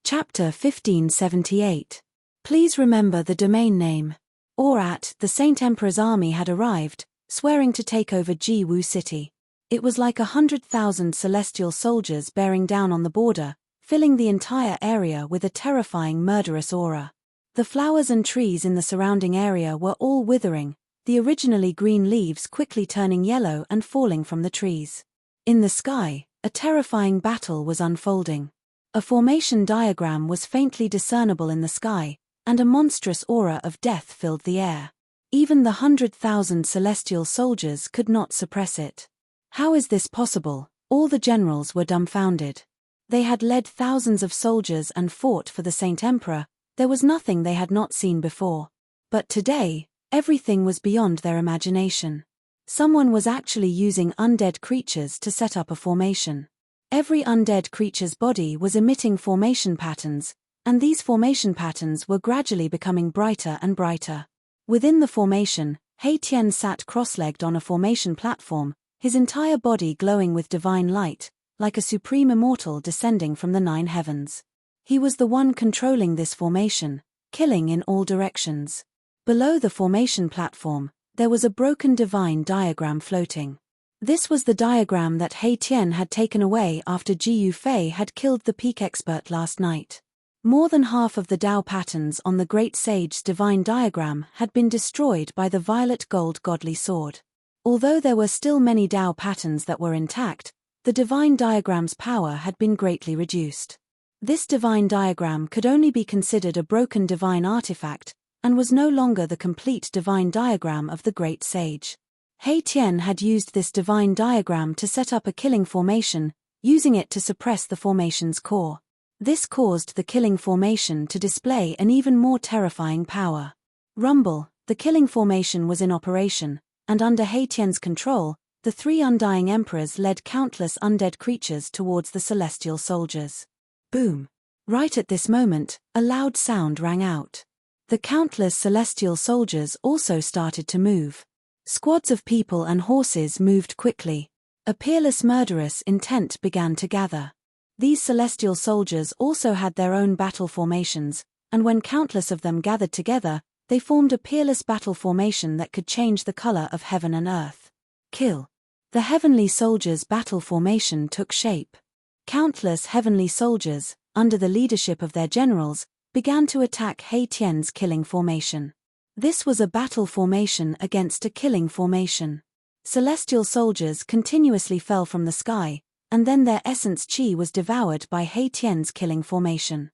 Chapter 1578. Please remember the domain name. The Saint Emperor's army had arrived, swearing to take over Jiwu City. It was like 100,000 celestial soldiers bearing down on the border, filling the entire area with a terrifying murderous aura. The flowers and trees in the surrounding area were all withering, the originally green leaves quickly turning yellow and falling from the trees. In the sky, a terrifying battle was unfolding. A formation diagram was faintly discernible in the sky, and a monstrous aura of death filled the air. Even the 100,000 celestial soldiers could not suppress it. How is this possible? All the generals were dumbfounded. They had led thousands of soldiers and fought for the Saint Emperor. There was nothing they had not seen before. But today, everything was beyond their imagination. Someone was actually using undead creatures to set up a formation. Every undead creature's body was emitting formation patterns, and these formation patterns were gradually becoming brighter and brighter. Within the formation, He Tian sat cross-legged on a formation platform, his entire body glowing with divine light, like a supreme immortal descending from the 9 heavens. He was the one controlling this formation, killing in all directions. Below the formation platform, there was a broken divine diagram floating. This was the diagram that He Tian had taken away after Ji Yufei had killed the peak expert last night. More than half of the Dao patterns on the Great Sage's divine diagram had been destroyed by the violet gold godly sword. Although there were still many Dao patterns that were intact, the divine diagram's power had been greatly reduced. This divine diagram could only be considered a broken divine artifact, and was no longer the complete divine diagram of the Great Sage. He Tian had used this divine diagram to set up a killing formation, using it to suppress the formation's core. This caused the killing formation to display an even more terrifying power. Rumble, the killing formation was in operation, and under He Tian's control, the 3 undying emperors led countless undead creatures towards the celestial soldiers. Boom! Right at this moment, a loud sound rang out. The countless celestial soldiers also started to move. Squads of people and horses moved quickly. A peerless murderous intent began to gather. These celestial soldiers also had their own battle formations, and when countless of them gathered together, they formed a peerless battle formation that could change the color of heaven and earth. Kill. The heavenly soldiers' battle formation took shape. Countless heavenly soldiers, under the leadership of their generals, began to attack He Tian's killing formation. This was a battle formation against a killing formation. Celestial soldiers continuously fell from the sky, and then their essence chi was devoured by He Tian's killing formation.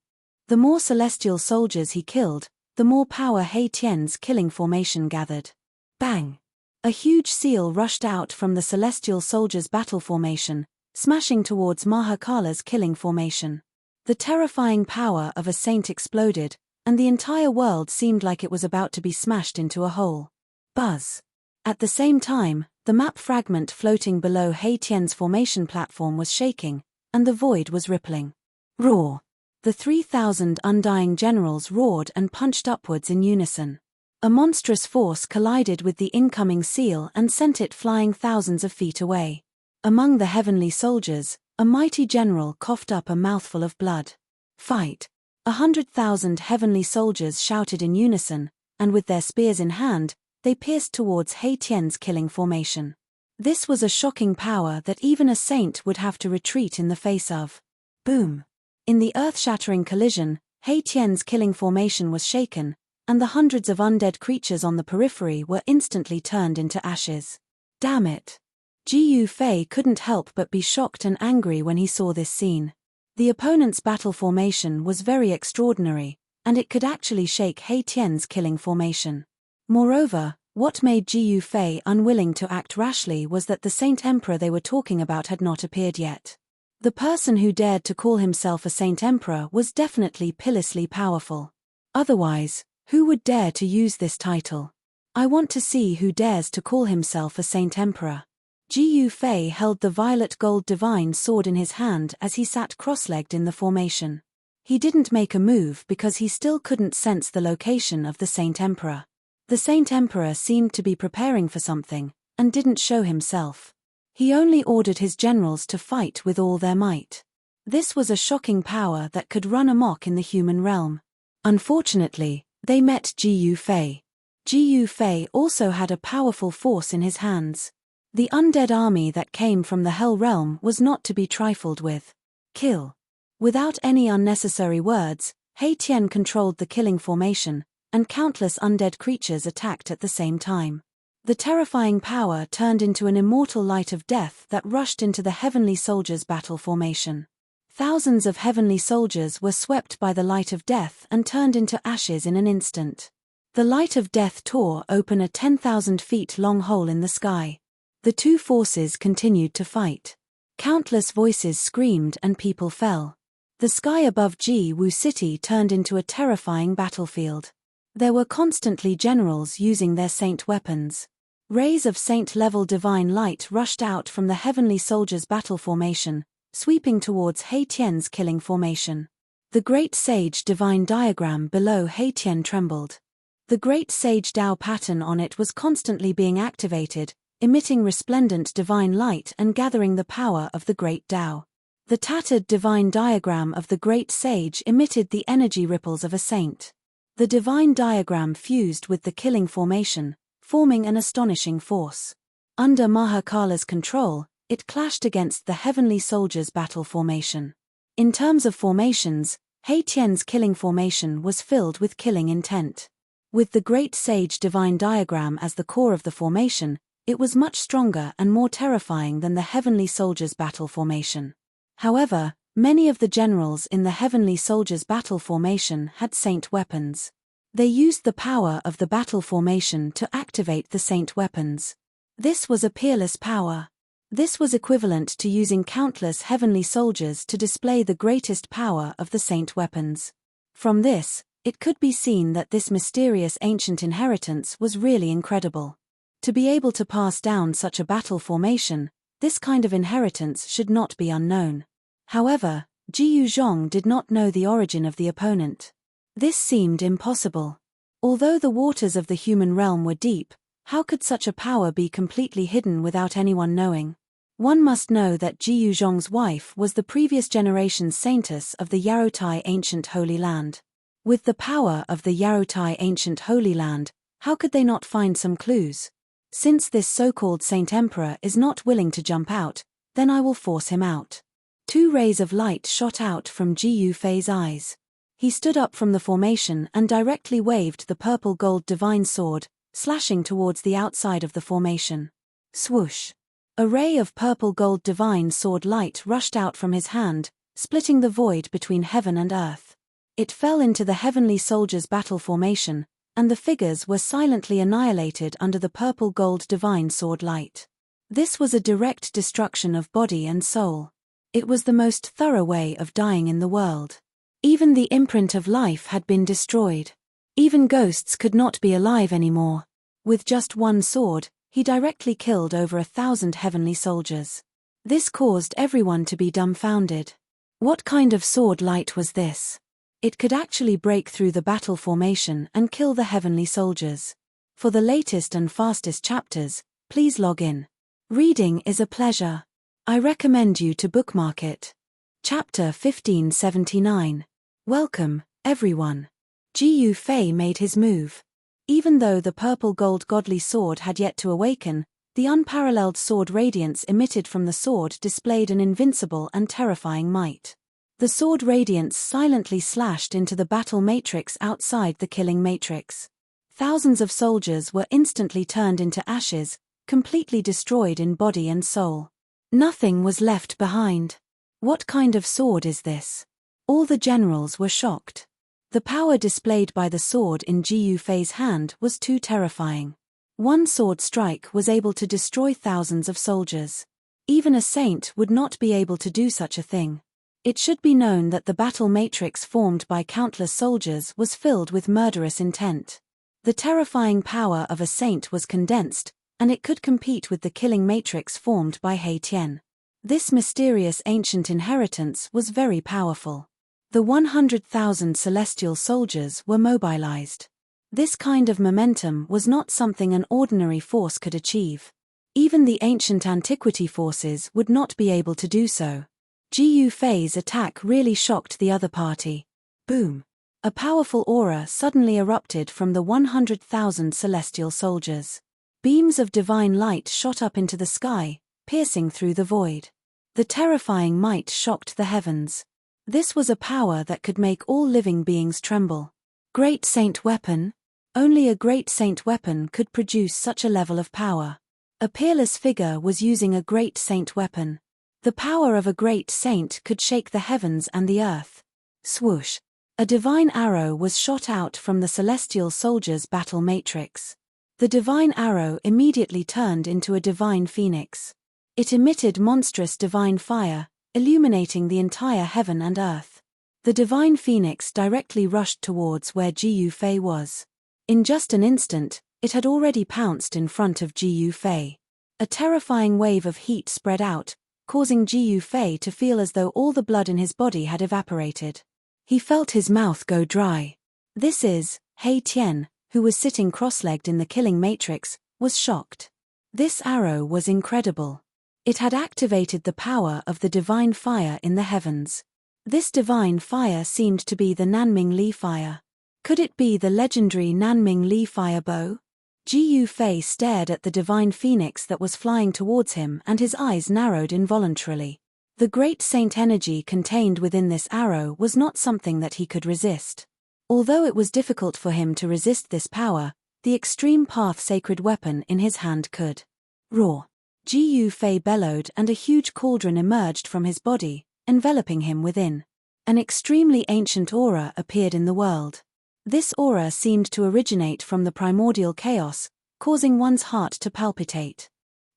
The more celestial soldiers he killed, the more power He Tian's killing formation gathered. Bang! A huge seal rushed out from the celestial soldiers' battle formation, smashing towards Mahakala's killing formation. The terrifying power of a saint exploded, and the entire world seemed like it was about to be smashed into a hole. Buzz! At the same time, the map fragment floating below He Tian's formation platform was shaking, and the void was rippling. Roar! The 3,000 undying generals roared and punched upwards in unison. A monstrous force collided with the incoming seal and sent it flying thousands of feet away. Among the heavenly soldiers, a mighty general coughed up a mouthful of blood. Fight! 100,000 heavenly soldiers shouted in unison, and with their spears in hand, they pierced towards He Tian's killing formation. This was a shocking power that even a saint would have to retreat in the face of. Boom! In the earth-shattering collision, He Tian's killing formation was shaken, and the hundreds of undead creatures on the periphery were instantly turned into ashes. Damn it! Ji Yufei couldn't help but be shocked and angry when he saw this scene. The opponent's battle formation was very extraordinary, and it could actually shake He Tian's killing formation. Moreover, what made Ji Yufei unwilling to act rashly was that the Saint Emperor they were talking about had not appeared yet. The person who dared to call himself a Saint Emperor was definitely pillously powerful. Otherwise, who would dare to use this title? I want to see who dares to call himself a Saint Emperor. Ji Yufei held the violet gold divine sword in his hand as he sat cross-legged in the formation. He didn't make a move because he still couldn't sense the location of the Saint Emperor. The Saint Emperor seemed to be preparing for something, and didn't show himself. He only ordered his generals to fight with all their might. This was a shocking power that could run amok in the human realm. Unfortunately, they met Ji Yufei. Ji Yufei also had a powerful force in his hands. The undead army that came from the Hell Realm was not to be trifled with. Kill. Without any unnecessary words, He Tian controlled the killing formation, and countless undead creatures attacked at the same time. The terrifying power turned into an immortal light of death that rushed into the Heavenly Soldiers' battle formation. Thousands of heavenly soldiers were swept by the light of death and turned into ashes in an instant. The light of death tore open a 10,000 feet long hole in the sky. The two forces continued to fight. Countless voices screamed and people fell. The sky above Ji Wu City turned into a terrifying battlefield. There were constantly generals using their saint weapons. Rays of saint-level divine light rushed out from the heavenly soldiers' battle formation, sweeping towards He Tian's killing formation. The great sage divine diagram below He Tian trembled. The great sage Dao pattern on it was constantly being activated, emitting resplendent divine light and gathering the power of the great Dao. The tattered divine diagram of the great sage emitted the energy ripples of a saint. The divine diagram fused with the killing formation, forming an astonishing force. Under Mahakala's control, it clashed against the heavenly soldiers' battle formation. In terms of formations, He Tian's killing formation was filled with killing intent. With the great sage divine diagram as the core of the formation, it was much stronger and more terrifying than the heavenly soldiers' battle formation. However, many of the generals in the heavenly soldiers' battle formation had saint weapons. They used the power of the battle formation to activate the saint weapons. This was a peerless power. This was equivalent to using countless heavenly soldiers to display the greatest power of the saint weapons. From this, it could be seen that this mysterious ancient inheritance was really incredible. To be able to pass down such a battle formation, this kind of inheritance should not be unknown. However, Ji Yuzhong did not know the origin of the opponent. This seemed impossible. Although the waters of the human realm were deep, how could such a power be completely hidden without anyone knowing? One must know that Ji Yuzhong's wife was the previous generation's saintess of the Yarotai ancient Holy Land. With the power of the Yarotai ancient Holy Land, how could they not find some clues? Since this so-called Saint Emperor is not willing to jump out, then I will force him out. Two rays of light shot out from Ji Yufei's eyes. He stood up from the formation and directly waved the purple-gold divine sword, slashing towards the outside of the formation. Swoosh! A ray of purple-gold divine sword light rushed out from his hand, splitting the void between heaven and earth. It fell into the heavenly soldiers' battle formation, and the figures were silently annihilated under the purple-gold divine sword light. This was a direct destruction of body and soul. It was the most thorough way of dying in the world. Even the imprint of life had been destroyed. Even ghosts could not be alive anymore. With just one sword, he directly killed over 1,000 heavenly soldiers. This caused everyone to be dumbfounded. What kind of sword light was this? It could actually break through the battle formation and kill the heavenly soldiers. For the latest and fastest chapters, please log in. Reading is a pleasure. I recommend you to bookmark it. Chapter 1579. Welcome, everyone. Ji Yufei made his move. Even though the purple-gold godly sword had yet to awaken, the unparalleled sword radiance emitted from the sword displayed an invincible and terrifying might. The sword radiance silently slashed into the battle matrix outside the killing matrix. Thousands of soldiers were instantly turned into ashes, completely destroyed in body and soul. Nothing was left behind. What kind of sword is this? All the generals were shocked. The power displayed by the sword in Ji Yufei's hand was too terrifying. One sword strike was able to destroy thousands of soldiers. Even a saint would not be able to do such a thing. It should be known that the battle matrix formed by countless soldiers was filled with murderous intent. The terrifying power of a saint was condensed, and it could compete with the killing matrix formed by He Tian. This mysterious ancient inheritance was very powerful. The 100,000 celestial soldiers were mobilized. This kind of momentum was not something an ordinary force could achieve. Even the ancient antiquity forces would not be able to do so. Ji Fei's attack really shocked the other party. Boom! A powerful aura suddenly erupted from the 100,000 celestial soldiers. Beams of divine light shot up into the sky, piercing through the void. The terrifying might shocked the heavens. This was a power that could make all living beings tremble. Great Saint Weapon? Only a Great Saint Weapon could produce such a level of power. A peerless figure was using a Great Saint Weapon. The power of a Great Saint could shake the heavens and the earth. Swoosh! A divine arrow was shot out from the celestial soldier's battle matrix. The divine arrow immediately turned into a divine phoenix. It emitted monstrous divine fire, illuminating the entire heaven and earth. The divine phoenix directly rushed towards where Ji Fei was. In just an instant, it had already pounced in front of Ji Fei. A terrifying wave of heat spread out, causing Ji Fei to feel as though all the blood in his body had evaporated. He felt his mouth go dry. This is, He Tian, who was sitting cross-legged in the killing matrix, was shocked. This arrow was incredible. It had activated the power of the divine fire in the heavens. This divine fire seemed to be the Nanming Li fire. Could it be the legendary Nanming Li fire bow? Ji Fei stared at the divine phoenix that was flying towards him and his eyes narrowed involuntarily. The great saint energy contained within this arrow was not something that he could resist. Although it was difficult for him to resist this power, the extreme path sacred weapon in his hand could. Roar! Ji Fei bellowed and a huge cauldron emerged from his body, enveloping him within. An extremely ancient aura appeared in the world. This aura seemed to originate from the primordial chaos, causing one's heart to palpitate.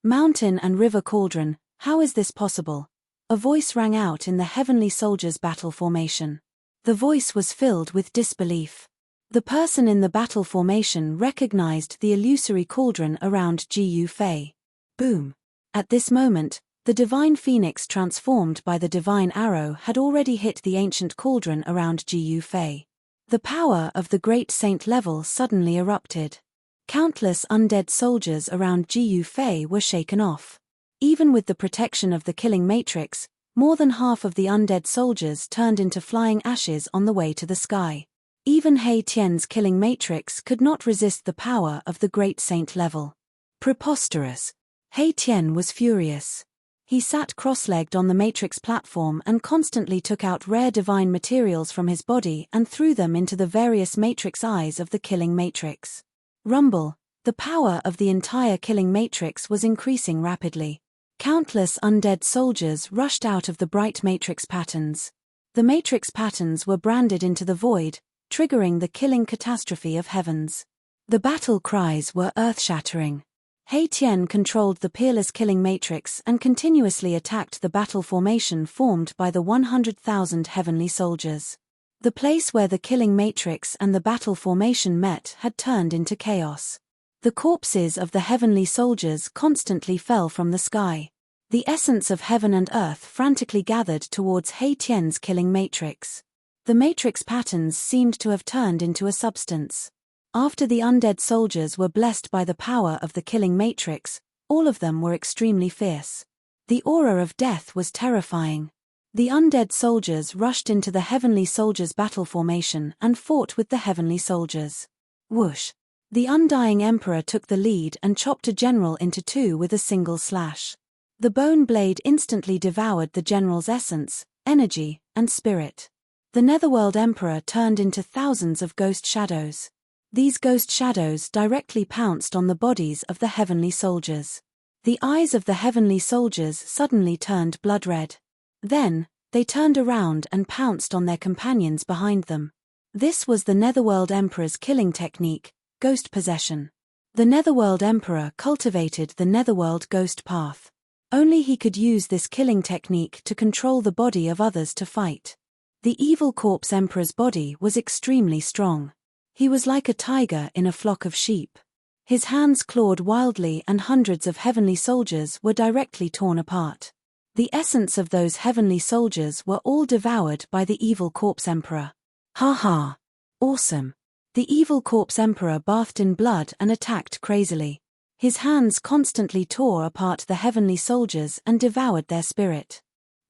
Mountain and river cauldron, how is this possible? A voice rang out in the heavenly soldier's battle formation. The voice was filled with disbelief. The person in the battle formation recognized the illusory cauldron around Ji Fei. Boom! At this moment, the divine phoenix transformed by the divine arrow had already hit the ancient cauldron around Ji Fei. The power of the great saint level suddenly erupted. Countless undead soldiers around Ji Fei were shaken off. Even with the protection of the killing matrix, more than half of the undead soldiers turned into flying ashes on the way to the sky. Even He Tian's killing matrix could not resist the power of the great saint level. Preposterous! He Tian was furious. He sat cross-legged on the matrix platform and constantly took out rare divine materials from his body and threw them into the various matrix eyes of the killing matrix. Rumble! The power of the entire killing matrix was increasing rapidly. Countless undead soldiers rushed out of the bright matrix patterns. The matrix patterns were branded into the void, triggering the killing catastrophe of heavens. The battle cries were earth-shattering. He Tian controlled the peerless killing matrix and continuously attacked the battle formation formed by the 100,000 heavenly soldiers. The place where the killing matrix and the battle formation met had turned into chaos. The corpses of the heavenly soldiers constantly fell from the sky. The essence of heaven and earth frantically gathered towards He Tian's killing matrix. The matrix patterns seemed to have turned into a substance. After the undead soldiers were blessed by the power of the killing matrix, all of them were extremely fierce. The aura of death was terrifying. The undead soldiers rushed into the heavenly soldiers' battle formation and fought with the heavenly soldiers. Whoosh! The undying emperor took the lead and chopped a general into two with a single slash. The bone blade instantly devoured the general's essence, energy, and spirit. The netherworld emperor turned into thousands of ghost shadows. These ghost shadows directly pounced on the bodies of the heavenly soldiers. The eyes of the heavenly soldiers suddenly turned blood red. Then, they turned around and pounced on their companions behind them. This was the netherworld emperor's killing technique, ghost possession. The netherworld emperor cultivated the netherworld ghost path. Only he could use this killing technique to control the body of others to fight. The evil corpse emperor's body was extremely strong. He was like a tiger in a flock of sheep. His hands clawed wildly and hundreds of heavenly soldiers were directly torn apart. The essence of those heavenly soldiers were all devoured by the evil corpse emperor. Ha ha! Awesome! The evil corpse emperor bathed in blood and attacked crazily. His hands constantly tore apart the heavenly soldiers and devoured their spirit.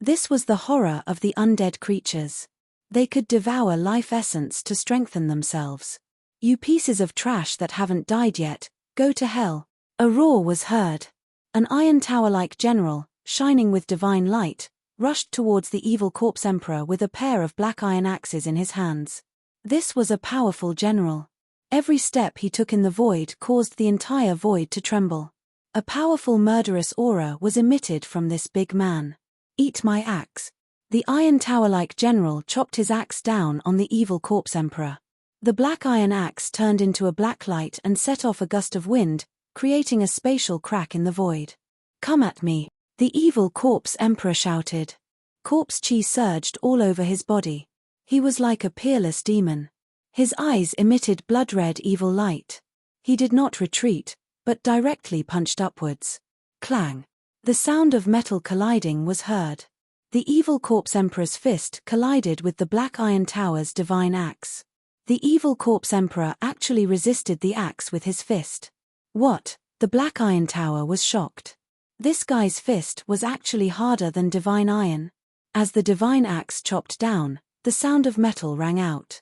This was the horror of the undead creatures. They could devour life essence to strengthen themselves. "You pieces of trash that haven't died yet, go to hell." A roar was heard. An iron tower-like general, shining with divine light, rushed towards the evil corpse emperor with a pair of black iron axes in his hands. This was a powerful general. Every step he took in the void caused the entire void to tremble. A powerful murderous aura was emitted from this big man. "Eat my axe." The iron tower-like general chopped his axe down on the evil corpse emperor. The black iron axe turned into a black light and set off a gust of wind, creating a spatial crack in the void. "Come at me," the evil corpse emperor shouted. Corpse chi surged all over his body. He was like a peerless demon. His eyes emitted blood-red evil light. He did not retreat, but directly punched upwards. Clang! The sound of metal colliding was heard. The evil corpse emperor's fist collided with the black iron tower's divine axe. The evil corpse emperor actually resisted the axe with his fist. "What?" The black iron tower was shocked. This guy's fist was actually harder than divine iron. As the divine axe chopped down, the sound of metal rang out.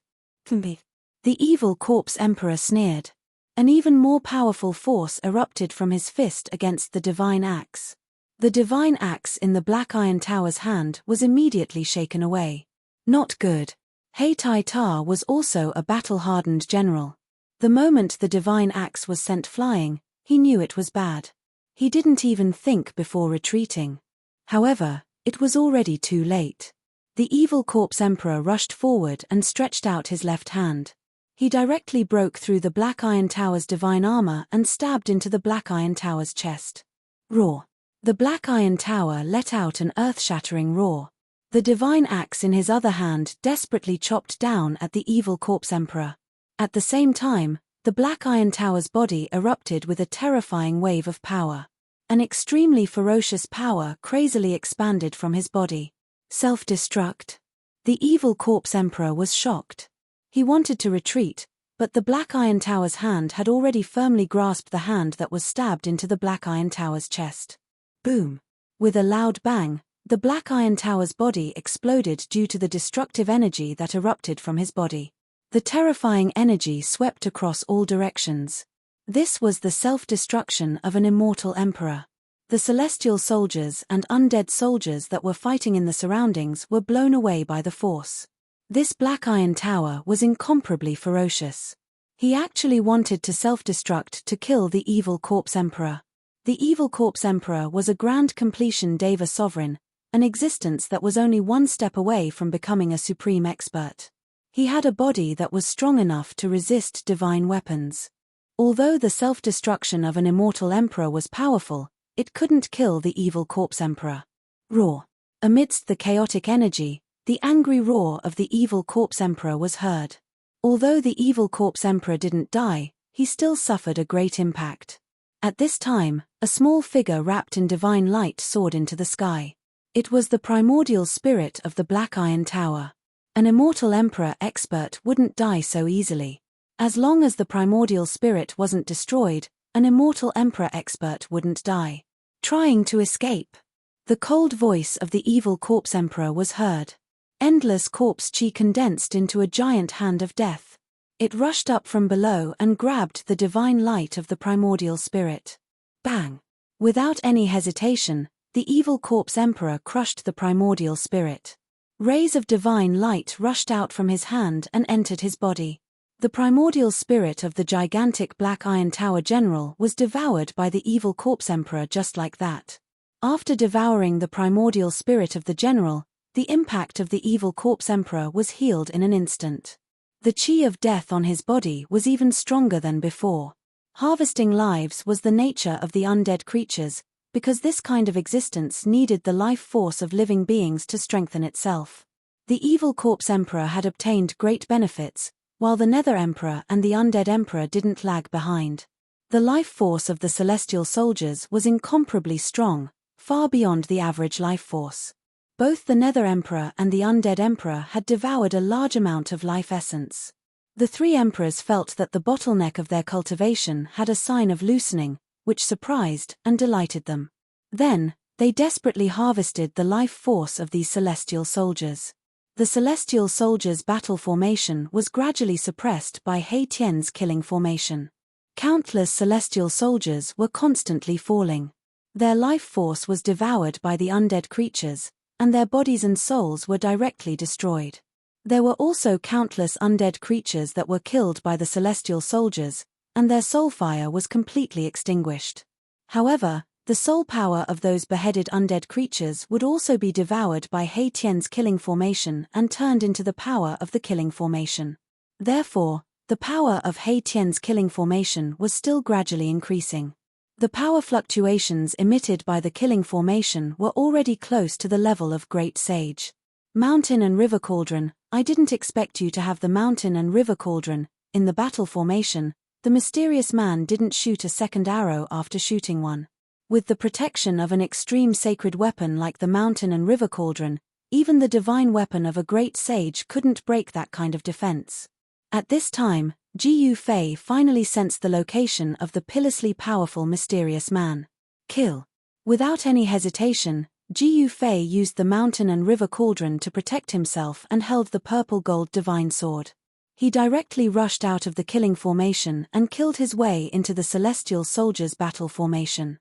The evil corpse emperor sneered. An even more powerful force erupted from his fist against the divine axe. The divine axe in the black iron tower's hand was immediately shaken away. Not good. Heitai Ta was also a battle-hardened general. The moment the divine axe was sent flying, he knew it was bad. He didn't even think before retreating. However, it was already too late. The evil corpse emperor rushed forward and stretched out his left hand. He directly broke through the black iron tower's divine armor and stabbed into the black iron tower's chest. Roar! The black iron tower let out an earth-shattering roar. The divine axe in his other hand desperately chopped down at the evil corpse emperor. At the same time, the black iron tower's body erupted with a terrifying wave of power. An extremely ferocious power crazily expanded from his body. Self-destruct. The evil corpse emperor was shocked. He wanted to retreat, but the black iron tower's hand had already firmly grasped the hand that was stabbed into the black iron tower's chest. Boom! With a loud bang, the black iron tower's body exploded due to the destructive energy that erupted from his body. The terrifying energy swept across all directions. This was the self-destruction of an immortal emperor. The celestial soldiers and undead soldiers that were fighting in the surroundings were blown away by the force. This black iron tower was incomparably ferocious. He actually wanted to self-destruct to kill the evil corpse emperor. The evil corpse emperor was a grand completion deva sovereign, an existence that was only one step away from becoming a supreme expert. He had a body that was strong enough to resist divine weapons. Although the self-destruction of an immortal emperor was powerful, it couldn't kill the evil corpse emperor. Roar! Amidst the chaotic energy, the angry roar of the evil corpse emperor was heard. Although the evil corpse emperor didn't die, he still suffered a great impact. At this time, a small figure wrapped in divine light soared into the sky. It was the primordial spirit of the Black Iron Tower. An immortal emperor expert wouldn't die so easily. As long as the primordial spirit wasn't destroyed, an immortal emperor expert wouldn't die. Trying to escape. The cold voice of the evil corpse emperor was heard. Endless corpse chi condensed into a giant hand of death. It rushed up from below and grabbed the divine light of the primordial spirit. Bang! Without any hesitation, the evil corpse emperor crushed the primordial spirit. Rays of divine light rushed out from his hand and entered his body. The primordial spirit of the gigantic Black Iron Tower general was devoured by the evil corpse emperor just like that. After devouring the primordial spirit of the general, the impact of the evil corpse emperor was healed in an instant. The chi of death on his body was even stronger than before. Harvesting lives was the nature of the undead creatures, because this kind of existence needed the life force of living beings to strengthen itself. The evil corpse emperor had obtained great benefits, while the nether emperor and the undead emperor didn't lag behind. The life force of the celestial soldiers was incomparably strong, far beyond the average life force. Both the nether emperor and the undead emperor had devoured a large amount of life essence. The three emperors felt that the bottleneck of their cultivation had a sign of loosening, which surprised and delighted them. Then, They desperately harvested the life force of these celestial soldiers. The celestial soldiers' battle formation was gradually suppressed by He Tian's killing formation. Countless celestial soldiers were constantly falling. Their life force was devoured by the undead creatures, and their bodies and souls were directly destroyed. There were also countless undead creatures that were killed by the celestial soldiers, and their soul fire was completely extinguished. However, the soul power of those beheaded undead creatures would also be devoured by He Tian's killing formation and turned into the power of the killing formation. Therefore, the power of He Tian's killing formation was still gradually increasing. The power fluctuations emitted by the killing formation were already close to the level of Great Sage. Mountain and River Cauldron. I didn't expect you to have the Mountain and River Cauldron. In the battle formation, the mysterious man didn't shoot a second arrow after shooting one. With the protection of an extreme sacred weapon like the Mountain and River Cauldron, even the divine weapon of a great sage couldn't break that kind of defense. At this time, Ji Yufei finally sensed the location of the pitilessly powerful mysterious man. Kill. Without any hesitation, Ji Yufei used the Mountain and River Cauldron to protect himself and held the purple gold divine sword. He directly rushed out of the killing formation and killed his way into the celestial soldiers' battle formation.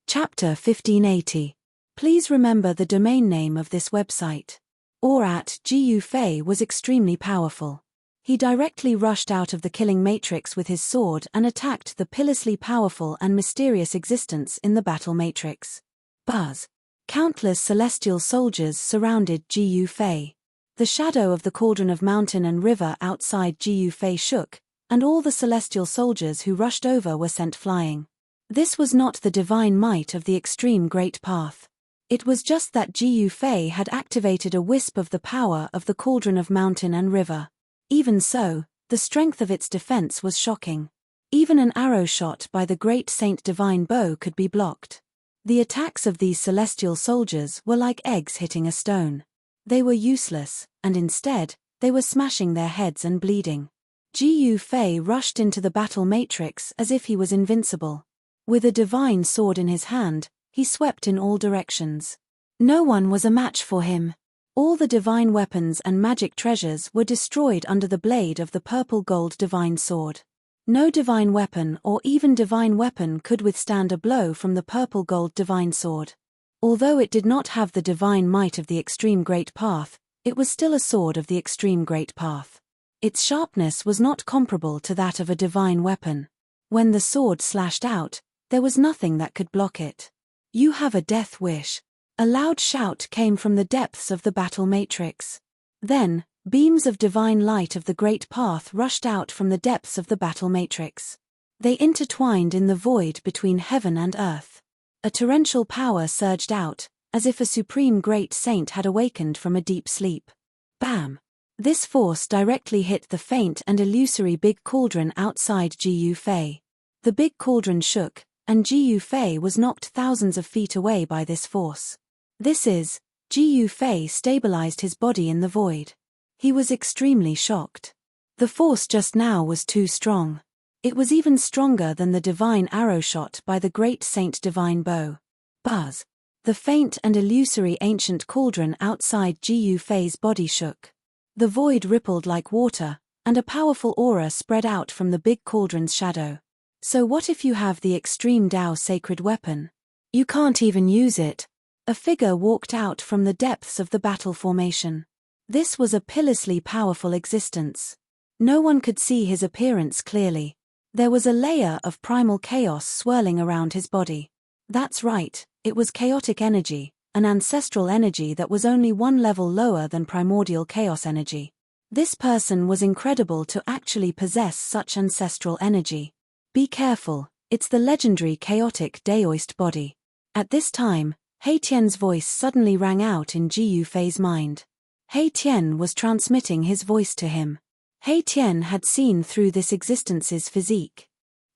Chapter 1580. Please remember the domain name of this website. Ji Yufei was extremely powerful. He directly rushed out of the killing matrix with his sword and attacked the pitilessly powerful and mysterious existence in the battle matrix. Buzz. Countless celestial soldiers surrounded Ji Yufei. The shadow of the cauldron of mountain and river outside Ji Yufei shook, and all the celestial soldiers who rushed over were sent flying. This was not the divine might of the extreme great path. It was just that Ji Yufei had activated a wisp of the power of the cauldron of mountain and river. Even so, the strength of its defense was shocking. Even an arrow shot by the great saint divine bow could be blocked. The attacks of these celestial soldiers were like eggs hitting a stone. They were useless, and instead, they were smashing their heads and bleeding. Ji Yufei rushed into the battle matrix as if he was invincible. With a divine sword in his hand, he swept in all directions. No one was a match for him. All the divine weapons and magic treasures were destroyed under the blade of the purple gold divine sword. No divine weapon or even divine weapon could withstand a blow from the purple gold divine sword. Although it did not have the divine might of the extreme great path, it was still a sword of the extreme great path. Its sharpness was not comparable to that of a divine weapon. When the sword slashed out, there was nothing that could block it. You have a death wish. A loud shout came from the depths of the battle matrix. Then, beams of divine light of the great path rushed out from the depths of the battle matrix. They intertwined in the void between heaven and earth. A torrential power surged out, as if a supreme great saint had awakened from a deep sleep. Bam! This force directly hit the faint and illusory big cauldron outside Ji Yufei. The big cauldron shook, and Ji Yufei was knocked thousands of feet away by this force. Ji Yufei stabilized his body in the void. He was extremely shocked. The force just now was too strong. It was even stronger than the divine arrow shot by the great saint divine bow. Buzz. The faint and illusory ancient cauldron outside Ji Yufei's body shook. The void rippled like water, and a powerful aura spread out from the big cauldron's shadow. So what if you have the extreme Tao sacred weapon? You can't even use it. A figure walked out from the depths of the battle formation. This was a pitilessly powerful existence. No one could see his appearance clearly. There was a layer of primal chaos swirling around his body. That's right, it was chaotic energy, an ancestral energy that was only one level lower than primordial chaos energy. This person was incredible to actually possess such ancestral energy. Be careful, it's the legendary chaotic Daoist body. At this time, He Tian's voice suddenly rang out in Ji Yufei's mind. He Tian was transmitting his voice to him. He Tian had seen through this existence's physique.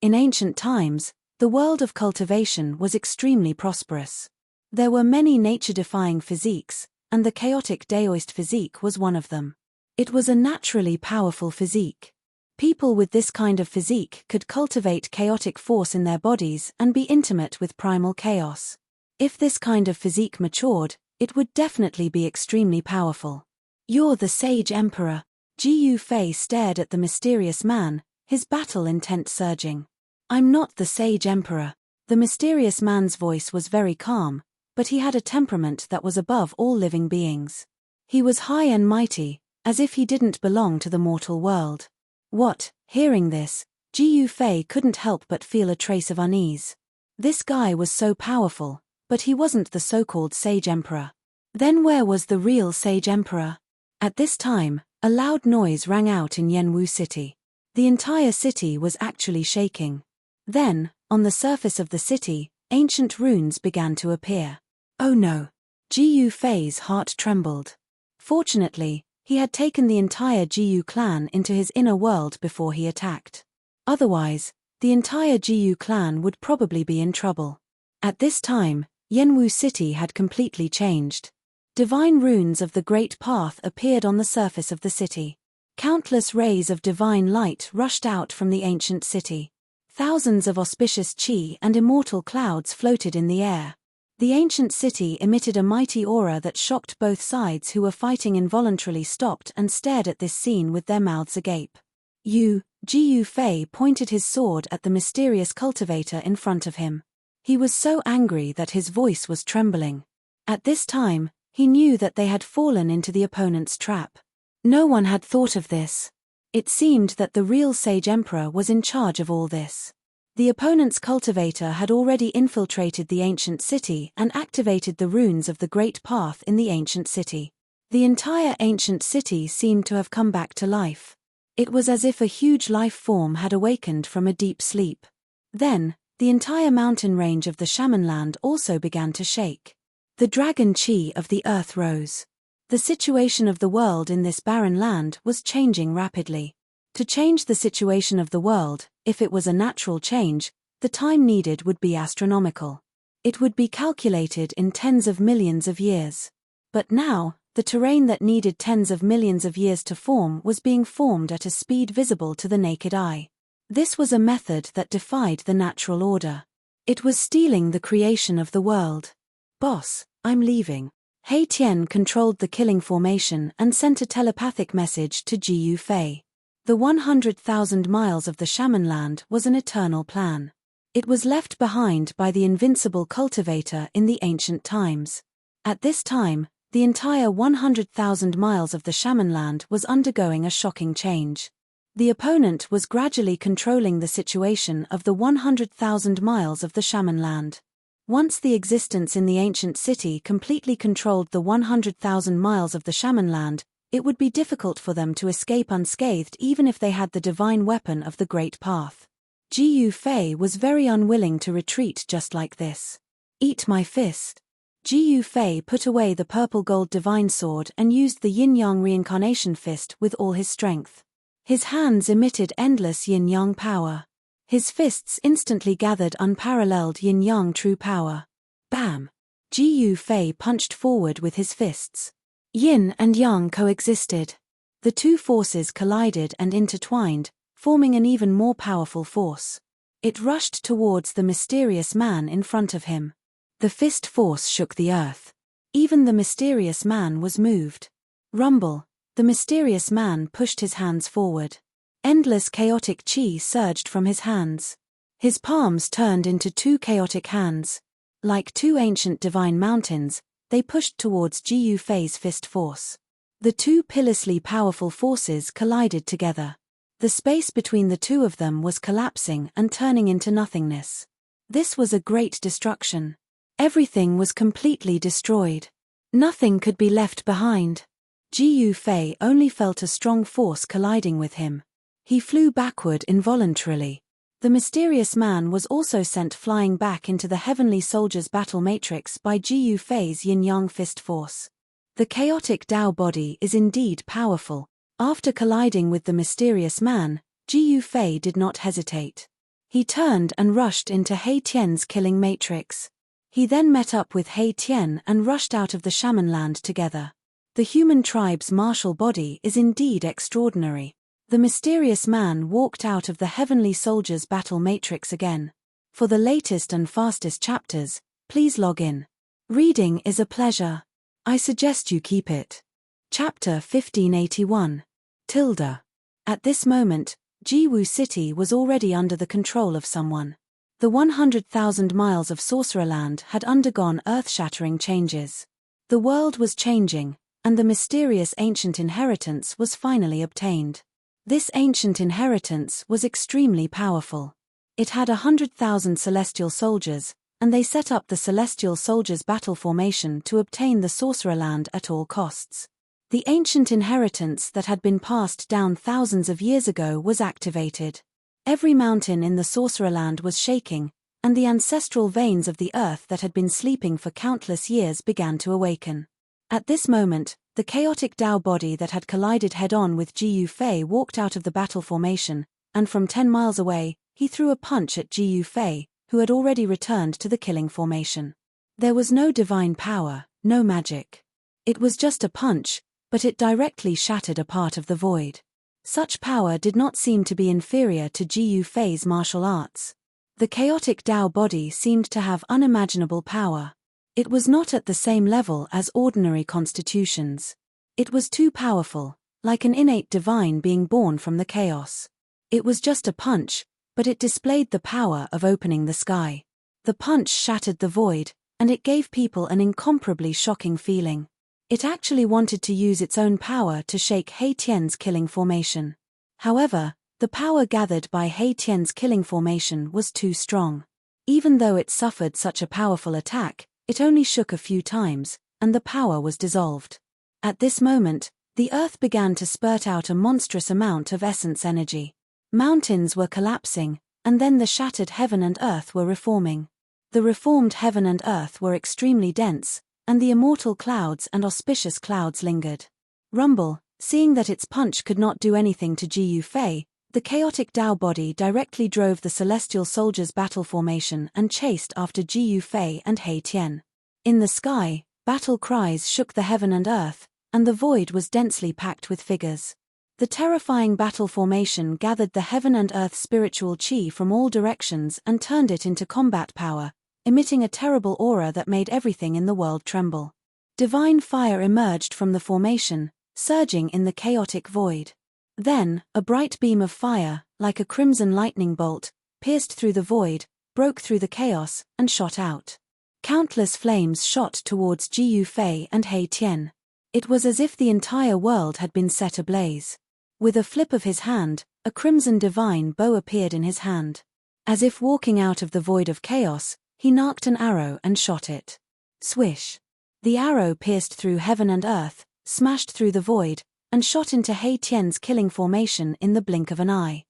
In ancient times, the world of cultivation was extremely prosperous. There were many nature-defying physiques, and the chaotic Daoist physique was one of them. It was a naturally powerful physique. People with this kind of physique could cultivate chaotic force in their bodies and be intimate with primal chaos. If this kind of physique matured, it would definitely be extremely powerful. You're the Sage Emperor. Ji Yufei stared at the mysterious man, his battle intent surging. I'm not the Sage Emperor. The mysterious man's voice was very calm, but he had a temperament that was above all living beings. He was high and mighty, as if he didn't belong to the mortal world. What? Hearing this, Ji Yufei couldn't help but feel a trace of unease. This guy was so powerful, but he wasn't the so-called Sage Emperor. Then where was the real Sage Emperor? At this time, a loud noise rang out in Yanwu City. The entire city was actually shaking. Then, on the surface of the city, ancient runes began to appear. Oh no! Ji Yufei's heart trembled. Fortunately, he had taken the entire Jiyu clan into his inner world before he attacked. Otherwise, the entire Jiyu clan would probably be in trouble. At this time, Yanwu City had completely changed. Divine runes of the Great Path appeared on the surface of the city. Countless rays of divine light rushed out from the ancient city. Thousands of auspicious chi and immortal clouds floated in the air. The ancient city emitted a mighty aura that shocked both sides, who were fighting involuntarily stopped and stared at this scene with their mouths agape. Ji Yufei pointed his sword at the mysterious cultivator in front of him. He was so angry that his voice was trembling. At this time, he knew that they had fallen into the opponent's trap. No one had thought of this. It seemed that the real Sage Emperor was in charge of all this. The opponent's cultivator had already infiltrated the ancient city and activated the runes of the Great Path in the ancient city. The entire ancient city seemed to have come back to life. It was as if a huge life form had awakened from a deep sleep. Then, the entire mountain range of the Shamanland also began to shake. The dragon chi of the earth rose. The situation of the world in this barren land was changing rapidly. To change the situation of the world, if it was a natural change, the time needed would be astronomical. It would be calculated in tens of millions of years. But now, the terrain that needed tens of millions of years to form was being formed at a speed visible to the naked eye. This was a method that defied the natural order. It was stealing the creation of the world. Boss, I'm leaving. He Tian controlled the killing formation and sent a telepathic message to Ji Yufei. The 100,000 miles of the Shamanland was an eternal plan. It was left behind by the invincible cultivator in the ancient times. At this time, the entire 100,000 miles of the Shamanland was undergoing a shocking change. The opponent was gradually controlling the situation of the 100,000 miles of the Shamanland. Once the existence in the ancient city completely controlled the 100,000 miles of the Shamanland, it would be difficult for them to escape unscathed even if they had the divine weapon of the Great Path. Ji Yufei was very unwilling to retreat just like this. Eat my fist. Ji Yufei put away the purple gold divine sword and used the yin-yang reincarnation fist with all his strength. His hands emitted endless yin-yang power. His fists instantly gathered unparalleled yin-yang true power. Bam! Ji Yufei punched forward with his fists. Yin and yang coexisted. The two forces collided and intertwined, forming an even more powerful force. It rushed towards the mysterious man in front of him. The fist force shook the earth. Even the mysterious man was moved. Rumble! The mysterious man pushed his hands forward. Endless chaotic chi surged from his hands. His palms turned into two chaotic hands. Like two ancient divine mountains, they pushed towards Ji Yufei's fist force. The two pitilessly powerful forces collided together. The space between the two of them was collapsing and turning into nothingness. This was a great destruction. Everything was completely destroyed. Nothing could be left behind. Ji Yufei only felt a strong force colliding with him. He flew backward involuntarily. The mysterious man was also sent flying back into the heavenly soldier's battle matrix by Ji Yufei's yin-yang fist force. The chaotic Tao body is indeed powerful. After colliding with the mysterious man, Ji Yufei did not hesitate. He turned and rushed into He Tian's killing matrix. He then met up with He Tian and rushed out of the Shamanland together. The human tribe's martial body is indeed extraordinary. The mysterious man walked out of the heavenly soldier's battle matrix again. For the latest and fastest chapters, please log in. Reading is a pleasure. I suggest you keep it. Chapter 1581. Tilda. At this moment, Jiwu City was already under the control of someone. The 100,000 miles of Sorcererland had undergone earth-shattering changes. The world was changing, and the mysterious ancient inheritance was finally obtained. This ancient inheritance was extremely powerful. It had 100,000 celestial soldiers, and they set up the Celestial Soldiers Battle Formation to obtain the Sorcererland at all costs. The ancient inheritance that had been passed down thousands of years ago was activated. Every mountain in the Sorcererland was shaking, and the ancestral veins of the earth that had been sleeping for countless years began to awaken. At this moment, the chaotic Tao body that had collided head-on with Jiyu Fei walked out of the battle formation, and from 10 miles away, he threw a punch at Jiyu Fei, who had already returned to the killing formation. There was no divine power, no magic. It was just a punch, but it directly shattered a part of the void. Such power did not seem to be inferior to Jiyu Fei's martial arts. The chaotic Tao body seemed to have unimaginable power. It was not at the same level as ordinary constitutions. It was too powerful, like an innate divine being born from the chaos. It was just a punch, but it displayed the power of opening the sky. The punch shattered the void, and it gave people an incomparably shocking feeling. It actually wanted to use its own power to shake He Tian's killing formation. However, the power gathered by He Tian's killing formation was too strong. Even though it suffered such a powerful attack, it only shook a few times, and the power was dissolved. At this moment, the earth began to spurt out a monstrous amount of essence energy. Mountains were collapsing, and then the shattered heaven and earth were reforming. The reformed heaven and earth were extremely dense, and the immortal clouds and auspicious clouds lingered. Rumble, seeing that its punch could not do anything to Jiyu Fei, the chaotic Tao body directly drove the Celestial Soldiers Battle Formation and chased after Jiyu Fei and He Tian. In the sky, battle cries shook the heaven and earth, and the void was densely packed with figures. The terrifying battle formation gathered the heaven and earth spiritual chi from all directions and turned it into combat power, emitting a terrible aura that made everything in the world tremble. Divine fire emerged from the formation, surging in the chaotic void. Then, a bright beam of fire, like a crimson lightning bolt, pierced through the void, broke through the chaos, and shot out. Countless flames shot towards Jiyu Fei and He Tian. It was as if the entire world had been set ablaze. With a flip of his hand, a crimson divine bow appeared in his hand. As if walking out of the void of chaos, he narked an arrow and shot it. Swish. The arrow pierced through heaven and earth, smashed through the void, and shot into He Tian's killing formation in the blink of an eye.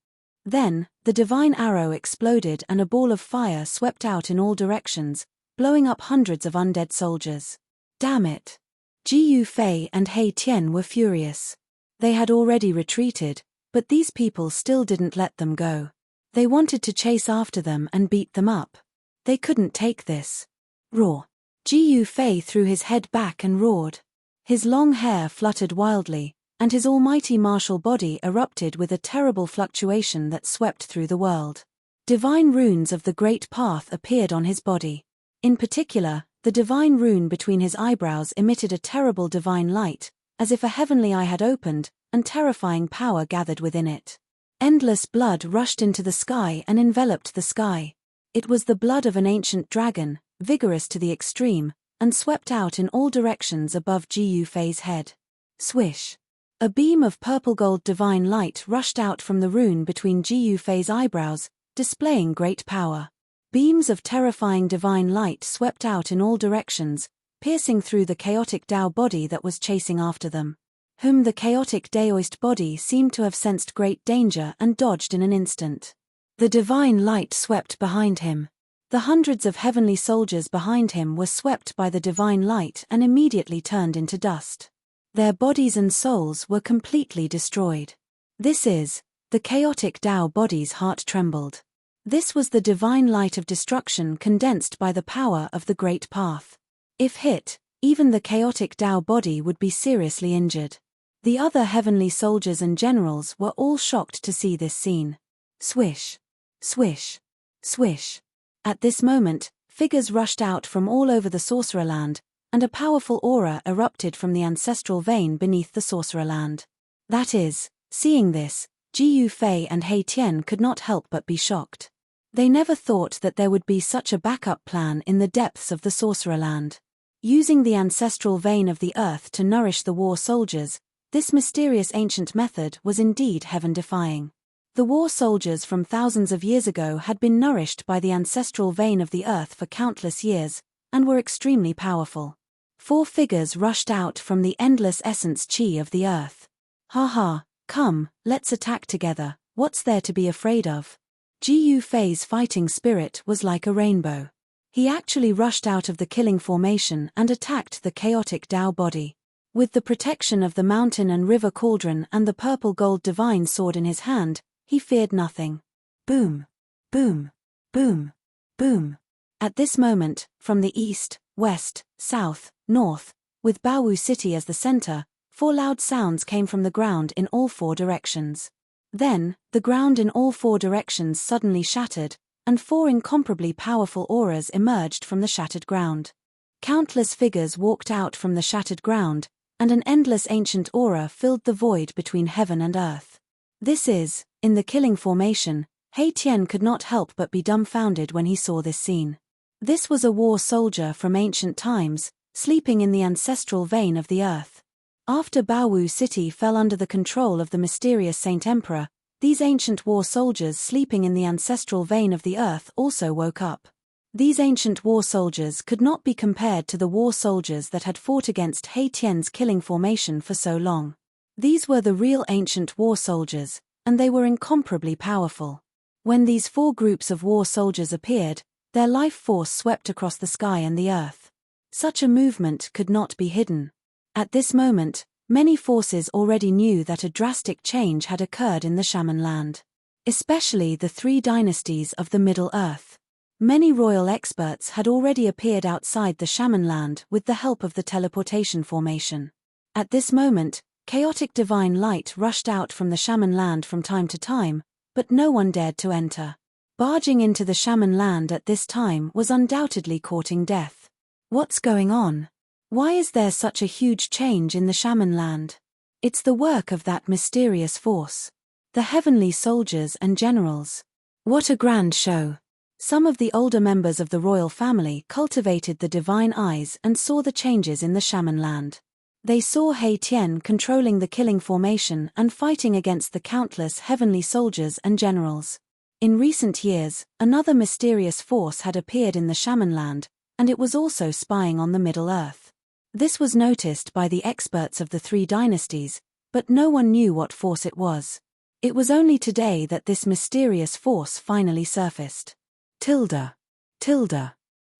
Then, the divine arrow exploded and a ball of fire swept out in all directions, blowing up hundreds of undead soldiers. Damn it! Jiyu Fei and He Tian were furious. They had already retreated, but these people still didn't let them go. They wanted to chase after them and beat them up. They couldn't take this. Roar. Jiyu Fei threw his head back and roared. His long hair fluttered wildly, and his almighty martial body erupted with a terrible fluctuation that swept through the world. Divine runes of the Great Path appeared on his body. In particular, the divine rune between his eyebrows emitted a terrible divine light, as if a heavenly eye had opened, and terrifying power gathered within it. Endless blood rushed into the sky and enveloped the sky. It was the blood of an ancient dragon, vigorous to the extreme, and swept out in all directions above Jiyu Fei's head. Swish. A beam of purple-gold divine light rushed out from the rune between Jiyu Fei's eyebrows, displaying great power. Beams of terrifying divine light swept out in all directions, piercing through the chaotic Tao body that was chasing after them. Whom the chaotic Daoist body seemed to have sensed great danger and dodged in an instant. The divine light swept behind him. The hundreds of heavenly soldiers behind him were swept by the divine light and immediately turned into dust. Their bodies and souls were completely destroyed. This is, the chaotic Tao body's heart trembled. This was the divine light of destruction condensed by the power of the Great Path. If hit, even the chaotic Tao body would be seriously injured. The other heavenly soldiers and generals were all shocked to see this scene. Swish. Swish. Swish. At this moment, Figures rushed out from all over the Sorcererland, and a powerful aura erupted from the ancestral vein beneath the Sorcererland. That is, seeing this, Ji Yufei and He Tian could not help but be shocked. They never thought that there would be such a backup plan in the depths of the Sorcererland. Using the ancestral vein of the earth to nourish the war soldiers, this mysterious ancient method was indeed heaven-defying. The war soldiers from thousands of years ago had been nourished by the ancestral vein of the earth for countless years, and were extremely powerful. 4 figures rushed out from the endless essence chi of the earth. Ha ha, come, let's attack together, what's there to be afraid of? Ji Yufei's fighting spirit was like a rainbow. He actually rushed out of the killing formation and attacked the chaotic Tao body. With the protection of the mountain and river cauldron and the purple gold divine sword in his hand, he feared nothing. Boom, boom, boom, boom. At this moment, from the east, west, south, north, with Baowu City as the center, 4 loud sounds came from the ground in all 4 directions. Then, the ground in all 4 directions suddenly shattered, and 4 incomparably powerful auras emerged from the shattered ground. Countless figures walked out from the shattered ground, and an endless ancient aura filled the void between heaven and earth. This is, in the killing formation, He Tian could not help but be dumbfounded when he saw this scene. This was a war soldier from ancient times, sleeping in the ancestral vein of the earth. After Baowu City fell under the control of the mysterious Saint Emperor, these ancient war soldiers sleeping in the ancestral vein of the earth also woke up. These ancient war soldiers could not be compared to the war soldiers that had fought against He Tian's killing formation for so long. These were the real ancient war soldiers, and they were incomparably powerful. When these 4 groups of war soldiers appeared, their life force swept across the sky and the earth. Such a movement could not be hidden. At this moment, many forces already knew that a drastic change had occurred in the Shaman land. Especially the 3 dynasties of the Middle Earth. Many royal experts had already appeared outside the Shaman land with the help of the teleportation formation. At this moment, chaotic divine light rushed out from the Shaman land from time to time, but no one dared to enter. Barging into the Shaman land at this time was undoubtedly courting death. What's going on? Why is there such a huge change in the Shaman land? It's the work of that mysterious force. The heavenly soldiers and generals. What a grand show. Some of the older members of the royal family cultivated the divine eyes and saw the changes in the Shaman land. They saw He Tian controlling the killing formation and fighting against the countless heavenly soldiers and generals. In recent years, another mysterious force had appeared in the Shaman land, and it was also spying on the Middle Earth. This was noticed by the experts of the 3 dynasties, but no one knew what force it was. It was only today that this mysterious force finally surfaced. Chapter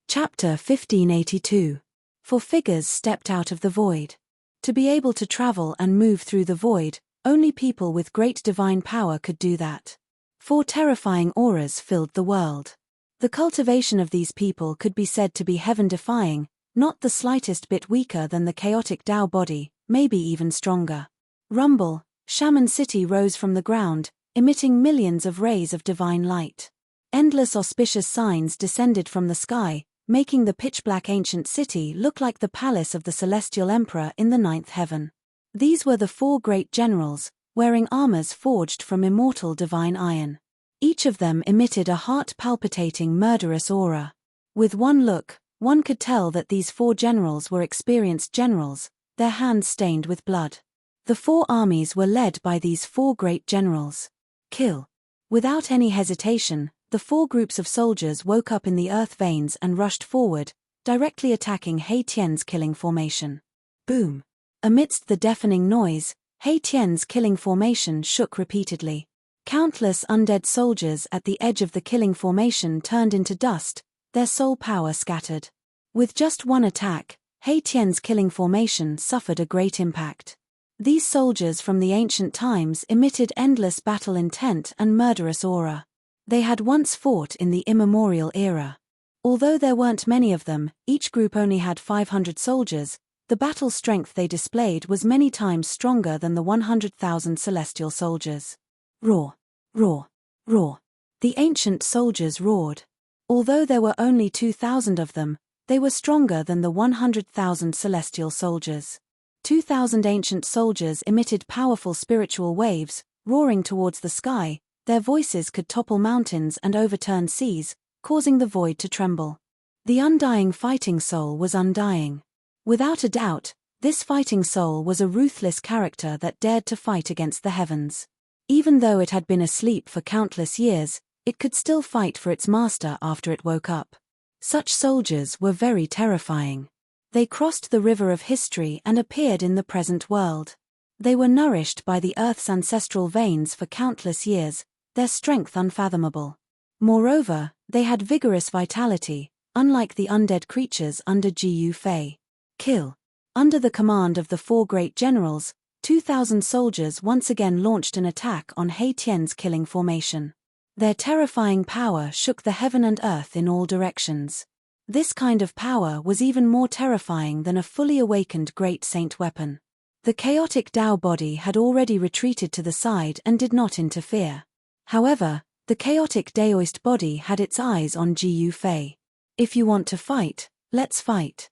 1582. 4 figures stepped out of the void. To be able to travel and move through the void, only people with great divine power could do that. 4 terrifying auras filled the world. The cultivation of these people could be said to be heaven-defying, not the slightest bit weaker than the chaotic Tao body, maybe even stronger. Rumble, Shaman City rose from the ground, emitting millions of rays of divine light. Endless auspicious signs descended from the sky, making the pitch-black ancient city look like the palace of the celestial emperor in the 9th heaven. These were the 4 great generals, wearing armors forged from immortal divine iron. Each of them emitted a heart-palpitating murderous aura. With one look, one could tell that these 4 generals were experienced generals, their hands stained with blood. The 4 armies were led by these 4 great generals. Kill. Without any hesitation, the 4 groups of soldiers woke up in the earth veins and rushed forward, directly attacking He Tian's killing formation. Boom. Amidst the deafening noise, He Tian's killing formation shook repeatedly. Countless undead soldiers at the edge of the killing formation turned into dust, their soul power scattered. With just one attack, He Tian's killing formation suffered a great impact. These soldiers from the ancient times emitted endless battle intent and murderous aura. They had once fought in the immemorial era. Although there weren't many of them, each group only had 500 soldiers, the battle strength they displayed was many times stronger than the 100,000 celestial soldiers. Roar, roar, roar. The ancient soldiers roared. Although there were only 2,000 of them, they were stronger than the 100,000 celestial soldiers. 2,000 ancient soldiers emitted powerful spiritual waves, roaring towards the sky. Their voices could topple mountains and overturn seas, causing the void to tremble. The undying fighting soul was undying. Without a doubt, this fighting soul was a ruthless character that dared to fight against the heavens. Even though it had been asleep for countless years, it could still fight for its master after it woke up. Such soldiers were very terrifying. They crossed the river of history and appeared in the present world. They were nourished by the earth's ancestral veins for countless years, their strength unfathomable. Moreover, they had vigorous vitality, unlike the undead creatures under Gu Fei. Kill. Under the command of the four great generals, 2,000 soldiers once again launched an attack on He Tian's killing formation. Their terrifying power shook the heaven and earth in all directions. This kind of power was even more terrifying than a fully awakened great saint weapon. The chaotic Dao body had already retreated to the side and did not interfere. However, the chaotic Daoist body had its eyes on Gu Fei. If you want to fight, let's fight.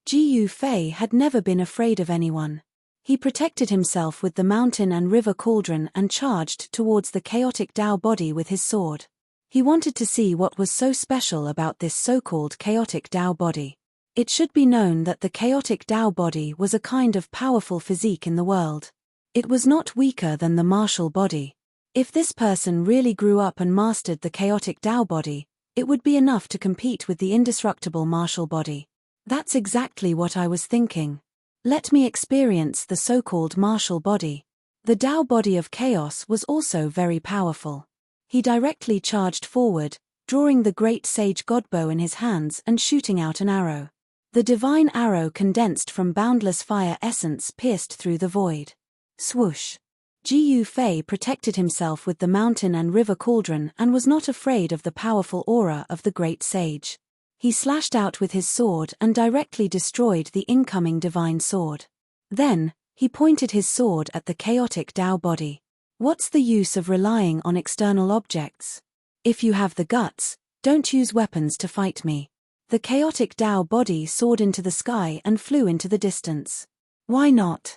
Gu Fei had never been afraid of anyone. He protected himself with the mountain and river cauldron and charged towards the chaotic Dao body with his sword. He wanted to see what was so special about this so-called chaotic Dao body. It should be known that the chaotic Dao body was a kind of powerful physique in the world. It was not weaker than the martial body. If this person really grew up and mastered the chaotic Dao body, it would be enough to compete with the indestructible martial body. That's exactly what I was thinking. Let me experience the so-called martial body. The Dao body of chaos was also very powerful. He directly charged forward, drawing the great sage godbow in his hands and shooting out an arrow. The divine arrow condensed from boundless fire essence pierced through the void. Swoosh. Gu Fei protected himself with the mountain and river cauldron and was not afraid of the powerful aura of the great sage. He slashed out with his sword and directly destroyed the incoming divine sword. Then, he pointed his sword at the chaotic Dao body. What's the use of relying on external objects? If you have the guts, don't use weapons to fight me. The chaotic Dao body soared into the sky and flew into the distance. Why not?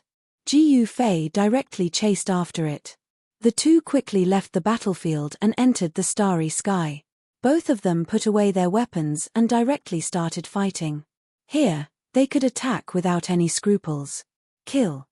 Gu Fei directly chased after it. The two quickly left the battlefield and entered the starry sky. Both of them put away their weapons and directly started fighting. Here, they could attack without any scruples. Kill.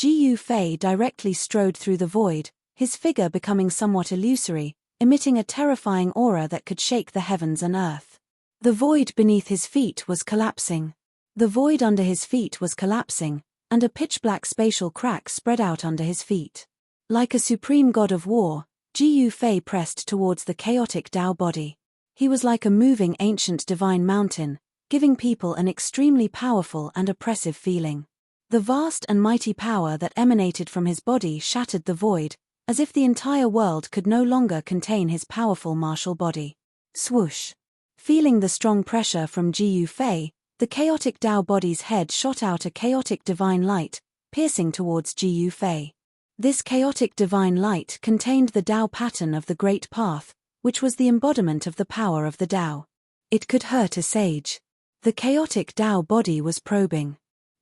Gu Fei directly strode through the void, his figure becoming somewhat illusory, emitting a terrifying aura that could shake the heavens and earth. The void beneath his feet was collapsing. The void under his feet was collapsing, and a pitch-black spatial crack spread out under his feet. Like a supreme god of war, Gu Fei pressed towards the chaotic Dao body. He was like a moving ancient divine mountain, giving people an extremely powerful and oppressive feeling. The vast and mighty power that emanated from his body shattered the void, as if the entire world could no longer contain his powerful martial body. Swoosh. Feeling the strong pressure from Gu Fei, the chaotic Dao body's head shot out a chaotic divine light, piercing towards Gu Fei. This chaotic divine light contained the Dao pattern of the Great Path, which was the embodiment of the power of the Dao. It could hurt a sage. The chaotic Dao body was probing.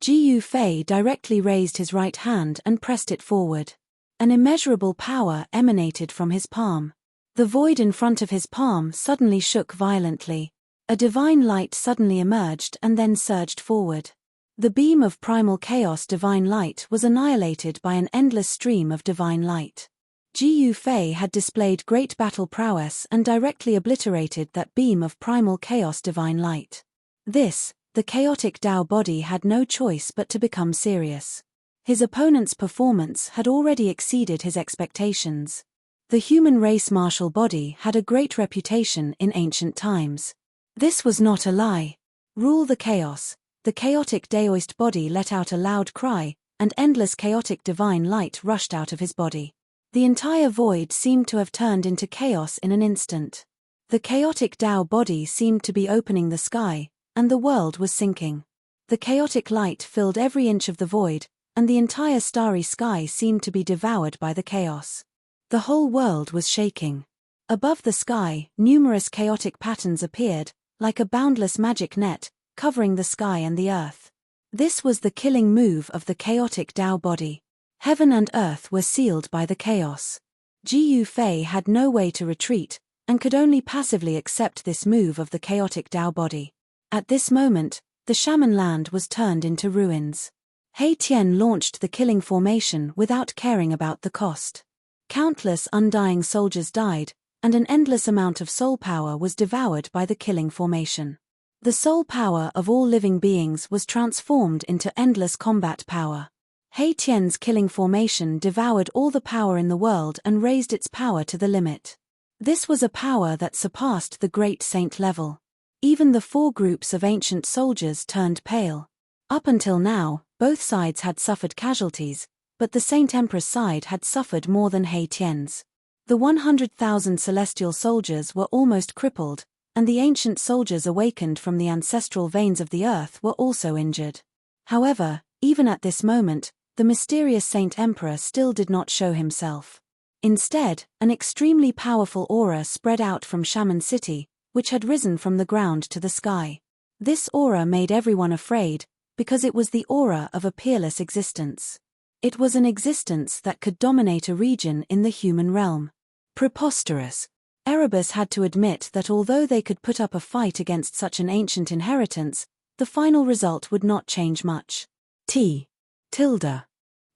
Gu Fei directly raised his right hand and pressed it forward. An immeasurable power emanated from his palm. The void in front of his palm suddenly shook violently. A divine light suddenly emerged and then surged forward. The beam of primal chaos divine light was annihilated by an endless stream of divine light. Gu Fei had displayed great battle prowess and directly obliterated that beam of primal chaos divine light. This, the chaotic Dao body had no choice but to become serious. His opponent's performance had already exceeded his expectations. The human race martial body had a great reputation in ancient times. This was not a lie. Rule the chaos. The chaotic Daoist body let out a loud cry, and endless chaotic divine light rushed out of his body. The entire void seemed to have turned into chaos in an instant. The chaotic Dao body seemed to be opening the sky, and the world was sinking. The chaotic light filled every inch of the void, and the entire starry sky seemed to be devoured by the chaos. The whole world was shaking. Above the sky, numerous chaotic patterns appeared, like a boundless magic net, covering the sky and the earth. This was the killing move of the chaotic Tao body. Heaven and earth were sealed by the chaos. Jiyu Fei had no way to retreat, and could only passively accept this move of the chaotic Tao body. At this moment, the shaman land was turned into ruins. He Tian launched the killing formation without caring about the cost. Countless undying soldiers died, and an endless amount of soul power was devoured by the killing formation. The soul power of all living beings was transformed into endless combat power. He Tian's killing formation devoured all the power in the world and raised its power to the limit. This was a power that surpassed the great saint level. Even the 4 groups of ancient soldiers turned pale. Up until now, both sides had suffered casualties, but the Saint Emperor's side had suffered more than He Tian's. The 100,000 celestial soldiers were almost crippled, and the ancient soldiers awakened from the ancestral veins of the earth were also injured. However, even at this moment, the mysterious Saint Emperor still did not show himself. Instead, an extremely powerful aura spread out from Shaman City, which had risen from the ground to the sky. This aura made everyone afraid, because it was the aura of a peerless existence. It was an existence that could dominate a region in the human realm. Preposterous. Erebus had to admit that although they could put up a fight against such an ancient inheritance, the final result would not change much.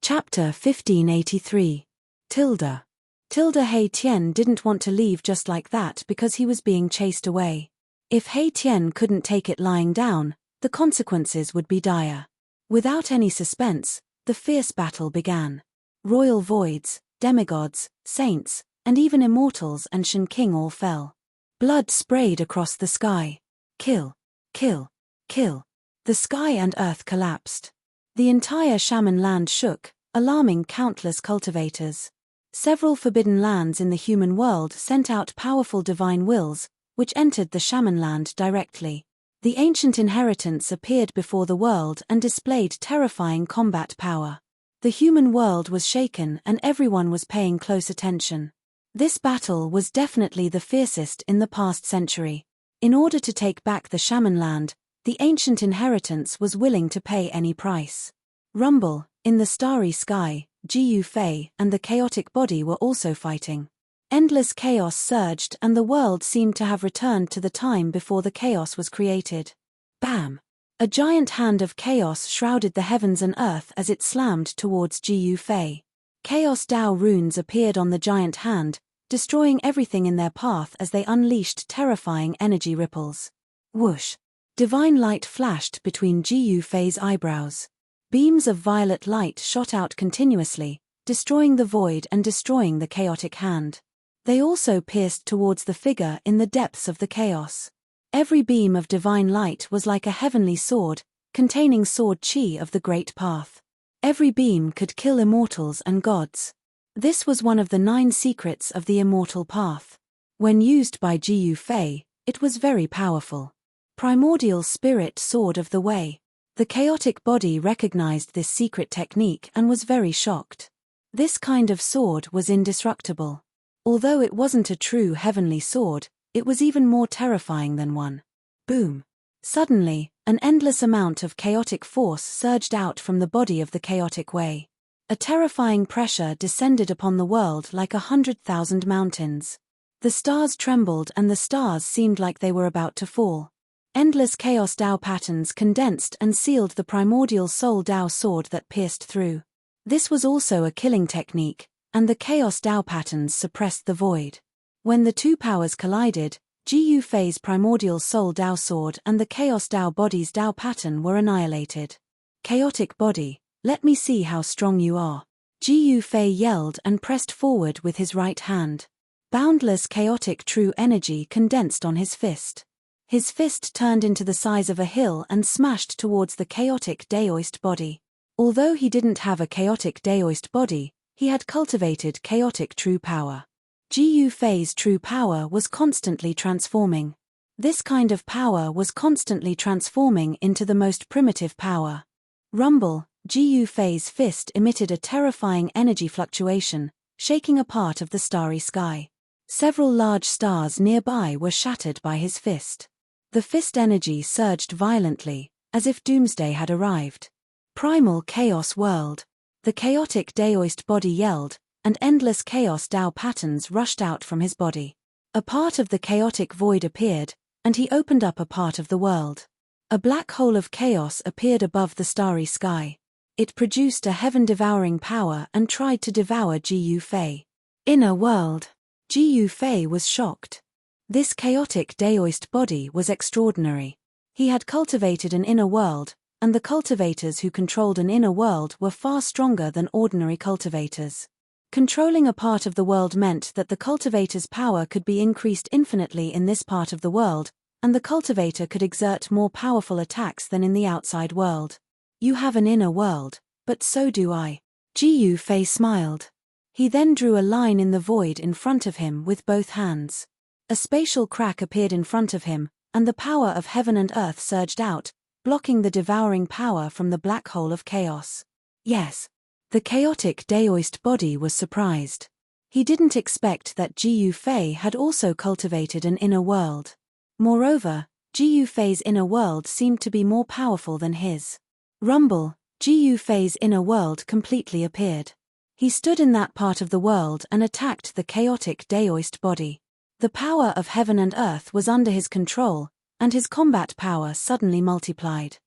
Chapter 1583. He Tian didn't want to leave just like that because he was being chased away. If He Tian couldn't take it lying down, the consequences would be dire. Without any suspense, the fierce battle began. Royal voids, demigods, saints, and even immortals and Shen King all fell. Blood sprayed across the sky. Kill. Kill. Kill. The sky and earth collapsed. The entire shaman land shook, alarming countless cultivators. Several forbidden lands in the human world sent out powerful divine wills, which entered the shaman land directly. The ancient inheritance appeared before the world and displayed terrifying combat power. The human world was shaken and everyone was paying close attention. This battle was definitely the fiercest in the past century. In order to take back the shaman land, the ancient inheritance was willing to pay any price. Rumble, in the starry sky, Jiyu Fei and the chaotic body were also fighting. Endless chaos surged and the world seemed to have returned to the time before the chaos was created. Bam! A giant hand of chaos shrouded the heavens and earth as it slammed towards Jiyu Fei. Chaos Dao runes appeared on the giant hand, destroying everything in their path as they unleashed terrifying energy ripples. Whoosh! Divine light flashed between Jiyu Fei's eyebrows. Beams of violet light shot out continuously, destroying the void and destroying the chaotic hand. They also pierced towards the figure in the depths of the chaos. Every beam of divine light was like a heavenly sword, containing sword chi of the great path. Every beam could kill immortals and gods. This was one of the 9 secrets of the immortal path. When used by Jiyu Fei, it was very powerful. Primordial spirit sword of the way. The chaotic body recognized this secret technique and was very shocked. This kind of sword was indestructible. Although it wasn't a true heavenly sword, it was even more terrifying than one. Boom! Suddenly, an endless amount of chaotic force surged out from the body of the chaotic way. A terrifying pressure descended upon the world like 100,000 mountains. The stars trembled and the stars seemed like they were about to fall. Endless chaos Dao patterns condensed and sealed the primordial soul Dao sword that pierced through. This was also a killing technique, and the chaos Dao patterns suppressed the void. When the 2 powers collided, Jiyu Fei's primordial soul Dao sword and the chaos Dao body's Dao pattern were annihilated. Chaotic body, let me see how strong you are. Jiyu Fei yelled and pressed forward with his right hand. Boundless chaotic true energy condensed on his fist. His fist turned into the size of a hill and smashed towards the chaotic Daoist body. Although he didn't have a chaotic Daoist body, he had cultivated chaotic true power. Jiyu Fei's true power was constantly transforming. This kind of power was constantly transforming into the most primitive power. Rumble, Jiyu Fei's fist emitted a terrifying energy fluctuation, shaking a part of the starry sky. Several large stars nearby were shattered by his fist. The fist energy surged violently, as if doomsday had arrived. Primal chaos whirled. The chaotic Daoist body yelled, and endless chaos Dao patterns rushed out from his body. A part of the chaotic void appeared, and he opened up a part of the world. A black hole of chaos appeared above the starry sky. It produced a heaven-devouring power and tried to devour Ji Yufei. Inner world. Ji Yufei was shocked. This chaotic Daoist body was extraordinary. He had cultivated an inner world, and the cultivators who controlled an inner world were far stronger than ordinary cultivators. Controlling a part of the world meant that the cultivator's power could be increased infinitely in this part of the world, and the cultivator could exert more powerful attacks than in the outside world. You have an inner world, but so do I. Ji Yufei smiled. He then drew a line in the void in front of him with both hands. A spatial crack appeared in front of him, and the power of heaven and earth surged out, blocking the devouring power from the black hole of chaos. Yes. The chaotic Daoist body was surprised. He didn't expect that Ji Yufei had also cultivated an inner world. Moreover, Ji Yufei's inner world seemed to be more powerful than his. Rumble, Ji Yufei's inner world completely appeared. He stood in that part of the world and attacked the chaotic Daoist body. The power of heaven and earth was under his control, and his combat power suddenly multiplied.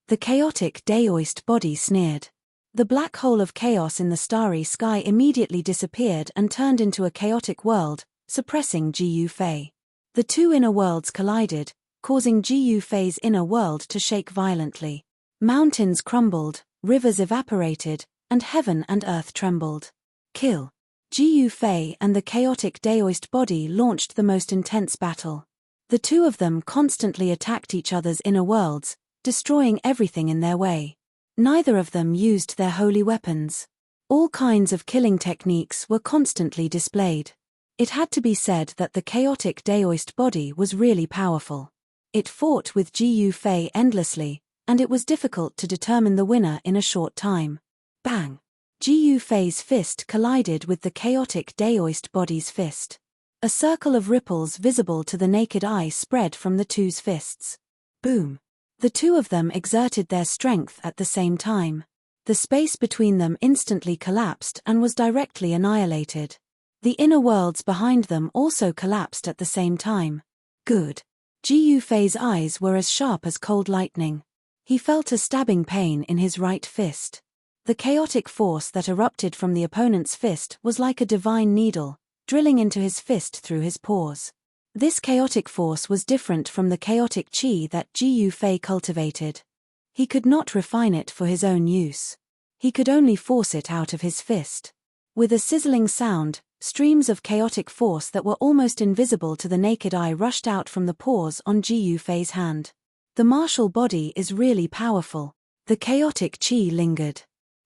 The chaotic Daoist body sneered. The black hole of chaos in the starry sky immediately disappeared and turned into a chaotic world, suppressing Ji Yufei. The two inner worlds collided, causing Ji Yufei's inner world to shake violently. Mountains crumbled, rivers evaporated, and heaven and earth trembled. Kill. Ji Yufei and the chaotic Daoist body launched the most intense battle. The two of them constantly attacked each other's inner worlds, destroying everything in their way. Neither of them used their holy weapons. All kinds of killing techniques were constantly displayed. It had to be said that the chaotic Daoist body was really powerful. It fought with Ji Yufei endlessly, and it was difficult to determine the winner in a short time. Bang! Ji Yufei's fist collided with the chaotic Daoist body's fist. A circle of ripples visible to the naked eye spread from the two's fists. Boom! The two of them exerted their strength at the same time. The space between them instantly collapsed and was directly annihilated. The inner worlds behind them also collapsed at the same time. Good. Ji Yufei's eyes were as sharp as cold lightning. He felt a stabbing pain in his right fist. The chaotic force that erupted from the opponent's fist was like a divine needle, drilling into his fist through his pores. This chaotic force was different from the chaotic qi that Ji Yufei cultivated. He could not refine it for his own use. He could only force it out of his fist. With a sizzling sound, streams of chaotic force that were almost invisible to the naked eye rushed out from the pores on Ji Yufei's hand. The martial body is really powerful. The chaotic qi lingered.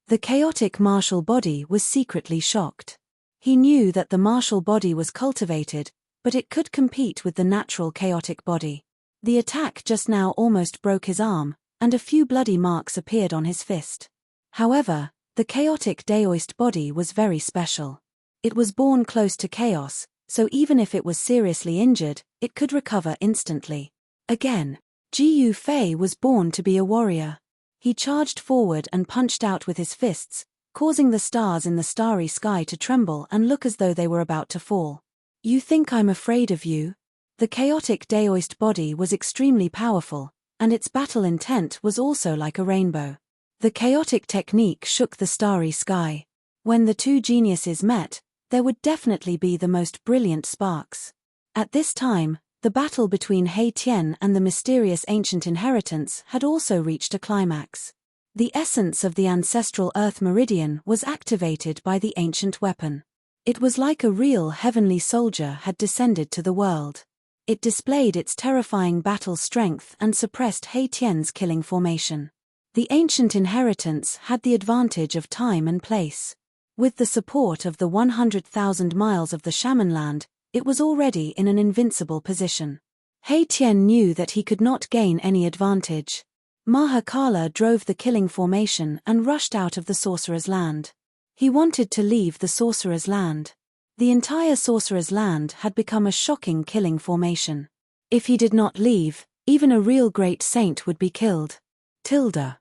The chaotic martial body was secretly shocked. He knew that the martial body was cultivated, but it could compete with the natural chaotic body. The attack just now almost broke his arm, and a few bloody marks appeared on his fist. However, the chaotic Daoist body was very special. It was born close to chaos, so even if it was seriously injured, it could recover instantly. Again, Ji Yufei was born to be a warrior. He charged forward and punched out with his fists, causing the stars in the starry sky to tremble and look as though they were about to fall. You think I'm afraid of you? The chaotic Daoist body was extremely powerful, and its battle intent was also like a rainbow. The chaotic technique shook the starry sky. When the two geniuses met, there would definitely be the most brilliant sparks. At this time, the battle between He Tian and the mysterious ancient inheritance had also reached a climax. The essence of the ancestral Earth Meridian was activated by the ancient weapon. It was like a real heavenly soldier had descended to the world. It displayed its terrifying battle strength and suppressed He Tian's killing formation. The ancient inheritance had the advantage of time and place. With the support of the 100,000 miles of the Shamanland, it was already in an invincible position. He Tian knew that he could not gain any advantage. Mahakala drove the killing formation and rushed out of the sorcerer's land. He wanted to leave the sorcerer's land. The entire Sorcerer's Land had become a shocking killing formation. If he did not leave, even a real great saint would be killed. Tilda.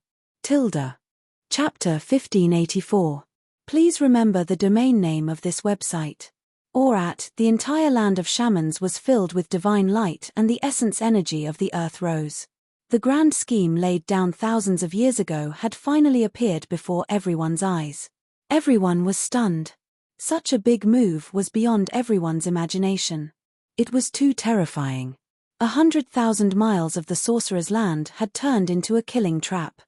Chapter 1584. Please remember the domain name of this website. The entire land of shamans was filled with divine light and the essence energy of the earth rose. The grand scheme laid down thousands of years ago had finally appeared before everyone's eyes. Everyone was stunned. Such a big move was beyond everyone's imagination. It was too terrifying. 100,000 miles of the Sorcerer's Land had turned into a killing trap.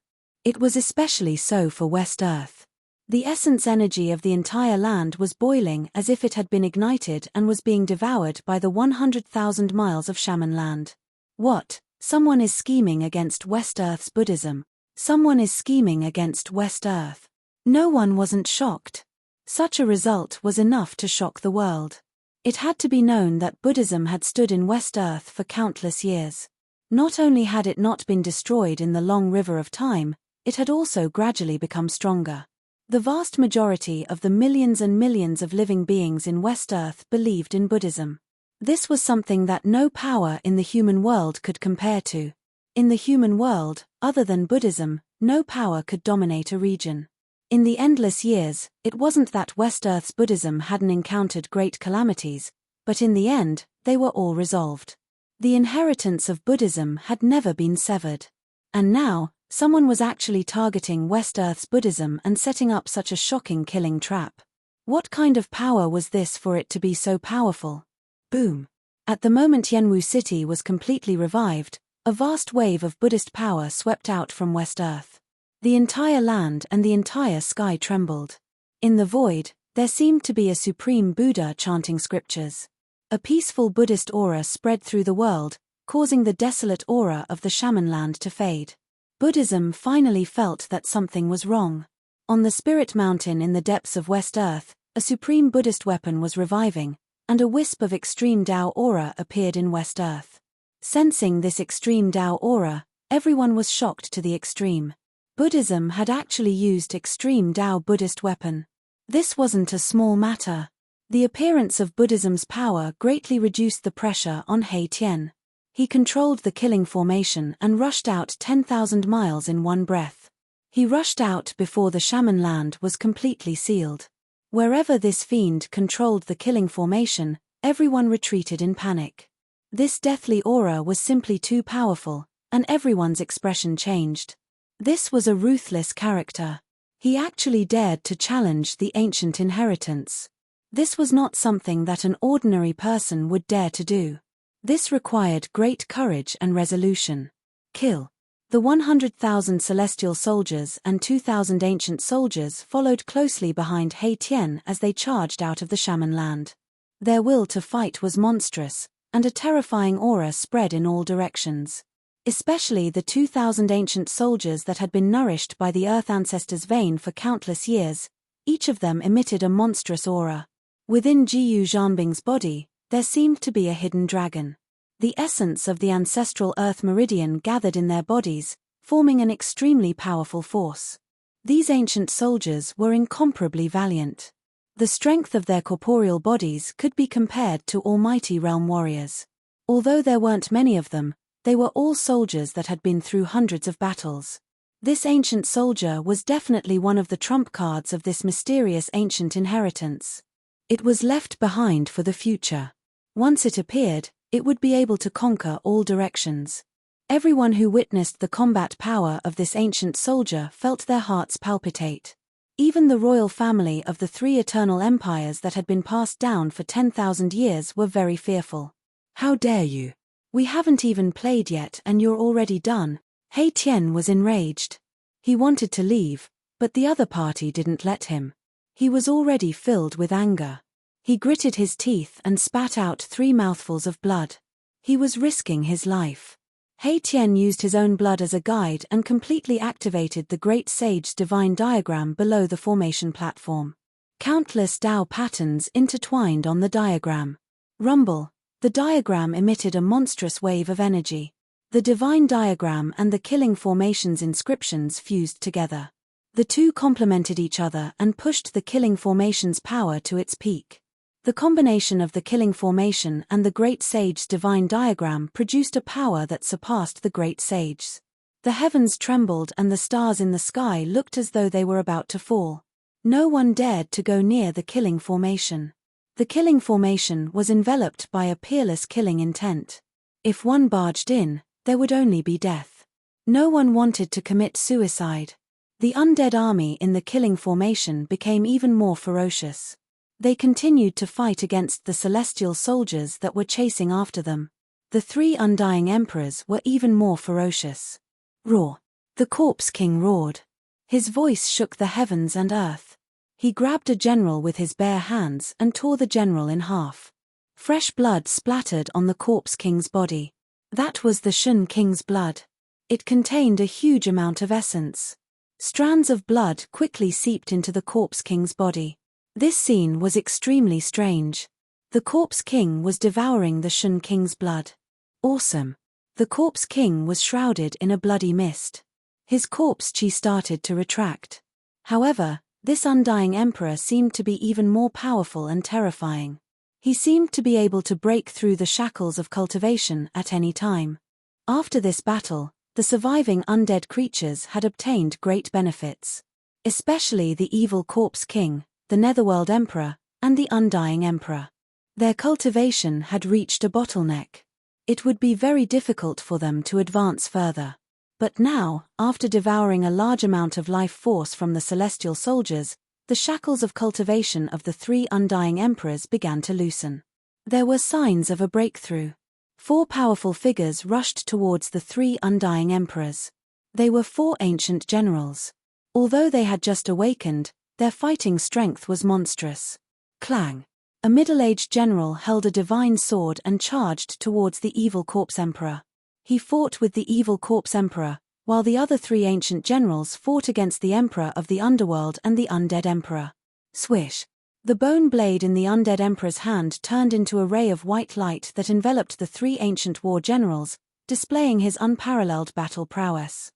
It was especially so for West Earth. The essence energy of the entire land was boiling as if it had been ignited and was being devoured by the 100,000 miles of shaman land. What? Someone is scheming against West Earth's Buddhism. Someone is scheming against West Earth. No one wasn't shocked. Such a result was enough to shock the world. It had to be known that Buddhism had stood in West Earth for countless years. Not only had it not been destroyed in the long river of time, it had also gradually become stronger. The vast majority of the millions and millions of living beings in West Earth believed in Buddhism. This was something that no power in the human world could compare to. In the human world, other than Buddhism, no power could dominate a region. In the endless years, it wasn't that West Earth's Buddhism hadn't encountered great calamities, but in the end, they were all resolved. The inheritance of Buddhism had never been severed. And now, someone was actually targeting West Earth's Buddhism and setting up such a shocking killing trap. What kind of power was this for it to be so powerful? Boom. At the moment Yenwu City was completely revived, a vast wave of Buddhist power swept out from West Earth. The entire land and the entire sky trembled. In the void, there seemed to be a supreme Buddha chanting scriptures. A peaceful Buddhist aura spread through the world, causing the desolate aura of the shaman land to fade. Buddhism finally felt that something was wrong. On the Spirit Mountain in the depths of West Earth, a supreme Buddhist weapon was reviving, and a wisp of extreme Tao aura appeared in West Earth. Sensing this extreme Tao aura, everyone was shocked to the extreme. Buddhism had actually used extreme Tao Buddhist weapon. This wasn't a small matter. The appearance of Buddhism's power greatly reduced the pressure on He Tian. He controlled the killing formation and rushed out 10,000 miles in one breath. He rushed out before the shaman land was completely sealed. Wherever this fiend controlled the killing formation, everyone retreated in panic. This deathly aura was simply too powerful, and everyone's expression changed. This was a ruthless character. He actually dared to challenge the ancient inheritance. This was not something that an ordinary person would dare to do. This required great courage and resolution. Kill. The 100,000 celestial soldiers and 2,000 ancient soldiers followed closely behind He Tian as they charged out of the shaman land. Their will to fight was monstrous, and a terrifying aura spread in all directions. Especially the 2,000 ancient soldiers that had been nourished by the Earth Ancestors' vein for countless years, each of them emitted a monstrous aura. Within Jiyu Zhanbing's body, there seemed to be a hidden dragon. The essence of the ancestral Earth Meridian gathered in their bodies, forming an extremely powerful force. These ancient soldiers were incomparably valiant. The strength of their corporeal bodies could be compared to almighty realm warriors. Although there weren't many of them, they were all soldiers that had been through hundreds of battles. This ancient soldier was definitely one of the trump cards of this mysterious ancient inheritance. It was left behind for the future. Once it appeared, it would be able to conquer all directions. Everyone who witnessed the combat power of this ancient soldier felt their hearts palpitate. Even the royal family of the three eternal empires that had been passed down for 10,000 years were very fearful. How dare you? We haven't even played yet and you're already done. He Tian was enraged. He wanted to leave, but the other party didn't let him. He was already filled with anger. He gritted his teeth and spat out 3 mouthfuls of blood. He was risking his life. He Tian used his own blood as a guide and completely activated the Great Sage's divine diagram below the formation platform. Countless Tao patterns intertwined on the diagram. Rumble. The diagram emitted a monstrous wave of energy. The divine diagram and the killing formation's inscriptions fused together. The two complemented each other and pushed the killing formation's power to its peak. The combination of the killing formation and the Great Sage's divine diagram produced a power that surpassed the Great Sage's. The heavens trembled and the stars in the sky looked as though they were about to fall. No one dared to go near the killing formation. The killing formation was enveloped by a peerless killing intent. If one barged in, there would only be death. No one wanted to commit suicide. The undead army in the killing formation became even more ferocious. They continued to fight against the celestial soldiers that were chasing after them. The three undying emperors were even more ferocious. Roar! The Corpse King roared. His voice shook the heavens and earth. He grabbed a general with his bare hands and tore the general in half. Fresh blood splattered on the Corpse King's body. That was the Shun King's blood. It contained a huge amount of essence. Strands of blood quickly seeped into the Corpse King's body. This scene was extremely strange. The Corpse King was devouring the Shun King's blood. Awesome. The Corpse King was shrouded in a bloody mist. His corpse chi started to retract. However, this undying emperor seemed to be even more powerful and terrifying. He seemed to be able to break through the shackles of cultivation at any time. After this battle, the surviving undead creatures had obtained great benefits. Especially the evil Corpse King, the Netherworld Emperor, and the Undying Emperor. Their cultivation had reached a bottleneck. It would be very difficult for them to advance further. But now, after devouring a large amount of life force from the celestial soldiers, the shackles of cultivation of the three undying emperors began to loosen. There were signs of a breakthrough. 4 powerful figures rushed towards the three undying emperors. They were 4 ancient generals. Although they had just awakened, their fighting strength was monstrous. Clang! A middle-aged general held a divine sword and charged towards the evil Corpse Emperor. He fought with the evil Corpse Emperor, while the other 3 ancient generals fought against the Emperor of the Underworld and the Undead Emperor. Swish! The bone blade in the Undead Emperor's hand turned into a ray of white light that enveloped the 3 ancient war generals, displaying his unparalleled battle prowess.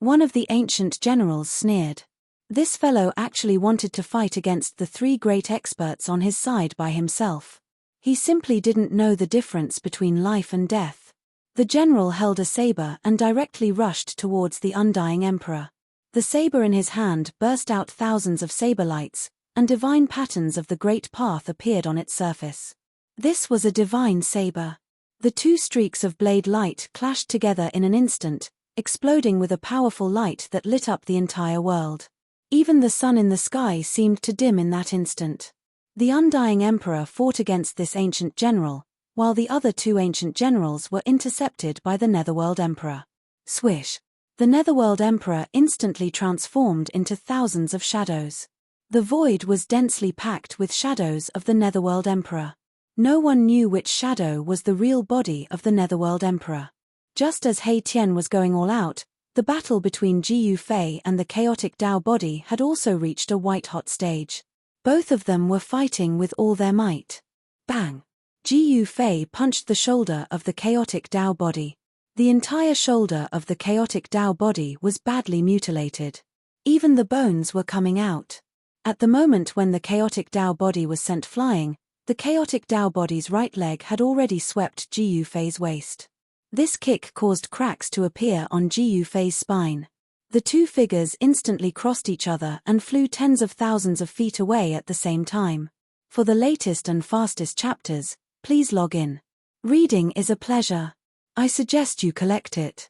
One of the ancient generals sneered. This fellow actually wanted to fight against the 3 great experts on his side by himself. He simply didn't know the difference between life and death. The general held a saber and directly rushed towards the undying emperor. The saber in his hand burst out thousands of saber lights, and divine patterns of the great path appeared on its surface. This was a divine saber. The 2 streaks of blade light clashed together in an instant, exploding with a powerful light that lit up the entire world. Even the sun in the sky seemed to dim in that instant. The undying emperor fought against this ancient general, while the other 2 ancient generals were intercepted by the Netherworld Emperor. Swish! The Netherworld Emperor instantly transformed into thousands of shadows. The void was densely packed with shadows of the Netherworld Emperor. No one knew which shadow was the real body of the Netherworld Emperor. Just as He Tian was going all out, the battle between Ji Yufei and the chaotic Dao body had also reached a white-hot stage. Both of them were fighting with all their might. Bang! Ji Yufei punched the shoulder of the chaotic Dao body. The entire shoulder of the chaotic Dao body was badly mutilated. Even the bones were coming out. At the moment when the chaotic Dao body was sent flying, the chaotic Dao body's right leg had already swept Ji Yufei's waist. This kick caused cracks to appear on Ji Yufei's spine. The 2 figures instantly crossed each other and flew tens of thousands of feet away at the same time. For the latest and fastest chapters, please log in. Reading is a pleasure. I suggest you collect it.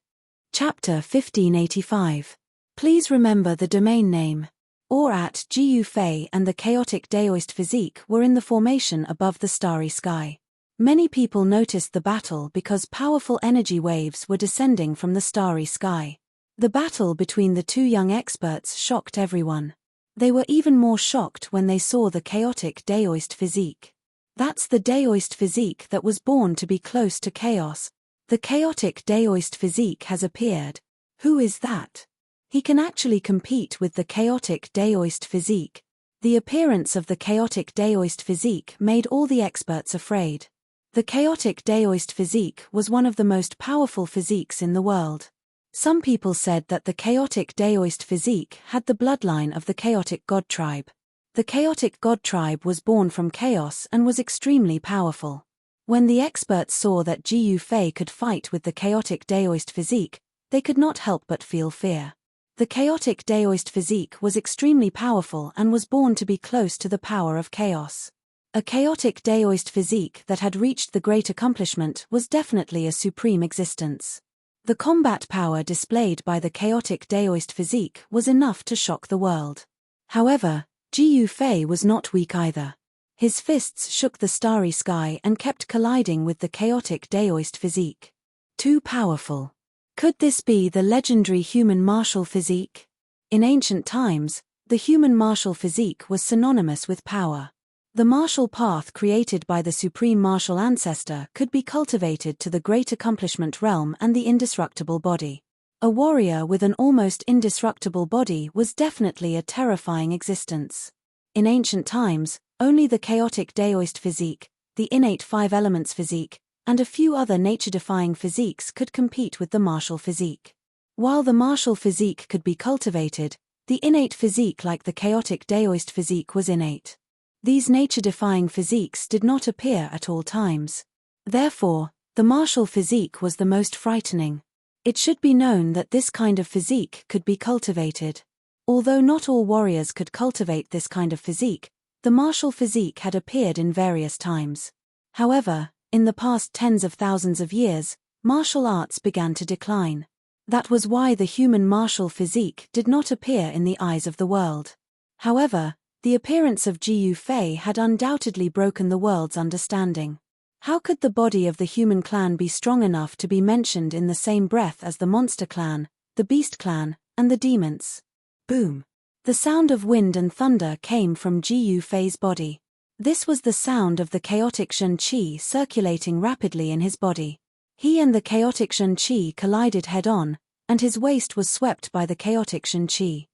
Chapter 1585. Please remember the domain name. Or at Ji Yufei and the chaotic Daoist physique were in the formation above the starry sky. Many people noticed the battle because powerful energy waves were descending from the starry sky. The battle between the 2 young experts shocked everyone. They were even more shocked when they saw the chaotic Daoist physique. That's the Daoist physique that was born to be close to chaos. The chaotic Daoist physique has appeared. Who is that? He can actually compete with the chaotic Daoist physique. The appearance of the chaotic Daoist physique made all the experts afraid. The chaotic Daoist physique was one of the most powerful physiques in the world. Some people said that the chaotic Daoist physique had the bloodline of the chaotic god tribe. The chaotic god tribe was born from chaos and was extremely powerful. When the experts saw that Jiu Fei could fight with the chaotic Daoist physique, they could not help but feel fear. The chaotic Daoist physique was extremely powerful and was born to be close to the power of chaos. A chaotic Daoist physique that had reached the great accomplishment was definitely a supreme existence. The combat power displayed by the chaotic Daoist physique was enough to shock the world. However, Jiu Fei was not weak either. His fists shook the starry sky and kept colliding with the chaotic Daoist physique. Too powerful. Could this be the legendary human martial physique? In ancient times, the human martial physique was synonymous with power. The martial path created by the supreme martial ancestor could be cultivated to the great accomplishment realm and the indestructible body. A warrior with an almost indestructible body was definitely a terrifying existence. In ancient times, only the chaotic Daoist physique, the innate five elements physique, and a few other nature-defying physiques could compete with the martial physique. While the martial physique could be cultivated, the innate physique like the chaotic Daoist physique was innate. These nature-defying physiques did not appear at all times. Therefore, the martial physique was the most frightening. It should be known that this kind of physique could be cultivated. Although not all warriors could cultivate this kind of physique, the martial physique had appeared in various times. However, in the past tens of thousands of years, martial arts began to decline. That was why the human martial physique did not appear in the eyes of the world. However, the appearance of Jiu Fei had undoubtedly broken the world's understanding. How could the body of the human clan be strong enough to be mentioned in the same breath as the monster clan, the beast clan, and the demons? Boom! The sound of wind and thunder came from Jiu Fei's body. This was the sound of the chaotic Shen Qi circulating rapidly in his body. He and the chaotic Shen Qi collided head-on, and his waist was swept by the chaotic Shen Qi.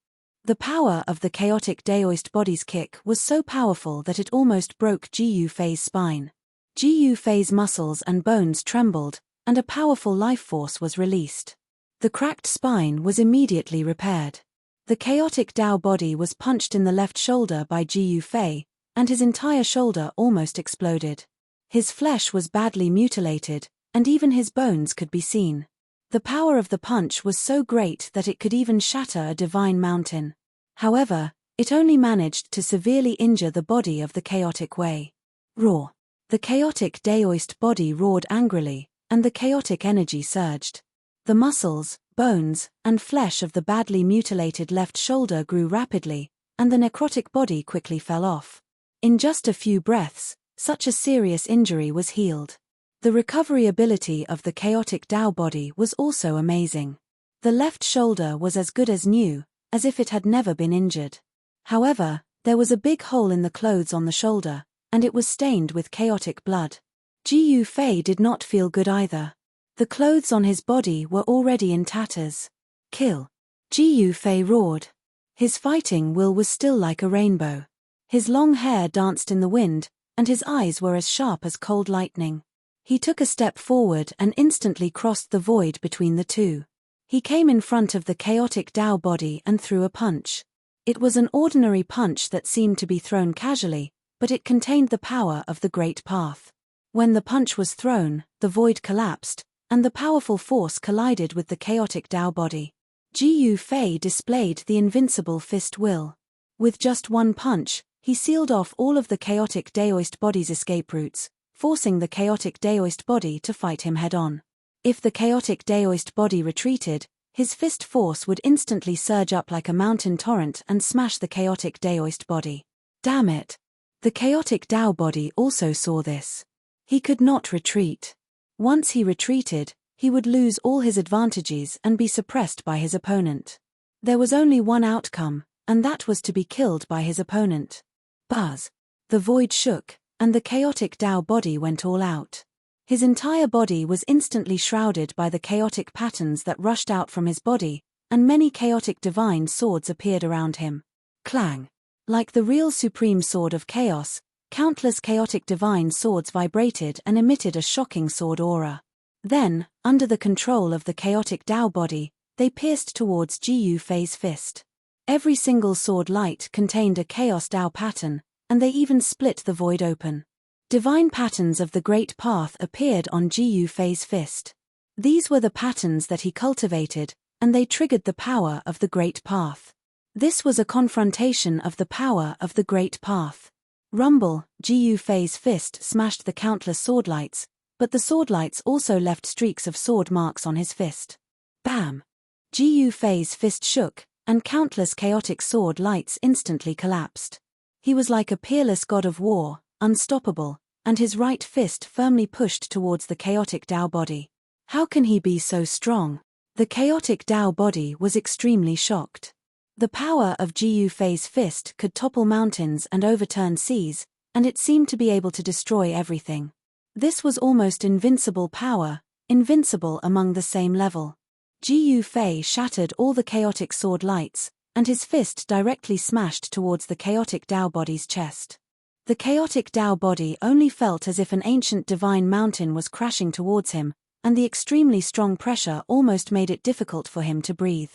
The power of the chaotic Daoist body's kick was so powerful that it almost broke Jiu Fei's spine. Jiu Fei's muscles and bones trembled, and a powerful life force was released. The cracked spine was immediately repaired. The chaotic Dao body was punched in the left shoulder by Jiu Fei, and his entire shoulder almost exploded. His flesh was badly mutilated, and even his bones could be seen. The power of the punch was so great that it could even shatter a divine mountain. However, it only managed to severely injure the body of the chaotic Wei. Roar! The chaotic Daoist body roared angrily, and the chaotic energy surged. The muscles, bones, and flesh of the badly mutilated left shoulder grew rapidly, and the necrotic body quickly fell off. In just a few breaths, such a serious injury was healed. The recovery ability of the chaotic Dao body was also amazing. The left shoulder was as good as new, as if it had never been injured. However, there was a big hole in the clothes on the shoulder, and it was stained with chaotic blood. Jiu Fei did not feel good either. The clothes on his body were already in tatters. Kill! Jiu Fei roared. His fighting will was still like a rainbow. His long hair danced in the wind, and his eyes were as sharp as cold lightning. He took a step forward and instantly crossed the void between the two. He came in front of the chaotic Dao body and threw a punch. It was an ordinary punch that seemed to be thrown casually, but it contained the power of the Great Path. When the punch was thrown, the void collapsed, and the powerful force collided with the chaotic Dao body. Jiu Fei displayed the invincible fist will. With just one punch, he sealed off all of the chaotic Daoist body's escape routes, forcing the chaotic Daoist body to fight him head-on. If the chaotic Daoist body retreated, his fist force would instantly surge up like a mountain torrent and smash the chaotic Daoist body. Damn it! The chaotic Dao body also saw this. He could not retreat. Once he retreated, he would lose all his advantages and be suppressed by his opponent. There was only one outcome, and that was to be killed by his opponent. Buzz! The void shook, and the chaotic Dao body went all out. His entire body was instantly shrouded by the chaotic patterns that rushed out from his body, and many chaotic divine swords appeared around him. Clang! Like the real supreme sword of chaos, countless chaotic divine swords vibrated and emitted a shocking sword aura. Then, under the control of the chaotic Dao body, they pierced towards Jiu Fei's fist. Every single sword light contained a Chaos Dao pattern, and they even split the void open. Divine patterns of the Great Path appeared on Ji Yufei's fist. These were the patterns that he cultivated, and they triggered the power of the Great Path. This was a confrontation of the power of the Great Path. Rumble, Ji Yufei's fist smashed the countless swordlights, but the swordlights also left streaks of sword marks on his fist. Bam! Ji Yufei's fist shook, and countless chaotic sword lights instantly collapsed. He was like a peerless god of war, unstoppable, and his right fist firmly pushed towards the chaotic Dao body. How can he be so strong? The chaotic Dao body was extremely shocked. The power of Ji Yufei's fist could topple mountains and overturn seas, and it seemed to be able to destroy everything. This was almost invincible power, invincible among the same level. Ji Yufei shattered all the chaotic sword lights, and his fist directly smashed towards the chaotic Dao body's chest. The chaotic Dao body only felt as if an ancient divine mountain was crashing towards him, and the extremely strong pressure almost made it difficult for him to breathe.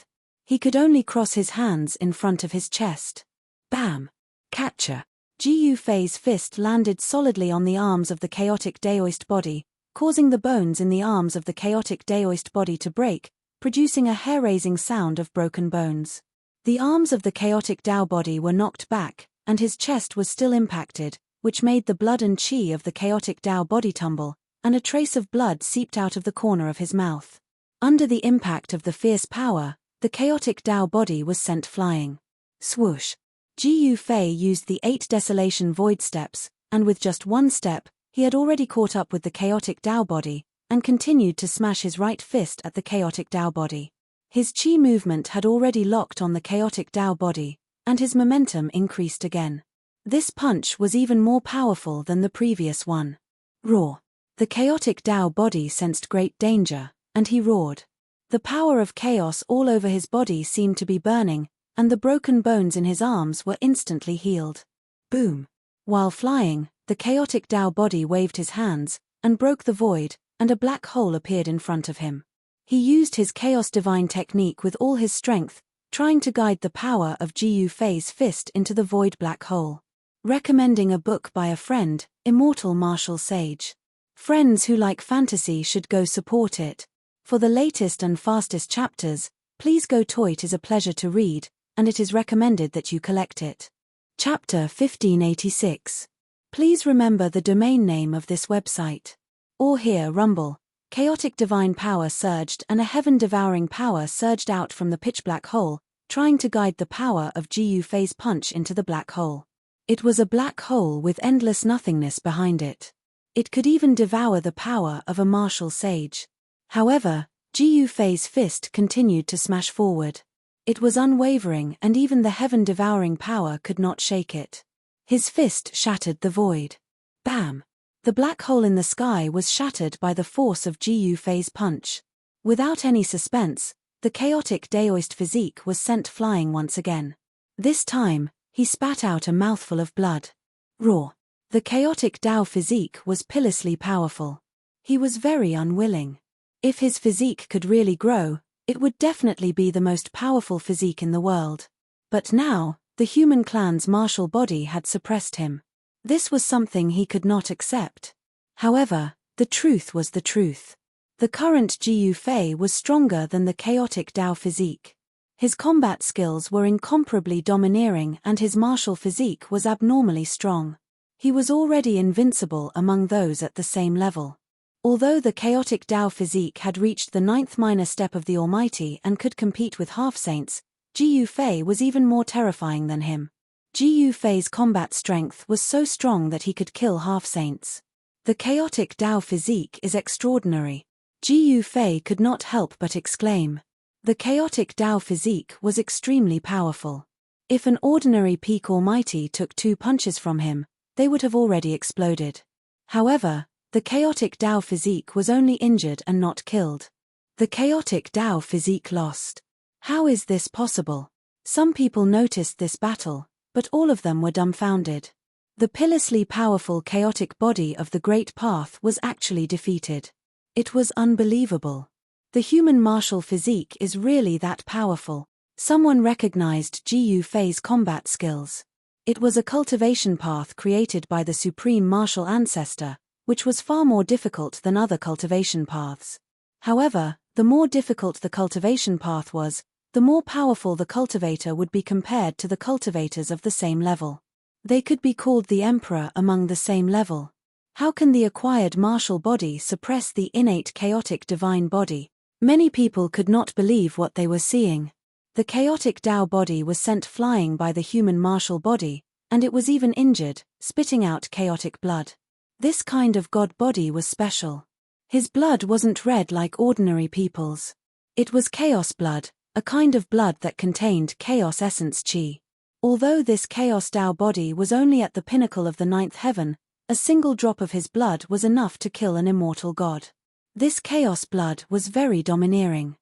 He could only cross his hands in front of his chest. Bam! Catcher! Ji Yufei's fist landed solidly on the arms of the chaotic Daoist body, causing the bones in the arms of the chaotic Daoist body to break, producing a hair-raising sound of broken bones. The arms of the chaotic Dao body were knocked back, and his chest was still impacted, which made the blood and qi of the chaotic Dao body tumble, and a trace of blood seeped out of the corner of his mouth. Under the impact of the fierce power, the chaotic Dao body was sent flying. Swoosh! Ji Yufei used the 8 Desolation Void steps, and with just one step, he had already caught up with the chaotic Dao body, and continued to smash his right fist at the chaotic Dao body. His qi movement had already locked on the chaotic Dao body, and his momentum increased again. This punch was even more powerful than the previous one. Roar! The chaotic Dao body sensed great danger, and he roared. The power of chaos all over his body seemed to be burning, and the broken bones in his arms were instantly healed. Boom! While flying, the chaotic Dao body waved his hands, and broke the void, and a black hole appeared in front of him. He used his Chaos Divine technique with all his strength, trying to guide the power of Ji Yufei's fist into the void black hole. Recommending a book by a friend, Immortal Martial Sage. Friends who like fantasy should go support it. For the latest and fastest chapters, please go to it is a pleasure to read, and it is recommended that you collect it. Chapter 1586. Please remember the domain name of this website. Or hear rumble. Chaotic divine power surged and a heaven-devouring power surged out from the pitch-black hole, trying to guide the power of Ji Yufei's punch into the black hole. It was a black hole with endless nothingness behind it. It could even devour the power of a martial sage. However, Ji Yufei's fist continued to smash forward. It was unwavering and even the heaven-devouring power could not shake it. His fist shattered the void. Bam! The black hole in the sky was shattered by the force of Ji Yufei's punch. Without any suspense, the chaotic Daoist physique was sent flying once again. This time, he spat out a mouthful of blood. Roar! The chaotic Dao physique was pitilessly powerful. He was very unwilling. If his physique could really grow, it would definitely be the most powerful physique in the world. But now, the human clan's martial body had suppressed him. This was something he could not accept. However, the truth was the truth. The current Ji Yufei was stronger than the chaotic Dao physique. His combat skills were incomparably domineering and his martial physique was abnormally strong. He was already invincible among those at the same level. Although the chaotic Dao physique had reached the 9th minor step of the Almighty and could compete with half-saints, Ji Yufei was even more terrifying than him. Ji Yufei's combat strength was so strong that he could kill half-saints. The chaotic Dao physique is extraordinary. Ji Yufei could not help but exclaim. The chaotic Dao physique was extremely powerful. If an ordinary peak Almighty took 2 punches from him, they would have already exploded. However, the chaotic Dao physique was only injured and not killed. The chaotic Dao physique lost. How is this possible? Some people noticed this battle, but all of them were dumbfounded. The pitilessly powerful chaotic body of the Great Path was actually defeated. It was unbelievable. The human martial physique is really that powerful. Someone recognized Ji Yufei's combat skills. It was a cultivation path created by the supreme martial ancestor, which was far more difficult than other cultivation paths. However, the more difficult the cultivation path was, the more powerful the cultivator would be compared to the cultivators of the same level. They could be called the emperor among the same level. How can the acquired martial body suppress the innate chaotic divine body? Many people could not believe what they were seeing. The chaotic Dao body was sent flying by the human martial body, and it was even injured, spitting out chaotic blood. This kind of god body was special. His blood wasn't red like ordinary people's. It was chaos blood, a kind of blood that contained chaos essence chi. Although this chaos Dao body was only at the pinnacle of the ninth heaven, a single drop of his blood was enough to kill an immortal god. This chaos blood was very domineering.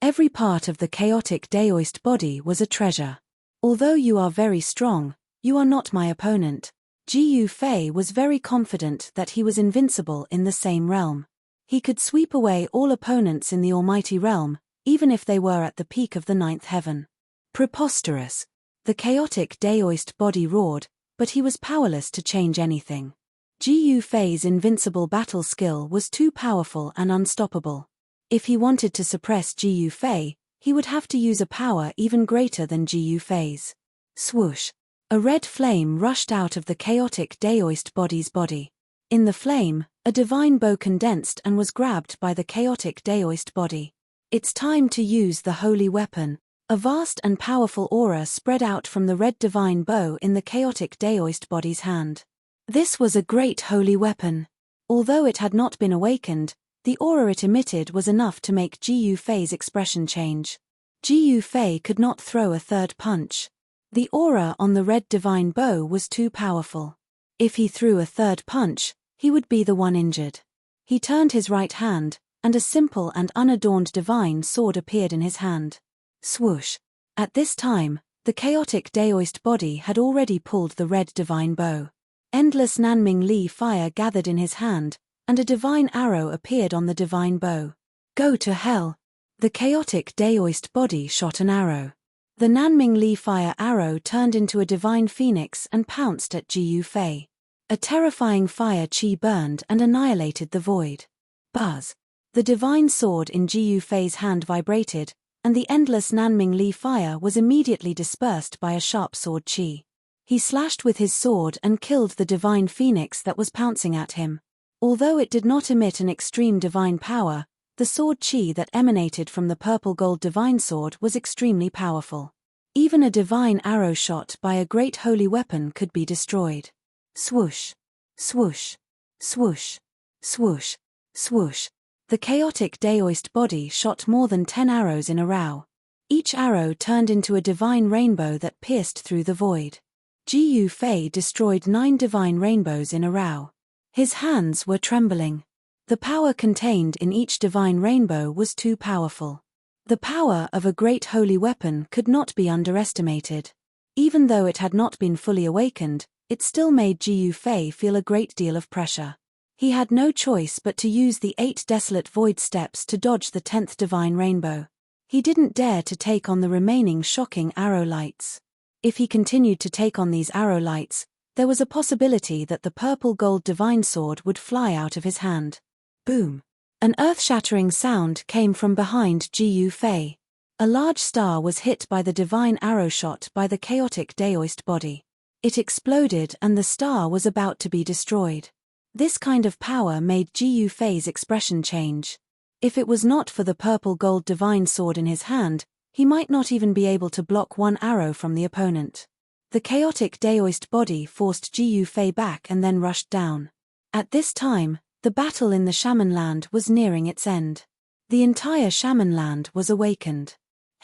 Every part of the chaotic Daoist body was a treasure. Although you are very strong, you are not my opponent. Ji Yufei was very confident that he was invincible in the same realm. He could sweep away all opponents in the almighty realm, even if they were at the peak of the ninth heaven. Preposterous. The chaotic Daoist body roared, but he was powerless to change anything. Ji Yufei's invincible battle skill was too powerful and unstoppable. If he wanted to suppress Ji Yufei, he would have to use a power even greater than Ji Yufei's. Swoosh. A red flame rushed out of the chaotic Daoist body's body. In the flame, a divine bow condensed and was grabbed by the chaotic Daoist body. It's time to use the holy weapon. A vast and powerful aura spread out from the red divine bow in the chaotic Daoist body's hand. This was a great holy weapon. Although it had not been awakened, the aura it emitted was enough to make Ji Yufei's expression change. Ji Yufei could not throw a third punch. The aura on the red divine bow was too powerful. If he threw a third punch, he would be the one injured. He turned his right hand, and a simple and unadorned divine sword appeared in his hand. Swoosh. At this time, the chaotic Daoist body had already pulled the red divine bow. Endless Nanming Li fire gathered in his hand, and a divine arrow appeared on the divine bow. Go to hell! The chaotic Daoist body shot an arrow. The Nanming Li fire arrow turned into a divine phoenix and pounced at Ji Yufei. A terrifying fire chi burned and annihilated the void. Buzz! The divine sword in Ji Yufei's hand vibrated, and the endless Nanming Li fire was immediately dispersed by a sharp sword chi. He slashed with his sword and killed the divine phoenix that was pouncing at him. Although it did not emit an extreme divine power, the sword chi that emanated from the purple gold divine sword was extremely powerful. Even a divine arrow shot by a great holy weapon could be destroyed. Swoosh! Swoosh! Swoosh! Swoosh! Swoosh! The chaotic Daoist body shot more than 10 arrows in a row. Each arrow turned into a divine rainbow that pierced through the void. Ji Yufei destroyed 9 divine rainbows in a row. His hands were trembling. The power contained in each divine rainbow was too powerful. The power of a great holy weapon could not be underestimated. Even though it had not been fully awakened, it still made Ji Yufei feel a great deal of pressure. He had no choice but to use the 8 desolate void steps to dodge the 10th divine rainbow. He didn't dare to take on the remaining shocking arrow lights. If he continued to take on these arrow lights, there was a possibility that the purple gold divine sword would fly out of his hand. Boom! An earth-shattering sound came from behind Ji Yufei. A large star was hit by the divine arrow shot by the chaotic Daoist body. It exploded and the star was about to be destroyed. This kind of power made Ji Yufei's expression change. If it was not for the purple gold divine sword in his hand, he might not even be able to block one arrow from the opponent. The chaotic Daoist body forced Ji Yufei back and then rushed down. At this time, the battle in the Shaman Land was nearing its end. The entire Shaman Land was awakened.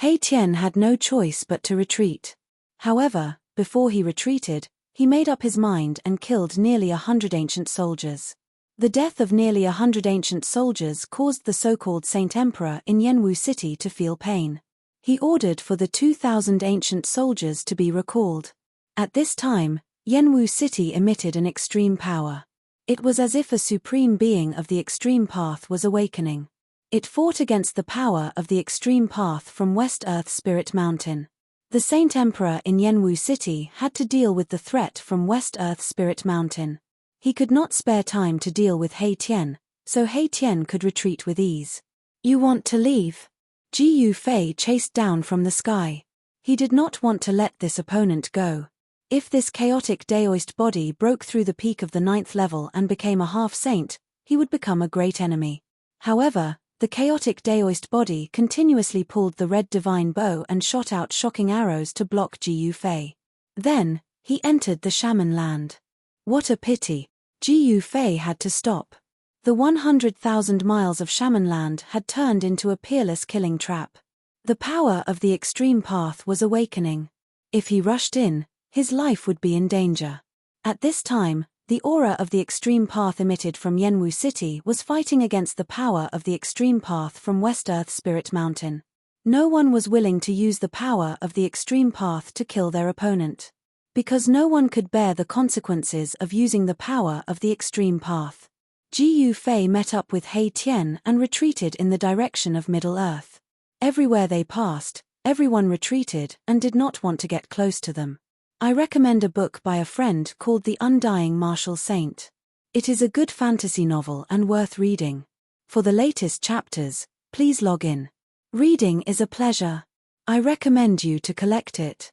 He Tian had no choice but to retreat. However, before he retreated, he made up his mind and killed nearly 100 ancient soldiers. The death of nearly 100 ancient soldiers caused the so-called Saint Emperor in Yanwu City to feel pain. He ordered for the 2,000 ancient soldiers to be recalled. At this time, Yanwu City emitted an extreme power. It was as if a supreme being of the extreme path was awakening. It fought against the power of the extreme path from West Earth Spirit Mountain. The Saint Emperor in Yenwu City had to deal with the threat from West Earth Spirit Mountain. He could not spare time to deal with He Tian, so He Tian could retreat with ease. You want to leave? Ji Yufei chased down from the sky. He did not want to let this opponent go. If this chaotic Daoist body broke through the peak of the 9th level and became a half-saint, he would become a great enemy. However, the chaotic Daoist body continuously pulled the red divine bow and shot out shocking arrows to block Ji Yufei. Then, he entered the shaman land. What a pity. Ji Yufei had to stop. The 100,000 miles of shaman land had turned into a peerless killing trap. The power of the extreme path was awakening. If he rushed in, his life would be in danger. At this time, the aura of the extreme path emitted from Yenwu City was fighting against the power of the extreme path from West Earth Spirit Mountain. No one was willing to use the power of the extreme path to kill their opponent. Because no one could bear the consequences of using the power of the extreme path. Ji Yufei met up with He Tian and retreated in the direction of Middle Earth. Everywhere they passed, everyone retreated and did not want to get close to them. I recommend a book by a friend called The Undying Martial Saint. It is a good fantasy novel and worth reading. For the latest chapters, please log in. Reading is a pleasure. I recommend you to collect it.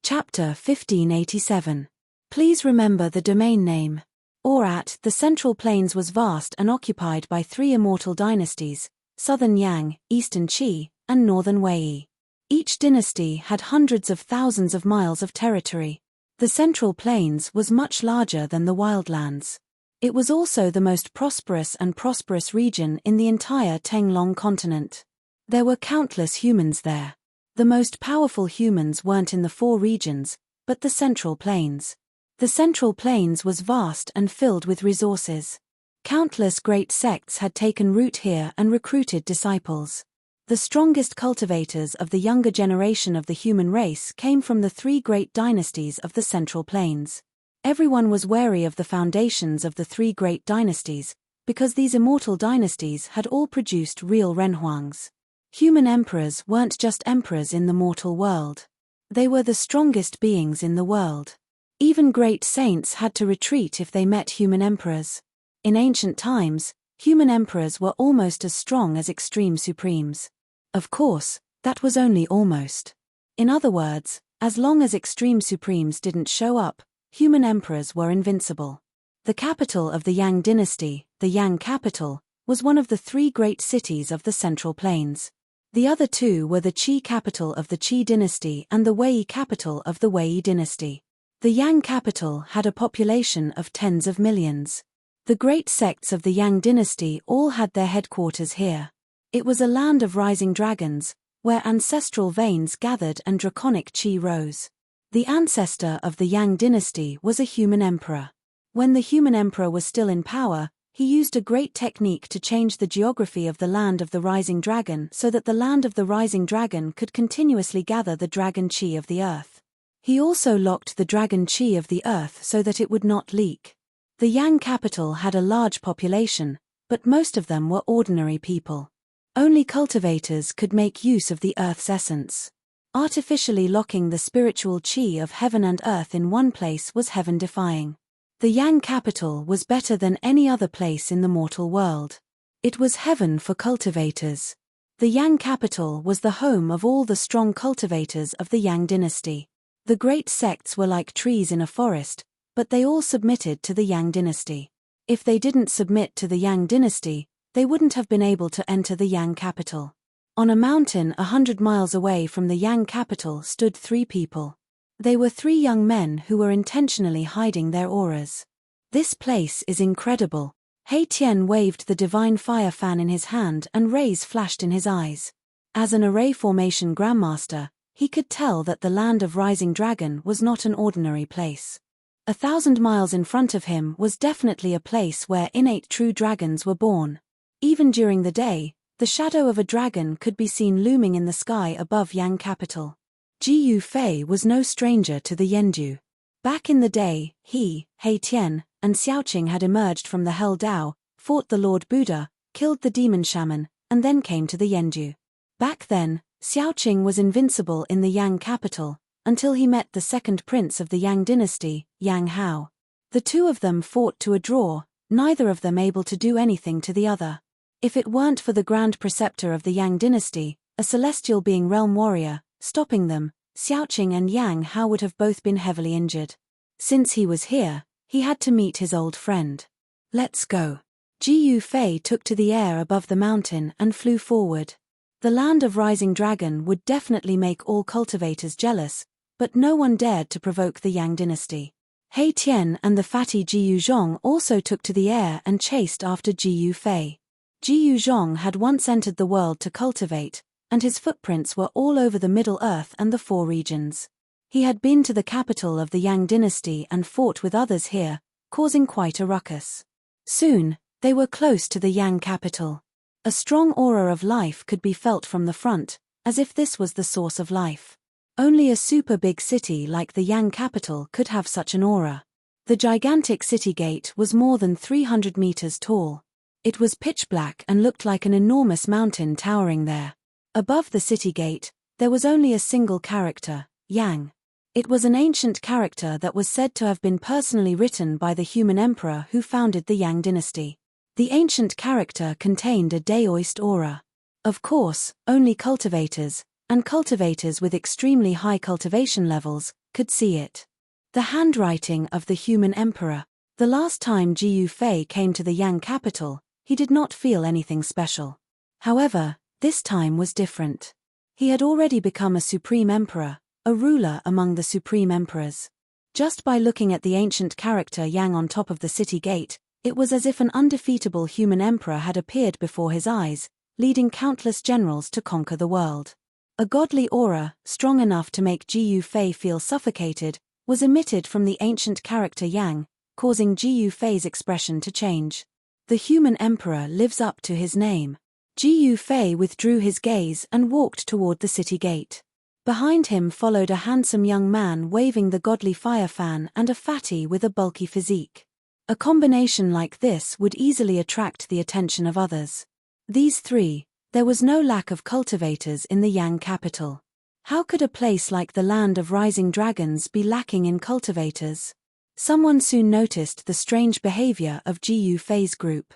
Chapter 1587. Please remember the domain name. The Central Plains was vast and occupied by 3 immortal dynasties, Southern Yang, Eastern Qi, and Northern Wei. Each dynasty had hundreds of thousands of miles of territory. The Central Plains was much larger than the Wildlands. It was also the most prosperous region in the entire Tenglong continent. There were countless humans there. The most powerful humans weren't in the 4 regions, but the Central Plains. The Central Plains was vast and filled with resources. Countless great sects had taken root here and recruited disciples. The strongest cultivators of the younger generation of the human race came from the 3 great dynasties of the Central Plains. Everyone was wary of the foundations of the 3 great dynasties, because these immortal dynasties had all produced real renhuangs. Human emperors weren't just emperors in the mortal world. They were the strongest beings in the world. Even great saints had to retreat if they met human emperors. In ancient times, human emperors were almost as strong as extreme supremes. Of course, that was only almost. In other words, as long as extreme supremes didn't show up, human emperors were invincible. The capital of the Yang dynasty, the Yang capital, was one of the 3 great cities of the Central Plains. The other 2 were the Qi capital of the Qi dynasty and the Wei capital of the Wei dynasty. The Yang capital had a population of tens of millions. The great sects of the Yang dynasty all had their headquarters here. It was a land of rising dragons, where ancestral veins gathered and draconic qi rose. The ancestor of the Yang dynasty was a human emperor. When the human emperor was still in power, he used a great technique to change the geography of the land of the rising dragon so that the land of the rising dragon could continuously gather the dragon qi of the earth. He also locked the dragon qi of the earth so that it would not leak. The Yang capital had a large population, but most of them were ordinary people. Only cultivators could make use of the earth's essence. Artificially locking the spiritual qi of heaven and earth in one place was heaven-defying. The Yang capital was better than any other place in the mortal world. It was heaven for cultivators. The Yang capital was the home of all the strong cultivators of the Yang dynasty. The great sects were like trees in a forest, but they all submitted to the Yang dynasty. If they didn't submit to the Yang dynasty, they wouldn't have been able to enter the Yang capital. On a mountain 100 miles away from the Yang capital stood 3 people. They were 3 young men who were intentionally hiding their auras. This place is incredible. He Tian waved the divine fire fan in his hand and rays flashed in his eyes. As an array formation grandmaster, he could tell that the land of Rising Dragon was not an ordinary place. 1,000 miles in front of him was definitely a place where innate true dragons were born. Even during the day, the shadow of a dragon could be seen looming in the sky above Yang capital. Ji Yufei was no stranger to the Yendu. Back in the day, He Tian, and Xiaoqing had emerged from the Hell Dao, fought the Lord Buddha, killed the demon shaman, and then came to the Yendu. Back then, Xiaoqing was invincible in the Yang capital, until he met the second prince of the Yang dynasty, Yang Hao. The two of them fought to a draw, neither of them able to do anything to the other. If it weren't for the grand preceptor of the Yang dynasty, a celestial being realm warrior, stopping them, Xiaoqing and Yang Hao would have both been heavily injured. Since he was here, he had to meet his old friend. Let's go. Ji Yufei took to the air above the mountain and flew forward. The land of Rising Dragon would definitely make all cultivators jealous, but no one dared to provoke the Yang dynasty. He Tian and the fatty Ji Yuzhong also took to the air and chased after Ji Yufei. Ji Yuzhong had once entered the world to cultivate, and his footprints were all over the Middle Earth and the four regions. He had been to the capital of the Yang dynasty and fought with others here, causing quite a ruckus. Soon, they were close to the Yang capital. A strong aura of life could be felt from the front, as if this was the source of life. Only a super big city like the Yang capital could have such an aura. The gigantic city gate was more than 300 meters tall. It was pitch black and looked like an enormous mountain towering there. Above the city gate, there was only a single character, Yang. It was an ancient character that was said to have been personally written by the human emperor who founded the Yang dynasty. The ancient character contained a Daoist aura. Of course, only cultivators, and cultivators with extremely high cultivation levels, could see it. The handwriting of the human emperor. The last time Ji Yufei came to the Yang capital, he did not feel anything special. However, this time was different. He had already become a supreme emperor, a ruler among the supreme emperors. Just by looking at the ancient character Yang on top of the city gate, it was as if an undefeatable human emperor had appeared before his eyes, leading countless generals to conquer the world. A godly aura, strong enough to make Ji Yufei feel suffocated, was emitted from the ancient character Yang, causing Ji Yufei's expression to change. The human emperor lives up to his name. Ji Yufei withdrew his gaze and walked toward the city gate. Behind him followed a handsome young man waving the godly fire fan and a fatty with a bulky physique. A combination like this would easily attract the attention of others. These three, there was no lack of cultivators in the Yang capital. How could a place like the land of rising dragons be lacking in cultivators? Someone soon noticed the strange behavior of Ji Yufei's group.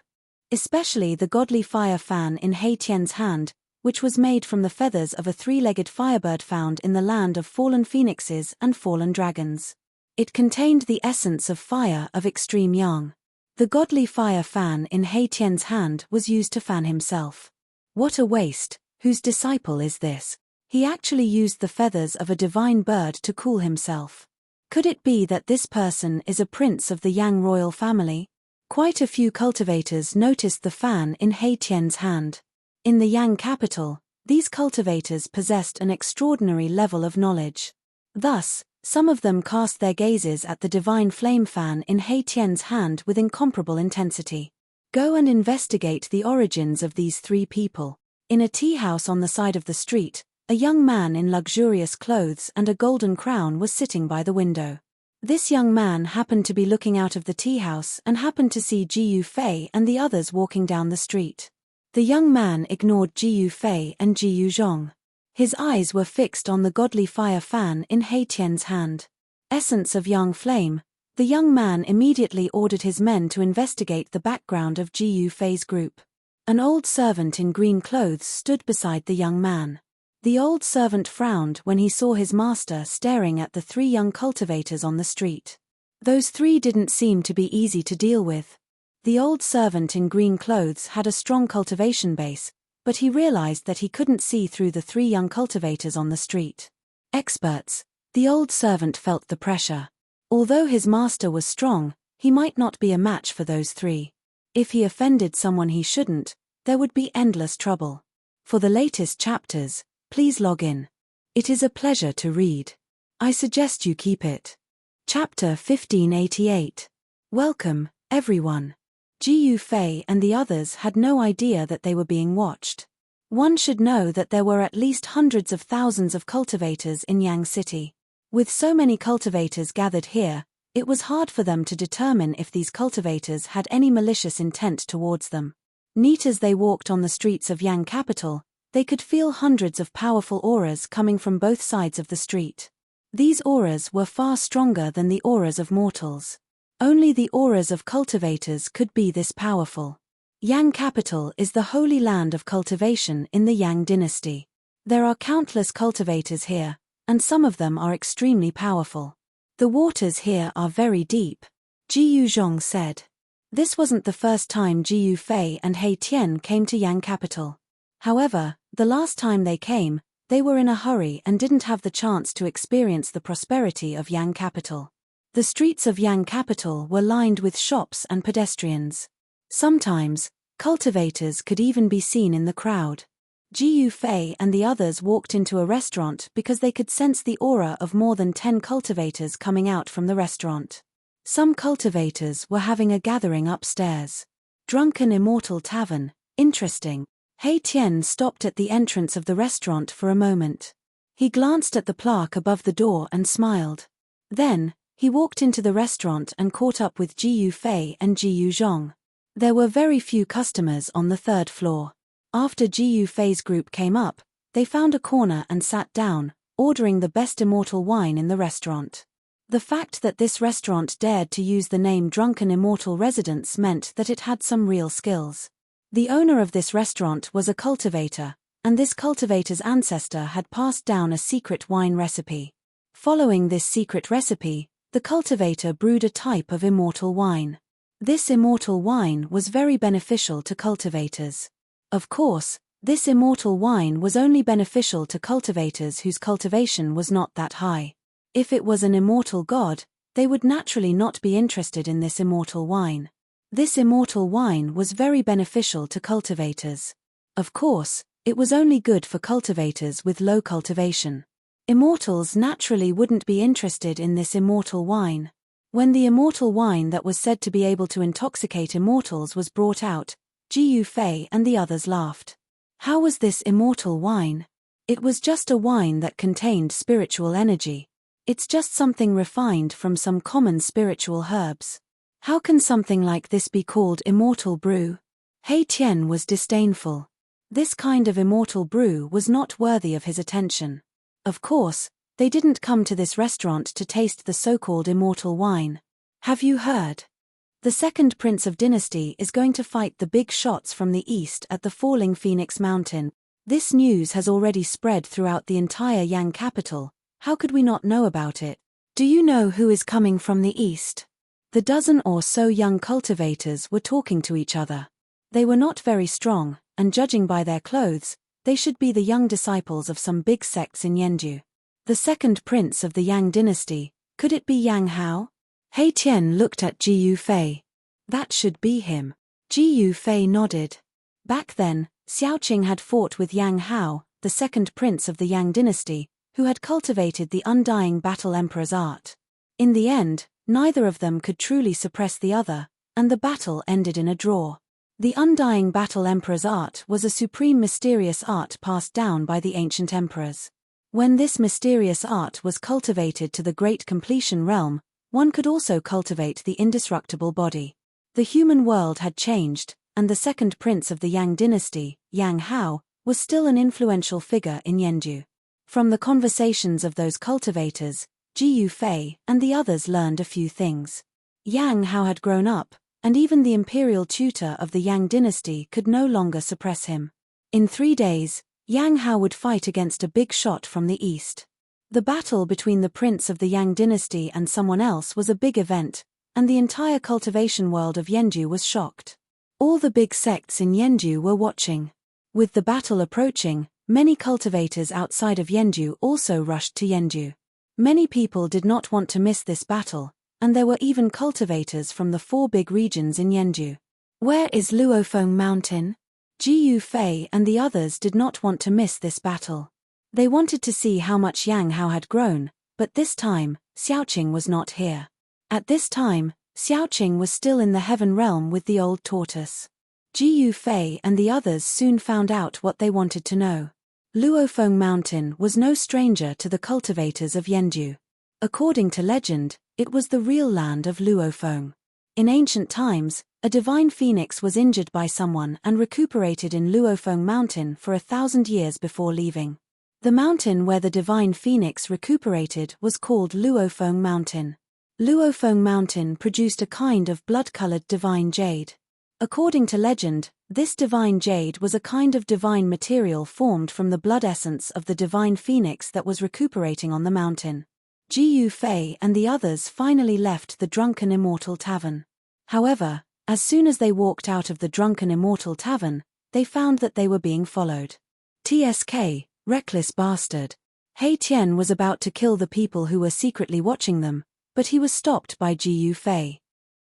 Especially the godly fire fan in He Tian's hand, which was made from the feathers of a three-legged firebird found in the land of fallen phoenixes and fallen dragons. It contained the essence of fire of extreme yang. The godly fire fan in He Tian's hand was used to fan himself. What a waste! Whose disciple is this? He actually used the feathers of a divine bird to cool himself. Could it be that this person is a prince of the Yang royal family? Quite a few cultivators noticed the fan in He Tian's hand. In the Yang capital, these cultivators possessed an extraordinary level of knowledge. Thus, some of them cast their gazes at the divine flame fan in He Tian's hand with incomparable intensity. Go and investigate the origins of these three people. In a tea house on the side of the street, a young man in luxurious clothes and a golden crown was sitting by the window. This young man happened to be looking out of the tea house and happened to see Ji Yufei and the others walking down the street. The young man ignored Ji Yufei and Ji Yuzhong. His eyes were fixed on the godly fire fan in He Tian's hand. Essence of Yang flame, the young man immediately ordered his men to investigate the background of Ji Yufei's group. An old servant in green clothes stood beside the young man. The old servant frowned when he saw his master staring at the three young cultivators on the street. Those three didn't seem to be easy to deal with. The old servant in green clothes had a strong cultivation base, but he realized that he couldn't see through the three young cultivators on the street. Experts, the old servant felt the pressure. Although his master was strong, he might not be a match for those three. If he offended someone he shouldn't, there would be endless trouble. For the latest chapters, please log in. It is a pleasure to read. I suggest you keep it. Chapter 1588. Welcome, everyone. Ji Yufei and the others had no idea that they were being watched. One should know that there were at least hundreds of thousands of cultivators in Yang City. With so many cultivators gathered here, it was hard for them to determine if these cultivators had any malicious intent towards them. Neat as they walked on the streets of Yang capital, they could feel hundreds of powerful auras coming from both sides of the street. These auras were far stronger than the auras of mortals. Only the auras of cultivators could be this powerful. Yang capital is the holy land of cultivation in the Yang dynasty. There are countless cultivators here, and some of them are extremely powerful. The waters here are very deep, Ji Yuzhong said. This wasn't the first time Ji Yufei and He Tian came to Yang capital. However, the last time they came, they were in a hurry and didn't have the chance to experience the prosperity of Yang capital. The streets of Yang capital were lined with shops and pedestrians. Sometimes, cultivators could even be seen in the crowd. Ji Yufei and the others walked into a restaurant because they could sense the aura of more than 10 cultivators coming out from the restaurant. Some cultivators were having a gathering upstairs. Drunken Immortal Tavern, interesting. He Tian stopped at the entrance of the restaurant for a moment. He glanced at the plaque above the door and smiled. Then, he walked into the restaurant and caught up with Ji Yufei and Ji Yuzhong. There were very few customers on the third floor. After Ji Yufei's group came up, they found a corner and sat down, ordering the best immortal wine in the restaurant. The fact that this restaurant dared to use the name Drunken Immortal Residence meant that it had some real skills. The owner of this restaurant was a cultivator, and this cultivator's ancestor had passed down a secret wine recipe. Following this secret recipe, the cultivator brewed a type of immortal wine. This immortal wine was very beneficial to cultivators. Of course, this immortal wine was only beneficial to cultivators whose cultivation was not that high. If it was an immortal god, they would naturally not be interested in this immortal wine. This immortal wine was very beneficial to cultivators. Of course, it was only good for cultivators with low cultivation. Immortals naturally wouldn't be interested in this immortal wine. When the immortal wine that was said to be able to intoxicate immortals was brought out, Ji Yufei and the others laughed. How was this immortal wine? It was just a wine that contained spiritual energy. It's just something refined from some common spiritual herbs. How can something like this be called immortal brew? He Tian was disdainful. This kind of immortal brew was not worthy of his attention. Of course, they didn't come to this restaurant to taste the so-called immortal wine. Have you heard? The second prince of dynasty is going to fight the big shots from the east at the falling Phoenix Mountain. This news has already spread throughout the entire Yang capital. How could we not know about it? Do you know who is coming from the east? The dozen or so young cultivators were talking to each other. They were not very strong, and judging by their clothes, they should be the young disciples of some big sects in Yenju. The second prince of the Yang dynasty, could it be Yang Hao? He Tian looked at Ji Yufei. That should be him. Ji Yufei nodded. Back then, Xiaoqing had fought with Yang Hao, the second prince of the Yang dynasty, who had cultivated the undying battle emperor's art. In the end, neither of them could truly suppress the other, and the battle ended in a draw. The undying battle emperor's art was a supreme mysterious art passed down by the ancient emperors. When this mysterious art was cultivated to the great completion realm, one could also cultivate the indestructible body. The human world had changed, and the second prince of the Yang dynasty, Yang Hao, was still an influential figure in Yenju. From the conversations of those cultivators, Ji Yufei and the others learned a few things. Yang Hao had grown up, and even the imperial tutor of the Yang dynasty could no longer suppress him. In 3 days, Yang Hao would fight against a big shot from the east. The battle between the prince of the Yang dynasty and someone else was a big event, and the entire cultivation world of Yenju was shocked. All the big sects in Yenju were watching. With the battle approaching, many cultivators outside of Yenju also rushed to Yenju. Many people did not want to miss this battle, and there were even cultivators from the 4 big regions in Yenju. Where is Luofeng Mountain? Ji Yufei and the others did not want to miss this battle. They wanted to see how much Yang Hao had grown, but this time, Xiaoqing was not here. At this time, Xiaoqing was still in the heaven realm with the old tortoise. Ji Yufei and the others soon found out what they wanted to know. Luofeng Mountain was no stranger to the cultivators of Yenju. According to legend, it was the real land of Luofeng. In ancient times, A divine phoenix was injured by someone and recuperated in Luofeng Mountain for 1,000 years before leaving. The mountain where the divine phoenix recuperated was called Luofeng Mountain. Luofeng Mountain produced a kind of blood-colored divine jade. According to legend, this divine jade was a kind of divine material formed from the blood essence of the divine phoenix that was recuperating on the mountain. Ji Yufei and the others finally left the Drunken Immortal Tavern. However, as soon as they walked out of the Drunken Immortal Tavern, they found that they were being followed. TSK, reckless bastard. He Tian was about to kill the people who were secretly watching them, but he was stopped by Ji Yufei.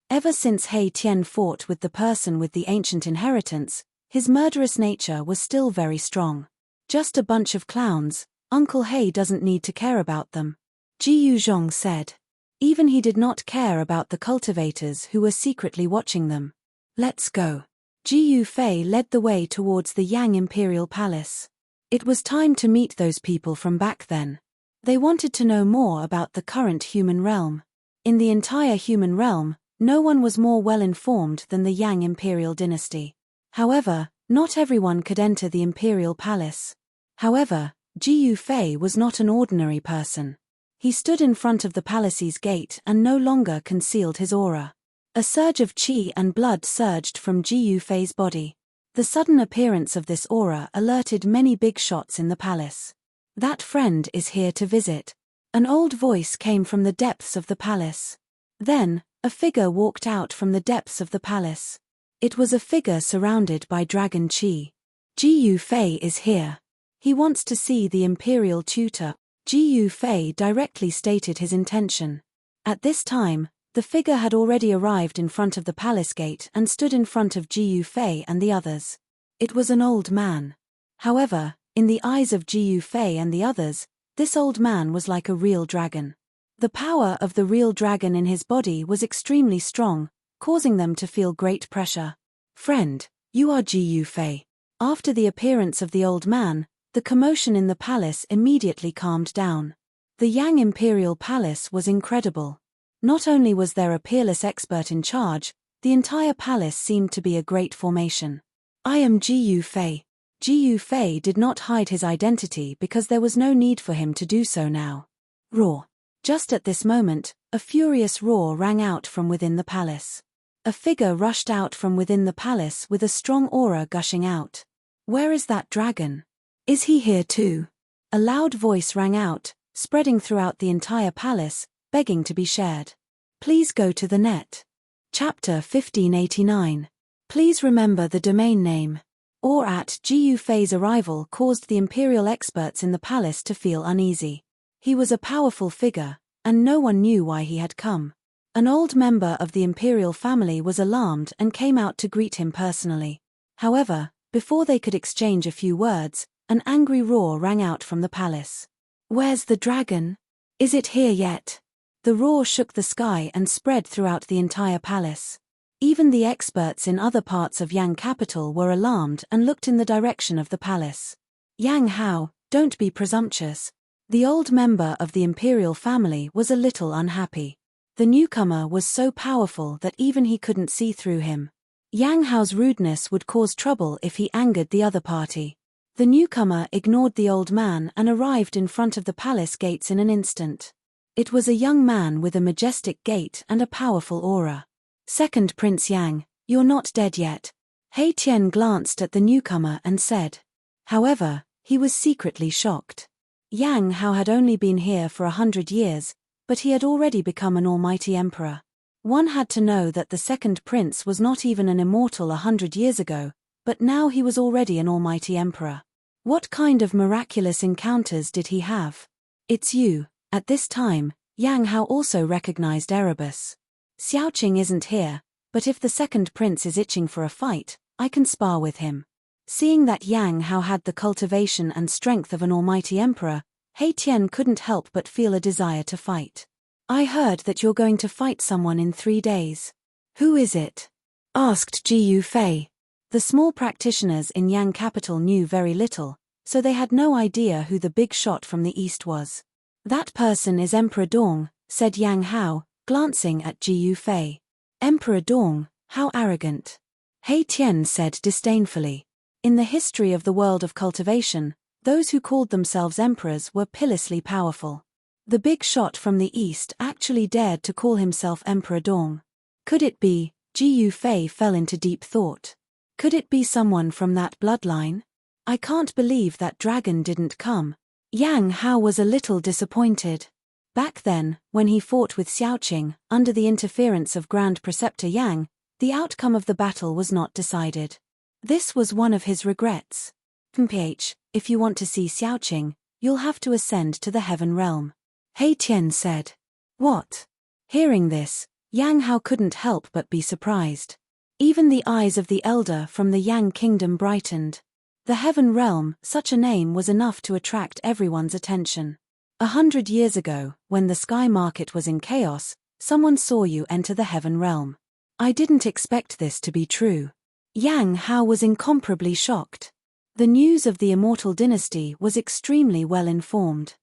Ever since He Tian fought with the person with the ancient inheritance, his murderous nature was still very strong. Just a bunch of clowns, Uncle He doesn't need to care about them. Ji Yuzhong said. Even he did not care about the cultivators who were secretly watching them. Let's go. Ji Yufei led the way towards the Yang Imperial Palace. It was time to meet those people from back then. They wanted to know more about the current human realm. In the entire human realm, no one was more well-informed than the Yang Imperial dynasty. However, not everyone could enter the Imperial Palace. However, Ji Yufei was not an ordinary person. He stood in front of the palace's gate and no longer concealed his aura. A surge of qi and blood surged from Ji Yufei's body. The sudden appearance of this aura alerted many big shots in the palace. That friend is here to visit. An old voice came from the depths of the palace. Then, a figure walked out from the depths of the palace. It was a figure surrounded by dragon qi. Ji Yufei is here. He wants to see the imperial tutor. Ji Yufei directly stated his intention. At this time, the figure had already arrived in front of the palace gate and stood in front of Ji Yufei and the others. It was an old man. However, in the eyes of Ji Yufei and the others, this old man was like a real dragon. The power of the real dragon in his body was extremely strong, causing them to feel great pressure. Friend, you are Ji Yufei. After the appearance of the old man, the commotion in the palace immediately calmed down. The Yang Imperial Palace was incredible. Not only was there a peerless expert in charge, the entire palace seemed to be a great formation. I am Ji Yufei. Ji Yufei did not hide his identity because there was no need for him to do so now. Roar. Just at this moment, a furious roar rang out from within the palace. A figure rushed out from within the palace with a strong aura gushing out. Where is that dragon? Is he here too? A loud voice rang out, spreading throughout the entire palace, begging to be shared. Please go to the net. Chapter 1589. Please remember the domain name. Or at Ji Yufei's arrival caused the imperial experts in the palace to feel uneasy. He was a powerful figure, and no one knew why he had come. An old member of the imperial family was alarmed and came out to greet him personally. However, before they could exchange a few words, an angry roar rang out from the palace. Where's the dragon? Is it here yet? The roar shook the sky and spread throughout the entire palace. Even the experts in other parts of Yang capital were alarmed and looked in the direction of the palace. Yang Hao, don't be presumptuous. The old member of the imperial family was a little unhappy. The newcomer was so powerful that even he couldn't see through him. Yang Hao's rudeness would cause trouble if he angered the other party. The newcomer ignored the old man and arrived in front of the palace gates in an instant. It was a young man with a majestic gait and a powerful aura. Second Prince Yang, you're not dead yet. He Tian glanced at the newcomer and said. However, he was secretly shocked. Yang Hao had only been here for 100 years, but he had already become an almighty emperor. One had to know that the second prince was not even an immortal 100 years ago, but now he was already an almighty emperor. What kind of miraculous encounters did he have? It's you. At this time, Yang Hao also recognized Erebus. Xiaoqing isn't here, but if the second prince is itching for a fight, I can spar with him. Seeing that Yang Hao had the cultivation and strength of an almighty emperor, He Tian couldn't help but feel a desire to fight. I heard that you're going to fight someone in 3 days. Who is it? Asked Ji Yufei. The small practitioners in Yang capital knew very little, so they had no idea who the big shot from the east was. That person is Emperor Dong, said Yang Hao, glancing at Ji Yufei. Emperor Dong, How arrogant. He Tian said disdainfully. In the history of the world of cultivation, those who called themselves emperors were pitilessly powerful. The big shot from the east actually dared to call himself Emperor Dong. Could it be? Ji Yufei fell into deep thought. Could it be someone from that bloodline? I can't believe that dragon didn't come. Yang Hao was a little disappointed. Back then, when he fought with Xiaoqing, under the interference of Grand Preceptor Yang, the outcome of the battle was not decided. This was one of his regrets. If you want to see Xiaoqing, you'll have to ascend to the heaven realm. He Tian said. What? Hearing this, Yang Hao couldn't help but be surprised. Even the eyes of the elder from the Yang kingdom brightened. The heaven realm, such a name was enough to attract everyone's attention. 100 years ago, when the sky market was in chaos, someone saw you enter the heaven realm. I didn't expect this to be true. Yang Hao was incomparably shocked. The news of the immortal dynasty was extremely well informed.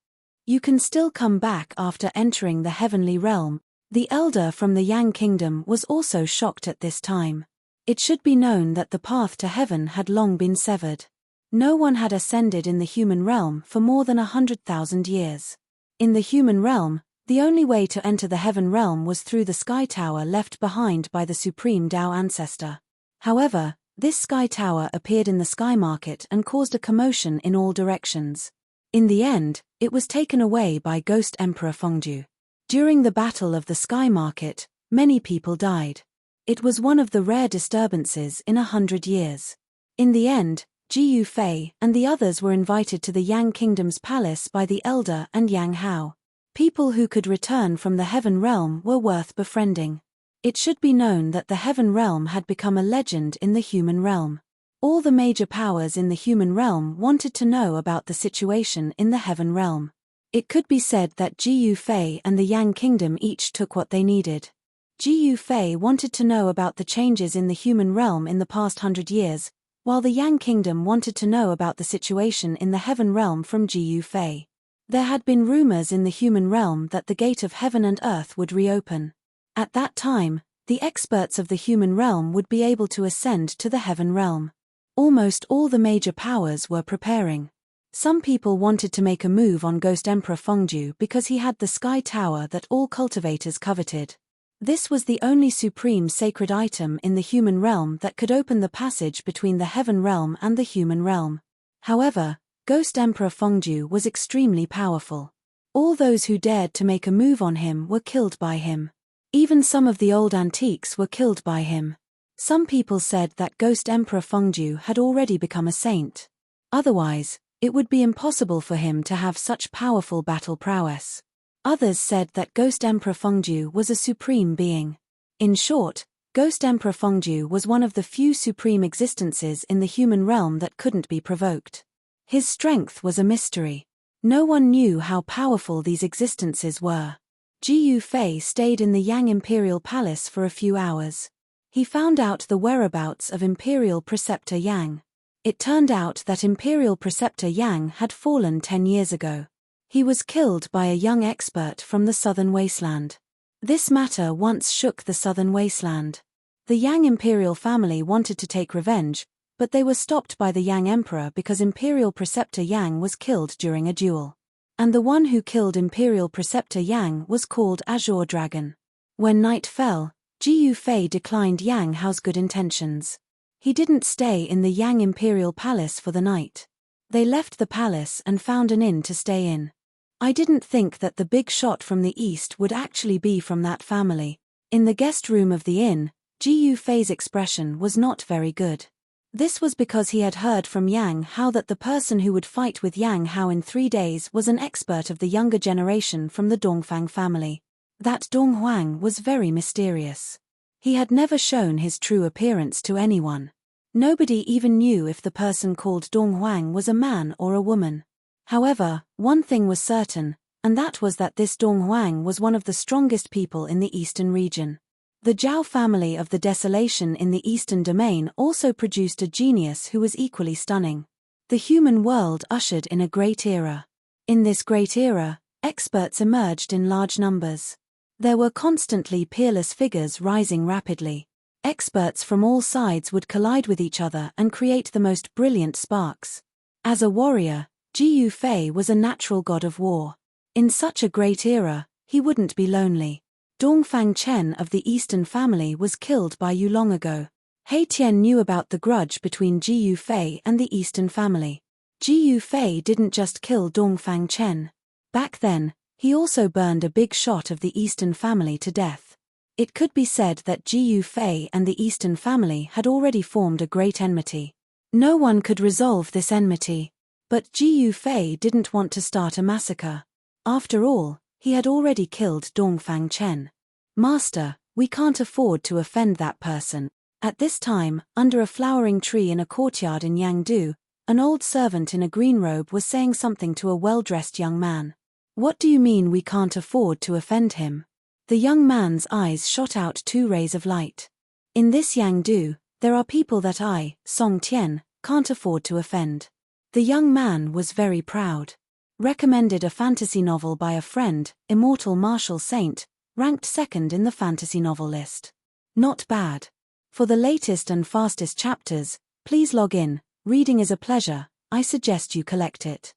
You can still come back after entering the heavenly realm. The elder from the Yang kingdom was also shocked at this time. It should be known that the path to heaven had long been severed. No one had ascended in the human realm for more than 100,000 years. In the human realm, the only way to enter the heaven realm was through the sky tower left behind by the supreme Dao ancestor. However, this sky tower appeared in the sky market and caused a commotion in all directions. In the end, it was taken away by Ghost Emperor Fengju. During the battle of the sky market, many people died. It was one of the rare disturbances in 100 years. In the end, Ji Yufei and the others were invited to the Yang Kingdom's palace by the elder and Yang Hao. People who could return from the heaven realm were worth befriending. It should be known that the heaven realm had become a legend in the human realm. All the major powers in the human realm wanted to know about the situation in the heaven realm. It could be said that Ji Yufei and the Yang Kingdom each took what they needed. Ji Yufei wanted to know about the changes in the human realm in the past 100 years, while the Yang Kingdom wanted to know about the situation in the heaven realm from Ji Yufei. There had been rumors in the human realm that the gate of heaven and earth would reopen. At that time, the experts of the human realm would be able to ascend to the heaven realm. Almost all the major powers were preparing. Some people wanted to make a move on Ghost Emperor Fengju because he had the sky tower that all cultivators coveted. This was the only supreme sacred item in the human realm that could open the passage between the heaven realm and the human realm. However, Ghost Emperor Fengju was extremely powerful. All those who dared to make a move on him were killed by him. Even some of the old antiques were killed by him. Some people said that Ghost Emperor Fengju had already become a saint. Otherwise, it would be impossible for him to have such powerful battle prowess. Others said that Ghost Emperor Fengju was a supreme being. In short, Ghost Emperor Fengju was one of the few supreme existences in the human realm that couldn't be provoked. His strength was a mystery. No one knew how powerful these existences were. Ji Yufei stayed in the Yang Imperial Palace for a few hours. He found out the whereabouts of Imperial Preceptor Yang. It turned out that Imperial Preceptor Yang had fallen 10 years ago. He was killed by a young expert from the Southern Wasteland. This matter once shook the Southern Wasteland. The Yang Imperial family wanted to take revenge, but they were stopped by the Yang Emperor because Imperial Preceptor Yang was killed during a duel. And the one who killed Imperial Preceptor Yang was called Azure Dragon. When night fell, Ji Yufei declined Yang Hao's good intentions. He didn't stay in the Yang Imperial Palace for the night. They left the palace and found an inn to stay in. I didn't think that the big shot from the east would actually be from that family. In the guest room of the inn, Ji Yufei's expression was not very good. This was because he had heard from Yang Hao that the person who would fight with Yang Hao in 3 days was an expert of the younger generation from the Dongfang family. That Dong Huang was very mysterious. He had never shown his true appearance to anyone. Nobody even knew if the person called Dong Huang was a man or a woman. However, one thing was certain, and that was that this Dong Huang was one of the strongest people in the eastern region. The Zhao family of the Desolation in the Eastern Domain also produced a genius who was equally stunning. The human world ushered in a great era. In this great era, experts emerged in large numbers. There were constantly peerless figures rising rapidly. Experts from all sides would collide with each other and create the most brilliant sparks. As a warrior, Ji Yufei was a natural god of war. In such a great era, he wouldn't be lonely. Dongfang Chen of the Eastern family was killed by Yu long ago. He Tian knew about the grudge between Ji Yufei and the Eastern family. Ji Yufei didn't just kill Dongfang Chen. Back then, he also burned a big shot of the Eastern family to death. It could be said that Ji Yufei and the Eastern family had already formed a great enmity. No one could resolve this enmity. But Ji Yufei didn't want to start a massacre. After all, he had already killed Dongfang Chen. Master, we can't afford to offend that person. At this time, under a flowering tree in a courtyard in Yangdu, an old servant in a green robe was saying something to a well-dressed young man. What do you mean we can't afford to offend him? The young man's eyes shot out two rays of light. In this Yangdu, there are people that I, Song Tian, can't afford to offend. The young man was very proud. Recommended a fantasy novel by a friend, Immortal Martial Saint, ranked second in the fantasy novel list. Not bad. For the latest and fastest chapters, please log in. Reading is a pleasure, I suggest you collect it.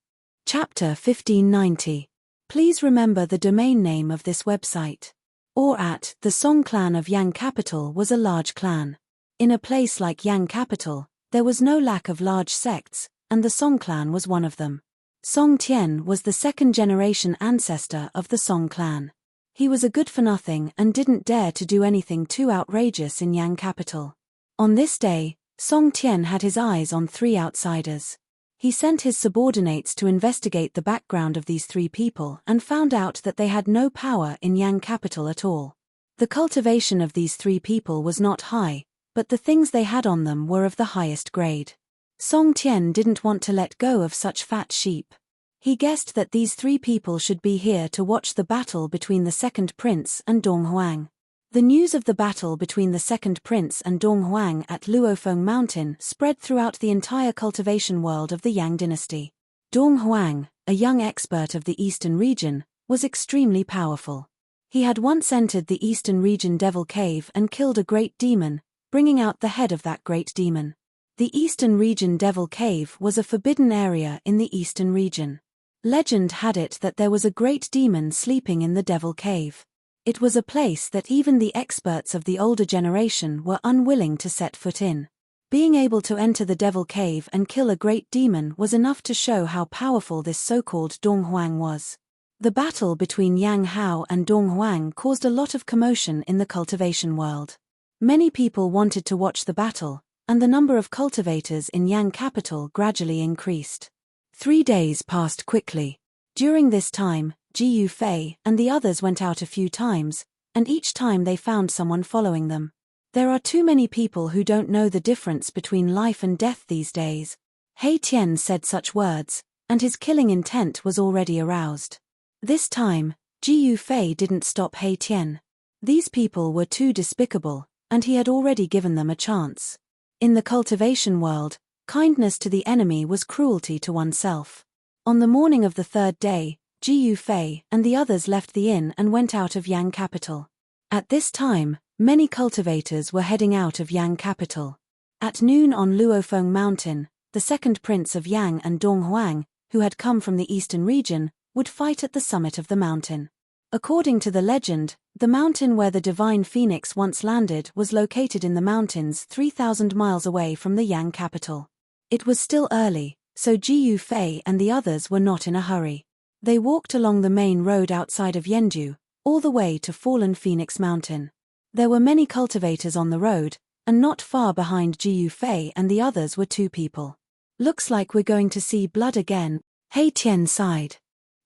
Chapter 1590. Please remember the domain name of this website. Or at, the Song clan of Yang Capital was a large clan. In a place like Yang Capital, there was no lack of large sects, and the Song clan was one of them. Song Tian was the second-generation ancestor of the Song clan. He was a good-for-nothing and didn't dare to do anything too outrageous in Yang Capital. On this day, Song Tian had his eyes on three outsiders. He sent his subordinates to investigate the background of these three people and found out that they had no power in Yang Capital at all. The cultivation of these three people was not high, but the things they had on them were of the highest grade. Song Tian didn't want to let go of such fat sheep. He guessed that these three people should be here to watch the battle between the second prince and Dong Huang. The news of the battle between the second prince and Dong Huang at Luofeng Mountain spread throughout the entire cultivation world of the Yang dynasty. Dong Huang, a young expert of the eastern region, was extremely powerful. He had once entered the eastern region Devil Cave and killed a great demon, bringing out the head of that great demon. The eastern region Devil Cave was a forbidden area in the eastern region. Legend had it that there was a great demon sleeping in the Devil Cave. It was a place that even the experts of the older generation were unwilling to set foot in. Being able to enter the Devil Cave and kill a great demon was enough to show how powerful this so-called Dong Huang was. The battle between Yang Hao and Dong Huang caused a lot of commotion in the cultivation world. Many people wanted to watch the battle, and the number of cultivators in Yang Capital gradually increased. 3 days passed quickly. During this time, Ji Yufei and the others went out a few times, and each time they found someone following them. There are too many people who don't know the difference between life and death these days. He Tian said such words, and his killing intent was already aroused. This time, Ji Yufei didn't stop He Tian. These people were too despicable, and he had already given them a chance. In the cultivation world, kindness to the enemy was cruelty to oneself. On the morning of the third day, Ji Yufei and the others left the inn and went out of Yang Capital. At this time, many cultivators were heading out of Yang Capital. At noon on Luofeng Mountain, the second prince of Yang and Dong Huang, who had come from the eastern region, would fight at the summit of the mountain. According to the legend, the mountain where the divine phoenix once landed was located in the mountains 3,000 miles away from the Yang Capital. It was still early, so Ji Yufei and the others were not in a hurry. They walked along the main road outside of Yenju, all the way to Fallen Phoenix Mountain. There were many cultivators on the road, and not far behind Ji Yufei and the others were 2 people. Looks like we're going to see blood again, He Tian sighed.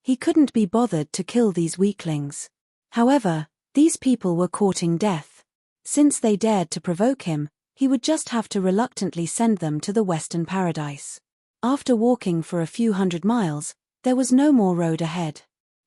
He couldn't be bothered to kill these weaklings. However, these people were courting death. Since they dared to provoke him, he would just have to reluctantly send them to the Western Paradise. After walking for a few hundred miles, there was no more road ahead.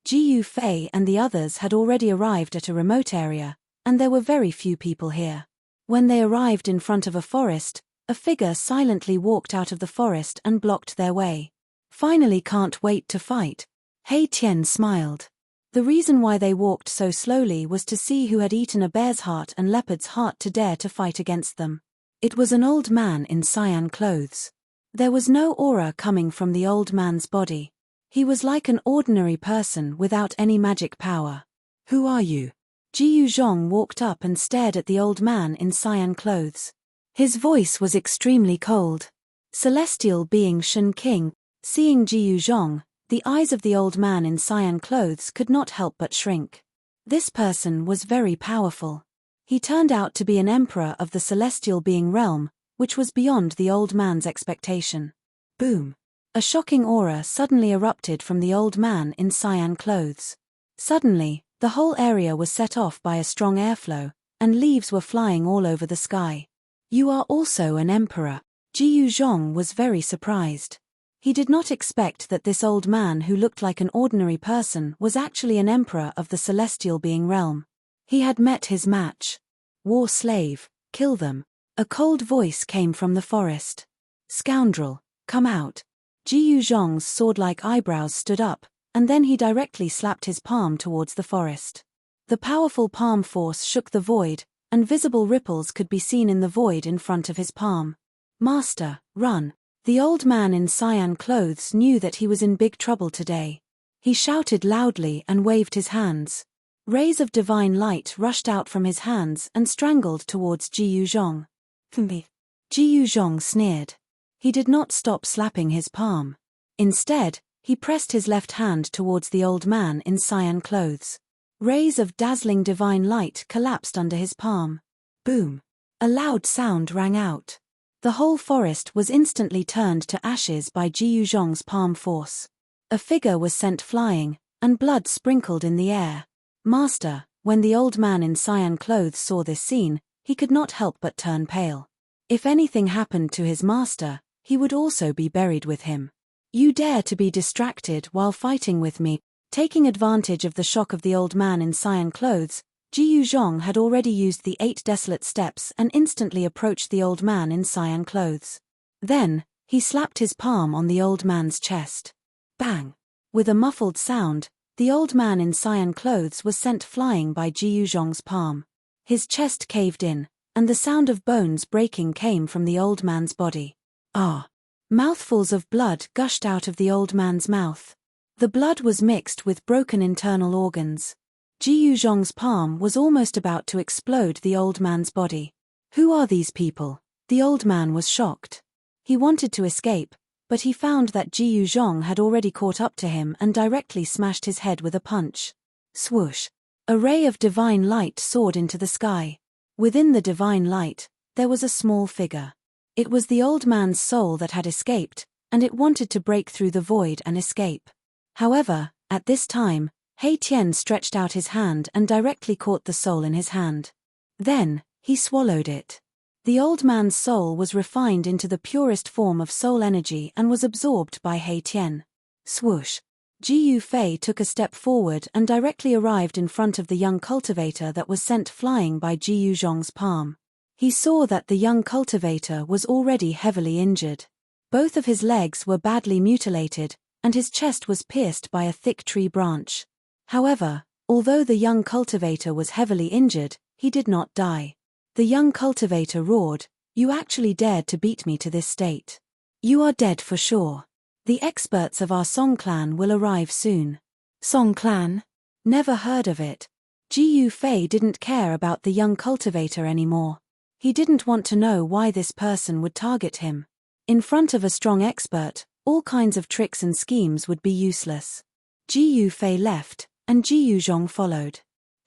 Ji Yufei and the others had already arrived at a remote area, and there were very few people here. When they arrived in front of a forest, a figure silently walked out of the forest and blocked their way. Finally, can't wait to fight. He Tian smiled. The reason why they walked so slowly was to see who had eaten a bear's heart and leopard's heart to dare to fight against them. It was an old man in cyan clothes. There was no aura coming from the old man's body. He was like an ordinary person without any magic power. "Who are you?" Ji Yuzhong walked up and stared at the old man in cyan clothes. His voice was extremely cold. Celestial being Shen King, seeing Ji Yuzhong, the eyes of the old man in cyan clothes could not help but shrink. This person was very powerful. He turned out to be an emperor of the celestial being realm, which was beyond the old man's expectation. Boom! A shocking aura suddenly erupted from the old man in cyan clothes. Suddenly, the whole area was set off by a strong airflow, and leaves were flying all over the sky. "You are also an emperor." Ji Yuzhong was very surprised. He did not expect that this old man who looked like an ordinary person was actually an emperor of the celestial being realm. He had met his match. "War slave, kill them." A cold voice came from the forest. "Scoundrel, come out." Ji Yuzhong's sword-like eyebrows stood up, and then he directly slapped his palm towards the forest. The powerful palm force shook the void, and visible ripples could be seen in the void in front of his palm. "Master, run." The old man in cyan clothes knew that he was in big trouble today. He shouted loudly and waved his hands. Rays of divine light rushed out from his hands and strangled towards Ji Yuzhong. Ji Yuzhong sneered. He did not stop slapping his palm. Instead, he pressed his left hand towards the old man in cyan clothes. Rays of dazzling divine light collapsed under his palm. Boom! A loud sound rang out. The whole forest was instantly turned to ashes by Ji Yuzhong's palm force. A figure was sent flying, and blood sprinkled in the air. "Master," when the old man in cyan clothes saw this scene, he could not help but turn pale. If anything happened to his master, he would also be buried with him. "You dare to be distracted while fighting with me." Taking advantage of the shock of the old man in cyan clothes, Ji Yuzhong had already used the 8 desolate steps and instantly approached the old man in cyan clothes. Then, he slapped his palm on the old man's chest. Bang! With a muffled sound, the old man in cyan clothes was sent flying by Ji Yuzhong's palm. His chest caved in, and the sound of bones breaking came from the old man's body. Ah! Mouthfuls of blood gushed out of the old man's mouth. The blood was mixed with broken internal organs. Ji Yuzhong's palm was almost about to explode the old man's body. "Who are these people?" The old man was shocked. He wanted to escape, but he found that Ji Yuzhong had already caught up to him and directly smashed his head with a punch. Swoosh! A ray of divine light soared into the sky. Within the divine light, there was a small figure. It was the old man's soul that had escaped, and it wanted to break through the void and escape. However, at this time, He Tian stretched out his hand and directly caught the soul in his hand. Then, he swallowed it. The old man's soul was refined into the purest form of soul energy and was absorbed by He Tian. Swoosh! Ji Yufei took a step forward and directly arrived in front of the young cultivator that was sent flying by Ji Yuzhong's palm. He saw that the young cultivator was already heavily injured. Both of his legs were badly mutilated, and his chest was pierced by a thick tree branch. However, although the young cultivator was heavily injured, he did not die. The young cultivator roared, "You actually dared to beat me to this state. You are dead for sure. The experts of our Song clan will arrive soon." Song clan? Never heard of it. Ji Yufei didn't care about the young cultivator anymore. He didn't want to know why this person would target him. In front of a strong expert, all kinds of tricks and schemes would be useless. Ji Yufei left, and Ji Yuzhong followed.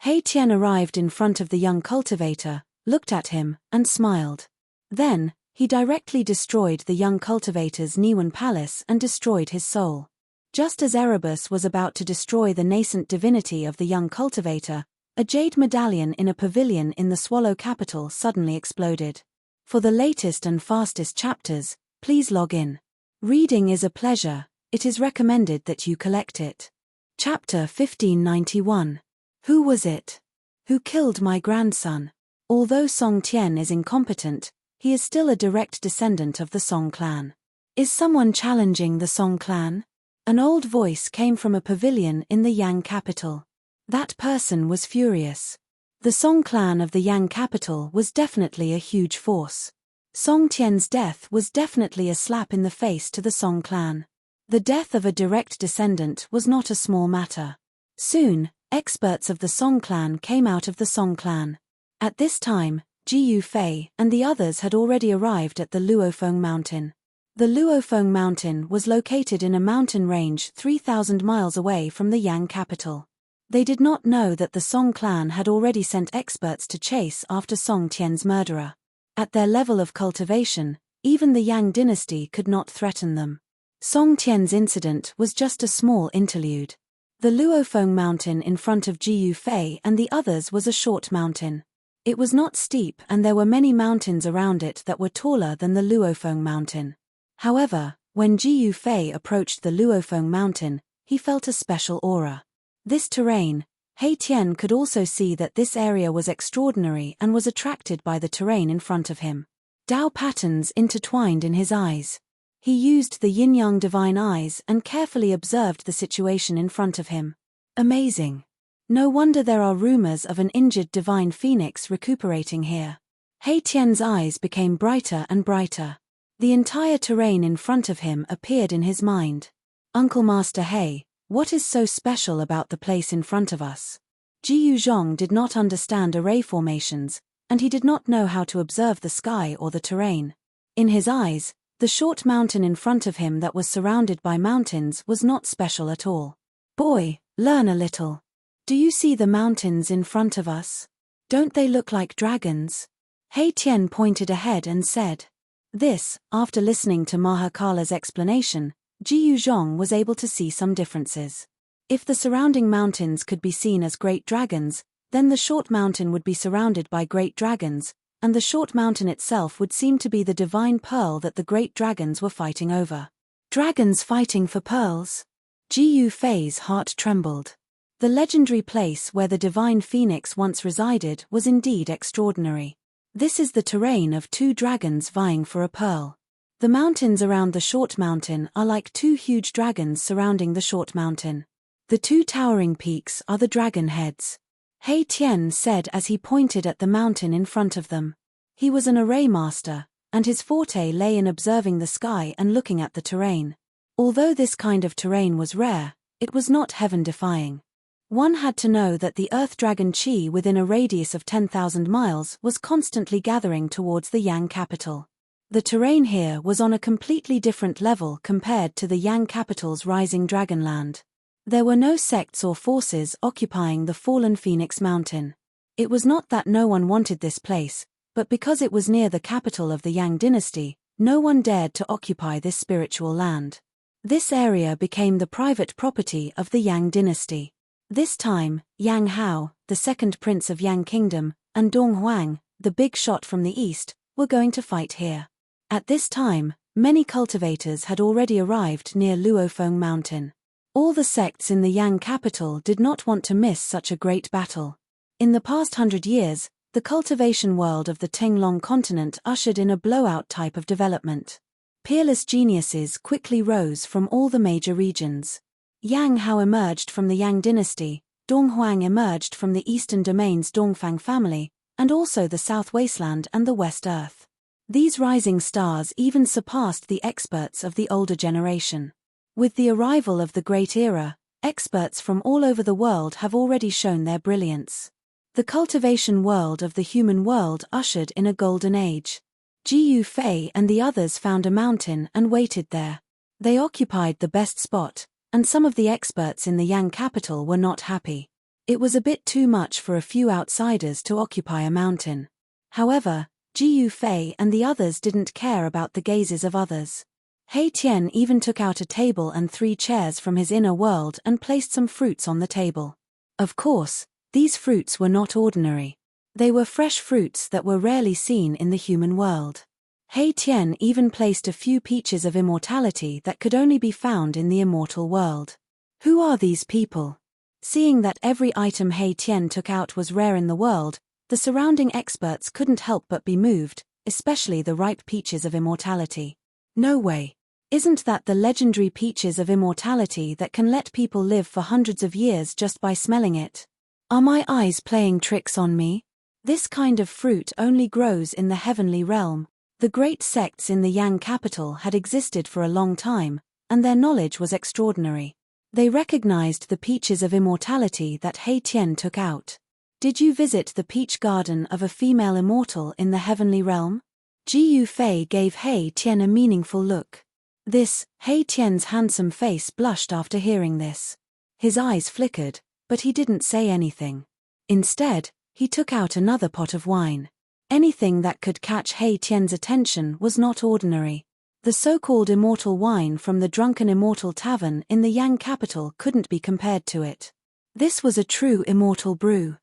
He Tian arrived in front of the young cultivator, looked at him, and smiled. Then, he directly destroyed the young cultivator's Niwen palace and destroyed his soul. Just as Erebus was about to destroy the nascent divinity of the young cultivator, a jade medallion in a pavilion in the Swallow capital suddenly exploded. For the latest and fastest chapters, please log in. Reading is a pleasure, it is recommended that you collect it. Chapter 1591. Who was it? Who killed my grandson? Although Song Tian is incompetent, he is still a direct descendant of the Song clan. Is someone challenging the Song clan? An old voice came from a pavilion in the Yang capital. That person was furious. The Song clan of the Yang capital was definitely a huge force. Song Tian's death was definitely a slap in the face to the Song clan. The death of a direct descendant was not a small matter. Soon, experts of the Song clan came out of the Song clan. At this time, Ji Yufei and the others had already arrived at the Luofeng mountain. The Luofeng mountain was located in a mountain range 3,000 miles away from the Yang capital. They did not know that the Song clan had already sent experts to chase after Song Tian's murderer. At their level of cultivation, even the Yang dynasty could not threaten them. Song Tian's incident was just a small interlude. The Luofeng mountain in front of Ji Yufei and the others was a short mountain. It was not steep and there were many mountains around it that were taller than the Luofeng mountain. However, when Ji Yufei approached the Luofeng mountain, he felt a special aura. This terrain, He Tian could also see that this area was extraordinary and was attracted by the terrain in front of him. Tao patterns intertwined in his eyes. He used the yin-yang divine eyes and carefully observed the situation in front of him. Amazing. No wonder there are rumors of an injured divine phoenix recuperating here. He Tian's eyes became brighter and brighter. The entire terrain in front of him appeared in his mind. Uncle Master He, what is so special about the place in front of us? Ji Yuzhong did not understand array formations, and he did not know how to observe the sky or the terrain. In his eyes, the short mountain in front of him that was surrounded by mountains was not special at all. Boy, learn a little. Do you see the mountains in front of us? Don't they look like dragons? He Tian pointed ahead and said. This, after listening to Mahakala's explanation, Ji Yuzhong was able to see some differences. If the surrounding mountains could be seen as great dragons, then the short mountain would be surrounded by great dragons, and the short mountain itself would seem to be the divine pearl that the great dragons were fighting over. Dragons fighting for pearls? Ji Yufei's heart trembled. The legendary place where the divine phoenix once resided was indeed extraordinary. This is the terrain of two dragons vying for a pearl. The mountains around the short mountain are like two huge dragons surrounding the short mountain. The two towering peaks are the dragon heads. He Tian said as he pointed at the mountain in front of them. He was an array master, and his forte lay in observing the sky and looking at the terrain. Although this kind of terrain was rare, it was not heaven-defying. One had to know that the Earth Dragon Qi within a radius of 10,000 miles was constantly gathering towards the Yang capital. The terrain here was on a completely different level compared to the Yang capital's rising dragonland. There were no sects or forces occupying the fallen Phoenix Mountain. It was not that no one wanted this place, but because it was near the capital of the Yang dynasty, no one dared to occupy this spiritual land. This area became the private property of the Yang dynasty. This time, Yang Hao, the second prince of Yang Kingdom, and Dong Huang, the big shot from the east, were going to fight here. At this time, many cultivators had already arrived near Luofeng Mountain. All the sects in the Yang capital did not want to miss such a great battle. In the past 100 years, the cultivation world of the Tenglong continent ushered in a blowout type of development. Peerless geniuses quickly rose from all the major regions. Yang Hao emerged from the Yang dynasty, Dong Huang emerged from the eastern domain's Dongfang family, and also the South Wasteland and the West Earth. These rising stars even surpassed the experts of the older generation. With the arrival of the Great Era, experts from all over the world have already shown their brilliance. The cultivation world of the human world ushered in a golden age. Ji Yufei and the others found a mountain and waited there. They occupied the best spot, and some of the experts in the Yang capital were not happy. It was a bit too much for a few outsiders to occupy a mountain. However, Ji Yufei and the others didn't care about the gazes of others. He Tian even took out a table and 3 chairs from his inner world and placed some fruits on the table. Of course, these fruits were not ordinary. They were fresh fruits that were rarely seen in the human world. He Tian even placed a few peaches of immortality that could only be found in the immortal world. Who are these people? Seeing that every item He Tian took out was rare in the world, the surrounding experts couldn't help but be moved, especially the ripe peaches of immortality. No way. Isn't that the legendary peaches of immortality that can let people live for hundreds of years just by smelling it? Are my eyes playing tricks on me? This kind of fruit only grows in the heavenly realm. The great sects in the Yang capital had existed for a long time, and their knowledge was extraordinary. They recognized the peaches of immortality that He Tian took out. Did you visit the peach garden of a female immortal in the heavenly realm? Ji Yufei gave He Tian a meaningful look. He Tian's handsome face blushed after hearing this. His eyes flickered, but he didn't say anything. Instead, he took out another pot of wine. Anything that could catch He Tian's attention was not ordinary. The so-called immortal wine from the Drunken Immortal Tavern in the Yang capital couldn't be compared to it. This was a true immortal brew.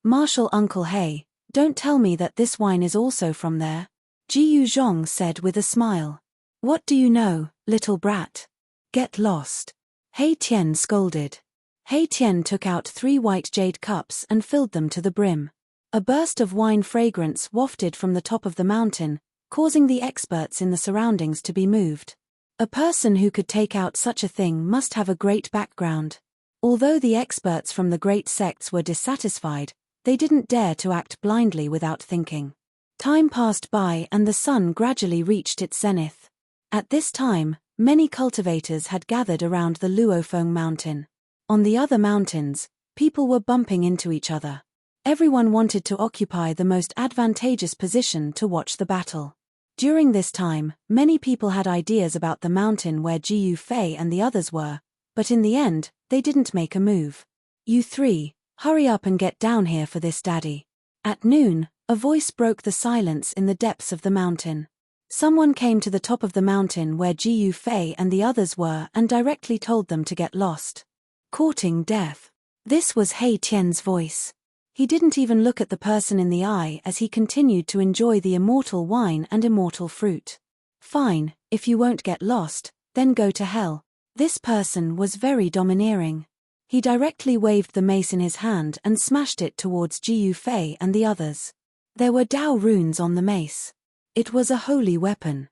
Martial Uncle He, don't tell me that this wine is also from there, Ji Yuzhong said with a smile. What do you know, little brat? Get lost. He Tian scolded. He Tian took out 3 white jade cups and filled them to the brim. A burst of wine fragrance wafted from the top of the mountain, causing the experts in the surroundings to be moved. A person who could take out such a thing must have a great background. Although the experts from the great sects were dissatisfied, they didn't dare to act blindly without thinking. Time passed by and the sun gradually reached its zenith. At this time, many cultivators had gathered around the Luofeng mountain. On the other mountains, people were bumping into each other. Everyone wanted to occupy the most advantageous position to watch the battle. During this time, many people had ideas about the mountain where Ji Yufei and the others were, but in the end, they didn't make a move. You 3, hurry up and get down here for this, daddy. At noon, a voice broke the silence in the depths of the mountain. Someone came to the top of the mountain where Ji Yufei and the others were and directly told them to get lost. Courting death. This was He Tian's voice. He didn't even look at the person in the eye as he continued to enjoy the immortal wine and immortal fruit. Fine, if you won't get lost, then go to hell. This person was very domineering. He directly waved the mace in his hand and smashed it towards Ji Yufei and the others. There were Dao runes on the mace. It was a holy weapon.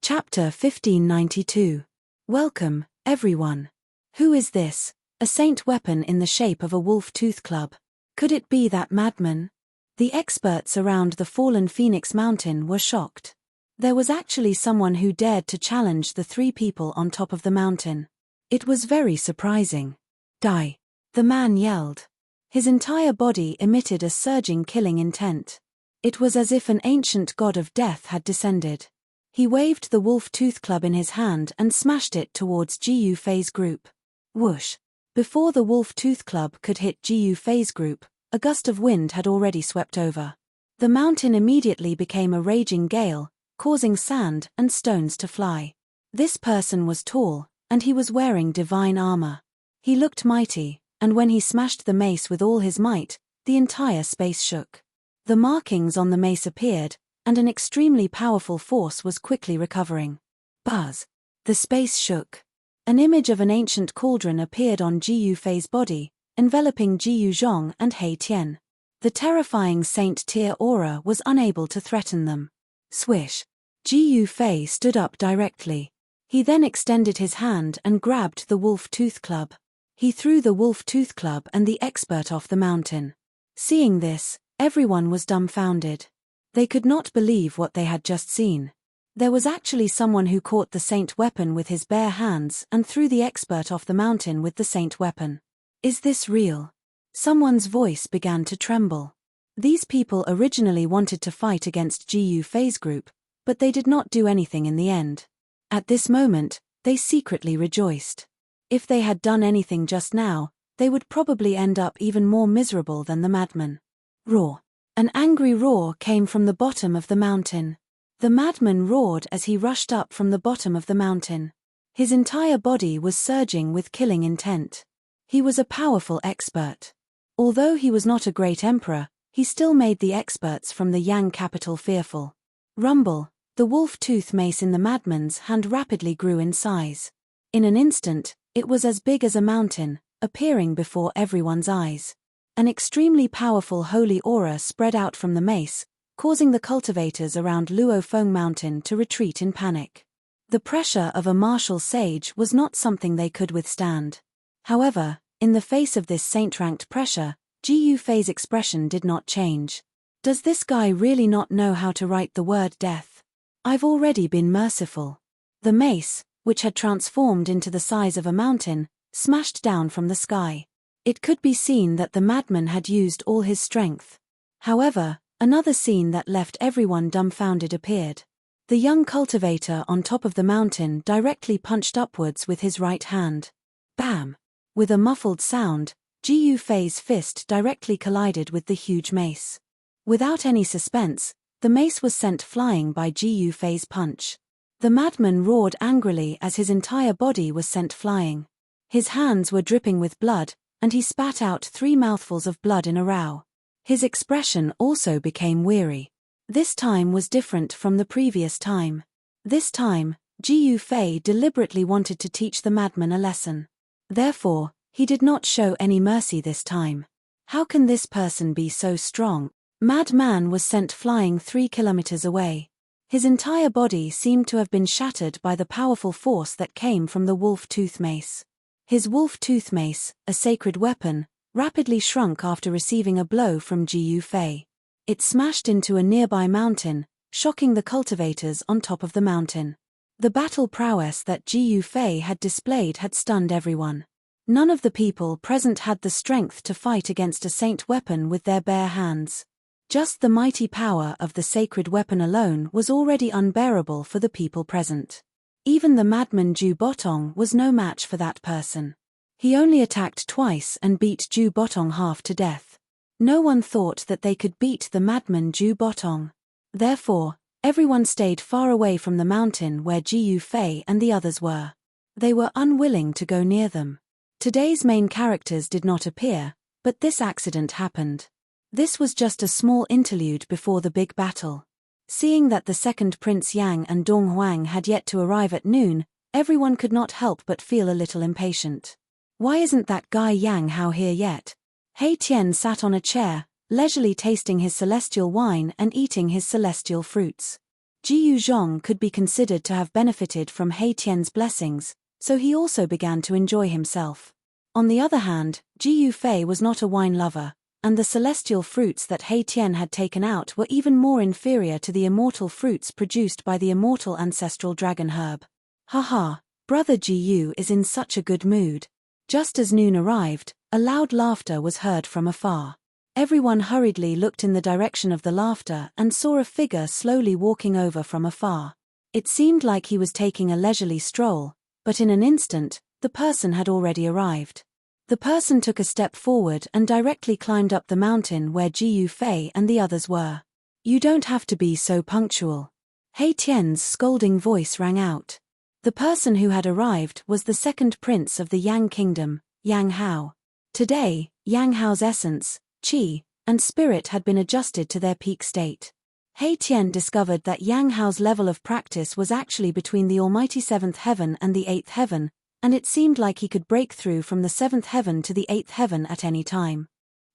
Chapter 1592. Welcome, everyone. Who is this? A saint weapon in the shape of a wolf-tooth club. Could it be that madman? The experts around the fallen Phoenix Mountain were shocked. There was actually someone who dared to challenge the 3 people on top of the mountain. It was very surprising. Die! The man yelled. His entire body emitted a surging killing intent. It was as if an ancient god of death had descended. He waved the wolf-tooth club in his hand and smashed it towards Ji Yufei's group. Whoosh! Before the wolf-tooth club could hit Ji Yufei's group, a gust of wind had already swept over. The mountain immediately became a raging gale, causing sand and stones to fly. This person was tall, and he was wearing divine armor. He looked mighty, and when he smashed the mace with all his might, the entire space shook. The markings on the mace appeared, and an extremely powerful force was quickly recovering. Buzz! The space shook. An image of an ancient cauldron appeared on Ji Yufei's body, enveloping Ji Yuzhong and He Tian. The terrifying Saint Tier aura was unable to threaten them. Swish! Ji Yufei stood up directly. He then extended his hand and grabbed the wolf-tooth club. He threw the wolf-tooth club and the expert off the mountain. Seeing this, everyone was dumbfounded. They could not believe what they had just seen. There was actually someone who caught the saint weapon with his bare hands and threw the expert off the mountain with the saint weapon. Is this real? Someone's voice began to tremble. These people originally wanted to fight against Ji Yufei's group, but they did not do anything in the end. At this moment, they secretly rejoiced. If they had done anything just now, they would probably end up even more miserable than the madman. Roar! An angry roar came from the bottom of the mountain. The madman roared as he rushed up from the bottom of the mountain. His entire body was surging with killing intent. He was a powerful expert. Although he was not a great emperor, he still made the experts from the Yang capital fearful. Rumble! The wolf-tooth mace in the madman's hand rapidly grew in size. In an instant, it was as big as a mountain, appearing before everyone's eyes. An extremely powerful holy aura spread out from the mace, causing the cultivators around Luofeng Mountain to retreat in panic. The pressure of a martial sage was not something they could withstand. However, in the face of this saint-ranked pressure, Ji Yufei's expression did not change. Does this guy really not know how to write the word death? I've already been merciful. The mace, which had transformed into the size of a mountain, smashed down from the sky. It could be seen that the madman had used all his strength. However, another scene that left everyone dumbfounded appeared. The young cultivator on top of the mountain directly punched upwards with his right hand. Bam! With a muffled sound, Ji Yufei's fist directly collided with the huge mace. Without any suspense, the mace was sent flying by Ji Yufei's punch. The madman roared angrily as his entire body was sent flying. His hands were dripping with blood, and he spat out 3 mouthfuls of blood in a row. His expression also became weary. This time was different from the previous time. This time, Ji Yufei deliberately wanted to teach the madman a lesson. Therefore, he did not show any mercy this time. How can this person be so strong? Madman was sent flying 3 kilometers away. His entire body seemed to have been shattered by the powerful force that came from the wolf tooth mace. His wolf tooth mace, a sacred weapon, rapidly shrunk after receiving a blow from Ji Yufei. It smashed into a nearby mountain, shocking the cultivators on top of the mountain. The battle prowess that Ji Yufei had displayed had stunned everyone. None of the people present had the strength to fight against a saint weapon with their bare hands. Just the mighty power of the sacred weapon alone was already unbearable for the people present. Even the madman Ju Botong was no match for that person. He only attacked twice and beat Ju Botong half to death. No one thought that they could beat the madman Ju Botong. Therefore, everyone stayed far away from the mountain where Ji Yufei and the others were. They were unwilling to go near them. Today's main characters did not appear, but this accident happened. This was just a small interlude before the big battle. Seeing that the second Prince Yang and Dong Huang had yet to arrive at noon, everyone could not help but feel a little impatient. Why isn't that guy Yang Hao here yet? He Tian sat on a chair, leisurely tasting his celestial wine and eating his celestial fruits. Ji Yuzhong could be considered to have benefited from He Tian's blessings, so he also began to enjoy himself. On the other hand, Ji Yufei was not a wine lover, and the celestial fruits that He Tian had taken out were even more inferior to the immortal fruits produced by the immortal ancestral dragon herb. Haha, brother Ji Yu is in such a good mood. Just as noon arrived, a loud laughter was heard from afar. Everyone hurriedly looked in the direction of the laughter and saw a figure slowly walking over from afar. It seemed like he was taking a leisurely stroll, but in an instant, the person had already arrived. The person took a step forward and directly climbed up the mountain where Ji Yufei and the others were. You don't have to be so punctual. He Tian's scolding voice rang out. The person who had arrived was the second prince of the Yang Kingdom, Yang Hao. Today, Yang Hao's essence, qi, and spirit had been adjusted to their peak state. He Tian discovered that Yang Hao's level of practice was actually between the almighty 7th heaven and the 8th heaven, and it seemed like he could break through from the 7th heaven to the 8th heaven at any time.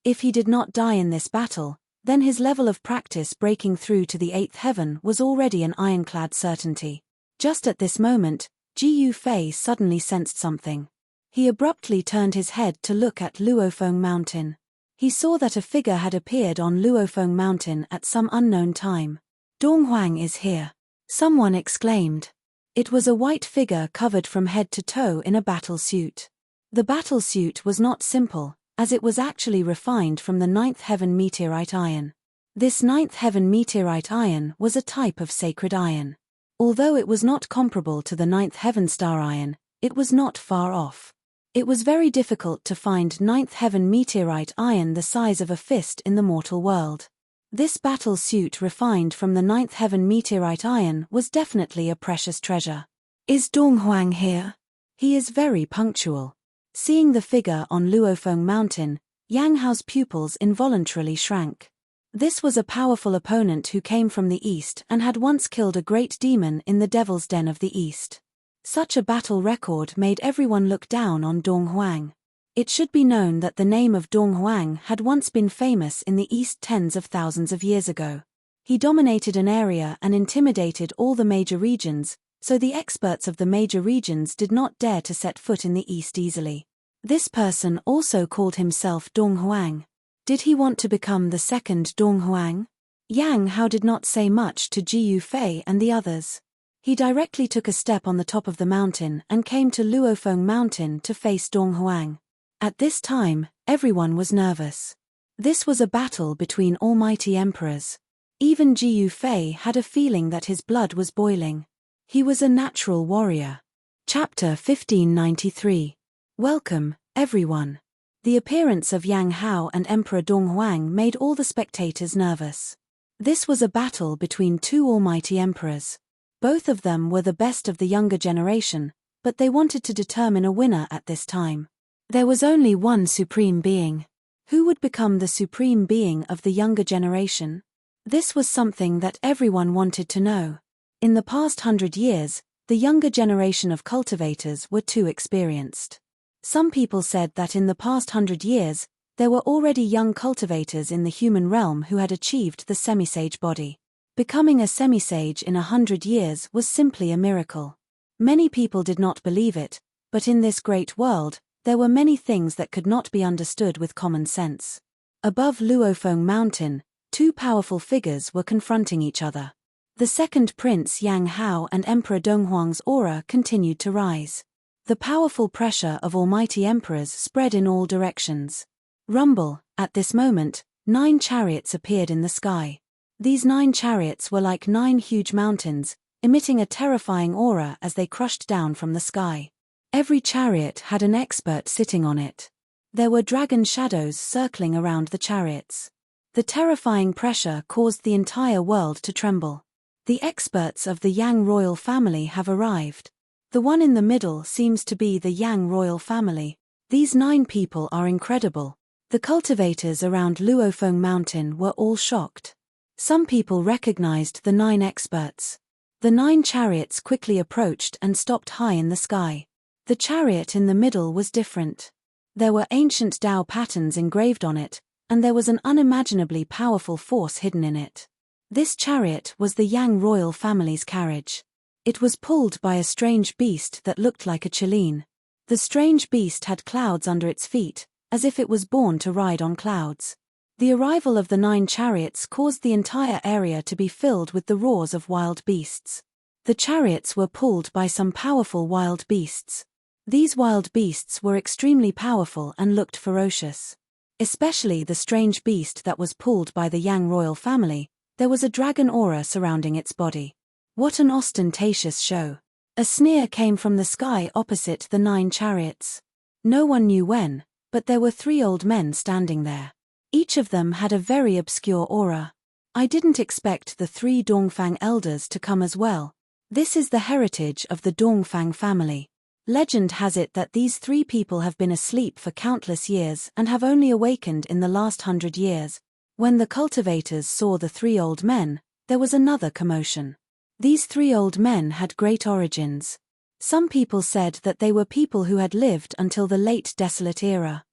If he did not die in this battle, then his level of practice breaking through to the 8th heaven was already an ironclad certainty. Just at this moment, Ji Yufei suddenly sensed something. He abruptly turned his head to look at Luofeng Mountain. He saw that a figure had appeared on Luofeng Mountain at some unknown time. Dong Huang is here. Someone exclaimed. It was a white figure covered from head to toe in a battle suit. The battle suit was not simple, as it was actually refined from the 9th heaven meteorite iron. This 9th heaven meteorite iron was a type of sacred iron. Although it was not comparable to the 9th heaven star iron, it was not far off. It was very difficult to find 9th heaven meteorite iron the size of a fist in the mortal world. This battle suit refined from the 9th heaven meteorite iron was definitely a precious treasure. Is Dong Huang here? He is very punctual. Seeing the figure on Luofeng Mountain, Yang Hao's pupils involuntarily shrank. This was a powerful opponent who came from the east and had once killed a great demon in the Devil's Den of the East. Such a battle record made everyone look down on Dong Huang. It should be known that the name of Dong Huang had once been famous in the East tens of thousands of years ago. He dominated an area and intimidated all the major regions, so the experts of the major regions did not dare to set foot in the East easily. This person also called himself Dong Huang. Did he want to become the second Dong Huang? Yang Hao did not say much to Ji Yufei and the others. He directly took a step on the top of the mountain and came to Luofeng Mountain to face Dong Huang. At this time, everyone was nervous. This was a battle between almighty emperors. Even Ji Yufei had a feeling that his blood was boiling. He was a natural warrior. Chapter 1593. Welcome, everyone. The appearance of Yang Hao and Emperor Dong Huang made all the spectators nervous. This was a battle between two almighty emperors. Both of them were the best of the younger generation, but they wanted to determine a winner at this time. There was only one supreme being. Who would become the supreme being of the younger generation? This was something that everyone wanted to know. In the past 100 years, the younger generation of cultivators were too experienced. Some people said that in the past 100 years, there were already young cultivators in the human realm who had achieved the semi-sage body. Becoming a semi-sage in 100 years was simply a miracle. Many people did not believe it, but in this great world, there were many things that could not be understood with common sense. Above Luofeng Mountain, two powerful figures were confronting each other. The second prince Yang Hao and Emperor Donghuang's aura continued to rise. The powerful pressure of almighty emperors spread in all directions. Rumble, at this moment, 9 chariots appeared in the sky. These 9 chariots were like 9 huge mountains, emitting a terrifying aura as they crushed down from the sky. Every chariot had an expert sitting on it. There were dragon shadows circling around the chariots. The terrifying pressure caused the entire world to tremble. The experts of the Yang royal family have arrived. The one in the middle seems to be the Yang royal family. These 9 people are incredible. The cultivators around Luofeng Mountain were all shocked. Some people recognized the 9 experts. The 9 chariots quickly approached and stopped high in the sky. The chariot in the middle was different. There were ancient Tao patterns engraved on it, and there was an unimaginably powerful force hidden in it. This chariot was the Yang royal family's carriage. It was pulled by a strange beast that looked like a Chileen. The strange beast had clouds under its feet, as if it was born to ride on clouds. The arrival of the 9 chariots caused the entire area to be filled with the roars of wild beasts. The chariots were pulled by some powerful wild beasts. These wild beasts were extremely powerful and looked ferocious. Especially the strange beast that was pulled by the Yang royal family, there was a dragon aura surrounding its body. What an ostentatious show! A sneer came from the sky opposite the 9 chariots. No one knew when, but there were 3 old men standing there. Each of them had a very obscure aura. I didn't expect the 3 Dongfang elders to come as well. This is the heritage of the Dongfang family. Legend has it that these 3 people have been asleep for countless years and have only awakened in the last 100 years. When the cultivators saw the 3 old men, there was another commotion. These 3 old men had great origins. Some people said that they were people who had lived until the late Desolate Era.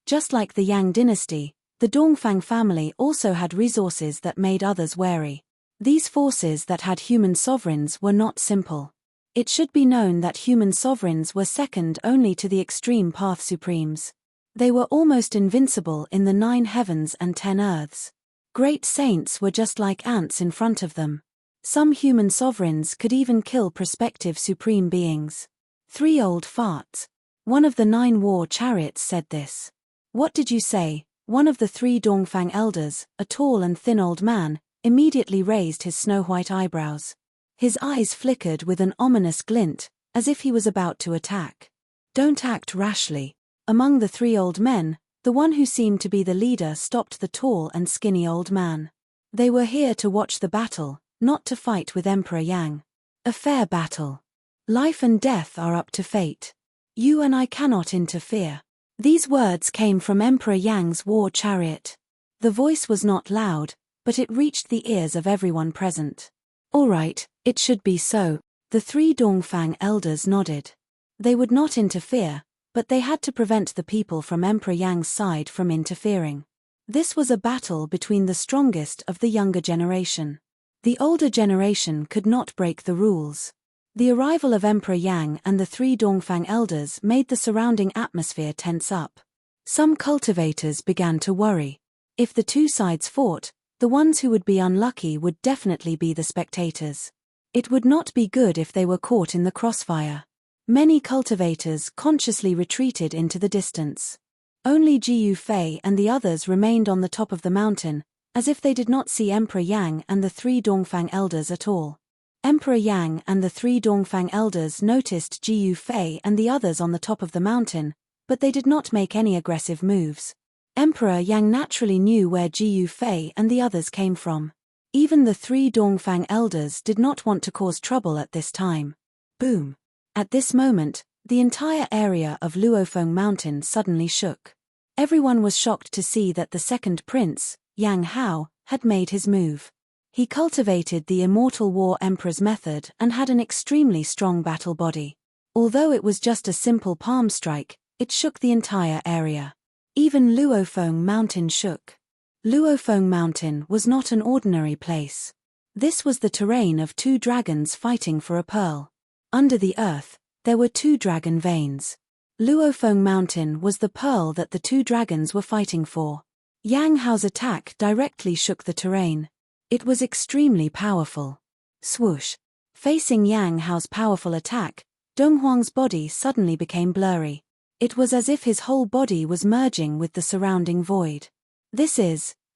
Just like the Yang dynasty, the Dongfang family also had resources that made others wary. These forces that had human sovereigns were not simple. It should be known that human sovereigns were second only to the extreme path supremes. They were almost invincible in the 9 heavens and 10 earths. Great saints were just like ants in front of them. Some human sovereigns could even kill prospective supreme beings. 3 old farts. One of the 9 war chariots said this. What did you say? One of the 3 Dongfang elders, a tall and thin old man, immediately raised his snow-white eyebrows. His eyes flickered with an ominous glint, as if he was about to attack. Don't act rashly. Among the 3 old men, the one who seemed to be the leader stopped the tall and skinny old man. They were here to watch the battle, not to fight with Emperor Yang. A fair battle. Life and death are up to fate. You and I cannot interfere. These words came from Emperor Yang's war chariot. The voice was not loud, but it reached the ears of everyone present. All right, it should be so. The 3 Dongfang elders nodded. They would not interfere, but they had to prevent the people from Emperor Yang's side from interfering. This was a battle between the strongest of the younger generation. The older generation could not break the rules. The arrival of Emperor Yang and the 3 Dongfang elders made the surrounding atmosphere tense up. Some cultivators began to worry. If the two sides fought, the ones who would be unlucky would definitely be the spectators. It would not be good if they were caught in the crossfire. Many cultivators consciously retreated into the distance. Only Ji Yufei and the others remained on the top of the mountain, as if they did not see Emperor Yang and the three Dongfang elders at all. Emperor Yang and the three Dongfang elders noticed Ji Yufei and the others on the top of the mountain, but they did not make any aggressive moves. Emperor Yang naturally knew where Ji Yufei and the others came from. Even the three Dongfang elders did not want to cause trouble at this time. Boom! At this moment, the entire area of Luofeng Mountain suddenly shook. Everyone was shocked to see that the second prince, Yang Hao, had made his move. He cultivated the Immortal War Emperor's method and had an extremely strong battle body. Although it was just a simple palm strike, it shook the entire area. Even Luofeng Mountain shook. Luofeng Mountain was not an ordinary place. This was the terrain of two dragons fighting for a pearl. Under the earth, there were two dragon veins. Luofeng Mountain was the pearl that the two dragons were fighting for. Yang Hao's attack directly shook the terrain. It was extremely powerful. Swoosh! Facing Yang Hao's powerful attack, Donghuang's body suddenly became blurry. It was as if his whole body was merging with the surrounding void.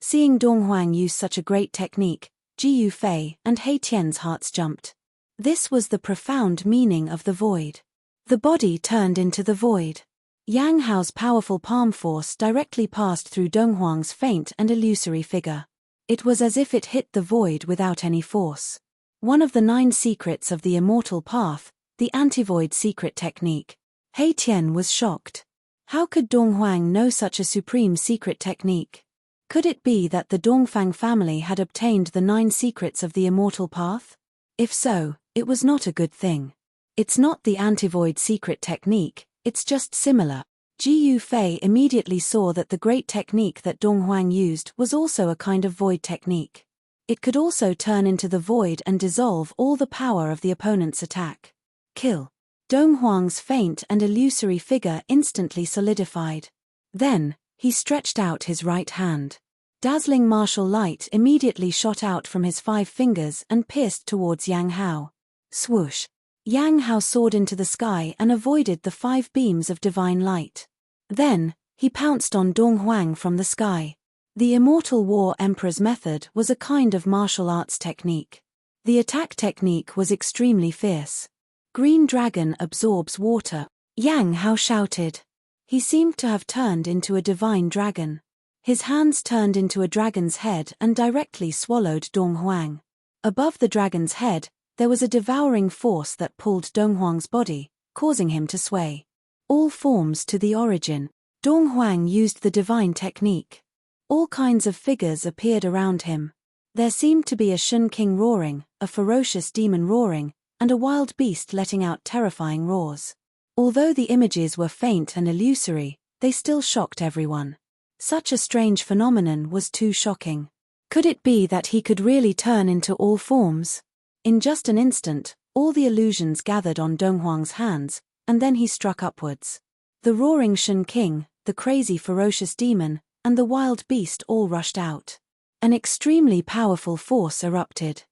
Seeing Donghuang use such a great technique, Ji Yufei and He Tian's hearts jumped. This was the profound meaning of the void. The body turned into the void. Yang Hao's powerful palm force directly passed through Donghuang's faint and illusory figure. It was as if it hit the void without any force. One of the 9 secrets of the immortal path, the anti-void secret technique. He Tian was shocked. How could Donghuang know such a supreme secret technique? Could it be that the Dongfang family had obtained the 9 secrets of the immortal path? If so, it was not a good thing. It's not the anti-void secret technique, it's just similar. Ji Yufei immediately saw that the great technique that Donghuang used was also a kind of void technique. It could also turn into the void and dissolve all the power of the opponent's attack. Kill. Donghuang's faint and illusory figure instantly solidified. Then, he stretched out his right hand. Dazzling martial light immediately shot out from his 5 fingers and pierced towards Yang Hao. Swoosh! Yang Hao soared into the sky and avoided the 5 beams of divine light. Then, he pounced on Donghuang from the sky. The Immortal War Emperor's method was a kind of martial arts technique. The attack technique was extremely fierce. Green dragon absorbs water, Yang Hao shouted. He seemed to have turned into a divine dragon. His hands turned into a dragon's head and directly swallowed Donghuang. Above the dragon's head, there was a devouring force that pulled Donghuang's body, causing him to sway. All forms to the origin. Donghuang used the divine technique. All kinds of figures appeared around him. There seemed to be a Shun King roaring, a ferocious demon roaring, and a wild beast letting out terrifying roars. Although the images were faint and illusory, they still shocked everyone. Such a strange phenomenon was too shocking. Could it be that he could really turn into all forms? In just an instant, all the illusions gathered on Donghuang's hands, and then he struck upwards. The roaring Shun King, the crazy ferocious demon, and the wild beast all rushed out. An extremely powerful force erupted.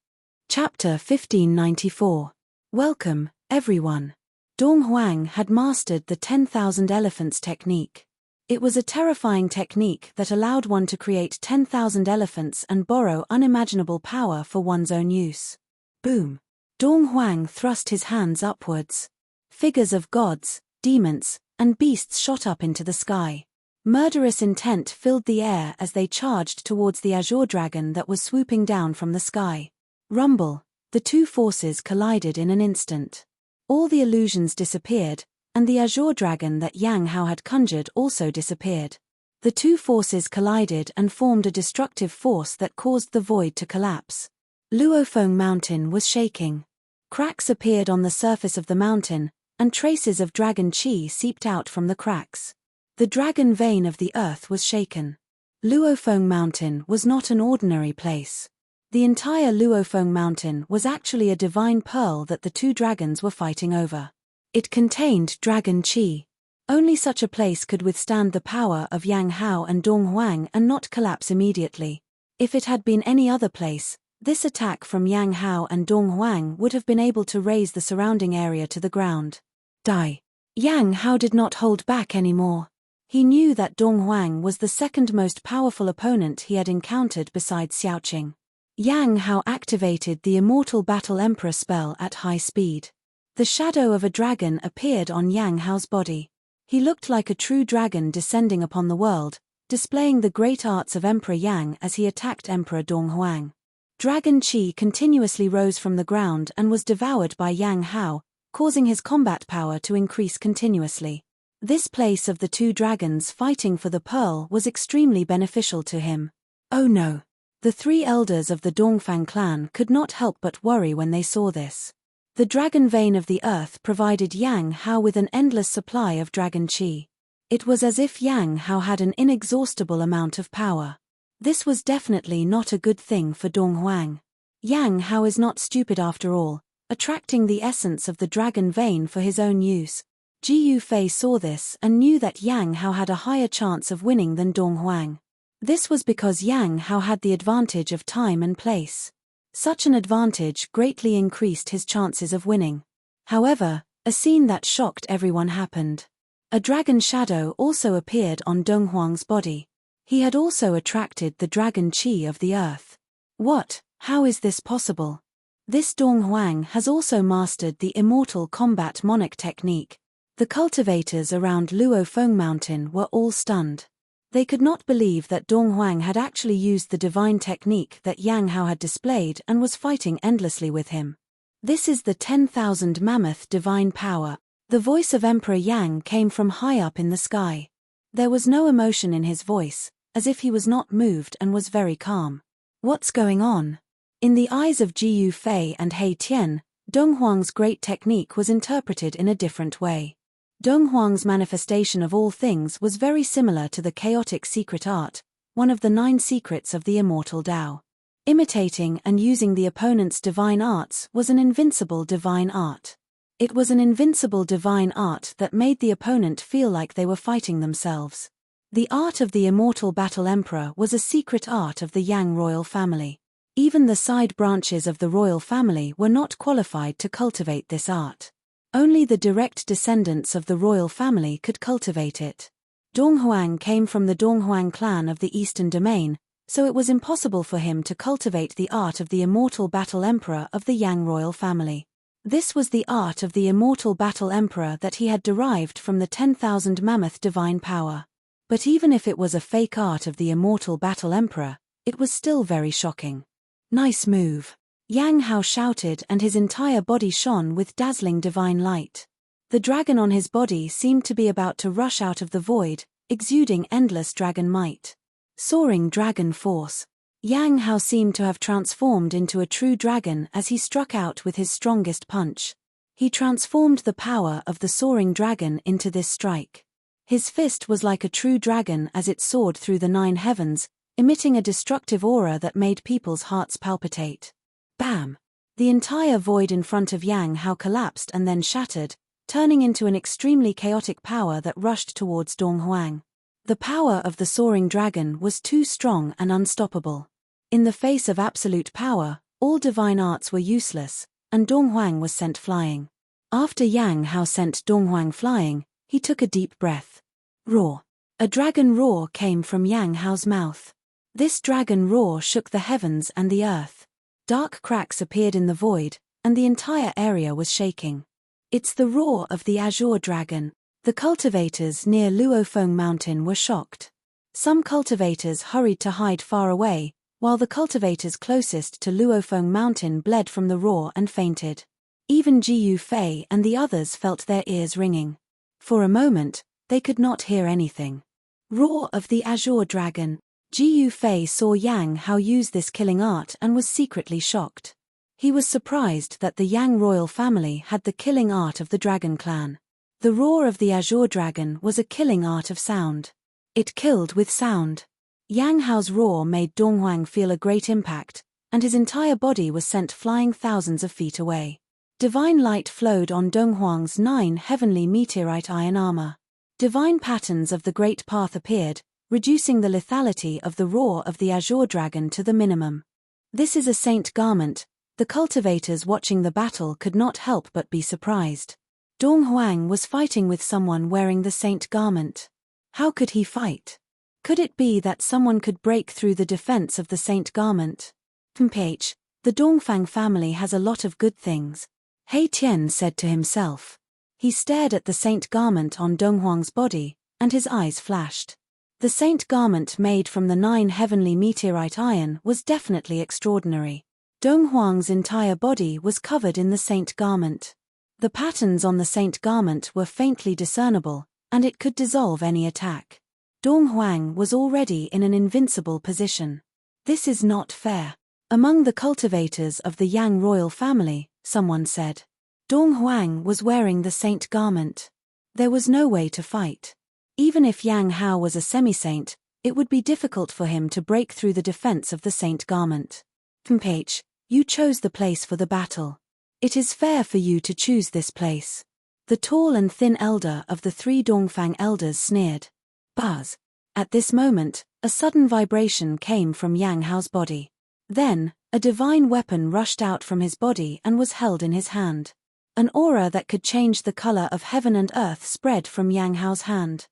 Chapter 1594. Welcome, everyone. Donghuang had mastered the 10,000 elephants technique. It was a terrifying technique that allowed one to create 10,000 elephants and borrow unimaginable power for one's own use. Boom! Donghuang thrust his hands upwards. Figures of gods, demons, and beasts shot up into the sky. Murderous intent filled the air as they charged towards the azure dragon that was swooping down from the sky. Rumble! The two forces collided in an instant. All the illusions disappeared, and the azure dragon that Yang Hao had conjured also disappeared. The two forces collided and formed a destructive force that caused the void to collapse. Luofeng Mountain was shaking. Cracks appeared on the surface of the mountain, and traces of dragon chi seeped out from the cracks. The dragon vein of the earth was shaken. Luofeng Mountain was not an ordinary place. The entire Luofeng Mountain was actually a divine pearl that the two dragons were fighting over. It contained dragon chi. Only such a place could withstand the power of Yang Hao and Dong Huang and not collapse immediately. If it had been any other place, this attack from Yang Hao and Dong Huang would have been able to raise the surrounding area to the ground. Die. Yang Hao did not hold back anymore. He knew that Dong Huang was the second most powerful opponent he had encountered besides Xiaoqing. Yang Hao activated the Immortal Battle Emperor spell at high speed. The shadow of a dragon appeared on Yang Hao's body. He looked like a true dragon descending upon the world, displaying the great arts of Emperor Yang as he attacked Emperor Dong Huang. Dragon Qi continuously rose from the ground and was devoured by Yang Hao, causing his combat power to increase continuously. This place of the two dragons fighting for the pearl was extremely beneficial to him. Oh no! The three elders of the Dongfang clan could not help but worry when they saw this. The dragon vein of the earth provided Yang Hao with an endless supply of dragon qi. It was as if Yang Hao had an inexhaustible amount of power. This was definitely not a good thing for Dong Huang. Yang Hao is not stupid after all, attracting the essence of the dragon vein for his own use. Ji Yufei saw this and knew that Yang Hao had a higher chance of winning than Dong Huang. This was because Yang Hao had the advantage of time and place. Such an advantage greatly increased his chances of winning. However, a scene that shocked everyone happened. A dragon shadow also appeared on Dong Huang's body. He had also attracted the dragon qi of the earth. What? How is this possible? This Dong Huang has also mastered the immortal combat Monarch technique. The cultivators around Luofeng Mountain were all stunned. They could not believe that Dong Huang had actually used the divine technique that Yang Hao had displayed and was fighting endlessly with him. This is the 10,000 mammoth divine power. The voice of Emperor Yang came from high up in the sky. There was no emotion in his voice, as if he was not moved and was very calm. What's going on? In the eyes of Ji Yufei and He Tian, Dong Huang's great technique was interpreted in a different way. Dong Huang's manifestation of all things was very similar to the chaotic secret art, one of the 9 secrets of the immortal Tao. Imitating and using the opponent's divine arts was an invincible divine art. It was an invincible divine art that made the opponent feel like they were fighting themselves. The art of the immortal battle emperor was a secret art of the Yang royal family. Even the side branches of the royal family were not qualified to cultivate this art. Only the direct descendants of the royal family could cultivate it. Dong Huang came from the Dong Huang clan of the Eastern Domain, so it was impossible for him to cultivate the art of the immortal battle emperor of the Yang royal family. This was the art of the immortal battle emperor that he had derived from the 10,000 mammoth divine power. But even if it was a fake art of the immortal battle emperor, it was still very shocking. Nice move. Yang Hao shouted and his entire body shone with dazzling divine light. The dragon on his body seemed to be about to rush out of the void, exuding endless dragon might. Soaring dragon force. Yang Hao seemed to have transformed into a true dragon as he struck out with his strongest punch. He transformed the power of the soaring dragon into this strike. His fist was like a true dragon as it soared through the 9 heavens, emitting a destructive aura that made people's hearts palpitate. Bam! The entire void in front of Yang Hao collapsed and then shattered, turning into an extremely chaotic power that rushed towards Dong Huang. The power of the soaring dragon was too strong and unstoppable. In the face of absolute power, all divine arts were useless, and Dong Huang was sent flying. After Yang Hao sent Dong Huang flying, he took a deep breath. Roar! A dragon roar came from Yang Hao's mouth. This dragon roar shook the heavens and the earth. Dark cracks appeared in the void, and the entire area was shaking. It's the roar of the azure dragon. The cultivators near Luofeng Mountain were shocked. Some cultivators hurried to hide far away, while the cultivators closest to Luofeng Mountain bled from the roar and fainted. Even Ji Yufei and the others felt their ears ringing. For a moment, they could not hear anything. Roar of the azure dragon. Ji Yufei saw Yang Hao use this killing art and was secretly shocked. He was surprised that the Yang royal family had the killing art of the dragon clan. The roar of the azure dragon was a killing art of sound. It killed with sound. Yang Hao's roar made Dong Huang feel a great impact, and his entire body was sent flying thousands of feet away. Divine light flowed on Dong Huang's 9 heavenly meteorite iron armor. Divine patterns of the Great Path appeared, reducing the lethality of the roar of the Azure Dragon to the minimum. This is a saint garment. The cultivators watching the battle could not help but be surprised. Dong Huang was fighting with someone wearing the saint garment. How could he fight? Could it be that someone could break through the defense of the saint garment? PH, the Dongfang family has a lot of good things, He Tian said to himself. He stared at the saint garment on Dong Huang's body, and his eyes flashed. The saint garment made from the 9 heavenly meteorite iron was definitely extraordinary. Dong Huang's entire body was covered in the saint garment. The patterns on the saint garment were faintly discernible, and it could dissolve any attack. Dong Huang was already in an invincible position. This is not fair. Among the cultivators of the Yang royal family, someone said. Dong Huang was wearing the saint garment. There was no way to fight. Even if Yang Hao was a semi-saint, it would be difficult for him to break through the defense of the saint garment. PH, you chose the place for the battle. It is fair for you to choose this place. The tall and thin elder of the 3 Dongfang elders sneered. Buzz. At this moment, a sudden vibration came from Yang Hao's body. Then, a divine weapon rushed out from his body and was held in his hand. An aura that could change the color of heaven and earth spread from Yang Hao's hand.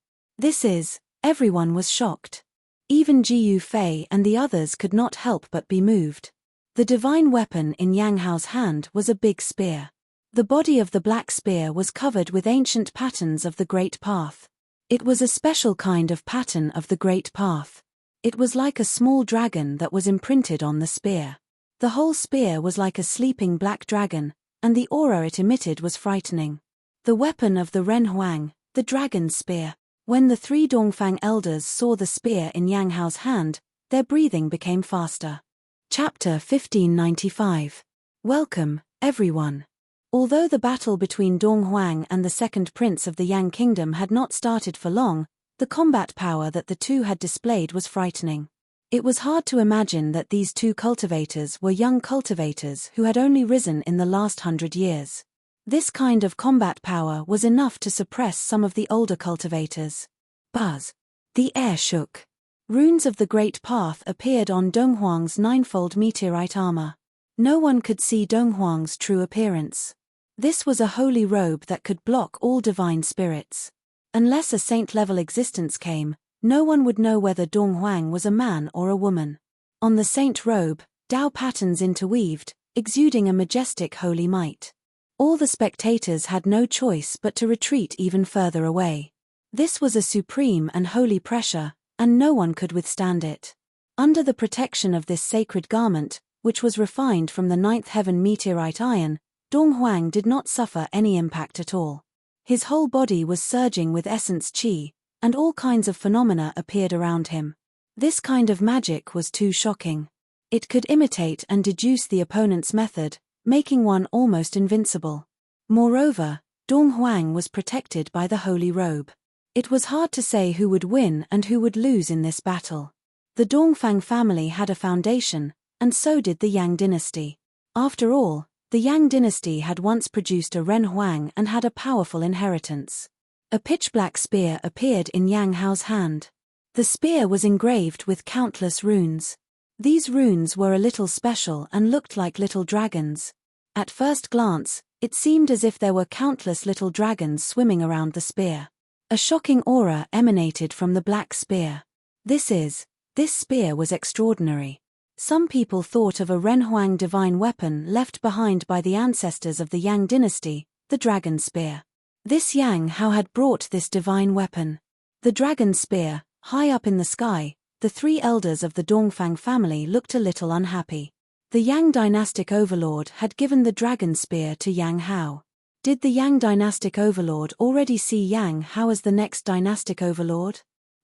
Everyone was shocked. Even Jiyu Fei and the others could not help but be moved. The divine weapon in Yang Hao's hand was a big spear. The body of the black spear was covered with ancient patterns of the Great Path. It was a special kind of pattern of the Great Path. It was like a small dragon that was imprinted on the spear. The whole spear was like a sleeping black dragon, and the aura it emitted was frightening. The weapon of the Ren Huang, the dragon's spear. When the 3 Dongfang elders saw the spear in Yang Hao's hand, their breathing became faster. Chapter 1595. Welcome, everyone. Although the battle between Dong Huang and the second prince of the Yang kingdom had not started for long, the combat power that the two had displayed was frightening. It was hard to imagine that these 2 cultivators were young cultivators who had only risen in the last 100 years. This kind of combat power was enough to suppress some of the older cultivators. Buzz. The air shook. Runes of the Great Path appeared on Dong Huang's 9-fold meteorite armor. No one could see Dong Huang's true appearance. This was a holy robe that could block all divine spirits. Unless a saint-level existence came, no one would know whether Dong Huang was a man or a woman. On the saint robe, Tao patterns interweaved, exuding a majestic holy might. All the spectators had no choice but to retreat even further away. This was a supreme and holy pressure, and no one could withstand it. Under the protection of this sacred garment, which was refined from the 9th heaven meteorite iron, Dong Huang did not suffer any impact at all. His whole body was surging with essence qi, and all kinds of phenomena appeared around him. This kind of magic was too shocking. It could imitate and deduce the opponent's method, making one almost invincible. Moreover, Dong Huang was protected by the holy robe. It was hard to say who would win and who would lose in this battle. The Dongfang family had a foundation, and so did the Yang dynasty. After all, the Yang dynasty had once produced a Ren Huang and had a powerful inheritance. A pitch-black spear appeared in Yang Hao's hand. The spear was engraved with countless runes. These runes were a little special and looked like little dragons. At first glance, it seemed as if there were countless little dragons swimming around the spear. A shocking aura emanated from the black spear. This spear was extraordinary. Some people thought of a Ren Huang divine weapon left behind by the ancestors of the Yang dynasty, the dragon spear. This Yang Hao had brought this divine weapon. The dragon spear, high up in the sky, the 3 elders of the Dongfang family looked a little unhappy. The Yang dynastic overlord had given the dragon spear to Yang Hao. Did the Yang dynastic overlord already see Yang Hao as the next dynastic overlord?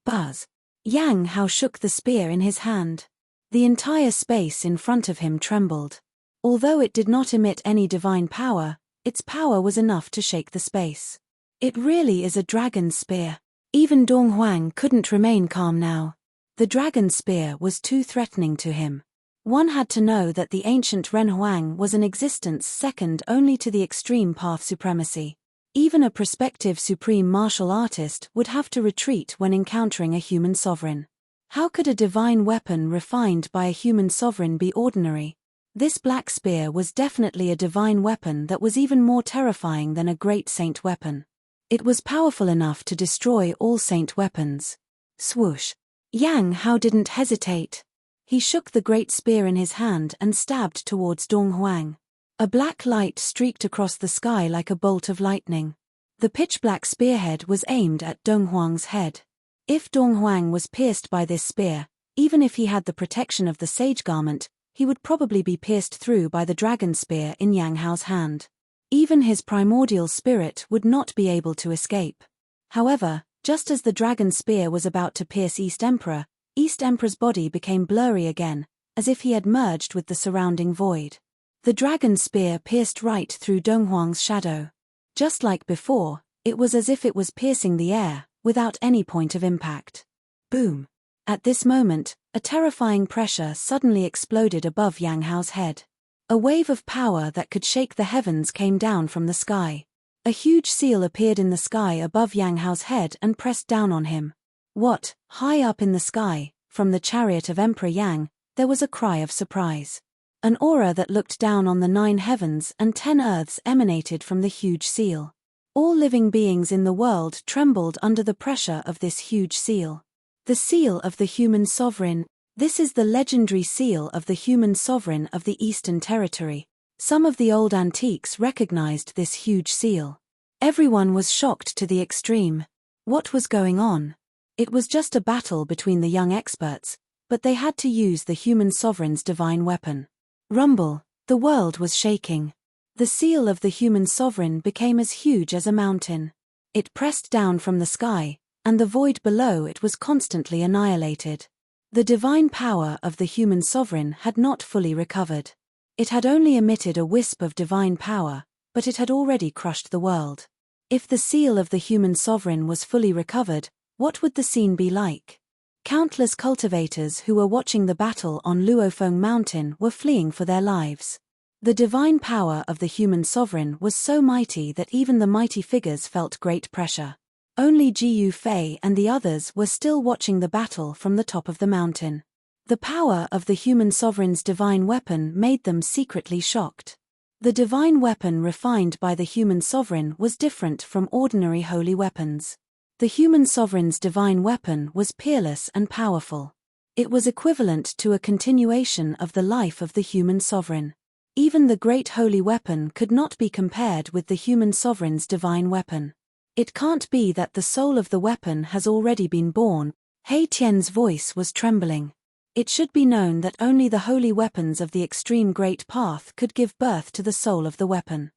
Buzz. Yang Hao shook the spear in his hand. The entire space in front of him trembled. Although it did not emit any divine power, its power was enough to shake the space. It really is a dragon spear. Even Dong Huang couldn't remain calm now. The dragon spear was too threatening to him. One had to know that the ancient Ren Huang was an existence second only to the extreme path supremacy. Even a prospective supreme martial artist would have to retreat when encountering a human sovereign. How could a divine weapon refined by a human sovereign be ordinary? This black spear was definitely a divine weapon that was even more terrifying than a great saint weapon. It was powerful enough to destroy all saint weapons. Swoosh! Yang Hao didn't hesitate. He shook the great spear in his hand and stabbed towards Dong Huang. A black light streaked across the sky like a bolt of lightning. The pitch-black spearhead was aimed at Dong Huang's head. If Dong Huang was pierced by this spear, even if he had the protection of the sage garment, he would probably be pierced through by the dragon spear in Yang Hao's hand. Even his primordial spirit would not be able to escape. However, just as the dragon spear was about to pierce East Emperor's body became blurry again, as if he had merged with the surrounding void. The dragon spear pierced right through Dong Huang's shadow. Just like before, it was as if it was piercing the air, without any point of impact. Boom! At this moment, a terrifying pressure suddenly exploded above Yang Hao's head. A wave of power that could shake the heavens came down from the sky. A huge seal appeared in the sky above Yang Hao's head and pressed down on him. What? High up in the sky, from the chariot of Emperor Yang, there was a cry of surprise. An aura that looked down on the 9 heavens and 10 earths emanated from the huge seal. All living beings in the world trembled under the pressure of this huge seal. The seal of the human sovereign. This is the legendary seal of the human sovereign of the Eastern Territory. Some of the old antiques recognized this huge seal. Everyone was shocked to the extreme. What was going on? It was just a battle between the young experts, but they had to use the human sovereign's divine weapon. Rumble! The world was shaking. The seal of the human sovereign became as huge as a mountain. It pressed down from the sky, and the void below it was constantly annihilated. The divine power of the human sovereign had not fully recovered. It had only emitted a wisp of divine power, but it had already crushed the world. If the seal of the human sovereign was fully recovered, what would the scene be like? Countless cultivators who were watching the battle on Luofeng Mountain were fleeing for their lives. The divine power of the human sovereign was so mighty that even the mighty figures felt great pressure. Only Ji Yufei and the others were still watching the battle from the top of the mountain. The power of the human sovereign's divine weapon made them secretly shocked. The divine weapon refined by the human sovereign was different from ordinary holy weapons. The human sovereign's divine weapon was peerless and powerful. It was equivalent to a continuation of the life of the human sovereign. Even the great holy weapon could not be compared with the human sovereign's divine weapon. It can't be that the soul of the weapon has already been born. He Tian's voice was trembling. It should be known that only the holy weapons of the extreme great path could give birth to the soul of the weapon.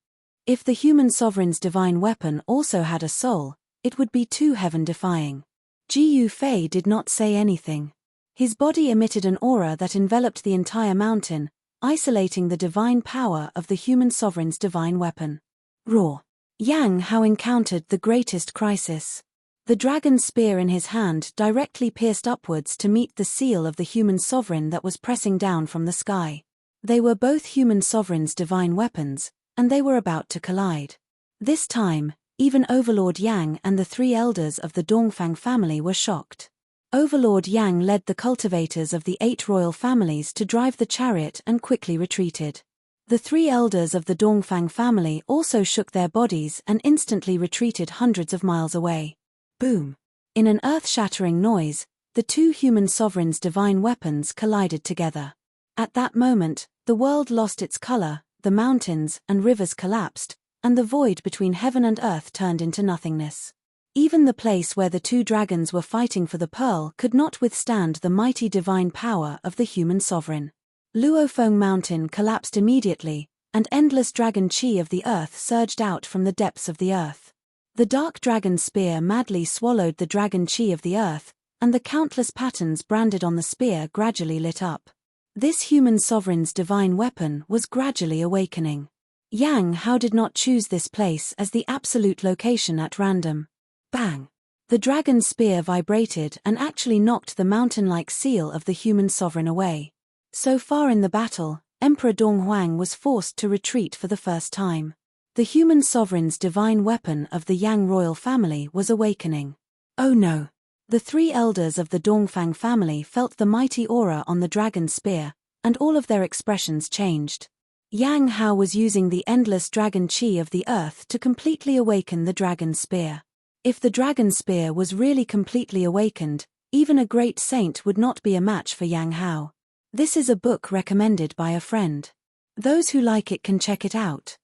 If the human sovereign's divine weapon also had a soul, it would be too heaven-defying. Ji Yufei did not say anything. His body emitted an aura that enveloped the entire mountain, isolating the divine power of the human sovereign's divine weapon. Roar! Yang Hao encountered the greatest crisis. The dragon spear in his hand directly pierced upwards to meet the seal of the human sovereign that was pressing down from the sky. They were both human sovereign's divine weapons, and they were about to collide. This time, even Overlord Yang and the 3 elders of the Dongfang family were shocked. Overlord Yang led the cultivators of the 8 royal families to drive the chariot and quickly retreated. The 3 elders of the Dongfang family also shook their bodies and instantly retreated hundreds of miles away. Boom! In an earth-shattering noise, the 2 human sovereigns' divine weapons collided together. At that moment, the world lost its color, the mountains and rivers collapsed, and the void between heaven and earth turned into nothingness. Even the place where the 2 dragons were fighting for the pearl could not withstand the mighty divine power of the human sovereign. Luofeng Mountain collapsed immediately, and endless dragon chi of the earth surged out from the depths of the earth. The dark dragon spear madly swallowed the dragon chi of the earth, and the countless patterns branded on the spear gradually lit up. This human sovereign's divine weapon was gradually awakening. Yang Hao did not choose this place as the absolute location at random. Bang! The dragon spear vibrated and actually knocked the mountain-like seal of the human sovereign away. So far in the battle, Emperor Dong Huang was forced to retreat for the first time. The human sovereign's divine weapon of the Yang royal family was awakening. Oh no! The three elders of the Dongfang family felt the mighty aura on the dragon's spear, and all of their expressions changed. Yang Hao was using the endless dragon qi of the earth to completely awaken the dragon's spear. If the dragon spear was really completely awakened, even a great saint would not be a match for Yang Hao. This is a book recommended by a friend. Those who like it can check it out.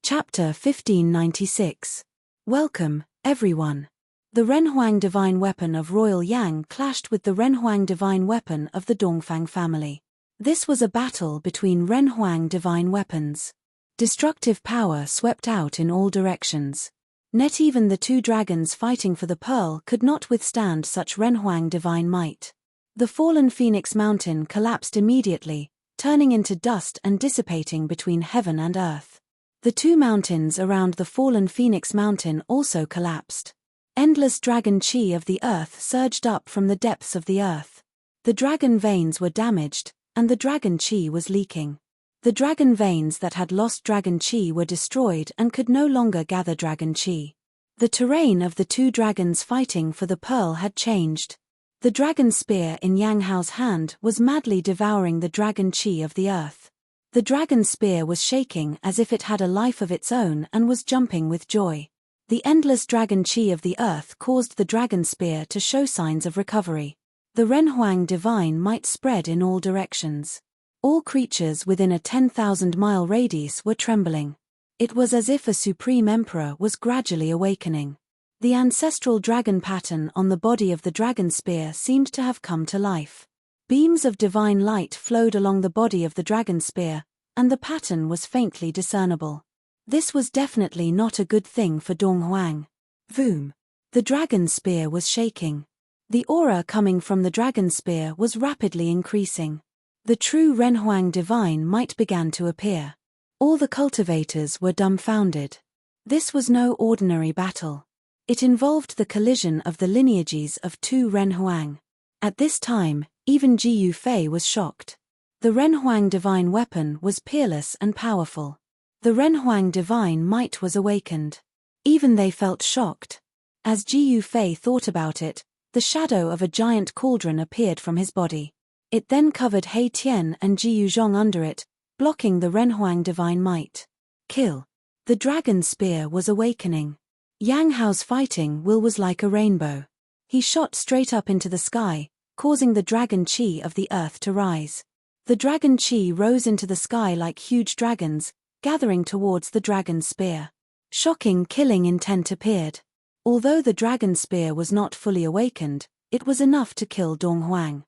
Chapter 1596. Welcome, everyone. The Renhuang divine weapon of Royal Yang clashed with the Renhuang divine weapon of the Dongfang family. This was a battle between Renhuang divine weapons. Destructive power swept out in all directions. Not even the two dragons fighting for the pearl could not withstand such Renhuang divine might. The fallen Phoenix Mountain collapsed immediately, turning into dust and dissipating between heaven and earth. The two mountains around the fallen Phoenix Mountain also collapsed. Endless dragon qi of the earth surged up from the depths of the earth. The dragon veins were damaged, and the dragon qi was leaking. The dragon veins that had lost dragon qi were destroyed and could no longer gather dragon qi. The terrain of the two dragons fighting for the pearl had changed. The dragon spear in Yang Hao's hand was madly devouring the dragon qi of the earth. The dragon spear was shaking as if it had a life of its own and was jumping with joy. The endless dragon qi of the earth caused the dragon spear to show signs of recovery. The Renhuang divine might spread in all directions. All creatures within a 10,000-mile radius were trembling. It was as if a supreme emperor was gradually awakening. The ancestral dragon pattern on the body of the dragon spear seemed to have come to life. Beams of divine light flowed along the body of the dragon spear, and the pattern was faintly discernible. This was definitely not a good thing for Donghuang. Voom! The dragon spear was shaking. The aura coming from the dragon spear was rapidly increasing. The true Renhuang divine might began to appear. All the cultivators were dumbfounded. This was no ordinary battle. It involved the collision of the lineages of two Renhuang. At this time, even Ji Yufei was shocked. The Renhuang divine weapon was peerless and powerful. The Renhuang divine might was awakened. Even they felt shocked. As Ji Yufei thought about it, the shadow of a giant cauldron appeared from his body. It then covered He Tian and Ji Yuzhong under it, blocking the Renhuang divine might. Kill. The dragon spear was awakening. Yang Hao's fighting will was like a rainbow. He shot straight up into the sky, causing the dragon qi of the earth to rise. The dragon qi rose into the sky like huge dragons, gathering towards the dragon spear. Shocking killing intent appeared. Although the dragon spear was not fully awakened, it was enough to kill Donghuang.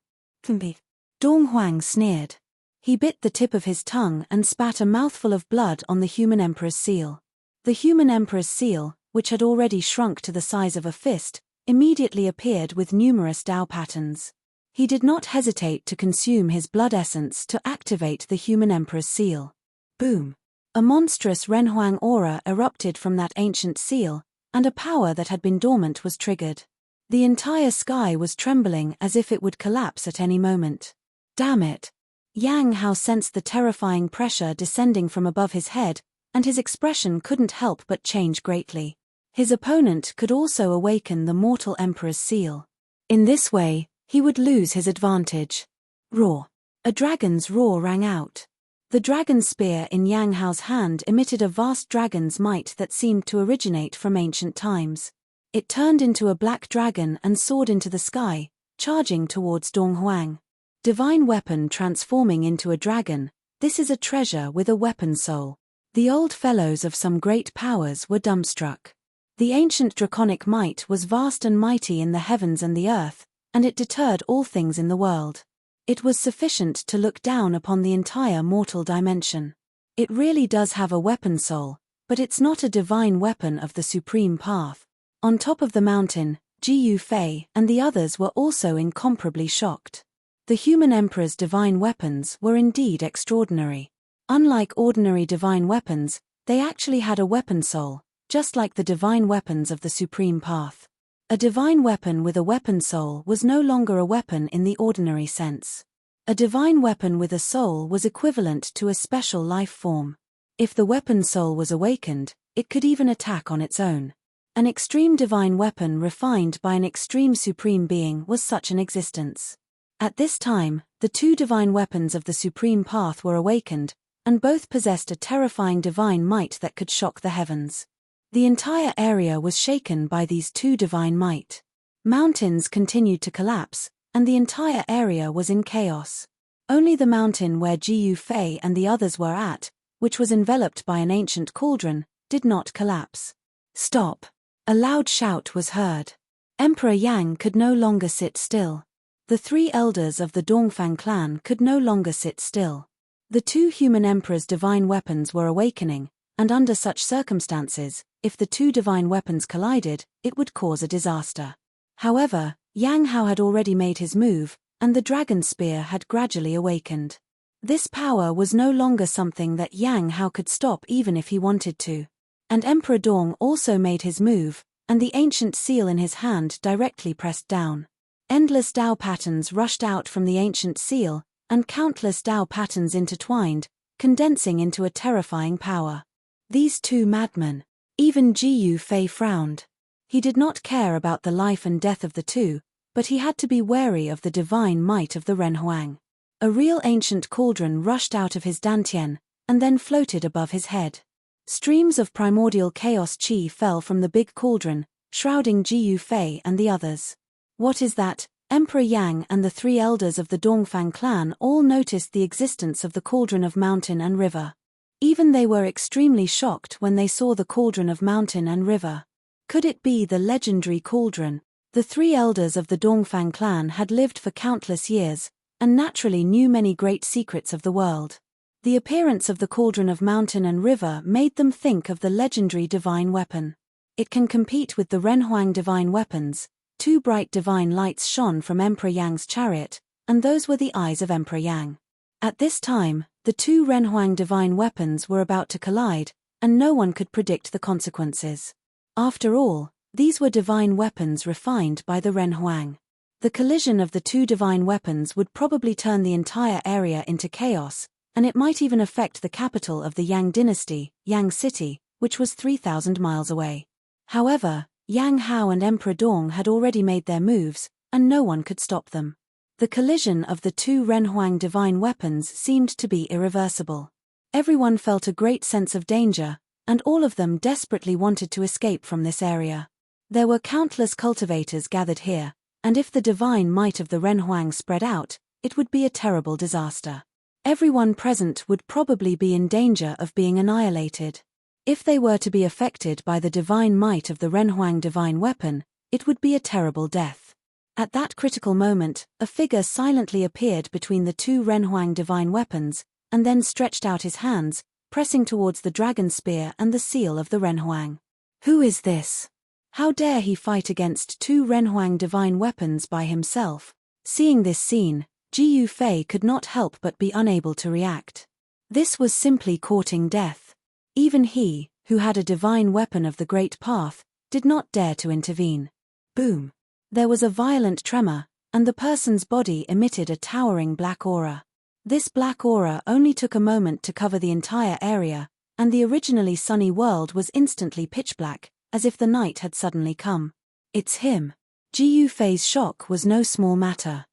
Donghuang sneered. He bit the tip of his tongue and spat a mouthful of blood on the human emperor's seal. The human emperor's seal, which had already shrunk to the size of a fist, immediately appeared with numerous Dao patterns. He did not hesitate to consume his blood essence to activate the human emperor's seal. Boom! A monstrous Renhuang aura erupted from that ancient seal, and a power that had been dormant was triggered. The entire sky was trembling as if it would collapse at any moment. Damn it! Yang Hao sensed the terrifying pressure descending from above his head, and his expression couldn't help but change greatly. His opponent could also awaken the mortal emperor's seal. In this way, he would lose his advantage. Roar! A dragon's roar rang out. The dragon spear in Yang Hao's hand emitted a vast dragon's might that seemed to originate from ancient times. It turned into a black dragon and soared into the sky, charging towards Donghuang. Divine weapon transforming into a dragon, this is a treasure with a weapon soul. The old fellows of some great powers were dumbstruck. The ancient draconic might was vast and mighty in the heavens and the earth, and it deterred all things in the world. It was sufficient to look down upon the entire mortal dimension. It really does have a weapon soul, but it's not a divine weapon of the supreme path. On top of the mountain, Ji Yufei and the others were also incomparably shocked. The human emperor's divine weapons were indeed extraordinary. Unlike ordinary divine weapons, they actually had a weapon soul, just like the divine weapons of the supreme path. A divine weapon with a weapon soul was no longer a weapon in the ordinary sense. A divine weapon with a soul was equivalent to a special life form. If the weapon soul was awakened, It could even attack on its own. An extreme divine weapon refined by an extreme supreme being was such an existence. At this time, the two divine weapons of the supreme path were awakened, and both possessed a terrifying divine might that could shock the heavens. The entire area was shaken by these two divine might. Mountains continued to collapse, and the entire area was in chaos. Only the mountain where Jiyu Fei and the others were at, which was enveloped by an ancient cauldron, did not collapse. Stop! A loud shout was heard. Emperor Yang could no longer sit still. The three elders of the Dongfang clan could no longer sit still. The two human emperors' divine weapons were awakening, and under such circumstances, if the two divine weapons collided, it would cause a disaster. However, Yang Hao had already made his move, and the dragon spear had gradually awakened. This power was no longer something that Yang Hao could stop even if he wanted to. And Emperor Dong also made his move, and the ancient seal in his hand directly pressed down. Endless Dao patterns rushed out from the ancient seal, and countless Dao patterns intertwined, condensing into a terrifying power. These two madmen. Even Jiyu Fei frowned. He did not care about the life and death of the two, but he had to be wary of the divine might of the Renhuang. A real ancient cauldron rushed out of his dantian, and then floated above his head. Streams of primordial chaos qi fell from the big cauldron, shrouding Jiyu Fei and the others. What is that? Emperor Yang and the three elders of the Dongfang clan all noticed the existence of the cauldron of mountain and river. Even they were extremely shocked when they saw the cauldron of mountain and river. Could it be the legendary cauldron? The three elders of the Dongfang clan had lived for countless years, and naturally knew many great secrets of the world. The appearance of the cauldron of mountain and river made them think of the legendary divine weapon. It can compete with the Renhuang divine weapons. Two bright divine lights shone from Emperor Yang's chariot, and those were the eyes of Emperor Yang. At this time, the two Renhuang divine weapons were about to collide, and no one could predict the consequences. After all, these were divine weapons refined by the Renhuang. The collision of the two divine weapons would probably turn the entire area into chaos, and it might even affect the capital of the Yang dynasty, Yang City, which was 3,000 miles away. However, Yang Hao and Emperor Dong had already made their moves, and no one could stop them. The collision of the two Renhuang divine weapons seemed to be irreversible. Everyone felt a great sense of danger, and all of them desperately wanted to escape from this area. There were countless cultivators gathered here, and if the divine might of the Renhuang spread out, it would be a terrible disaster. Everyone present would probably be in danger of being annihilated. If they were to be affected by the divine might of the Renhuang divine weapon, it would be a terrible death. At that critical moment, a figure silently appeared between the two Renhuang divine weapons, and then stretched out his hands, pressing towards the dragon spear and the seal of the Renhuang. Who is this? How dare he fight against two Renhuang divine weapons by himself? Seeing this scene, Jiyu Fei could not help but be unable to react. This was simply courting death. Even he, who had a divine weapon of the Great Path, did not dare to intervene. Boom! There was a violent tremor, and the person's body emitted a towering black aura. This black aura only took a moment to cover the entire area, and the originally sunny world was instantly pitch black, as if the night had suddenly come. It's him. Jiyu Fei's shock was no small matter.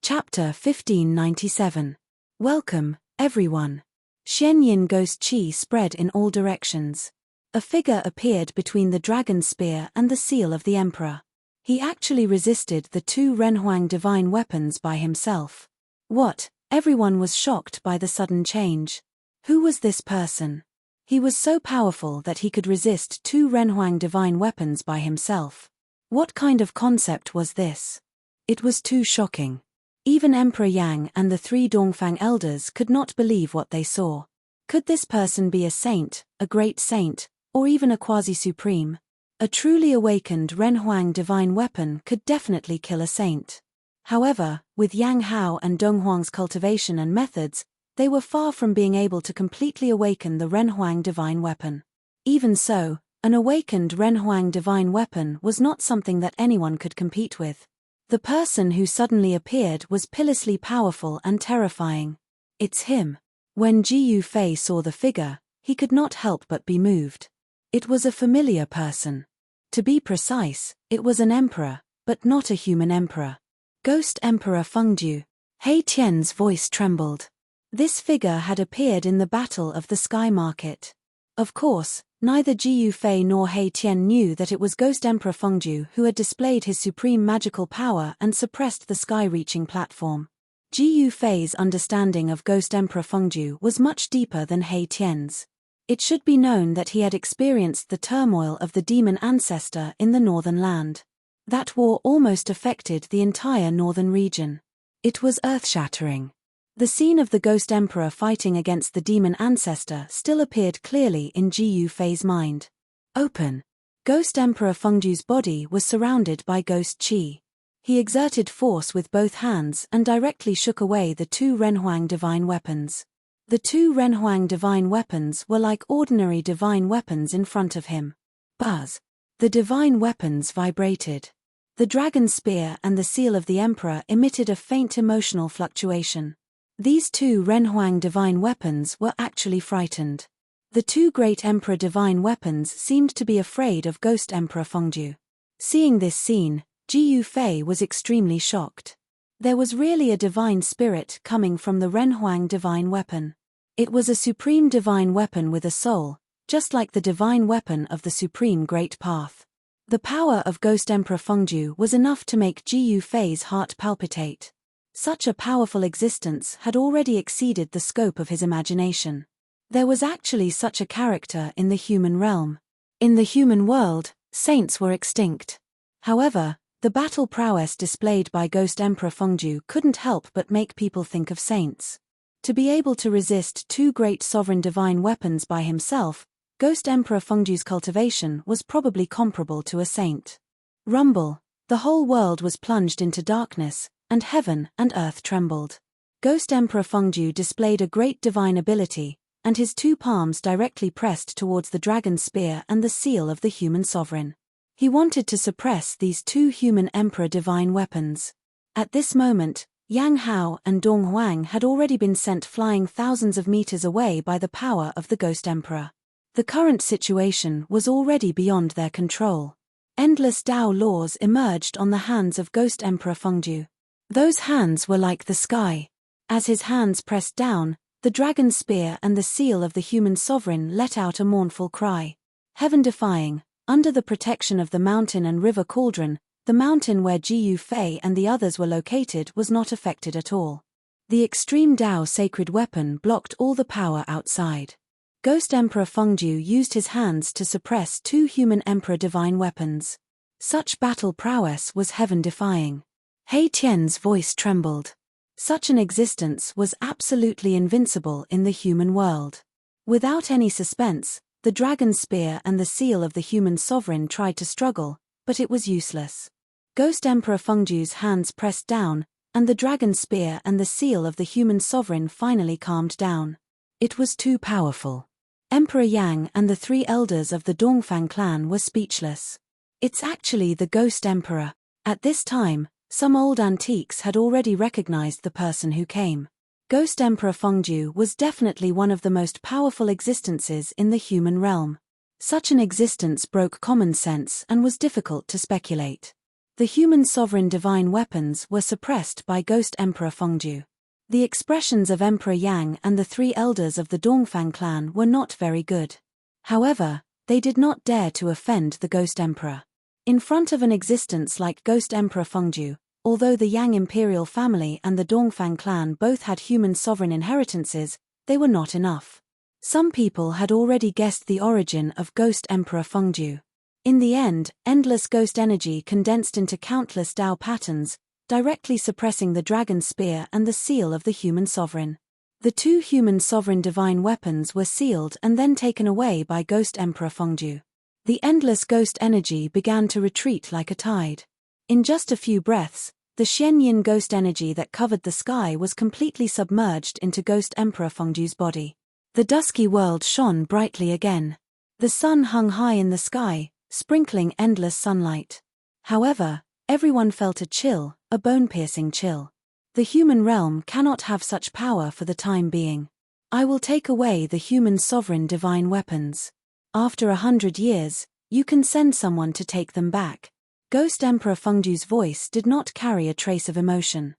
Chapter 1597. Welcome, everyone. Xianyin ghost qi spread in all directions. A figure appeared between the dragon spear and the seal of the emperor. He actually resisted the two Renhuang divine weapons by himself. What? Everyone was shocked by the sudden change. Who was this person? He was so powerful that he could resist two Renhuang divine weapons by himself. What kind of concept was this? It was too shocking. Even Emperor Yang and the three Dongfang elders could not believe what they saw. Could this person be a saint, a great saint, or even a quasi-supreme? A truly awakened Renhuang divine weapon could definitely kill a saint. However, with Yang Hao and Dong Huang's cultivation and methods, they were far from being able to completely awaken the Renhuang divine weapon. Even so, an awakened Renhuang divine weapon was not something that anyone could compete with. The person who suddenly appeared was pitilessly powerful and terrifying. It's him. When Jiyu Fei saw the figure, he could not help but be moved. It was a familiar person. To be precise, it was an emperor, but not a human emperor. Ghost Emperor Fengdu. He Tian's voice trembled. This figure had appeared in the Battle of the Sky Market. Of course, neither Ji Yufei nor He Tian knew that it was Ghost Emperor Fengdu who had displayed his supreme magical power and suppressed the sky-reaching platform. Ji Yufei's understanding of Ghost Emperor Fengdu was much deeper than He Tian's. It should be known that he had experienced the turmoil of the demon ancestor in the northern land. That war almost affected the entire northern region. It was earth-shattering. The scene of the Ghost Emperor fighting against the demon ancestor still appeared clearly in Ji Yufei's mind. Open. Ghost Emperor Fengdu's body was surrounded by ghost qi. He exerted force with both hands and directly shook away the two Renhuang divine weapons. The two Renhuang divine weapons were like ordinary divine weapons in front of him. Buzz. The divine weapons vibrated. The dragon spear and the seal of the emperor emitted a faint emotional fluctuation. These two Renhuang divine weapons were actually frightened. The two great emperor divine weapons seemed to be afraid of Ghost Emperor Fengdu. Seeing this scene, Ji Yufei was extremely shocked. There was really a divine spirit coming from the Renhuang divine weapon. It was a supreme divine weapon with a soul, just like the divine weapon of the supreme great path. The power of Ghost Emperor Fengdu was enough to make Ji Yufei's heart palpitate. Such a powerful existence had already exceeded the scope of his imagination. There was actually such a character in the human realm. In the human world, saints were extinct. However, the battle prowess displayed by Ghost Emperor Fengdu couldn't help but make people think of saints. To be able to resist two great sovereign divine weapons by himself, Ghost Emperor Fengdu's cultivation was probably comparable to a saint. Rumble. The whole world was plunged into darkness, and heaven and earth trembled. Ghost Emperor Fengdu displayed a great divine ability, and his two palms directly pressed towards the dragon spear and the seal of the human sovereign. He wanted to suppress these two human emperor divine weapons. At this moment, Yang Hao and Dong Huang had already been sent flying thousands of meters away by the power of the Ghost Emperor. The current situation was already beyond their control. Endless Tao laws emerged on the hands of Ghost Emperor Fengdu. Those hands were like the sky. As his hands pressed down, the dragon spear and the seal of the human sovereign let out a mournful cry. Heaven-defying, under the protection of the mountain and river cauldron, the mountain where Ji Yufei and the others were located was not affected at all. The extreme Tao sacred weapon blocked all the power outside. Ghost Emperor Fengdu used his hands to suppress two human emperor divine weapons. Such battle prowess was heaven-defying. He Tian's voice trembled. Such an existence was absolutely invincible in the human world. Without any suspense, the dragon spear and the seal of the human sovereign tried to struggle, but it was useless. Ghost Emperor Fengdu's hands pressed down, and the dragon spear and the seal of the human sovereign finally calmed down. It was too powerful. Emperor Yang and the three elders of the Dongfang clan were speechless. It's actually the Ghost Emperor. At this time, some old antiques had already recognized the person who came. Ghost Emperor Fengdu was definitely one of the most powerful existences in the human realm. Such an existence broke common sense and was difficult to speculate. The human sovereign divine weapons were suppressed by Ghost Emperor Fengdu. The expressions of Emperor Yang and the three elders of the Dongfang clan were not very good. However, they did not dare to offend the Ghost Emperor. In front of an existence like Ghost Emperor Fengdu, although the Yang imperial family and the Dongfang clan both had human sovereign inheritances, they were not enough. Some people had already guessed the origin of Ghost Emperor Fengdu. In the end, endless ghost energy condensed into countless Tao patterns, directly suppressing the dragon spear and the seal of the human sovereign. The two human sovereign divine weapons were sealed and then taken away by Ghost Emperor Fengdu. The endless ghost energy began to retreat like a tide. In just a few breaths, the Xianyin ghost energy that covered the sky was completely submerged into Ghost Emperor Fengdu's body. The dusky world shone brightly again. The sun hung high in the sky, sprinkling endless sunlight. However, everyone felt a chill, a bone-piercing chill. The human realm cannot have such power for the time being. I will take away the human sovereign divine weapons. After 100 years, you can send someone to take them back. Ghost Emperor Fengju's voice did not carry a trace of emotion.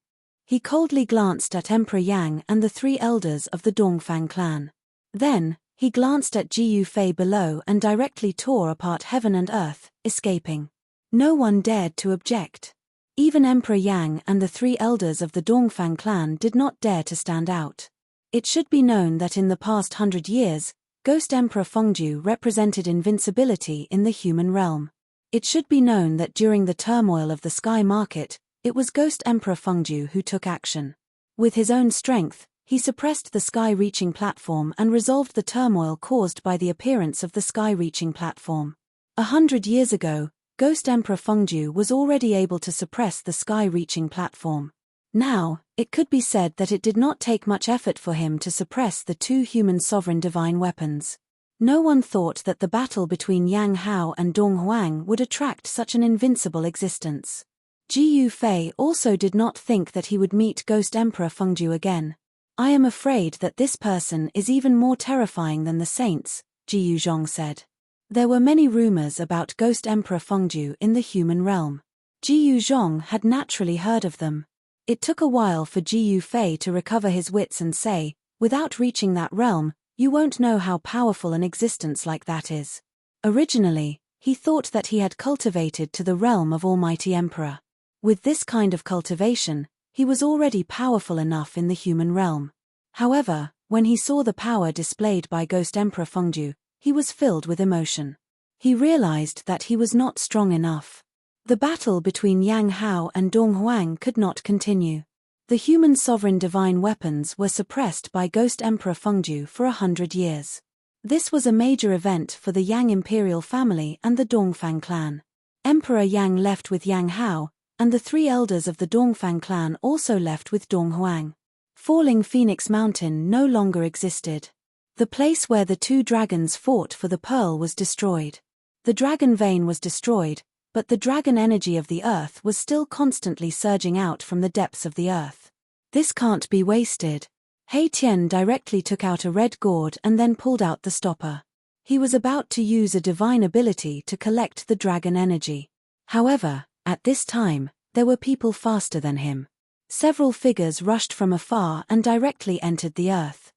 He coldly glanced at Emperor Yang and the 3 elders of the Dongfang clan. Then, he glanced at Ji Yufei below and directly tore apart heaven and earth, escaping. No one dared to object. Even Emperor Yang and the 3 elders of the Dongfang clan did not dare to stand out. It should be known that in the past 100 years, Ghost Emperor Fengju represented invincibility in the human realm. It should be known that during the turmoil of the sky market, it was Ghost Emperor Fengju who took action. With his own strength, he suppressed the sky-reaching platform and resolved the turmoil caused by the appearance of the sky-reaching platform. 100 years ago, Ghost Emperor Fengju was already able to suppress the sky-reaching platform. Now, it could be said that it did not take much effort for him to suppress the 2 human sovereign divine weapons. No one thought that the battle between Yang Hao and Dong Huang would attract such an invincible existence. Ji Yufei also did not think that he would meet Ghost Emperor Fengju again. I am afraid that this person is even more terrifying than the saints, Ji Yuzhong said. There were many rumors about Ghost Emperor Fengju in the human realm. Ji Yuzhong had naturally heard of them. It took a while for Ji Yufei to recover his wits and say, without reaching that realm, you won't know how powerful an existence like that is. Originally, he thought that he had cultivated to the realm of Almighty Emperor. With this kind of cultivation, he was already powerful enough in the human realm. However, when he saw the power displayed by Ghost Emperor Fengju, he was filled with emotion. He realized that he was not strong enough. The battle between Yang Hao and Dong Huang could not continue. The human sovereign divine weapons were suppressed by Ghost Emperor Fengju for 100 years. This was a major event for the Yang imperial family and the Dongfang clan. Emperor Yang left with Yang Hao, and the 3 elders of the Dongfang clan also left with Dong Huang. Falling Phoenix Mountain no longer existed. The place where the 2 dragons fought for the pearl was destroyed. The dragon vein was destroyed, but the dragon energy of the earth was still constantly surging out from the depths of the earth. This can't be wasted. He Tian directly took out a red gourd and then pulled out the stopper. He was about to use a divine ability to collect the dragon energy. However, at this time, there were people faster than him. Several figures rushed from afar and directly entered the earth.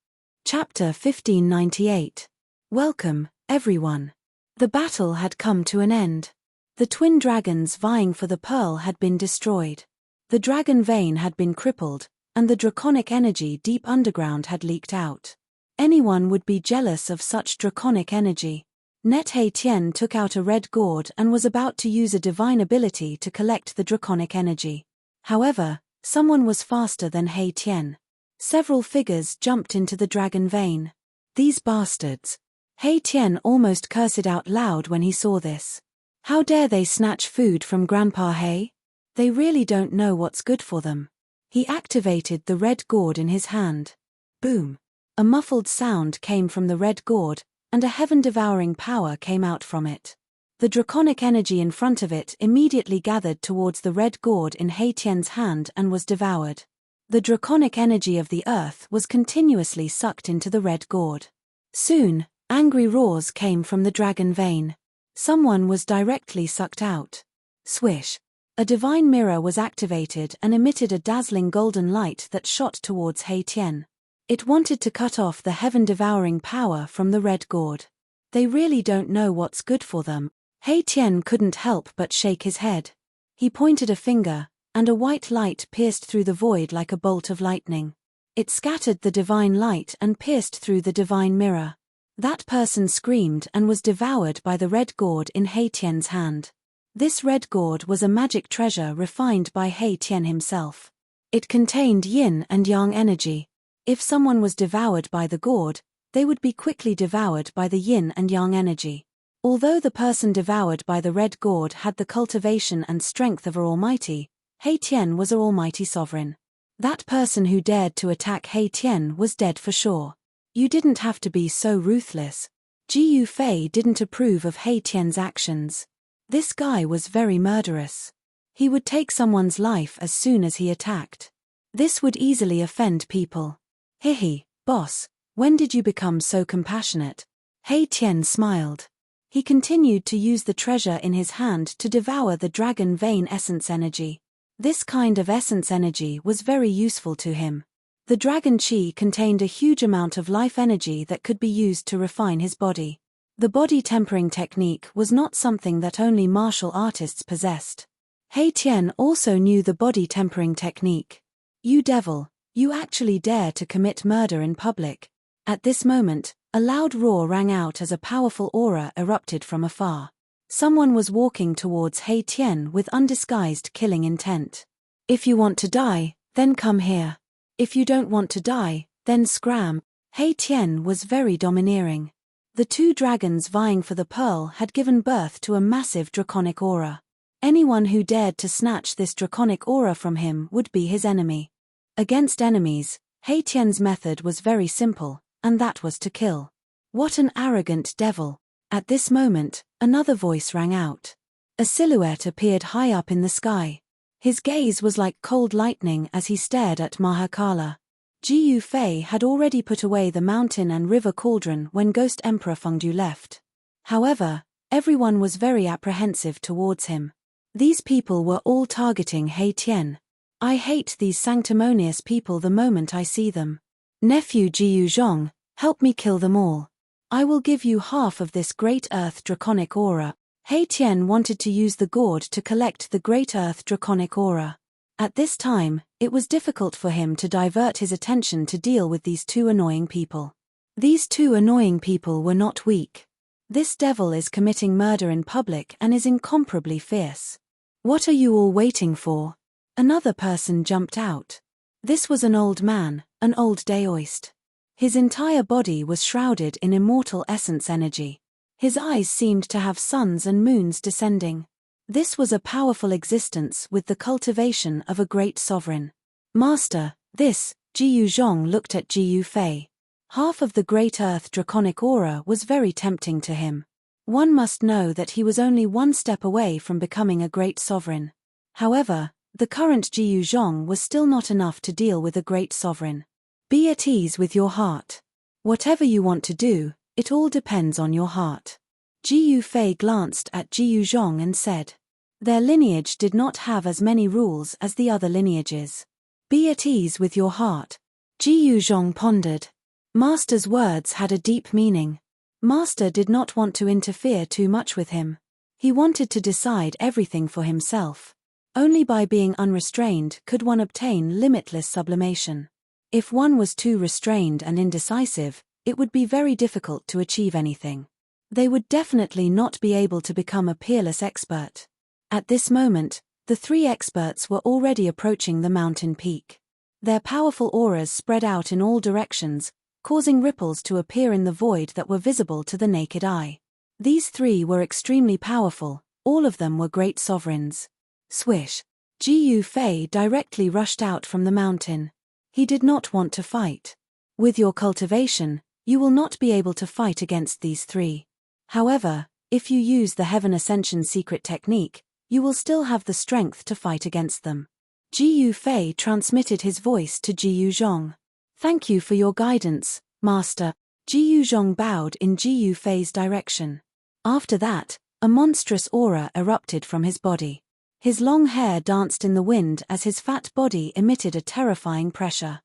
Chapter 1598. Welcome, everyone. The battle had come to an end. The twin dragons vying for the pearl had been destroyed. The dragon vein had been crippled, and the draconic energy deep underground had leaked out. Anyone would be jealous of such draconic energy. He Tian took out a red gourd and was about to use a divine ability to collect the draconic energy. However, someone was faster than He Tian. Several figures jumped into the dragon vein. These bastards. He Tian almost cursed out loud when he saw this. How dare they snatch food from Grandpa He? They really don't know what's good for them. He activated the red gourd in his hand. Boom! A muffled sound came from the red gourd, and a heaven-devouring power came out from it. The draconic energy in front of it immediately gathered towards the red gourd in He Tian's hand and was devoured. The draconic energy of the earth was continuously sucked into the red gourd. Soon, angry roars came from the dragon vein. Someone was directly sucked out. Swish! A divine mirror was activated and emitted a dazzling golden light that shot towards He Tian. It wanted to cut off the heaven-devouring power from the red gourd. They really don't know what's good for them. He Tian couldn't help but shake his head. He pointed a finger, and a white light pierced through the void like a bolt of lightning. It scattered the divine light and pierced through the divine mirror. That person screamed and was devoured by the red gourd in He Tian's hand. This red gourd was a magic treasure refined by He Tian himself. It contained yin and yang energy. If someone was devoured by the gourd, they would be quickly devoured by the yin and yang energy. Although the person devoured by the red gourd had the cultivation and strength of an almighty, He Tian was an almighty sovereign. That person who dared to attack He Tian was dead for sure. You didn't have to be so ruthless. Ji Yufei didn't approve of He Tian's actions. This guy was very murderous. He would take someone's life as soon as he attacked. This would easily offend people. Hihi, boss, when did you become so compassionate? He Tian smiled. He continued to use the treasure in his hand to devour the dragon vein essence energy. This kind of essence energy was very useful to him. The dragon chi contained a huge amount of life energy that could be used to refine his body. The body tempering technique was not something that only martial artists possessed. He Tian also knew the body tempering technique. You devil, you actually dare to commit murder in public. At this moment, a loud roar rang out as a powerful aura erupted from afar. Someone was walking towards He Tian with undisguised killing intent. If you want to die, then come here. If you don't want to die, then scram. He Tian was very domineering. The two dragons vying for the pearl had given birth to a massive draconic aura. Anyone who dared to snatch this draconic aura from him would be his enemy. Against enemies, He Tian's method was very simple, and that was to kill. What an arrogant devil! At this moment, another voice rang out. A silhouette appeared high up in the sky. His gaze was like cold lightning as he stared at Mahakala. Ji Yufei had already put away the mountain and river cauldron when Ghost Emperor Fengdu left. However, everyone was very apprehensive towards him. These people were all targeting He Tian. I hate these sanctimonious people the moment I see them. Nephew Ji Zhong, help me kill them all. I will give you half of this Great Earth Draconic Aura. He Tian wanted to use the gourd to collect the Great Earth Draconic Aura. At this time, it was difficult for him to divert his attention to deal with these two annoying people. These two annoying people were not weak. This devil is committing murder in public and is incomparably fierce. What are you all waiting for? Another person jumped out. This was an old man, an old Daoist. His entire body was shrouded in immortal essence energy. His eyes seemed to have suns and moons descending. This was a powerful existence with the cultivation of a great sovereign. Master, this, Ji Zhong looked at Ji Yufei. Half of the Great Earth Draconic Aura was very tempting to him. One must know that he was only one step away from becoming a great sovereign. However, the current Ji Zhong was still not enough to deal with a great sovereign. Be at ease with your heart. Whatever you want to do, it all depends on your heart. Ji Yufei glanced at Ji Zhong and said. Their lineage did not have as many rules as the other lineages. Be at ease with your heart. Ji Zhong pondered. Master's words had a deep meaning. Master did not want to interfere too much with him. He wanted to decide everything for himself. Only by being unrestrained could one obtain limitless sublimation. If one was too restrained and indecisive, it would be very difficult to achieve anything. They would definitely not be able to become a peerless expert. At this moment, the three experts were already approaching the mountain peak. Their powerful auras spread out in all directions, causing ripples to appear in the void that were visible to the naked eye. These three were extremely powerful, all of them were great sovereigns. Swish! Ji Yufei directly rushed out from the mountain. He did not want to fight. With your cultivation, you will not be able to fight against these three. However, if you use the Heaven Ascension secret technique, you will still have the strength to fight against them. Ji Yufei transmitted his voice to Ji Zhong. Thank you for your guidance, Master. Ji Zhong bowed in Ji Yufei's direction. After that, a monstrous aura erupted from his body. His long hair danced in the wind as his fat body emitted a terrifying pressure.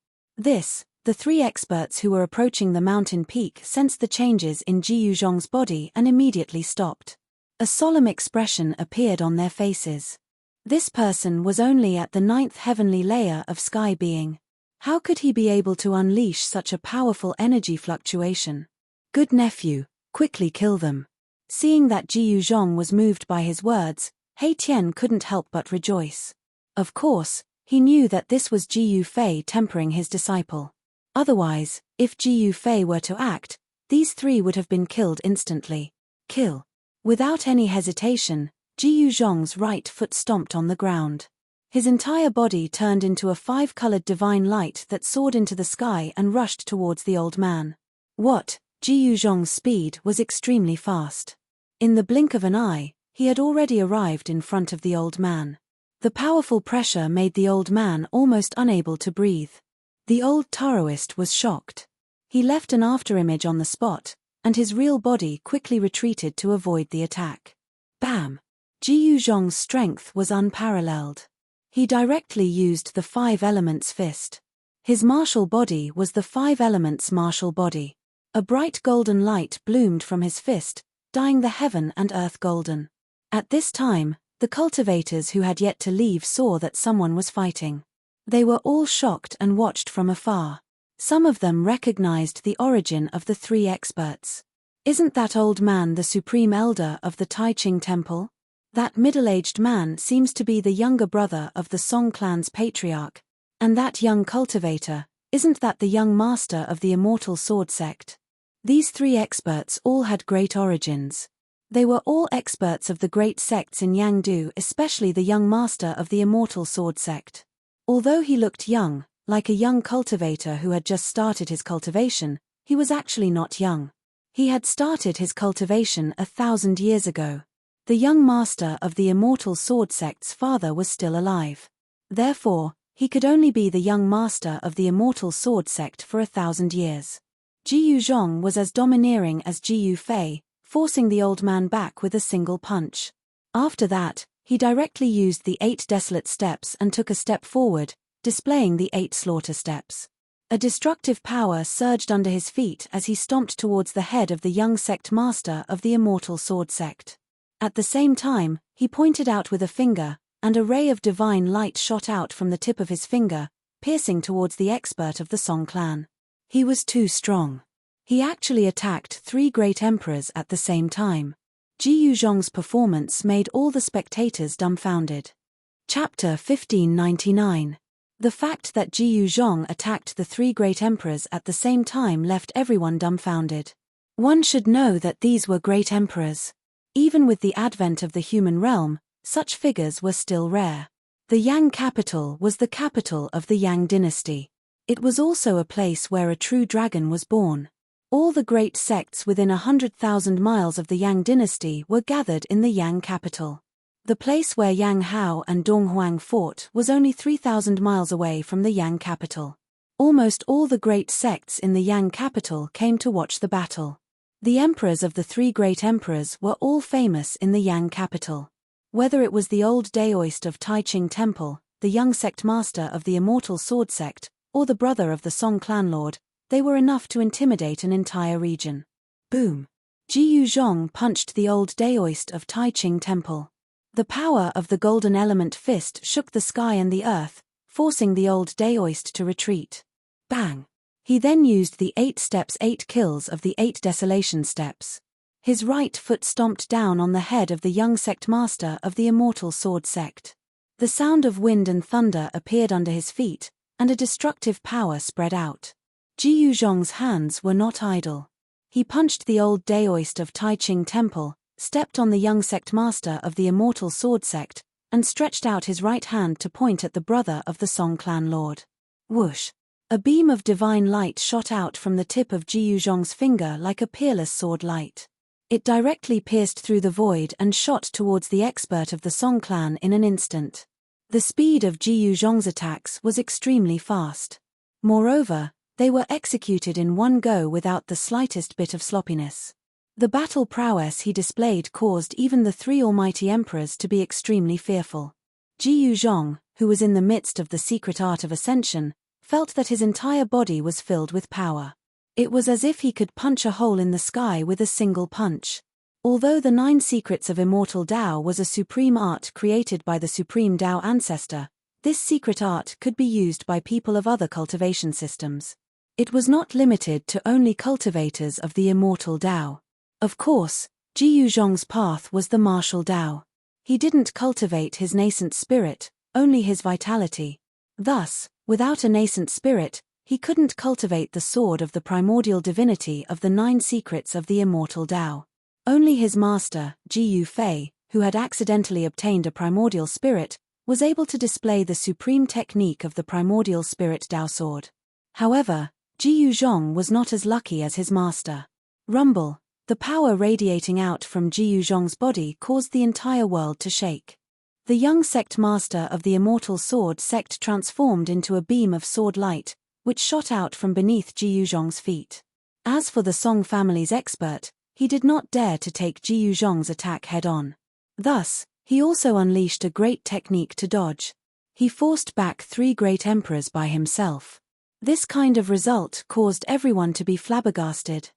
The three experts who were approaching the mountain peak sensed the changes in Ji Zhong's body and immediately stopped. A solemn expression appeared on their faces. This person was only at the 9th heavenly layer of sky being. How could he be able to unleash such a powerful energy fluctuation? Good nephew, quickly kill them. Seeing that Ji Zhong was moved by his words, He Tian couldn't help but rejoice. Of course, he knew that this was Ji Yufei tempering his disciple. Otherwise, if Ji Yufei were to act, these three would have been killed instantly. Kill. Without any hesitation, Ji Zhong's right foot stomped on the ground. His entire body turned into a 5-colored divine light that soared into the sky and rushed towards the old man. What? Ji Zhong's speed was extremely fast. In the blink of an eye, he had already arrived in front of the old man. The powerful pressure made the old man almost unable to breathe. The old Taoist was shocked. He left an afterimage on the spot, and his real body quickly retreated to avoid the attack. Bam! Ji Yuzhong's strength was unparalleled. He directly used the Five Elements fist. His martial body was the Five Elements martial body. A bright golden light bloomed from his fist, dyeing the heaven and earth golden. At this time, the cultivators who had yet to leave saw that someone was fighting. They were all shocked and watched from afar. Some of them recognized the origin of the three experts. Isn't that old man the supreme elder of the Tai Ching temple? That middle-aged man seems to be the younger brother of the Song clan's patriarch. And that young cultivator, isn't that the young master of the immortal sword sect? These three experts all had great origins. They were all experts of the great sects in Yangdu, especially the young master of the immortal sword sect. Although he looked young, like a young cultivator who had just started his cultivation, he was actually not young. He had started his cultivation 1,000 years ago. The young master of the immortal sword sect's father was still alive. Therefore, he could only be the young master of the immortal sword sect for 1,000 years. Ji Yuzhong was as domineering as Ji Yufei, forcing the old man back with a single punch. After that, he directly used the 8 desolate steps and took a step forward, displaying the 8 slaughter steps. A destructive power surged under his feet as he stomped towards the head of the young sect master of the immortal sword sect. At the same time, he pointed out with a finger, and a ray of divine light shot out from the tip of his finger, piercing towards the expert of the Song clan. He was too strong. He actually attacked 3 great emperors at the same time. Ji Yuzhong's performance made all the spectators dumbfounded. Chapter 1599. The fact that Ji Yuzhong attacked the 3 great emperors at the same time left everyone dumbfounded. One should know that these were great emperors. Even with the advent of the human realm, such figures were still rare. The Yang capital was the capital of the Yang dynasty. It was also a place where a true dragon was born. All the great sects within 100,000 miles of the Yang dynasty were gathered in the Yang capital. The place where Yang Hao and Dong Huang fought was only 3,000 miles away from the Yang capital. Almost all the great sects in the Yang capital came to watch the battle. The emperors of the 3 great emperors were all famous in the Yang capital. Whether it was the old Daoist of Tai Ching Temple, the young sect master of the immortal sword sect, or the brother of the Song clan lord, they were enough to intimidate an entire region. Boom! Ji Yuzhong punched the old Daoist of Tai Ching Temple. The power of the golden element fist shook the sky and the earth, forcing the old Daoist to retreat. Bang! He then used the 8 steps 8 kills of the 8 desolation steps. His right foot stomped down on the head of the young sect master of the immortal sword sect. The sound of wind and thunder appeared under his feet, and a destructive power spread out. Ji Yuzhong's hands were not idle. He punched the old Daoist of Tai Ching Temple, stepped on the young sect master of the immortal sword sect, and stretched out his right hand to point at the brother of the Song clan lord. Whoosh! A beam of divine light shot out from the tip of Ji Yuzhong's finger like a peerless sword light. It directly pierced through the void and shot towards the expert of the Song clan in an instant. The speed of Ji Yuzhong's attacks was extremely fast. Moreover, they were executed in one go without the slightest bit of sloppiness. The battle prowess he displayed caused even the 3 almighty emperors to be extremely fearful. Ji Yuzhong, who was in the midst of the secret art of ascension, felt that his entire body was filled with power. It was as if he could punch a hole in the sky with a single punch. Although the 9 secrets of immortal Tao was a supreme art created by the supreme Tao ancestor, this secret art could be used by people of other cultivation systems. It was not limited to only cultivators of the immortal Tao. Of course, Ji Yuzhong's path was the martial Tao. He didn't cultivate his nascent spirit, only his vitality. Thus, without a nascent spirit, he couldn't cultivate the sword of the primordial divinity of the 9 secrets of the immortal Tao. Only his master, Ji Yufei, who had accidentally obtained a primordial spirit, was able to display the supreme technique of the primordial spirit Tao sword. However, Ji Yuzhong was not as lucky as his master. Rumble! The power radiating out from Ji Yuzhong's body caused the entire world to shake. The young sect master of the immortal sword sect transformed into a beam of sword light, which shot out from beneath Ji Yuzhong's feet. As for the Song family's expert, he did not dare to take Ji Yuzhong's attack head-on. Thus, he also unleashed a great technique to dodge. He forced back 3 great emperors by himself. This kind of result caused everyone to be flabbergasted.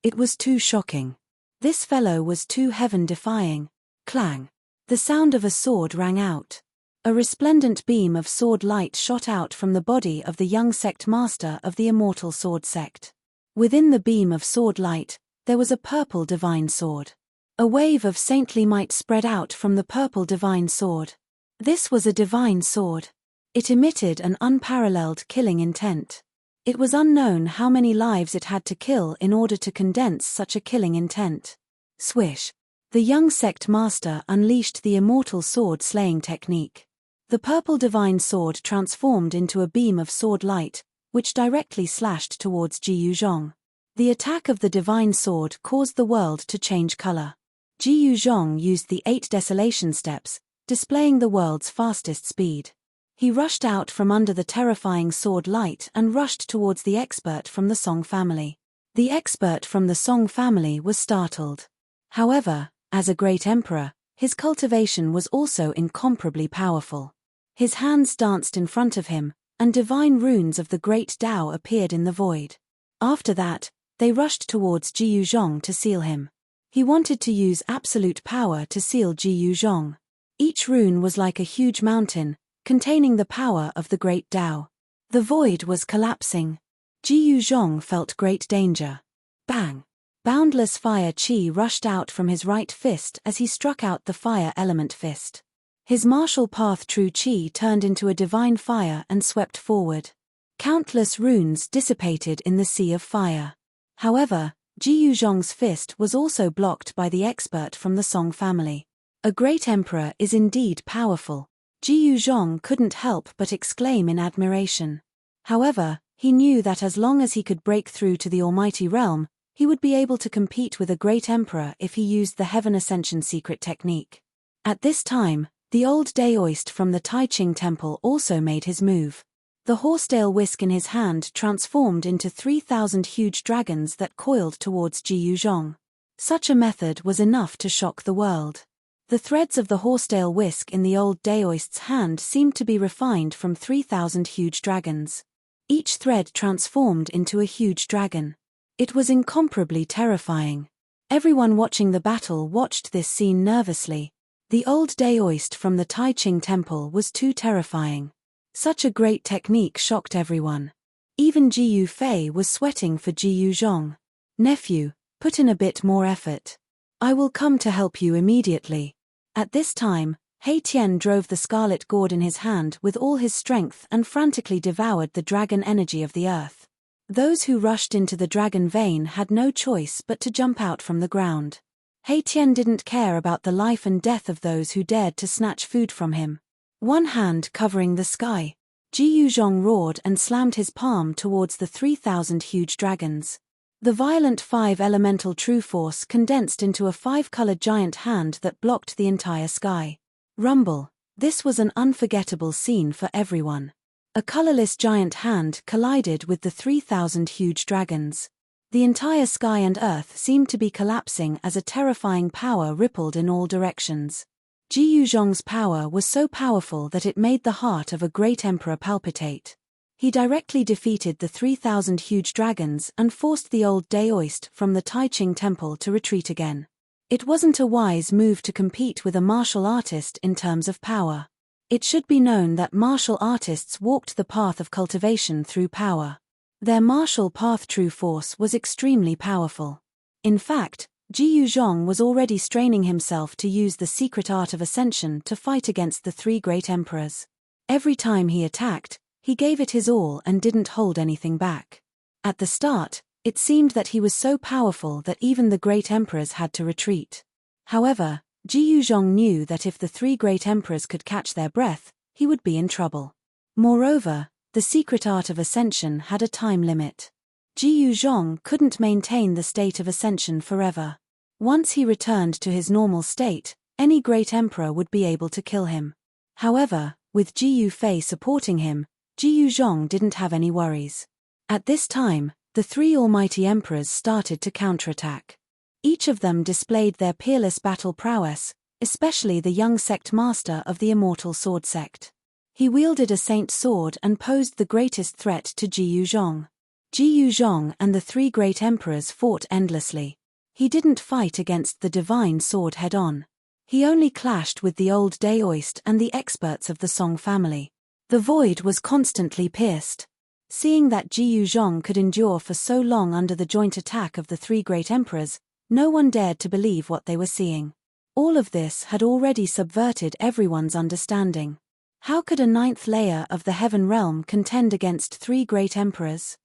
It was too shocking. This fellow was too heaven-defying. Clang! The sound of a sword rang out. A resplendent beam of sword light shot out from the body of the young sect master of the immortal sword sect. Within the beam of sword light, there was a purple divine sword. A wave of saintly might spread out from the purple divine sword. This was a divine sword. It emitted an unparalleled killing intent. It was unknown how many lives it had to kill in order to condense such a killing intent. Swish! The young sect master unleashed the immortal sword slaying technique. The purple divine sword transformed into a beam of sword light, which directly slashed towards Ji Yuzhong. The attack of the divine sword caused the world to change color. Ji Yuzhong used the 8 desolation steps, displaying the world's fastest speed. He rushed out from under the terrifying sword light and rushed towards the expert from the Song family. The expert from the Song family was startled. However, as a great emperor, his cultivation was also incomparably powerful. His hands danced in front of him, and divine runes of the great Tao appeared in the void. After that, they rushed towards Ji Yuzhong to seal him. He wanted to use absolute power to seal Ji Yuzhong. Each rune was like a huge mountain, containing the power of the great Tao. The void was collapsing. Ji Yuzhong felt great danger. Bang! Boundless fire qi rushed out from his right fist as he struck out the fire element fist. His martial path true qi turned into a divine fire and swept forward. Countless runes dissipated in the sea of fire. However, Ji Yuzhong's fist was also blocked by the expert from the Song family. A great emperor is indeed powerful. Ji Yuzhong couldn't help but exclaim in admiration. However, he knew that as long as he could break through to the almighty realm, he would be able to compete with a great emperor if he used the Heaven Ascension secret technique. At this time, the old Daoist from the Taiching temple also made his move. The horsetail whisk in his hand transformed into 3,000 huge dragons that coiled towards Ji Yuzhong. Such a method was enough to shock the world. The threads of the horsetail whisk in the old Daoist's hand seemed to be refined from 3,000 huge dragons. Each thread transformed into a huge dragon. It was incomparably terrifying. Everyone watching the battle watched this scene nervously. The old Daoist from the Taiching temple was too terrifying. Such a great technique shocked everyone. Even Ji Yufei was sweating for Ji Yuzhong. Nephew, put in a bit more effort. I will come to help you immediately. At this time, He Tian drove the scarlet gourd in his hand with all his strength and frantically devoured the dragon energy of the earth. Those who rushed into the dragon vein had no choice but to jump out from the ground. He Tian didn't care about the life and death of those who dared to snatch food from him. One hand covering the sky, Ji Yuzhong roared and slammed his palm towards the 3,000 huge dragons. The violent 5 elemental true force condensed into a 5-colored giant hand that blocked the entire sky. Rumble! This was an unforgettable scene for everyone. A colorless giant hand collided with the 3,000 huge dragons. The entire sky and earth seemed to be collapsing as a terrifying power rippled in all directions. Ji Yuzhong's power was so powerful that it made the heart of a great emperor palpitate. He directly defeated the 3,000 huge dragons and forced the old Daoist from the Taiching temple to retreat again. It wasn't a wise move to compete with a martial artist in terms of power. It should be known that martial artists walked the path of cultivation through power. Their martial path true force was extremely powerful. In fact, Ji Yuzhong was already straining himself to use the secret art of ascension to fight against the 3 great emperors. Every time he attacked, he gave it his all and didn't hold anything back. At the start, it seemed that he was so powerful that even the great emperors had to retreat. However, Ji Yuzhong knew that if the 3 great emperors could catch their breath, he would be in trouble. Moreover, the secret art of ascension had a time limit. Ji Yuzhong couldn't maintain the state of ascension forever. Once he returned to his normal state, any great emperor would be able to kill him. However, with Ji Yufei supporting him, Ji Yuzhong didn't have any worries. At this time, the three almighty emperors started to counterattack. Each of them displayed their peerless battle prowess, especially the young sect master of the immortal sword sect. He wielded a saint sword and posed the greatest threat to Ji Yuzhong. Ji Yuzhong and the three great emperors fought endlessly. He didn't fight against the divine sword head-on. He only clashed with the old Daoist and the experts of the Song family. The void was constantly pierced. Seeing that Ji Yuzhong could endure for so long under the joint attack of the three great emperors, no one dared to believe what they were seeing. All of this had already subverted everyone's understanding. How could a ninth layer of the heaven realm contend against three great emperors?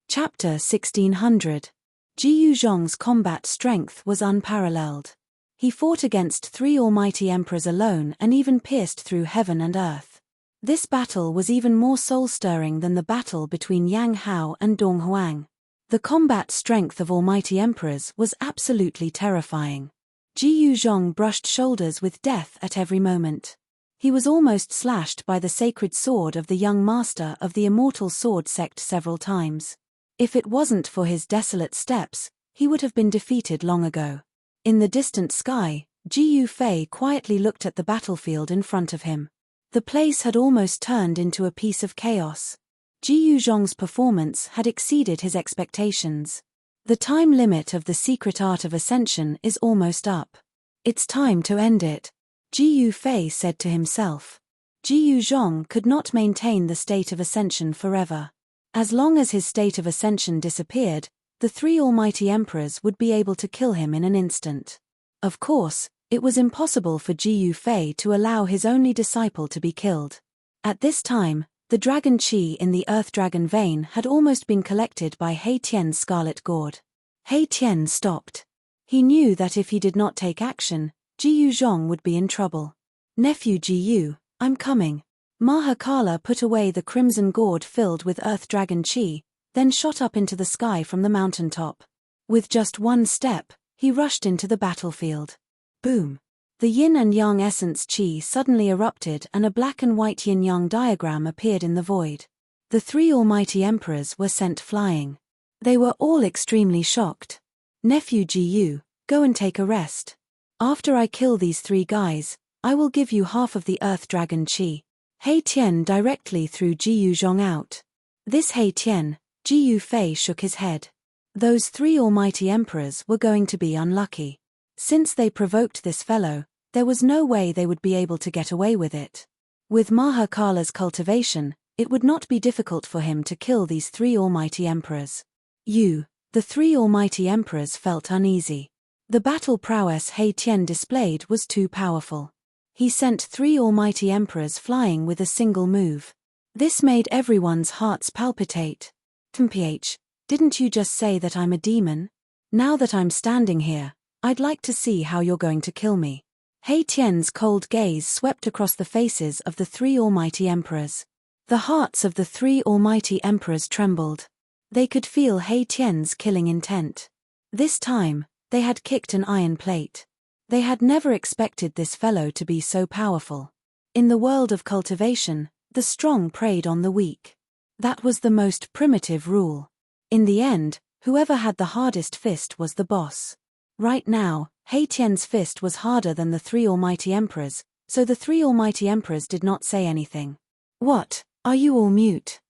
Chapter 1600. Ji Yuzhong's combat strength was unparalleled. He fought against three almighty emperors alone and even pierced through heaven and earth. This battle was even more soul-stirring than the battle between Yang Hao and Dong Huang. The combat strength of almighty emperors was absolutely terrifying. Ji Yuzhong brushed shoulders with death at every moment. He was almost slashed by the sacred sword of the young master of the immortal sword sect several times. If it wasn't for his desolate steps, he would have been defeated long ago. In the distant sky, Ji Yufei quietly looked at the battlefield in front of him. The place had almost turned into a piece of chaos. Ji Yuzhong's performance had exceeded his expectations. The time limit of the secret art of ascension is almost up. It's time to end it, Ji Yufei said to himself. Ji Yuzhong could not maintain the state of ascension forever. As long as his state of ascension disappeared, the three almighty emperors would be able to kill him in an instant. Of course, it was impossible for Ji Yufei to allow his only disciple to be killed. At this time, the dragon qi in the earth dragon vein had almost been collected by He Tian's scarlet gourd. He Tian stopped. He knew that if he did not take action, Ji Yuzhong would be in trouble. Nephew Ji Yu, I'm coming. Mahakala put away the crimson gourd filled with earth dragon qi, then shot up into the sky from the mountaintop. With just one step, he rushed into the battlefield. Boom! The yin and yang essence qi suddenly erupted and a black and white yin-yang diagram appeared in the void. The three almighty emperors were sent flying. They were all extremely shocked. Nephew Ji Yu, go and take a rest. After I kill these three guys, I will give you half of the earth dragon qi. He Tian directly threw Ji Yuzhong out. This He Tian, Ji Yufei shook his head. Those three almighty emperors were going to be unlucky. Since they provoked this fellow, there was no way they would be able to get away with it. With Mahakala's cultivation, it would not be difficult for him to kill these three almighty emperors. The three almighty emperors felt uneasy. The battle prowess He Tian displayed was too powerful. He sent three almighty emperors flying with a single move. This made everyone's hearts palpitate. "Mph, didn't you just say that I'm a demon? Now that I'm standing here, I'd like to see how you're going to kill me." He Tian's cold gaze swept across the faces of the three almighty emperors. The hearts of the three almighty emperors trembled. They could feel He Tian's killing intent. This time, they had kicked an iron plate. They had never expected this fellow to be so powerful. In the world of cultivation, the strong preyed on the weak. That was the most primitive rule. In the end, whoever had the hardest fist was the boss. Right now, He Tian's fist was harder than the three almighty emperors, so the three almighty emperors did not say anything. "What, are you all mute?"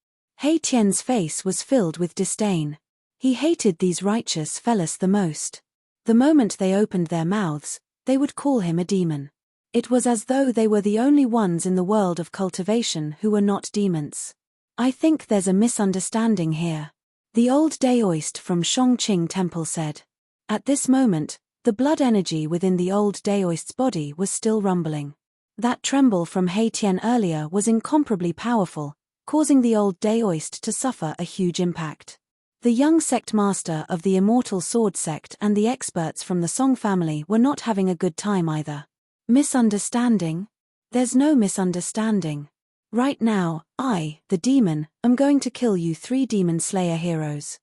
He Tian's face was filled with disdain. He hated these righteous fellas the most. The moment they opened their mouths, they would call him a demon. It was as though they were the only ones in the world of cultivation who were not demons. "I think there's a misunderstanding here," the old Daoist from Shongqing Temple said. At this moment, the blood energy within the old Daoist's body was still rumbling. That tremble from He Tian earlier was incomparably powerful, causing the old Daoist to suffer a huge impact. The young sect master of the immortal sword sect and the experts from the Song family were not having a good time either. Misunderstanding? There's no misunderstanding. Right now, I, the demon, am going to kill you three demon slayer heroes.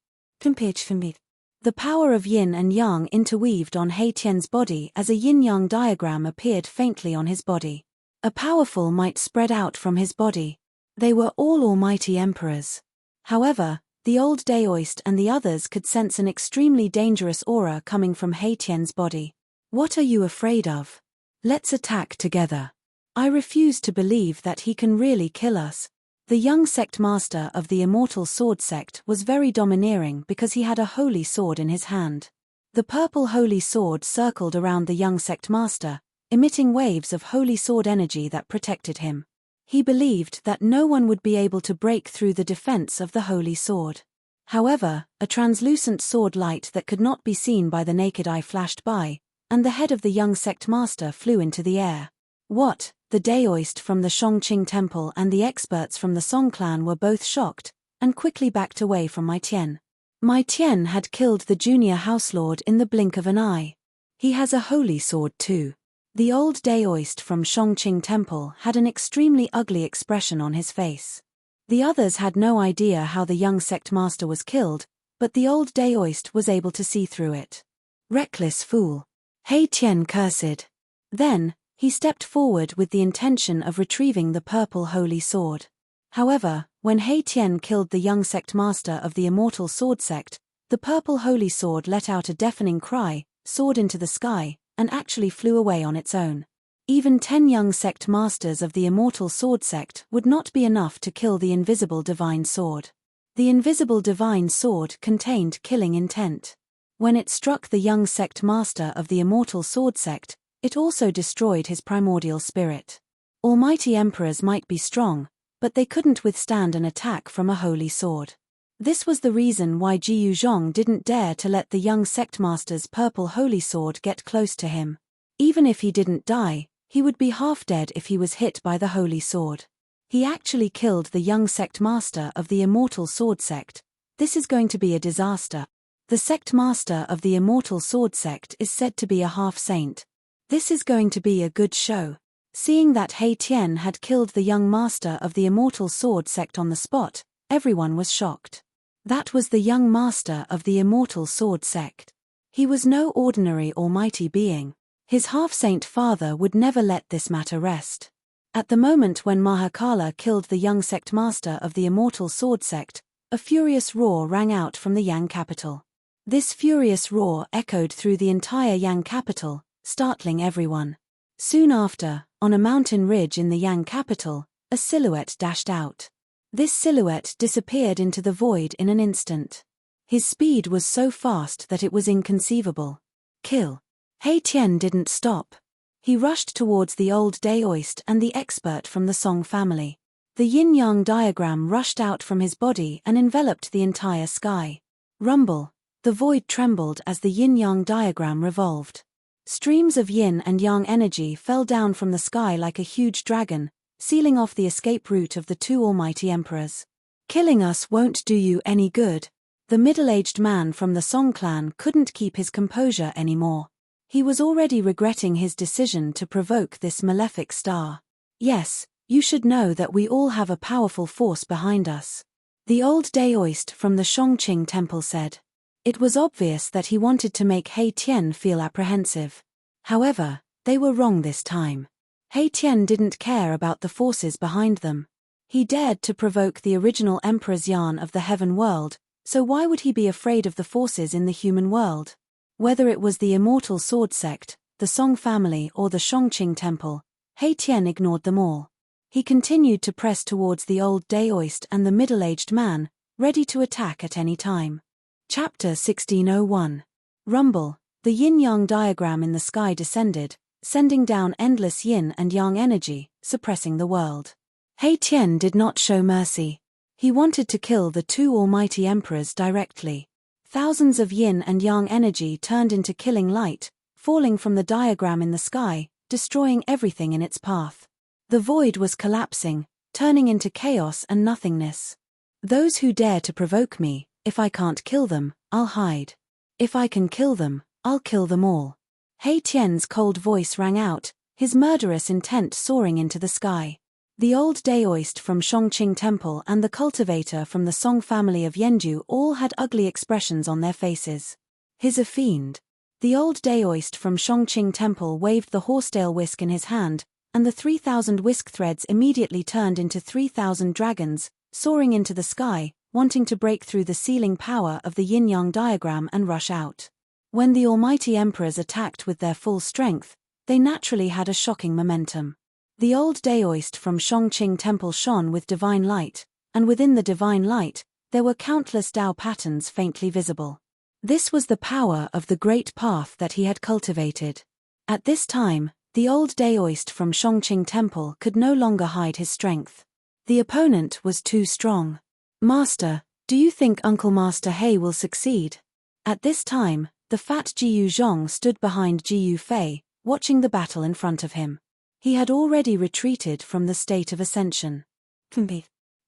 The power of yin and yang interweaved on He Tian's body as a yin-yang diagram appeared faintly on his body. A powerful might spread out from his body. They were all almighty emperors. However, The old Daoist and the others could sense an extremely dangerous aura coming from Haitien's body. What are you afraid of? Let's attack together. I refuse to believe that he can really kill us. The young sect master of the Immortal Sword sect was very domineering because he had a holy sword in his hand. The purple holy sword circled around the young sect master, emitting waves of holy sword energy that protected him. He believed that no one would be able to break through the defense of the holy sword. However, a translucent sword light that could not be seen by the naked eye flashed by, and the head of the young sect master flew into the air. What? The Daoist from the Shongqing temple and the experts from the Song clan were both shocked, and quickly backed away from Mai Tian. Mai Tian had killed the junior house lord in the blink of an eye. He has a holy sword too. The old Daoist from Shongqing temple had an extremely ugly expression on his face. The others had no idea how the young sect master was killed, but the old Daoist was able to see through it. Reckless fool. Haitian cursed. Then, he stepped forward with the intention of retrieving the purple holy sword. However, when Haitian killed the young sect master of the Immortal Sword sect, the purple holy sword let out a deafening cry, soared into the sky, and actually flew away on its own. Even 10 young sect masters of the Immortal Sword sect would not be enough to kill the invisible divine sword. The invisible divine sword contained killing intent. When it struck the young sect master of the Immortal Sword sect, it also destroyed his primordial spirit. Almighty emperors might be strong, but they couldn't withstand an attack from a holy sword. This was the reason why Jiyu Zhong didn't dare to let the young sect master's purple holy sword get close to him. Even if he didn't die, he would be half dead if he was hit by the holy sword. He actually killed the young sect master of the Immortal Sword sect. This is going to be a disaster. The sect master of the Immortal Sword sect is said to be a half-saint. This is going to be a good show. Seeing that Haitian had killed the young master of the Immortal Sword sect on the spot, everyone was shocked. That was the young master of the Immortal Sword sect. He was no ordinary almighty being. His half-saint father would never let this matter rest. At the moment when Mahakala killed the young sect master of the Immortal Sword sect, a furious roar rang out from the Yang capital. This furious roar echoed through the entire Yang capital, startling everyone. Soon after, on a mountain ridge in the Yang capital, a silhouette dashed out. This silhouette disappeared into the void in an instant. His speed was so fast that it was inconceivable. Kill. Haitian didn't stop. He rushed towards the old Daoist and the expert from the Song family. The yin-yang diagram rushed out from his body and enveloped the entire sky. Rumble. The void trembled as the yin-yang diagram revolved. Streams of yin and yang energy fell down from the sky like a huge dragon, sealing off the escape route of the 2 almighty emperors. Killing us won't do you any good. The middle-aged man from the Song clan couldn't keep his composure anymore. He was already regretting his decision to provoke this malefic star. Yes, you should know that we all have a powerful force behind us. The old Daoist from the Shongqing temple said. It was obvious that he wanted to make Haitian feel apprehensive. However, they were wrong this time. Haitian didn't care about the forces behind them. He dared to provoke the original Emperor's Yan of the Heaven world, so why would he be afraid of the forces in the human world? Whether it was the Immortal Sword sect, the Song family or the Shongqing temple, Haitian ignored them all. He continued to press towards the old Daoist and the middle-aged man, ready to attack at any time. Chapter 1601. Rumble. The yin-yang diagram in the sky descended, sending down endless yin and yang energy, suppressing the world. Haitian did not show mercy. He wanted to kill the 2 almighty emperors directly. Thousands of yin and yang energy turned into killing light, falling from the diagram in the sky, destroying everything in its path. The void was collapsing, turning into chaos and nothingness. Those who dare to provoke me, if I can't kill them, I'll hide. If I can kill them, I'll kill them all. Haitian's cold voice rang out, his murderous intent soaring into the sky. The old Daoist from Shongqing temple and the cultivator from the Song family of Yenju all had ugly expressions on their faces. He's a fiend. The old Daoist from Shongqing temple waved the horsetail whisk in his hand, and the 3,000 whisk threads immediately turned into 3,000 dragons, soaring into the sky, wanting to break through the sealing power of the yin-yang diagram and rush out. When the almighty emperors attacked with their full strength, they naturally had a shocking momentum. The old Daoist from Shongqing Temple shone with divine light, and within the divine light, there were countless Tao patterns faintly visible. This was the power of the great path that he had cultivated. At this time, the old Daoist from Shongqing Temple could no longer hide his strength. The opponent was too strong. "Master, do you think Uncle Master He will succeed?" At this time, the fat Jiyu Zhong stood behind Jiyu Fei, watching the battle in front of him. He had already retreated from the state of ascension.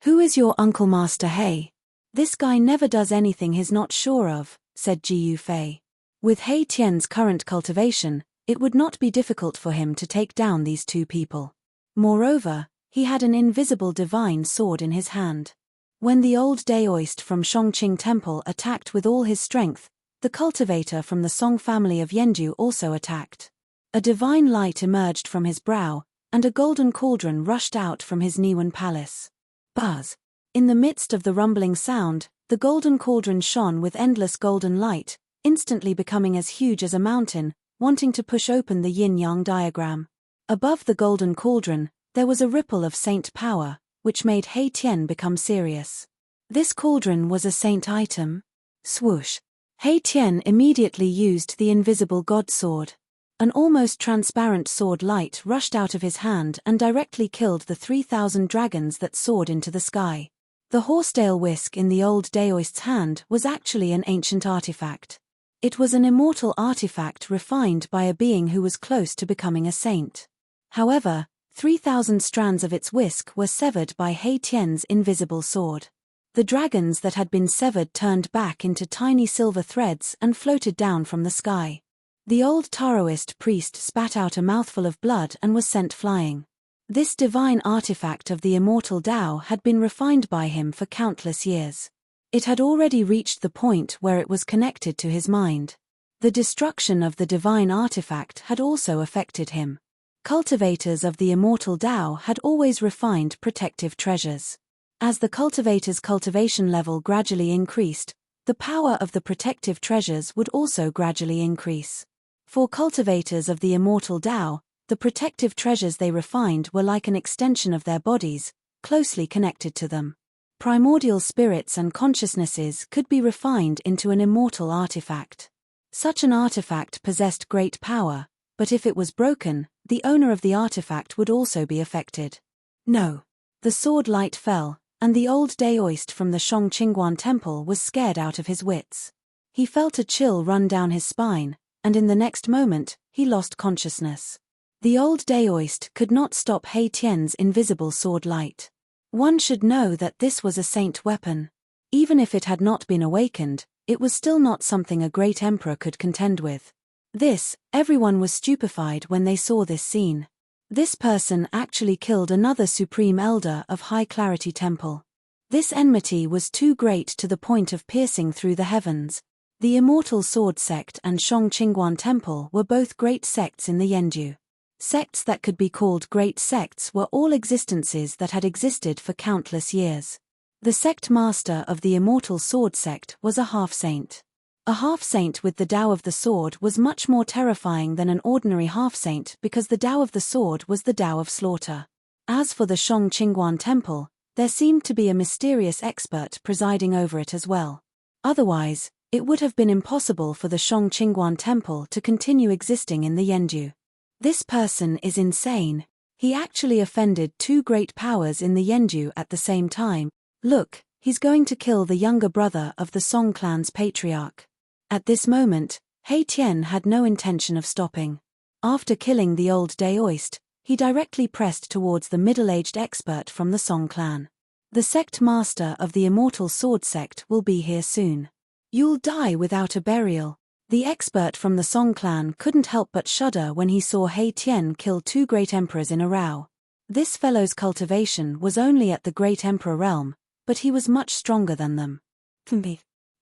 "Who is your Uncle Master He? This guy never does anything he's not sure of," said Jiyu Fei. With He Tian's current cultivation, it would not be difficult for him to take down these two people. Moreover, he had an invisible divine sword in his hand. When the old Daoist from Shongqing Temple attacked with all his strength, the cultivator from the Song family of Yenju also attacked. A divine light emerged from his brow, and a golden cauldron rushed out from his Niwen palace. Buzz! In the midst of the rumbling sound, the golden cauldron shone with endless golden light, instantly becoming as huge as a mountain, wanting to push open the yin-yang diagram. Above the golden cauldron, there was a ripple of saint power, which made He Tian become serious. This cauldron was a saint item? Swoosh! He Tian immediately used the invisible god sword. An almost transparent sword light rushed out of his hand and directly killed the 3,000 dragons that soared into the sky. The horsetail whisk in the old Daoist's hand was actually an ancient artifact. It was an immortal artifact refined by a being who was close to becoming a saint. However, 3,000 strands of its whisk were severed by He Tian's invisible sword. The dragons that had been severed turned back into tiny silver threads and floated down from the sky. The old Taoist priest spat out a mouthful of blood and was sent flying. This divine artifact of the immortal Tao had been refined by him for countless years. It had already reached the point where it was connected to his mind. The destruction of the divine artifact had also affected him. Cultivators of the immortal Tao had always refined protective treasures. As the cultivator's cultivation level gradually increased, the power of the protective treasures would also gradually increase. For cultivators of the immortal Tao, the protective treasures they refined were like an extension of their bodies, closely connected to them. Primordial spirits and consciousnesses could be refined into an immortal artifact. Such an artifact possessed great power, but if it was broken, the owner of the artifact would also be affected. No. The sword light fell, and the old Daoist from the Shongqingguan temple was scared out of his wits. He felt a chill run down his spine, and in the next moment, he lost consciousness. The old Daoist could not stop He Tian's invisible sword light. One should know that this was a saint weapon. Even if it had not been awakened, it was still not something a great emperor could contend with. Everyone was stupefied when they saw this scene. This person actually killed another supreme elder of High Clarity Temple. This enmity was too great to the point of piercing through the heavens. The Immortal Sword Sect and Shongqingguan Temple were both great sects in the Yenju. Sects that could be called great sects were all existences that had existed for countless years. The sect master of the Immortal Sword Sect was a half-saint. A half-saint with the Tao of the Sword was much more terrifying than an ordinary half-saint because the Tao of the Sword was the Tao of slaughter. As for the Shongqingguan Temple, there seemed to be a mysterious expert presiding over it as well. Otherwise, it would have been impossible for the Shongqingguan Temple to continue existing in the Yenju. This person is insane. He actually offended two great powers in the Yenju at the same time. Look, he's going to kill the younger brother of the Song clan's patriarch. At this moment, He Tian had no intention of stopping. After killing the old Daoist, he directly pressed towards the middle-aged expert from the Song clan. The sect master of the Immortal Sword Sect will be here soon. You'll die without a burial. The expert from the Song clan couldn't help but shudder when he saw He Tian kill two great emperors in a row. This fellow's cultivation was only at the great emperor realm, but he was much stronger than them.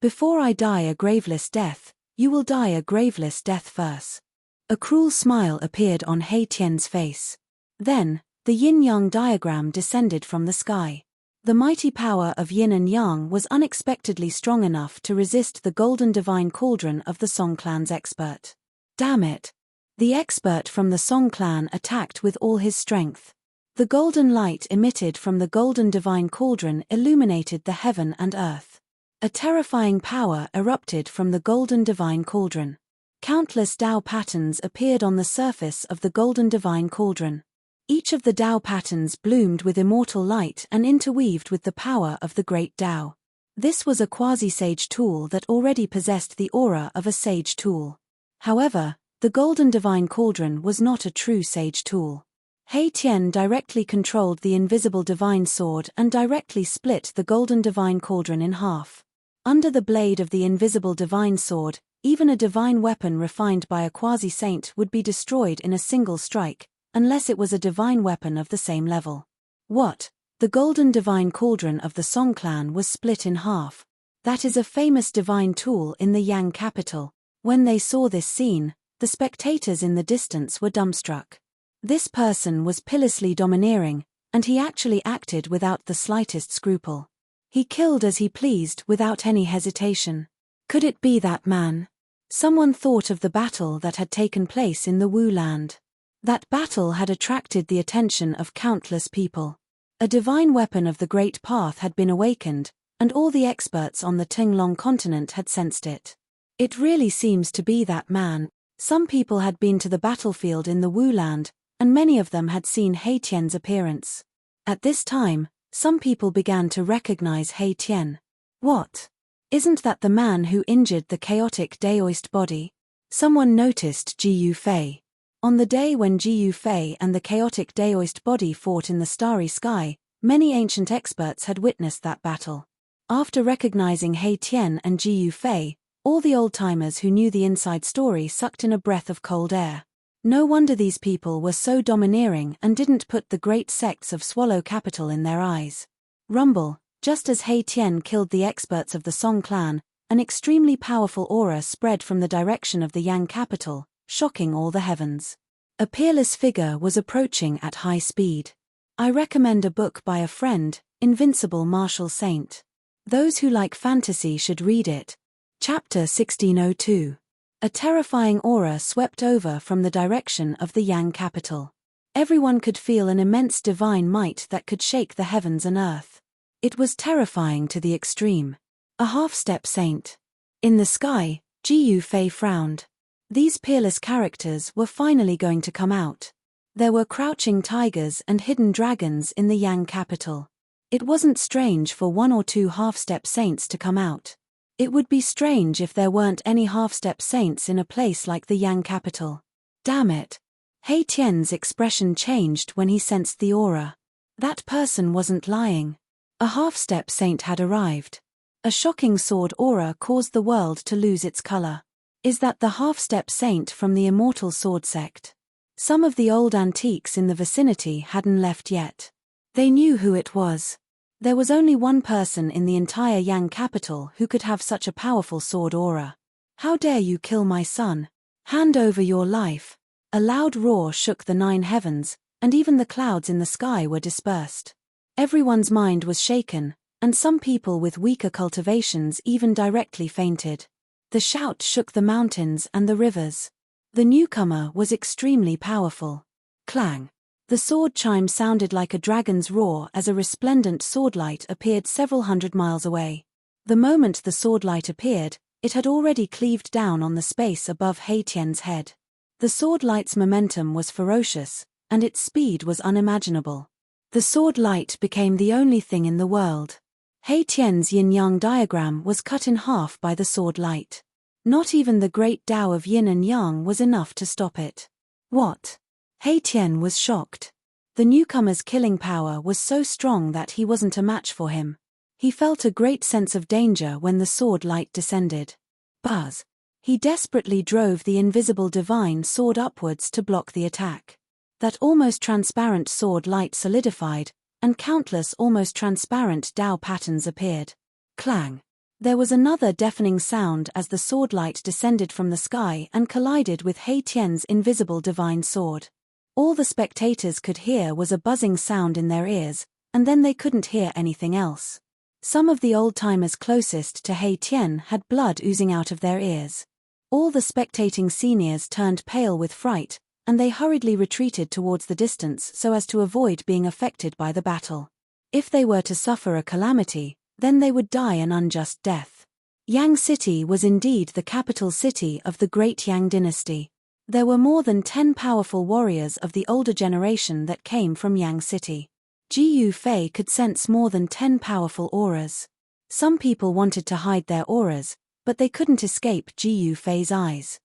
Before I die a graveless death, you will die a graveless death first. A cruel smile appeared on He Tian's face. Then, the yin-yang diagram descended from the sky. The mighty power of yin and yang was unexpectedly strong enough to resist the golden divine cauldron of the Song clan's expert. Damn it! The expert from the Song clan attacked with all his strength. The golden light emitted from the golden divine cauldron illuminated the heaven and earth. A terrifying power erupted from the golden divine cauldron. Countless Tao patterns appeared on the surface of the golden divine cauldron. Each of the Tao patterns bloomed with immortal light and interweaved with the power of the great Tao. This was a quasi-sage tool that already possessed the aura of a sage tool. However, the golden divine cauldron was not a true sage tool. He Tian directly controlled the invisible divine sword and directly split the golden divine cauldron in half. Under the blade of the invisible divine sword, even a divine weapon refined by a quasi-saint would be destroyed in a single strike, unless it was a divine weapon of the same level. What? The golden divine cauldron of the Song clan was split in half. That is a famous divine tool in the Yang capital. When they saw this scene, the spectators in the distance were dumbstruck. This person was pitilessly domineering, and he actually acted without the slightest scruple. He killed as he pleased without any hesitation. Could it be that man? Someone thought of the battle that had taken place in the Wu land. That battle had attracted the attention of countless people. A divine weapon of the Great Path had been awakened, and all the experts on the Tinglong continent had sensed it. It really seems to be that man. Some people had been to the battlefield in the Wu land, and many of them had seen He Tian's appearance. At this time, some people began to recognize He Tian. What? Isn't that the man who injured the chaotic Daoist body? Someone noticed Ji Yufei. On the day when Ji Yufei and the chaotic Daoist body fought in the starry sky, many ancient experts had witnessed that battle. After recognizing He Tian and Ji Yufei, all the old-timers who knew the inside story sucked in a breath of cold air. No wonder these people were so domineering and didn't put the great sects of Swallow Capital in their eyes. Rumble, just as He Tian killed the experts of the Song clan, an extremely powerful aura spread from the direction of the Yang capital, shocking all the heavens. A peerless figure was approaching at high speed. I recommend a book by a friend, Invincible Martial Saint. Those who like fantasy should read it. Chapter 1602. A terrifying aura swept over from the direction of the Yang capital. Everyone could feel an immense divine might that could shake the heavens and earth. It was terrifying to the extreme. A half-step saint. In the sky, Ji Yufei frowned. These peerless characters were finally going to come out. There were crouching tigers and hidden dragons in the Yang capital. It wasn't strange for one or two half-step saints to come out. It would be strange if there weren't any half-step saints in a place like the Yang capital. Damn it. He Tian's expression changed when he sensed the aura. That person wasn't lying. A half-step saint had arrived. A shocking sword aura caused the world to lose its color. Is that the half-step saint from the immortal sword sect? Some of the old antiques in the vicinity hadn't left yet. They knew who it was. There was only one person in the entire Yang capital who could have such a powerful sword aura. How dare you kill my son? Hand over your life. A loud roar shook the 9 heavens, and even the clouds in the sky were dispersed. Everyone's mind was shaken, and some people with weaker cultivations even directly fainted. The shout shook the mountains and the rivers. The newcomer was extremely powerful. Clang. The sword chime sounded like a dragon's roar as a resplendent swordlight appeared several hundred miles away. The moment the swordlight appeared, it had already cleaved down on the space above He Tian's head. The swordlight's momentum was ferocious, and its speed was unimaginable. The swordlight became the only thing in the world. He Tian's yin-yang diagram was cut in half by the swordlight. Not even the great Tao of yin and yang was enough to stop it. What? He Tian was shocked. The newcomer's killing power was so strong that he wasn't a match for him. He felt a great sense of danger when the sword light descended. Buzz. He desperately drove the invisible divine sword upwards to block the attack. That almost transparent sword light solidified, and countless almost transparent Tao patterns appeared. Clang. There was another deafening sound as the sword light descended from the sky and collided with He Tian's invisible divine sword. All the spectators could hear was a buzzing sound in their ears, and then they couldn't hear anything else. Some of the old-timers closest to He Tian had blood oozing out of their ears. All the spectating seniors turned pale with fright, and they hurriedly retreated towards the distance so as to avoid being affected by the battle. If they were to suffer a calamity, then they would die an unjust death. Yang City was indeed the capital city of the great Yang dynasty. There were more than 10 powerful warriors of the older generation that came from Yang City. Ji Yufei could sense more than 10 powerful auras. Some people wanted to hide their auras, but they couldn't escape Ji Yufei's eyes.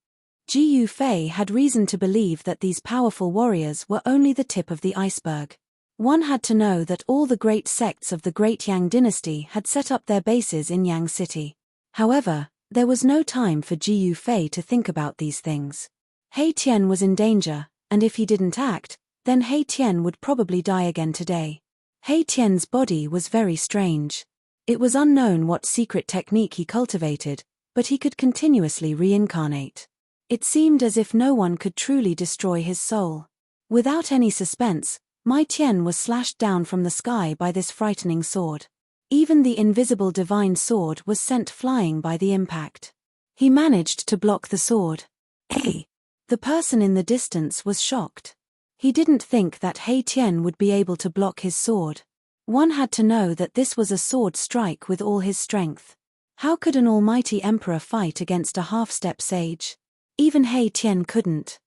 Ji Yufei had reason to believe that these powerful warriors were only the tip of the iceberg. One had to know that all the great sects of the great Yang dynasty had set up their bases in Yang City. However, there was no time for Ji Yufei to think about these things. He Tian was in danger, and if he didn't act, then He Tian would probably die again today. He Tian's body was very strange. It was unknown what secret technique he cultivated, but he could continuously reincarnate. It seemed as if no one could truly destroy his soul. Without any suspense, Mai Tian was slashed down from the sky by this frightening sword. Even the invisible divine sword was sent flying by the impact. He managed to block the sword. Hey! The person in the distance was shocked. He didn't think that He Tian would be able to block his sword. One had to know that this was a sword strike with all his strength. How could an almighty emperor fight against a half-step sage? Even He Tian couldn't.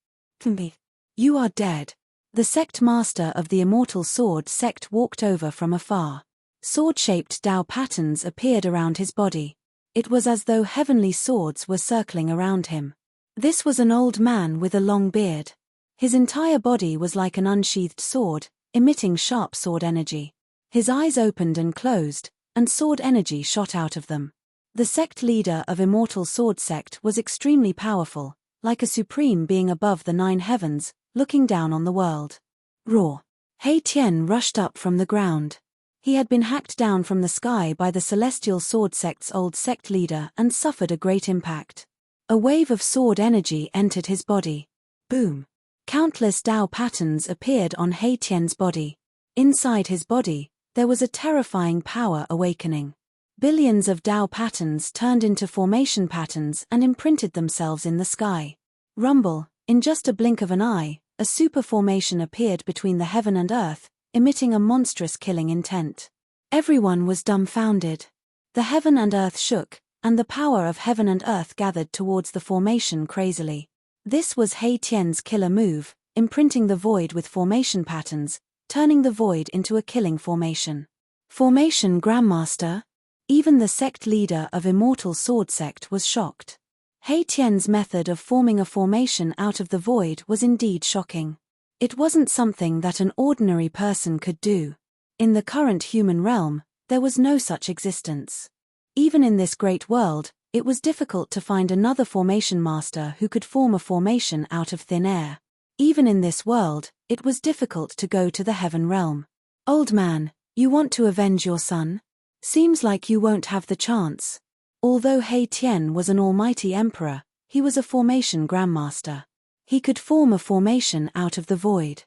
You are dead. The sect master of the immortal sword sect walked over from afar. Sword-shaped Tao patterns appeared around his body. It was as though heavenly swords were circling around him. This was an old man with a long beard. His entire body was like an unsheathed sword, emitting sharp sword energy. His eyes opened and closed, and sword energy shot out of them. The sect leader of Immortal Sword Sect was extremely powerful, like a supreme being above the 9 heavens, looking down on the world. Roar! He Tian rushed up from the ground. He had been hacked down from the sky by the Celestial Sword Sect's old sect leader and suffered a great impact. A wave of sword energy entered his body. Boom! Countless Tao patterns appeared on He Tian's body. Inside his body, there was a terrifying power awakening. Billions of Tao patterns turned into formation patterns and imprinted themselves in the sky. Rumble, in just a blink of an eye, a super formation appeared between the heaven and earth, emitting a monstrous killing intent. Everyone was dumbfounded. The heaven and earth shook, and the power of heaven and earth gathered towards the formation crazily. This was He Tian's killer move, imprinting the void with formation patterns, turning the void into a killing formation. Formation Grandmaster? Even the sect leader of Immortal Sword Sect was shocked. He Tian's method of forming a formation out of the void was indeed shocking. It wasn't something that an ordinary person could do. In the current human realm, there was no such existence. Even in this great world, it was difficult to find another formation master who could form a formation out of thin air. Even in this world, it was difficult to go to the heaven realm. Old man, you want to avenge your son? Seems like you won't have the chance. Although He Tian was an almighty emperor, he was a formation grandmaster. He could form a formation out of the void.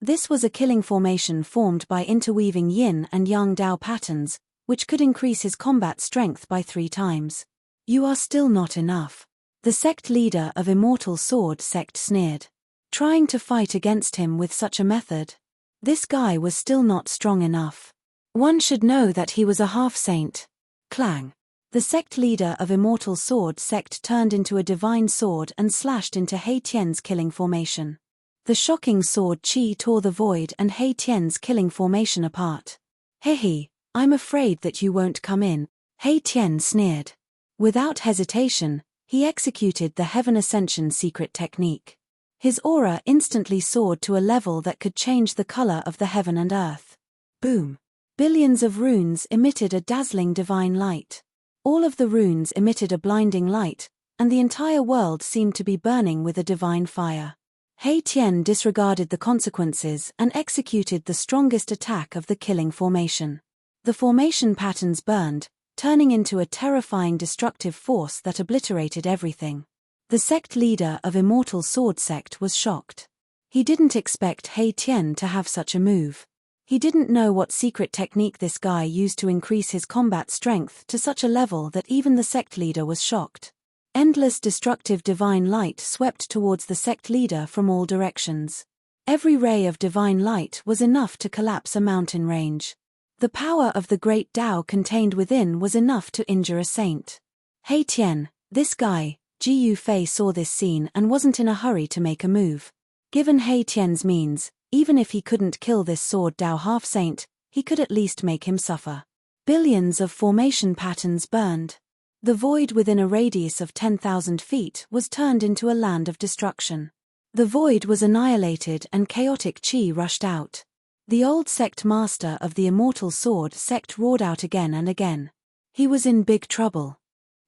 This was a killing formation formed by interweaving yin and yang Tao patterns, which could increase his combat strength by 3 times. You are still not enough. The sect leader of Immortal Sword Sect sneered. Trying to fight against him with such a method? This guy was still not strong enough. One should know that he was a half-saint. Clang. The sect leader of Immortal Sword Sect turned into a divine sword and slashed into He Tian's killing formation. The shocking sword chi tore the void and He Tian's killing formation apart. Hehe, I'm afraid that you won't come in, He Tian sneered. Without hesitation, he executed the Heaven Ascension secret technique. His aura instantly soared to a level that could change the color of the heaven and earth. Boom! Billions of runes emitted a dazzling divine light. All of the runes emitted a blinding light, and the entire world seemed to be burning with a divine fire. He Tian disregarded the consequences and executed the strongest attack of the killing formation. The formation patterns burned, turning into a terrifying destructive force that obliterated everything. The sect leader of Immortal Sword Sect was shocked. He didn't expect He Tian to have such a move. He didn't know what secret technique this guy used to increase his combat strength to such a level that even the sect leader was shocked. Endless destructive divine light swept towards the sect leader from all directions. Every ray of divine light was enough to collapse a mountain range. The power of the great Tao contained within was enough to injure a saint. He Tian, this guy, Ji Yufei saw this scene and wasn't in a hurry to make a move. Given He Tian's means, even if he couldn't kill this sword Tao half-saint, he could at least make him suffer. Billions of formation patterns burned. The void within a radius of 10,000 feet was turned into a land of destruction. The void was annihilated and chaotic chi rushed out. The old sect master of the immortal sword sect roared out again and again. He was in big trouble.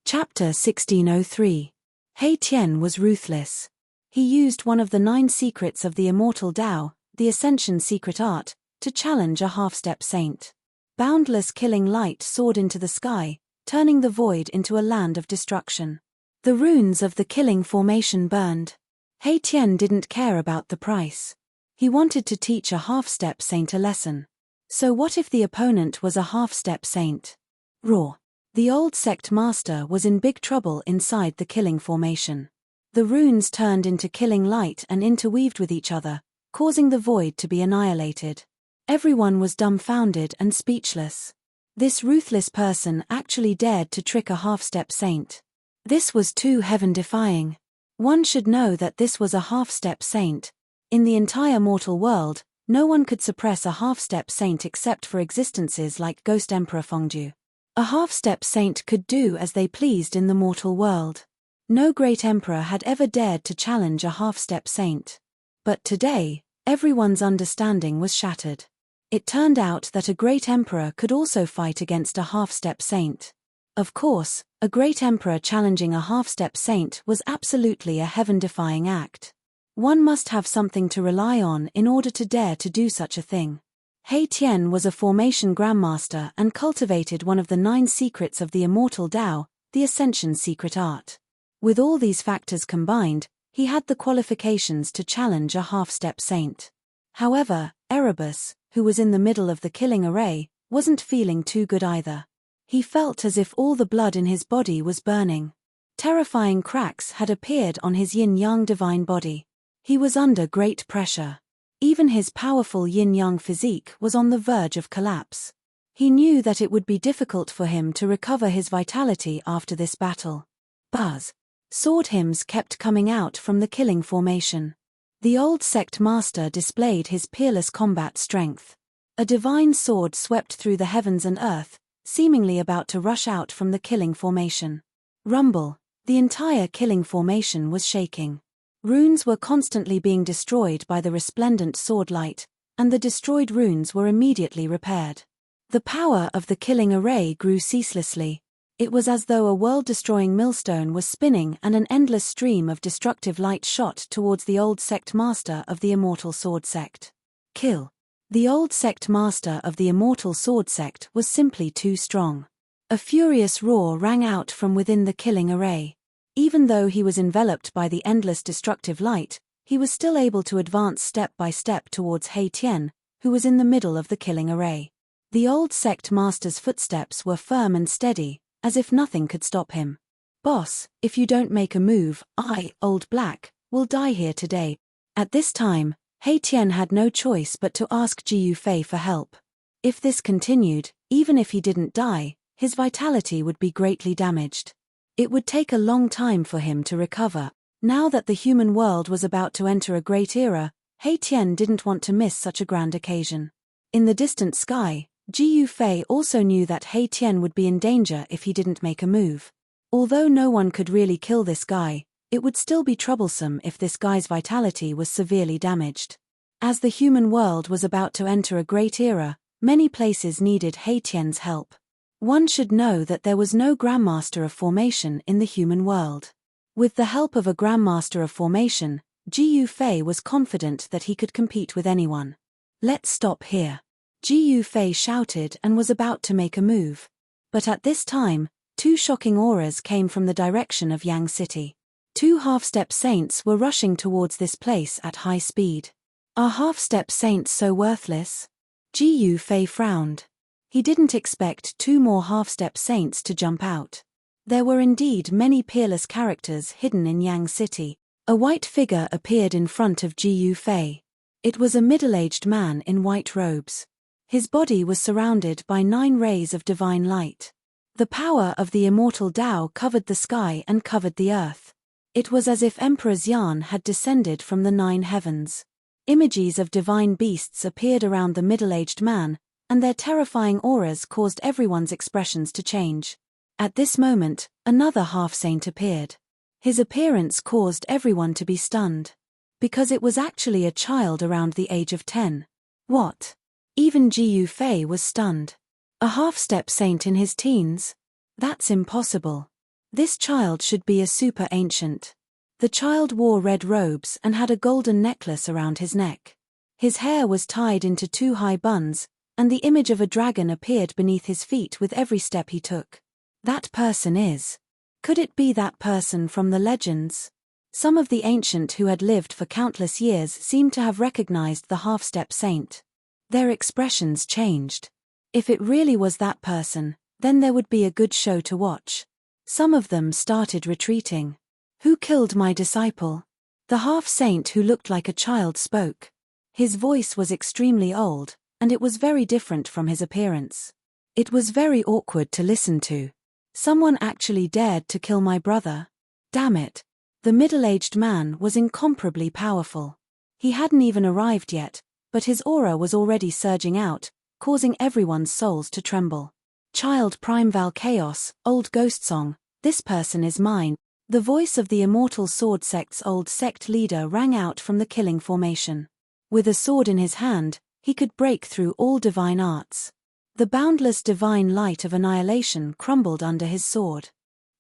Chapter 1603. He Tian was ruthless. He used one of the 9 secrets of the immortal Tao, the Ascension secret art, to challenge a half-step saint. Boundless killing light soared into the sky, turning the void into a land of destruction. The runes of the killing formation burned. He Tian didn't care about the price. He wanted to teach a half-step saint a lesson. So what if the opponent was a half-step saint? Roar. The old sect master was in big trouble inside the killing formation. The runes turned into killing light and interweaved with each other, causing the void to be annihilated. Everyone was dumbfounded and speechless. This ruthless person actually dared to trick a half-step saint. This was too heaven-defying. One should know that this was a half-step saint. In the entire mortal world, no one could suppress a half-step saint except for existences like Ghost Emperor Fengdu. A half-step saint could do as they pleased in the mortal world. No great emperor had ever dared to challenge a half-step saint. But today, everyone's understanding was shattered. It turned out that a great emperor could also fight against a half-step saint. Of course, a great emperor challenging a half-step saint was absolutely a heaven-defying act. One must have something to rely on in order to dare to do such a thing. He Tian was a formation grandmaster and cultivated one of the 9 secrets of the immortal Tao, the Ascension secret art. With all these factors combined, he had the qualifications to challenge a half-step saint. However, Erebus, who was in the middle of the killing array, wasn't feeling too good either. He felt as if all the blood in his body was burning. Terrifying cracks had appeared on his yin-yang divine body. He was under great pressure. Even his powerful yin-yang physique was on the verge of collapse. He knew that it would be difficult for him to recover his vitality after this battle. Buzz. Sword hymns kept coming out from the killing formation. The old sect master displayed his peerless combat strength. A divine sword swept through the heavens and earth, seemingly about to rush out from the killing formation. Rumble. The entire killing formation was shaking. Runes were constantly being destroyed by the resplendent sword light, and the destroyed runes were immediately repaired. The power of the killing array grew ceaselessly. It was as though a world-destroying millstone was spinning and an endless stream of destructive light shot towards the old sect master of the immortal sword sect. Kill. The old sect master of the immortal sword sect was simply too strong. A furious roar rang out from within the killing array. Even though he was enveloped by the endless destructive light, he was still able to advance step by step towards He Tian, who was in the middle of the killing array. The old sect master's footsteps were firm and steady, as if nothing could stop him. Boss, if you don't make a move, I, Old Black, will die here today. At this time, He Tian had no choice but to ask Ji Yufei for help. If this continued, even if he didn't die, his vitality would be greatly damaged. It would take a long time for him to recover. Now that the human world was about to enter a great era, He Tian didn't want to miss such a grand occasion. In the distant sky, Ji Yufei also knew that He Tian would be in danger if he didn't make a move. Although no one could really kill this guy, it would still be troublesome if this guy's vitality was severely damaged. As the human world was about to enter a great era, many places needed He Tian's help. One should know that there was no Grandmaster of Formation in the human world. With the help of a Grandmaster of Formation, Ji Yufei was confident that he could compete with anyone. Let's stop here. Ji Yufei shouted and was about to make a move. But at this time, 2 shocking auras came from the direction of Yang City. 2 half-step saints were rushing towards this place at high speed. Are half-step saints so worthless? Ji Fei frowned. He didn't expect 2 more half-step saints to jump out. There were indeed many peerless characters hidden in Yang City. A white figure appeared in front of Ji Fei. It was a middle-aged man in white robes. His body was surrounded by 9 rays of divine light. The power of the immortal Tao covered the sky and covered the earth. It was as if Emperor Xian had descended from the 9 heavens. Images of divine beasts appeared around the middle-aged man, and their terrifying auras caused everyone's expressions to change. At this moment, another half-saint appeared. His appearance caused everyone to be stunned. Because it was actually a child around the age of 10. What? Even Ji Fei was stunned. A half-step saint in his teens? That's impossible. This child should be a super ancient. The child wore red robes and had a golden necklace around his neck. His hair was tied into 2 high buns, and the image of a dragon appeared beneath his feet with every step he took. That person is. Could it be that person from the legends? Some of the ancient who had lived for countless years seemed to have recognized the half-step saint. Their expressions changed. If it really was that person, then there would be a good show to watch. Some of them started retreating. Who killed my disciple? The half-saint who looked like a child spoke. His voice was extremely old, and it was very different from his appearance. It was very awkward to listen to. Someone actually dared to kill my brother. Damn it. The middle-aged man was incomparably powerful. He hadn't even arrived yet, but his aura was already surging out, causing everyone's souls to tremble. Child Primeval Chaos, Old Ghost Song, this person is mine. The voice of the Immortal Sword Sect's old sect leader rang out from the killing formation. With a sword in his hand, he could break through all divine arts. The boundless divine light of annihilation crumbled under his sword.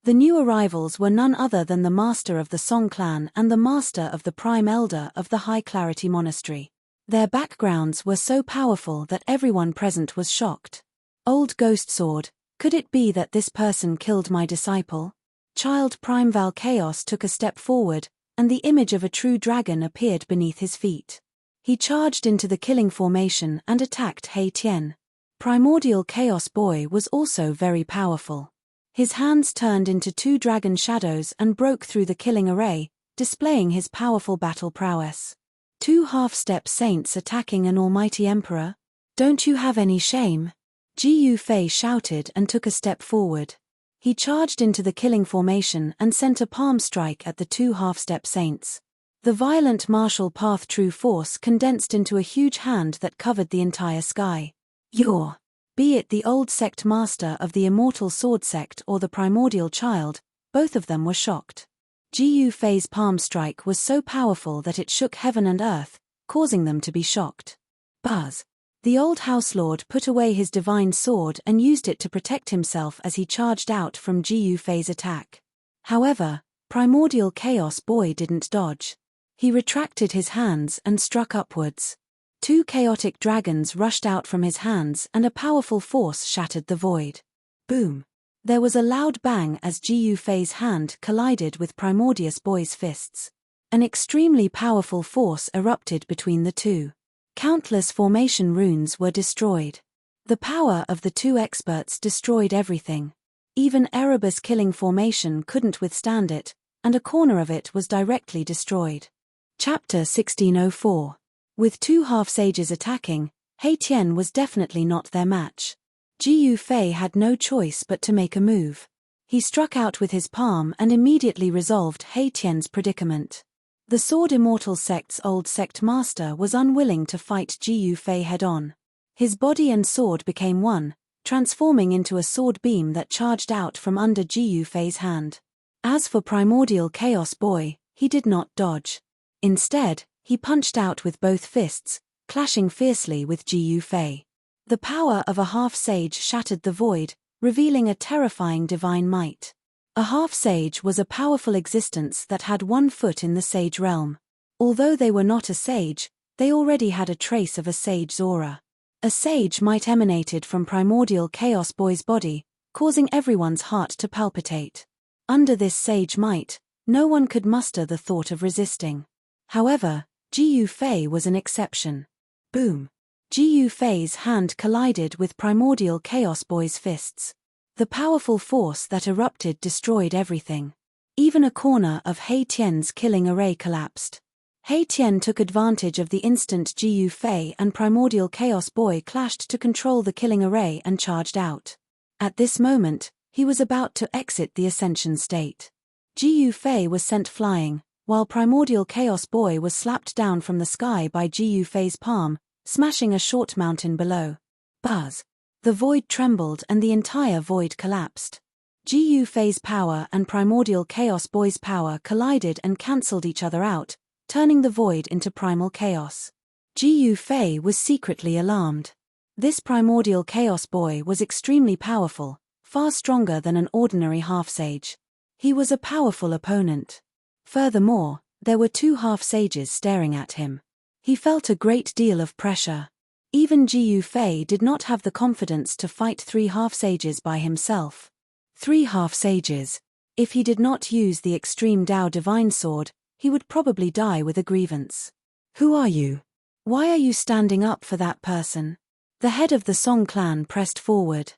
The new arrivals were none other than the master of the Song clan and the master of the prime elder of the High Clarity Monastery. Their backgrounds were so powerful that everyone present was shocked. Old Ghost Sword, could it be that this person killed my disciple? Child Primeval Chaos took a step forward, and the image of a true dragon appeared beneath his feet. He charged into the killing formation and attacked Hei Tian. Primordial Chaos Boy was also very powerful. His hands turned into 2 dragon shadows and broke through the killing array, displaying his powerful battle prowess. 2 half-step saints attacking an almighty emperor? Don't you have any shame? Ji Fei shouted and took a step forward. He charged into the killing formation and sent a palm strike at the 2 half-step saints. The violent martial path true force condensed into a huge hand that covered the entire sky. Be it the old sect master of the Immortal Sword Sect or the primordial child, both of them were shocked. Ji Fei's palm strike was so powerful that it shook heaven and earth, causing them to be shocked. Buzz. The old house lord put away his divine sword and used it to protect himself as he charged out from Ji Fei's attack. However, Primordial Chaos Boy didn't dodge. He retracted his hands and struck upwards. 2 chaotic dragons rushed out from his hands and a powerful force shattered the void. Boom! There was a loud bang as Ji Fei's hand collided with Primordius Boy's fists. An extremely powerful force erupted between the 2. Countless formation runes were destroyed. The power of the 2 experts destroyed everything. Even Erebus killing formation couldn't withstand it, and a corner of it was directly destroyed. Chapter 1604. With 2 half-sages attacking, Hei Tian was definitely not their match. Ji Fei had no choice but to make a move. He struck out with his palm and immediately resolved Hei Tian's predicament. The Sword Immortal Sect's old sect master was unwilling to fight Ji Fei head-on. His body and sword became one, transforming into a sword beam that charged out from under Ji Fei's hand. As for Primordial Chaos Boy, he did not dodge. Instead, he punched out with both fists, clashing fiercely with Ji Fei. The power of a half-sage shattered the void, revealing a terrifying divine might. A half-sage was a powerful existence that had 1 foot in the sage realm. Although they were not a sage, they already had a trace of a sage's aura. A sage might emanated from Primordial Chaos Boy's body, causing everyone's heart to palpitate. Under this sage might, no one could muster the thought of resisting. However, Ji Fei was an exception. Boom! Ji Yufei's hand collided with Primordial Chaos Boy's fists. The powerful force that erupted destroyed everything. Even a corner of Hei Tian's killing array collapsed. Hei Tian took advantage of the instant Ji Yufei and Primordial Chaos Boy clashed to control the killing array and charged out. At this moment, he was about to exit the Ascension state. Ji Yufei was sent flying, while Primordial Chaos Boy was slapped down from the sky by Ji Yufei's palm, smashing a short mountain below. Buzz! The void trembled and the entire void collapsed. Ji Yufei's power and Primordial Chaos Boy's power collided and cancelled each other out, turning the void into primal chaos. Ji Yufei was secretly alarmed. This Primordial Chaos Boy was extremely powerful, far stronger than an ordinary half-sage. He was a powerful opponent. Furthermore, there were two half-sages staring at him. He felt a great deal of pressure. Even Ji Yufei did not have the confidence to fight three half-sages by himself. Three half-sages. If he did not use the Extreme Dao Divine Sword, he would probably die with a grievance. Who are you? Why are you standing up for that person? The head of the Song clan pressed forward.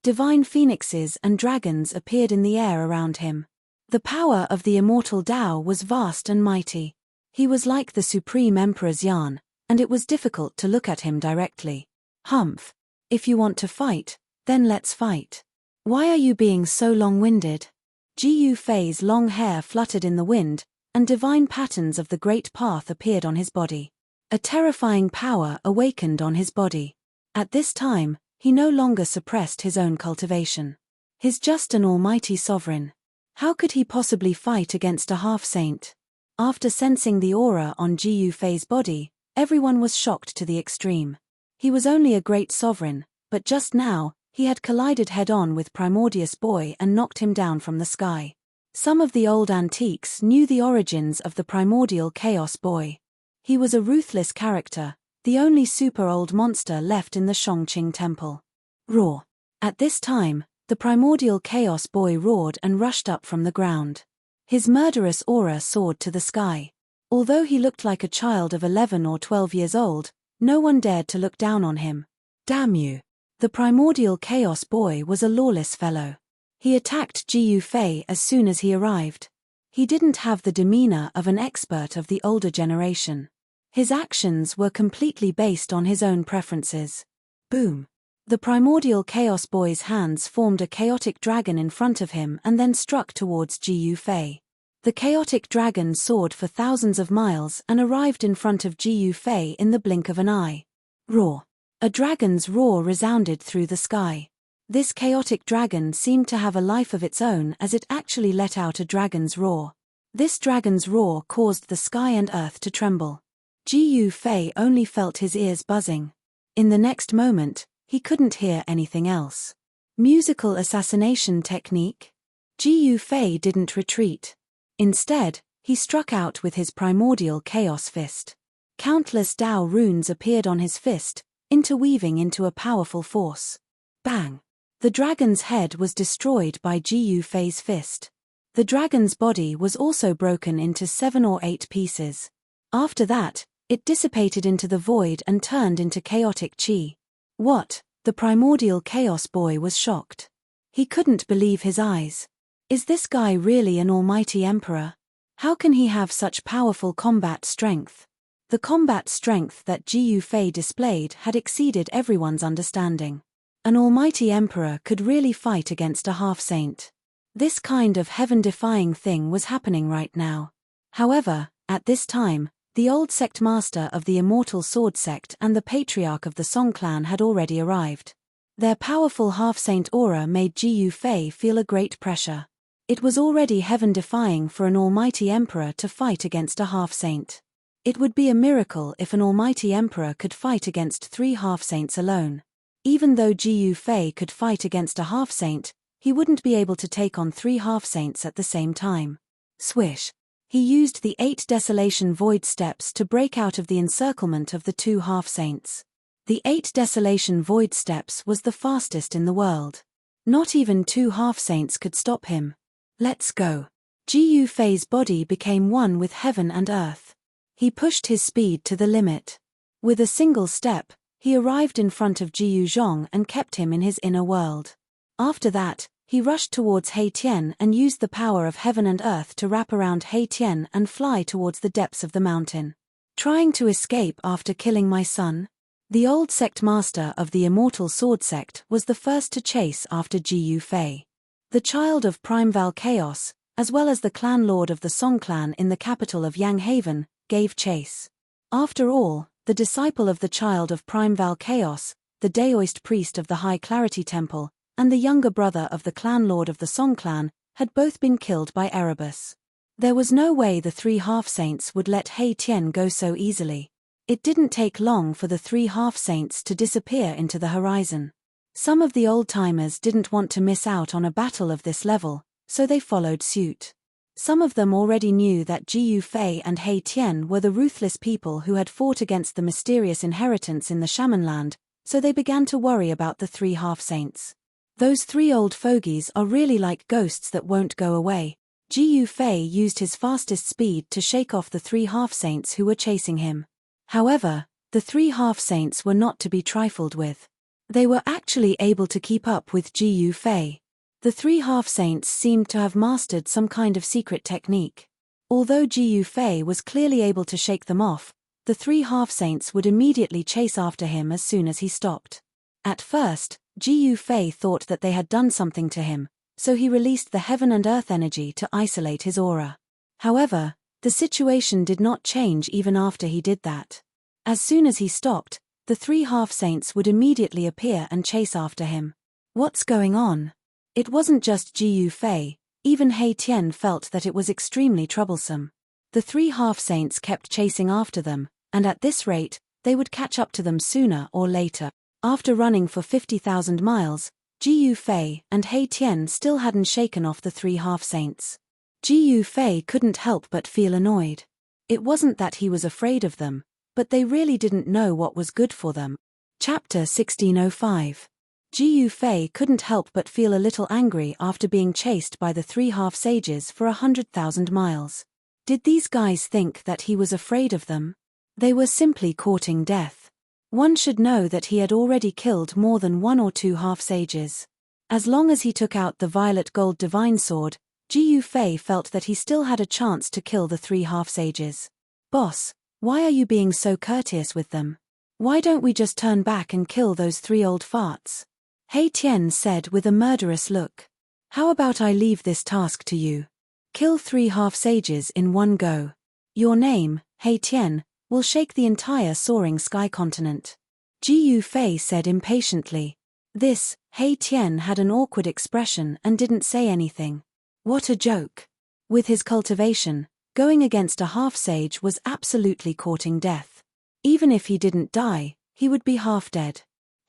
Divine phoenixes and dragons appeared in the air around him. The power of the immortal Dao was vast and mighty. He was like the Supreme Emperor's Yan, and it was difficult to look at him directly. Humph. If you want to fight, then let's fight. Why are you being so long-winded? Ji Yufei's long hair fluttered in the wind, and divine patterns of the Great Path appeared on his body. A terrifying power awakened on his body. At this time, he no longer suppressed his own cultivation. He's just an almighty sovereign. How could he possibly fight against a half-saint? After sensing the aura on Ji Yufei's body, everyone was shocked to the extreme. He was only a great sovereign, but just now, he had collided head-on with Primordius Boy and knocked him down from the sky. Some of the old antiques knew the origins of the Primordial Chaos Boy. He was a ruthless character, the only super-old monster left in the Shongqing Temple. Roar! At this time, the Primordial Chaos Boy roared and rushed up from the ground. His murderous aura soared to the sky. Although he looked like a child of 11 or 12 years old, no one dared to look down on him. Damn you! The Primordial Chaos Boy was a lawless fellow. He attacked Ji Yufei as soon as he arrived. He didn't have the demeanor of an expert of the older generation. His actions were completely based on his own preferences. Boom! The Primordial Chaos Boy's hands formed a chaotic dragon in front of him and then struck towards Ji Yufei. The chaotic dragon soared for thousands of miles and arrived in front of Ji Yufei in the blink of an eye. Roar! A dragon's roar resounded through the sky. This chaotic dragon seemed to have a life of its own as it actually let out a dragon's roar. This dragon's roar caused the sky and earth to tremble. Ji Yufei only felt his ears buzzing. In the next moment, he couldn't hear anything else. Musical assassination technique? Ji Yufei didn't retreat. Instead, he struck out with his primordial chaos fist. Countless Dao runes appeared on his fist, interweaving into a powerful force. Bang! The dragon's head was destroyed by Ji Yufei's fist. The dragon's body was also broken into 7 or 8 pieces. After that, it dissipated into the void and turned into chaotic chi. What? The Primordial Chaos Boy was shocked. He couldn't believe his eyes. Is this guy really an almighty emperor? How can he have such powerful combat strength? The combat strength that Ji Yufei displayed had exceeded everyone's understanding. An almighty emperor could really fight against a half-saint. This kind of heaven-defying thing was happening right now. However, at this time, the old sect master of the Immortal Sword Sect and the patriarch of the Song clan had already arrived. Their powerful half-saint aura made Ji Yufei feel a great pressure. It was already heaven-defying for an almighty emperor to fight against a half-saint. It would be a miracle if an almighty emperor could fight against 3 half-saints alone. Even though Ji Yufei could fight against a half-saint, he wouldn't be able to take on 3 half-saints at the same time. Swish! He used the 8 Desolation Void Steps to break out of the encirclement of the 2 half-saints. The 8 Desolation Void Steps was the fastest in the world. Not even 2 half-saints could stop him. Let's go. Ji Yufei's body became one with heaven and earth. He pushed his speed to the limit. With a single step, He arrived in front of Jiyu Zhong and kept him in his inner world. After that, he rushed towards He Tian and used the power of heaven and earth to wrap around He Tian and fly towards the depths of the mountain. Trying to escape after killing my son? The old sect master of the Immortal Sword sect was the first to chase after Jiyu Fei. The child of Primeval Chaos, as well as the clan lord of the Song clan in the capital of Yang Haven, gave chase. After all, the disciple of the child of Primeval Chaos, the Daoist priest of the High Clarity Temple, and the younger brother of the clan lord of the Song clan, had both been killed by Erebus. There was no way the three half-saints would let He Tian go so easily. It didn't take long for the three half-saints to disappear into the horizon. Some of the old-timers didn't want to miss out on a battle of this level, so they followed suit. Some of them already knew that Jiyu Fei and He Tian were the ruthless people who had fought against the mysterious inheritance in the Shamanland, so they began to worry about the three half-saints. Those three old fogies are really like ghosts that won't go away. Jiyu Fei used his fastest speed to shake off the three half-saints who were chasing him. However, the three half-saints were not to be trifled with. They were actually able to keep up with Jiyu Fei. The three half-saints seemed to have mastered some kind of secret technique. Although Jiyu Fei was clearly able to shake them off, the three half-saints would immediately chase after him as soon as he stopped. At first, Jiyu Fei thought that they had done something to him, so he released the heaven and earth energy to isolate his aura. However, the situation did not change even after he did that. As soon as he stopped, the three half-saints would immediately appear and chase after him. What's going on? It wasn't just Jiyu Fei, even He Tian felt that it was extremely troublesome. The three half-saints kept chasing after them, and at this rate, they would catch up to them sooner or later. After running for 50,000 miles, Jiyu Fei and He Tian still hadn't shaken off the three half-saints. Jiyu Fei couldn't help but feel annoyed. It wasn't that he was afraid of them, but they really didn't know what was good for them. Chapter 1605. Jiyu Fei couldn't help but feel a little angry after being chased by the three half-sages for 100,000 miles. Did these guys think that he was afraid of them? They were simply courting death. One should know that he had already killed more than one or two half-sages. As long as he took out the violet gold divine sword, Jiyu Fei felt that he still had a chance to kill the three half-sages. Boss, why are you being so courteous with them? Why don't we just turn back and kill those three old farts? He Tian said with a murderous look. How about I leave this task to you? Kill three half-sages in one go. Your name, He Tian, will shake the entire soaring sky continent. Jiyu Fei said impatiently. This, He Tian had an awkward expression and didn't say anything. What a joke. With his cultivation, going against a half-sage was absolutely courting death. Even if he didn't die, he would be half dead.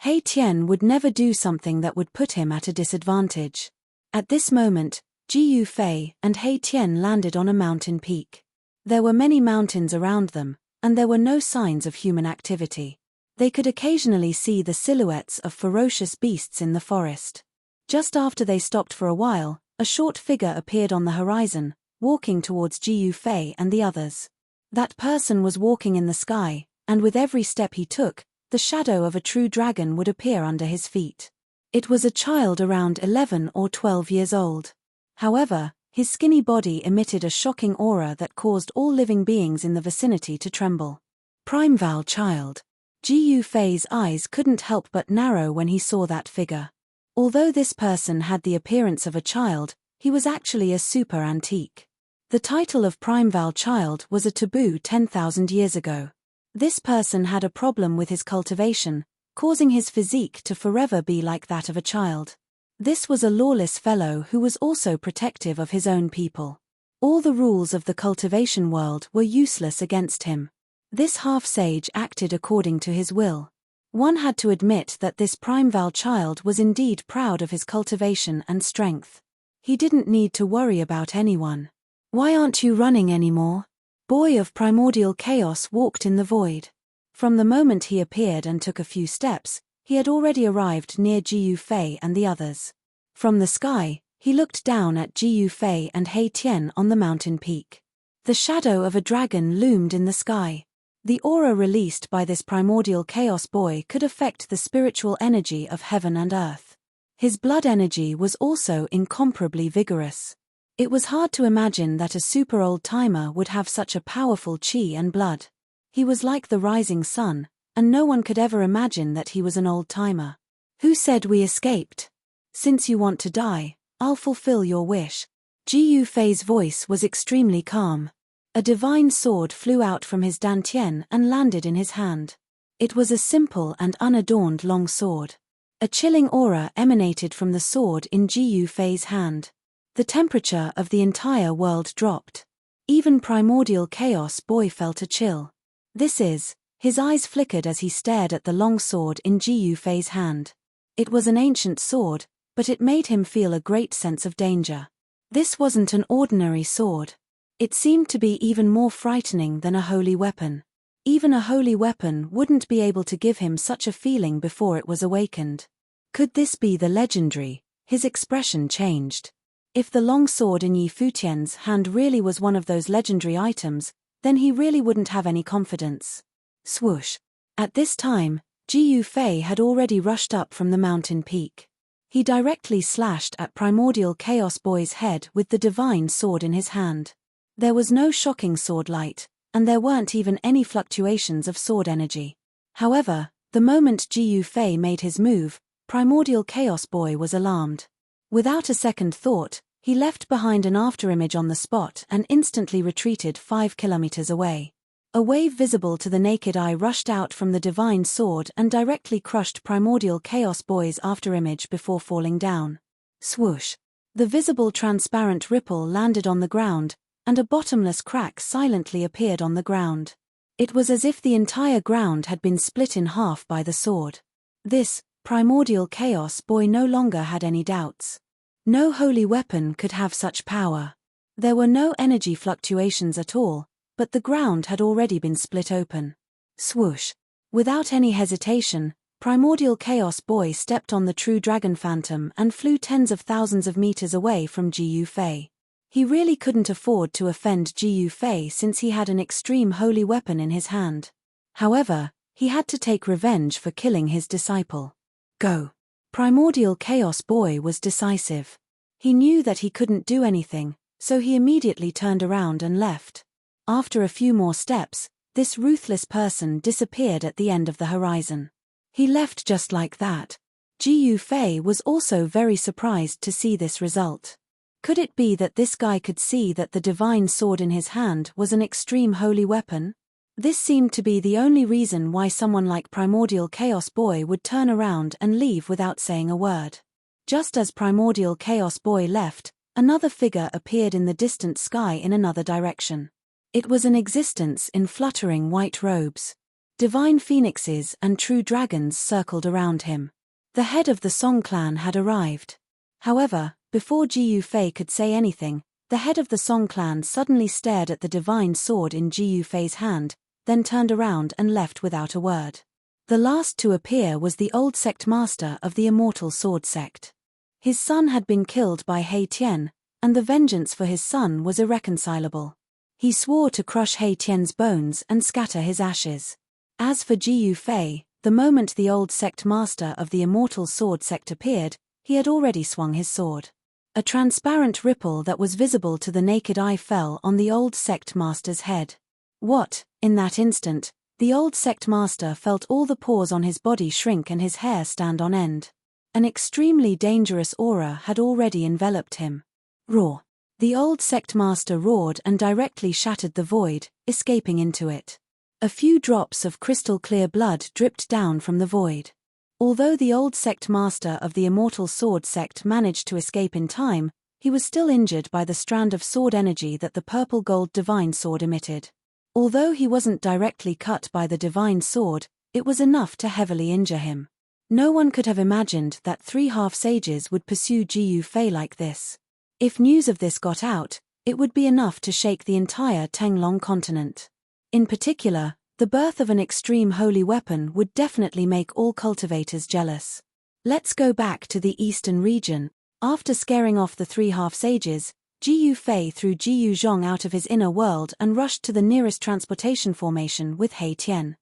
He Tian would never do something that would put him at a disadvantage. At this moment, Jiyu Fei and He Tian landed on a mountain peak. There were many mountains around them, and there were no signs of human activity. They could occasionally see the silhouettes of ferocious beasts in the forest. Just after they stopped for a while, a short figure appeared on the horizon, walking towards Jiyu Fei and the others. That person was walking in the sky, and with every step he took, the shadow of a true dragon would appear under his feet. It was a child around 11 or 12 years old. However, his skinny body emitted a shocking aura that caused all living beings in the vicinity to tremble. Primeval child. Jiyu Fei's eyes couldn't help but narrow when he saw that figure. Although this person had the appearance of a child, he was actually a super antique. The title of Primeval child was a taboo 10,000 years ago. This person had a problem with his cultivation, causing his physique to forever be like that of a child. This was a lawless fellow who was also protective of his own people. All the rules of the cultivation world were useless against him. This half-sage acted according to his will. One had to admit that this Primeval child was indeed proud of his cultivation and strength. He didn't need to worry about anyone. Why aren't you running anymore? Boy of Primordial Chaos walked in the void. From the moment he appeared and took a few steps, he had already arrived near Jiyu Fei and the others. From the sky, he looked down at Jiyu Fei and He Tian on the mountain peak. The shadow of a dragon loomed in the sky. The aura released by this primordial chaos boy could affect the spiritual energy of heaven and earth. His blood energy was also incomparably vigorous. It was hard to imagine that a super old-timer would have such a powerful chi and blood. He was like the rising sun, and no one could ever imagine that he was an old-timer. Who said we escaped? Since you want to die, I'll fulfill your wish. Ji Yufei's voice was extremely calm. A divine sword flew out from his dantian and landed in his hand. It was a simple and unadorned long sword. A chilling aura emanated from the sword in Ji Yufei's hand. The temperature of the entire world dropped. Even primordial chaos boy felt a chill. His eyes flickered as he stared at the long sword in Ji Yufei's hand. It was an ancient sword, but it made him feel a great sense of danger. This wasn't an ordinary sword. It seemed to be even more frightening than a holy weapon. Even a holy weapon wouldn't be able to give him such a feeling before it was awakened. Could this be the legendary? His expression changed. If the long sword in Yi Futian's hand really was one of those legendary items, then he really wouldn't have any confidence. Swoosh. At this time, Ji Yufei had already rushed up from the mountain peak. He directly slashed at primordial chaos boy's head with the divine sword in his hand. There was no shocking sword light, and there weren't even any fluctuations of sword energy. However, the moment Ji Yufei made his move, primordial chaos boy was alarmed. Without a second thought, he left behind an afterimage on the spot and instantly retreated 5 kilometers away. A wave visible to the naked eye rushed out from the divine sword and directly crushed primordial chaos boy's afterimage before falling down. Swoosh. The visible transparent ripple landed on the ground, and a bottomless crack silently appeared on the ground. It was as if the entire ground had been split in half by the sword. This primordial chaos boy no longer had any doubts. No holy weapon could have such power. There were no energy fluctuations at all, but the ground had already been split open. Swoosh. Without any hesitation, primordial chaos boy stepped on the true dragon phantom and flew tens of thousands of meters away from Ji Yufei. He really couldn't afford to offend Ji Yufei since he had an extreme holy weapon in his hand. However, he had to take revenge for killing his disciple. Go. Primordial chaos boy was decisive. He knew that he couldn't do anything, so he immediately turned around and left. After a few more steps, this ruthless person disappeared at the end of the horizon. He left just like that. Ji Yufei was also very surprised to see this result. Could it be that this guy could see that the divine sword in his hand was an extreme holy weapon? This seemed to be the only reason why someone like Primordial Chaos Boy would turn around and leave without saying a word. Just as Primordial Chaos Boy left, another figure appeared in the distant sky in another direction. It was an existence in fluttering white robes. Divine phoenixes and true dragons circled around him. The head of the Song clan had arrived. However, before Ji Yufei could say anything, the head of the Song clan suddenly stared at the divine sword in Ji Yufei's hand, then turned around and left without a word. The last to appear was the old sect master of the Immortal Sword sect. His son had been killed by He Tian, and the vengeance for his son was irreconcilable. He swore to crush He Tian's bones and scatter his ashes. As for Ji Yufei, the moment the old sect master of the Immortal Sword sect appeared, he had already swung his sword. A transparent ripple that was visible to the naked eye fell on the old sect master's head. In that instant, the old sect master felt all the pores on his body shrink and his hair stand on end. An extremely dangerous aura had already enveloped him. Roar! The old sect master roared and directly shattered the void, escaping into it. A few drops of crystal-clear blood dripped down from the void. Although the old sect master of the Immortal Sword sect managed to escape in time, he was still injured by the strand of sword energy that the purple-gold divine sword emitted. Although he wasn't directly cut by the divine sword, it was enough to heavily injure him. No one could have imagined that 3 half-sages would pursue Ji Yufei like this. If news of this got out, it would be enough to shake the entire Tenglong continent. In particular, the birth of an extreme holy weapon would definitely make all cultivators jealous. Let's go back to the eastern region. After scaring off the 3 half-sages, Ji Yufei threw Ji Yuzhong out of his inner world and rushed to the nearest transportation formation with He Tian.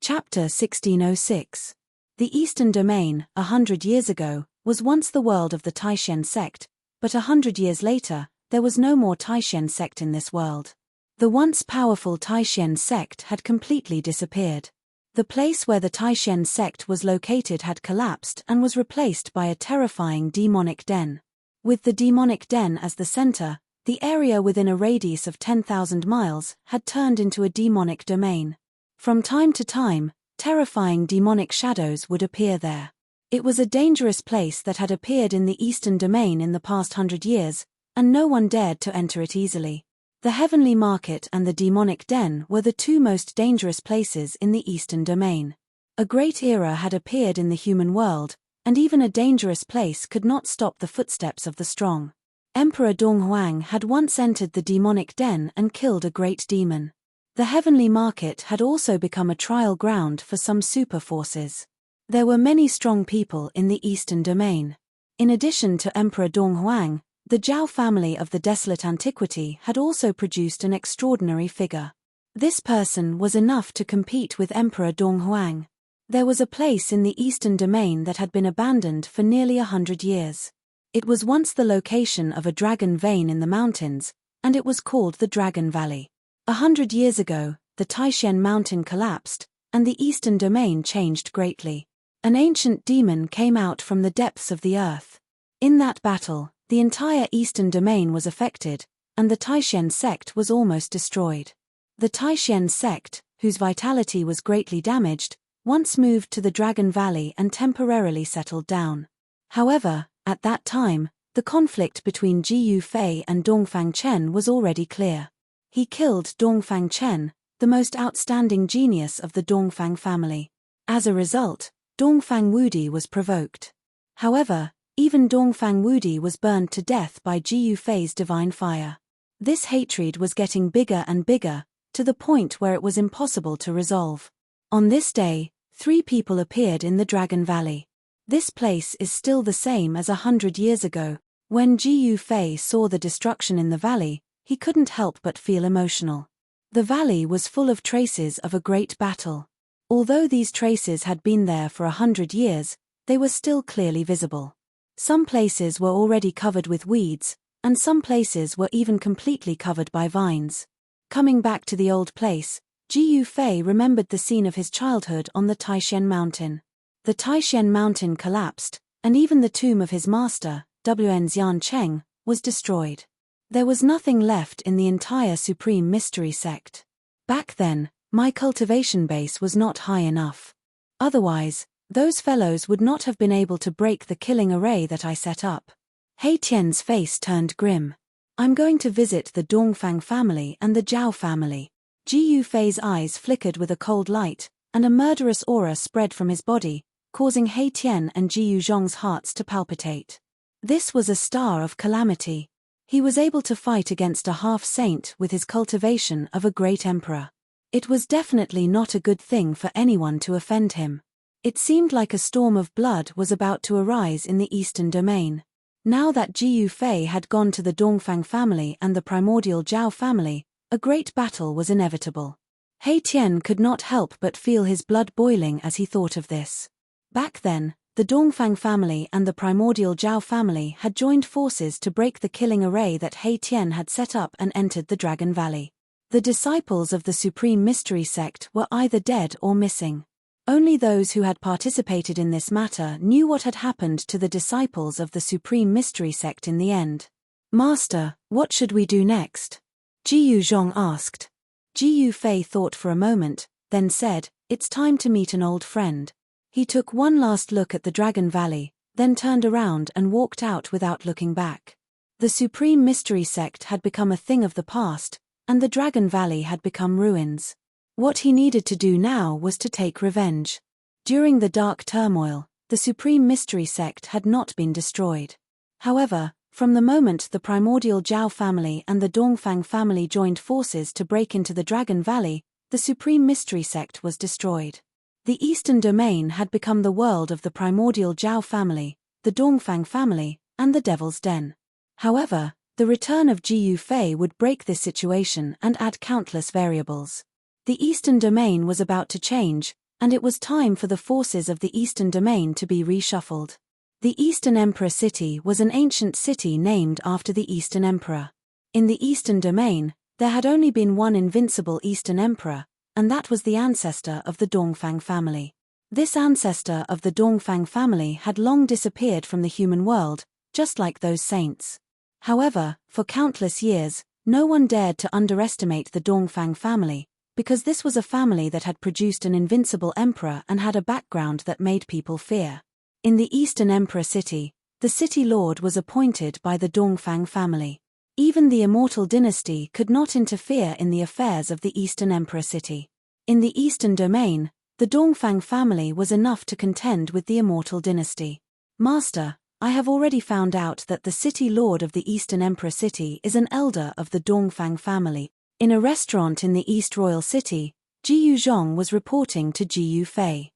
Chapter 1606. The Eastern Domain, 100 years ago, was once the world of the Taishen sect, but 100 years later, there was no more Taishen sect in this world. The once powerful Taishen sect had completely disappeared. The place where the Taishen sect was located had collapsed and was replaced by a terrifying demonic den. With the demonic den as the center, the area within a radius of 10,000 miles had turned into a demonic domain. From time to time, terrifying demonic shadows would appear there. It was a dangerous place that had appeared in the Eastern Domain in the past 100 years, and no one dared to enter it easily. The Heavenly Market and the Demonic Den were the two most dangerous places in the Eastern Domain. A great era had appeared in the human world, and even a dangerous place could not stop the footsteps of the strong. Emperor Donghuang had once entered the Demonic Den and killed a great demon. The Heavenly Market had also become a trial ground for some super forces. There were many strong people in the Eastern Domain. In addition to Emperor Donghuang, the Zhao family of the Desolate Antiquity had also produced an extraordinary figure. This person was enough to compete with Emperor Donghuang. There was a place in the Eastern Domain that had been abandoned for nearly 100 years. It was once the location of a dragon vein in the mountains, and it was called the Dragon Valley. 100 years ago, the Taishen mountain collapsed, and the Eastern Domain changed greatly. An ancient demon came out from the depths of the earth. In that battle, the entire Eastern Domain was affected, and the Taishen sect was almost destroyed. The Taishen sect, whose vitality was greatly damaged, once moved to the Dragon Valley and temporarily settled down. However, at that time, the conflict between Ji Yufei and Dongfang Chen was already clear. He killed Dongfang Chen, the most outstanding genius of the Dongfang family. As a result, Dongfang Wudi was provoked. However, even Dongfang Wudi was burned to death by Ji Yufei's divine fire. This hatred was getting bigger and bigger, to the point where it was impossible to resolve. On this day, 3 people appeared in the Dragon Valley. This place is still the same as 100 years ago. When Ji Yufei saw the destruction in the valley, he couldn't help but feel emotional. The valley was full of traces of a great battle. Although these traces had been there for 100 years, they were still clearly visible. Some places were already covered with weeds, and some places were even completely covered by vines. Coming back to the old place, Ji Yufei remembered the scene of his childhood on the Taishen Mountain. The Taishen Mountain collapsed, and even the tomb of his master, Wn Xian Cheng, was destroyed. There was nothing left in the entire Supreme Mystery sect. Back then, my cultivation base was not high enough. Otherwise, those fellows would not have been able to break the killing array that I set up. He Tian's face turned grim. I'm going to visit the Dongfang family and the Zhao family. Ji Yufei's eyes flickered with a cold light, and a murderous aura spread from his body, causing He Tian and Ji Yuzhong's hearts to palpitate. This was a star of calamity. He was able to fight against a half-saint with his cultivation of a great emperor. It was definitely not a good thing for anyone to offend him. It seemed like a storm of blood was about to arise in the Eastern Domain. Now that Ji Yufei had gone to the Dongfang family and the primordial Zhao family, a great battle was inevitable. He Tian could not help but feel his blood boiling as he thought of this. Back then, the Dongfang family and the primordial Zhao family had joined forces to break the killing array that He Tian had set up and entered the Dragon Valley. The disciples of the Supreme Mystery sect were either dead or missing. Only those who had participated in this matter knew what had happened to the disciples of the Supreme Mystery sect in the end. Master, what should we do next? Ji Yuzhong asked. Ji Yufei thought for a moment, then said, it's time to meet an old friend. He took one last look at the Dragon Valley, then turned around and walked out without looking back. The Supreme Mystery sect had become a thing of the past, and the Dragon Valley had become ruins. What he needed to do now was to take revenge. During the dark turmoil, the Supreme Mystery sect had not been destroyed. However, from the moment the primordial Zhao family and the Dongfang family joined forces to break into the Dragon Valley, the Supreme Mystery sect was destroyed. The Eastern Domain had become the world of the primordial Zhao family, the Dongfang family, and the Devil's Den. However, The return of Jiyu Fei would break this situation and add countless variables. The Eastern Domain was about to change, and it was time for the forces of the Eastern Domain to be reshuffled. The Eastern Emperor City was an ancient city named after the Eastern Emperor. In the Eastern Domain, there had only been one invincible Eastern Emperor, and that was the ancestor of the Dongfang family. This ancestor of the Dongfang family had long disappeared from the human world, just like those saints. However, for countless years, no one dared to underestimate the Dongfang family, because this was a family that had produced an invincible emperor and had a background that made people fear. In the Eastern Emperor City, the city lord was appointed by the Dongfang family. Even the immortal dynasty could not interfere in the affairs of the Eastern Emperor City. In the Eastern Domain, the Dongfang family was enough to contend with the immortal dynasty. Master, I have already found out that the city lord of the Eastern Emperor City is an elder of the Dongfang family. In a restaurant in the East Royal City, Jiyu Zhong was reporting to Jiyu Fei.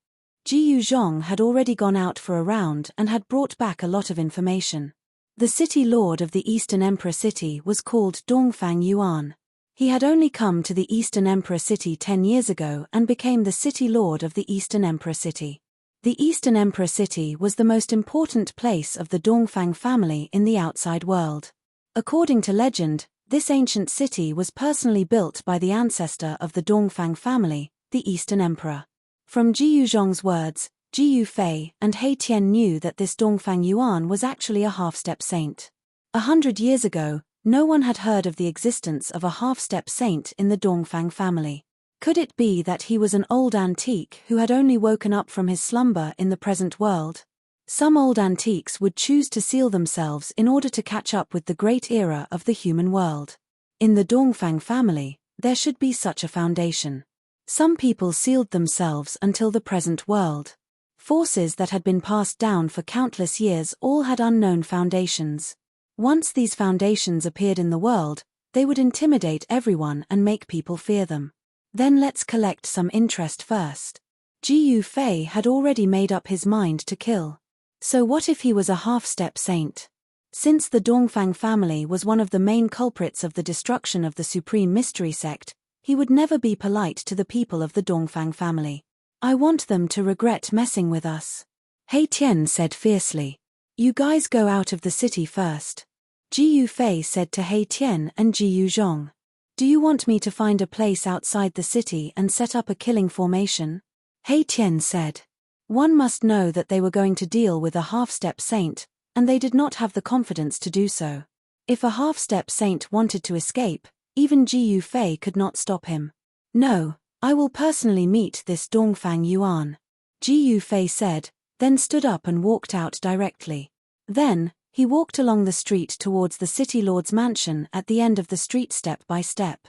Jiyu Zhong had already gone out for a round and had brought back a lot of information. The city lord of the Eastern Emperor City was called Dongfang Yuan. He had only come to the Eastern Emperor City 10 years ago and became the city lord of the Eastern Emperor City. The Eastern Emperor City was the most important place of the Dongfang family in the outside world. According to legend, this ancient city was personally built by the ancestor of the Dongfang family, the Eastern Emperor. From Jiyu Zhong's words, Jiyu Fei and He Tian knew that this Dongfang Yuan was actually a half-step saint. 100 years ago, no one had heard of the existence of a half-step saint in the Dongfang family. Could it be that he was an old antique who had only woken up from his slumber in the present world? Some old antiques would choose to seal themselves in order to catch up with the great era of the human world. In the Dongfang family, there should be such a foundation. Some people sealed themselves until the present world. Forces that had been passed down for countless years all had unknown foundations. Once these foundations appeared in the world, they would intimidate everyone and make people fear them. Then let's collect some interest first. Jiyu Fei had already made up his mind to kill. So what if he was a half-step saint? Since the Dongfang family was one of the main culprits of the destruction of the Supreme Mystery Sect, he would never be polite to the people of the Dongfang family. I want them to regret messing with us. He Tian said fiercely. You guys go out of the city first. Jiyu Fei said to He Tian and Jiyu Zhong. Do you want me to find a place outside the city and set up a killing formation? He Tian said. One must know that they were going to deal with a half-step saint, and they did not have the confidence to do so. If a half-step saint wanted to escape, even Jiyu Fei could not stop him. No, I will personally meet this Dongfang Yuan. Jiyu Fei said, then stood up and walked out directly. Then, he walked along the street towards the city lord's mansion at the end of the street step by step.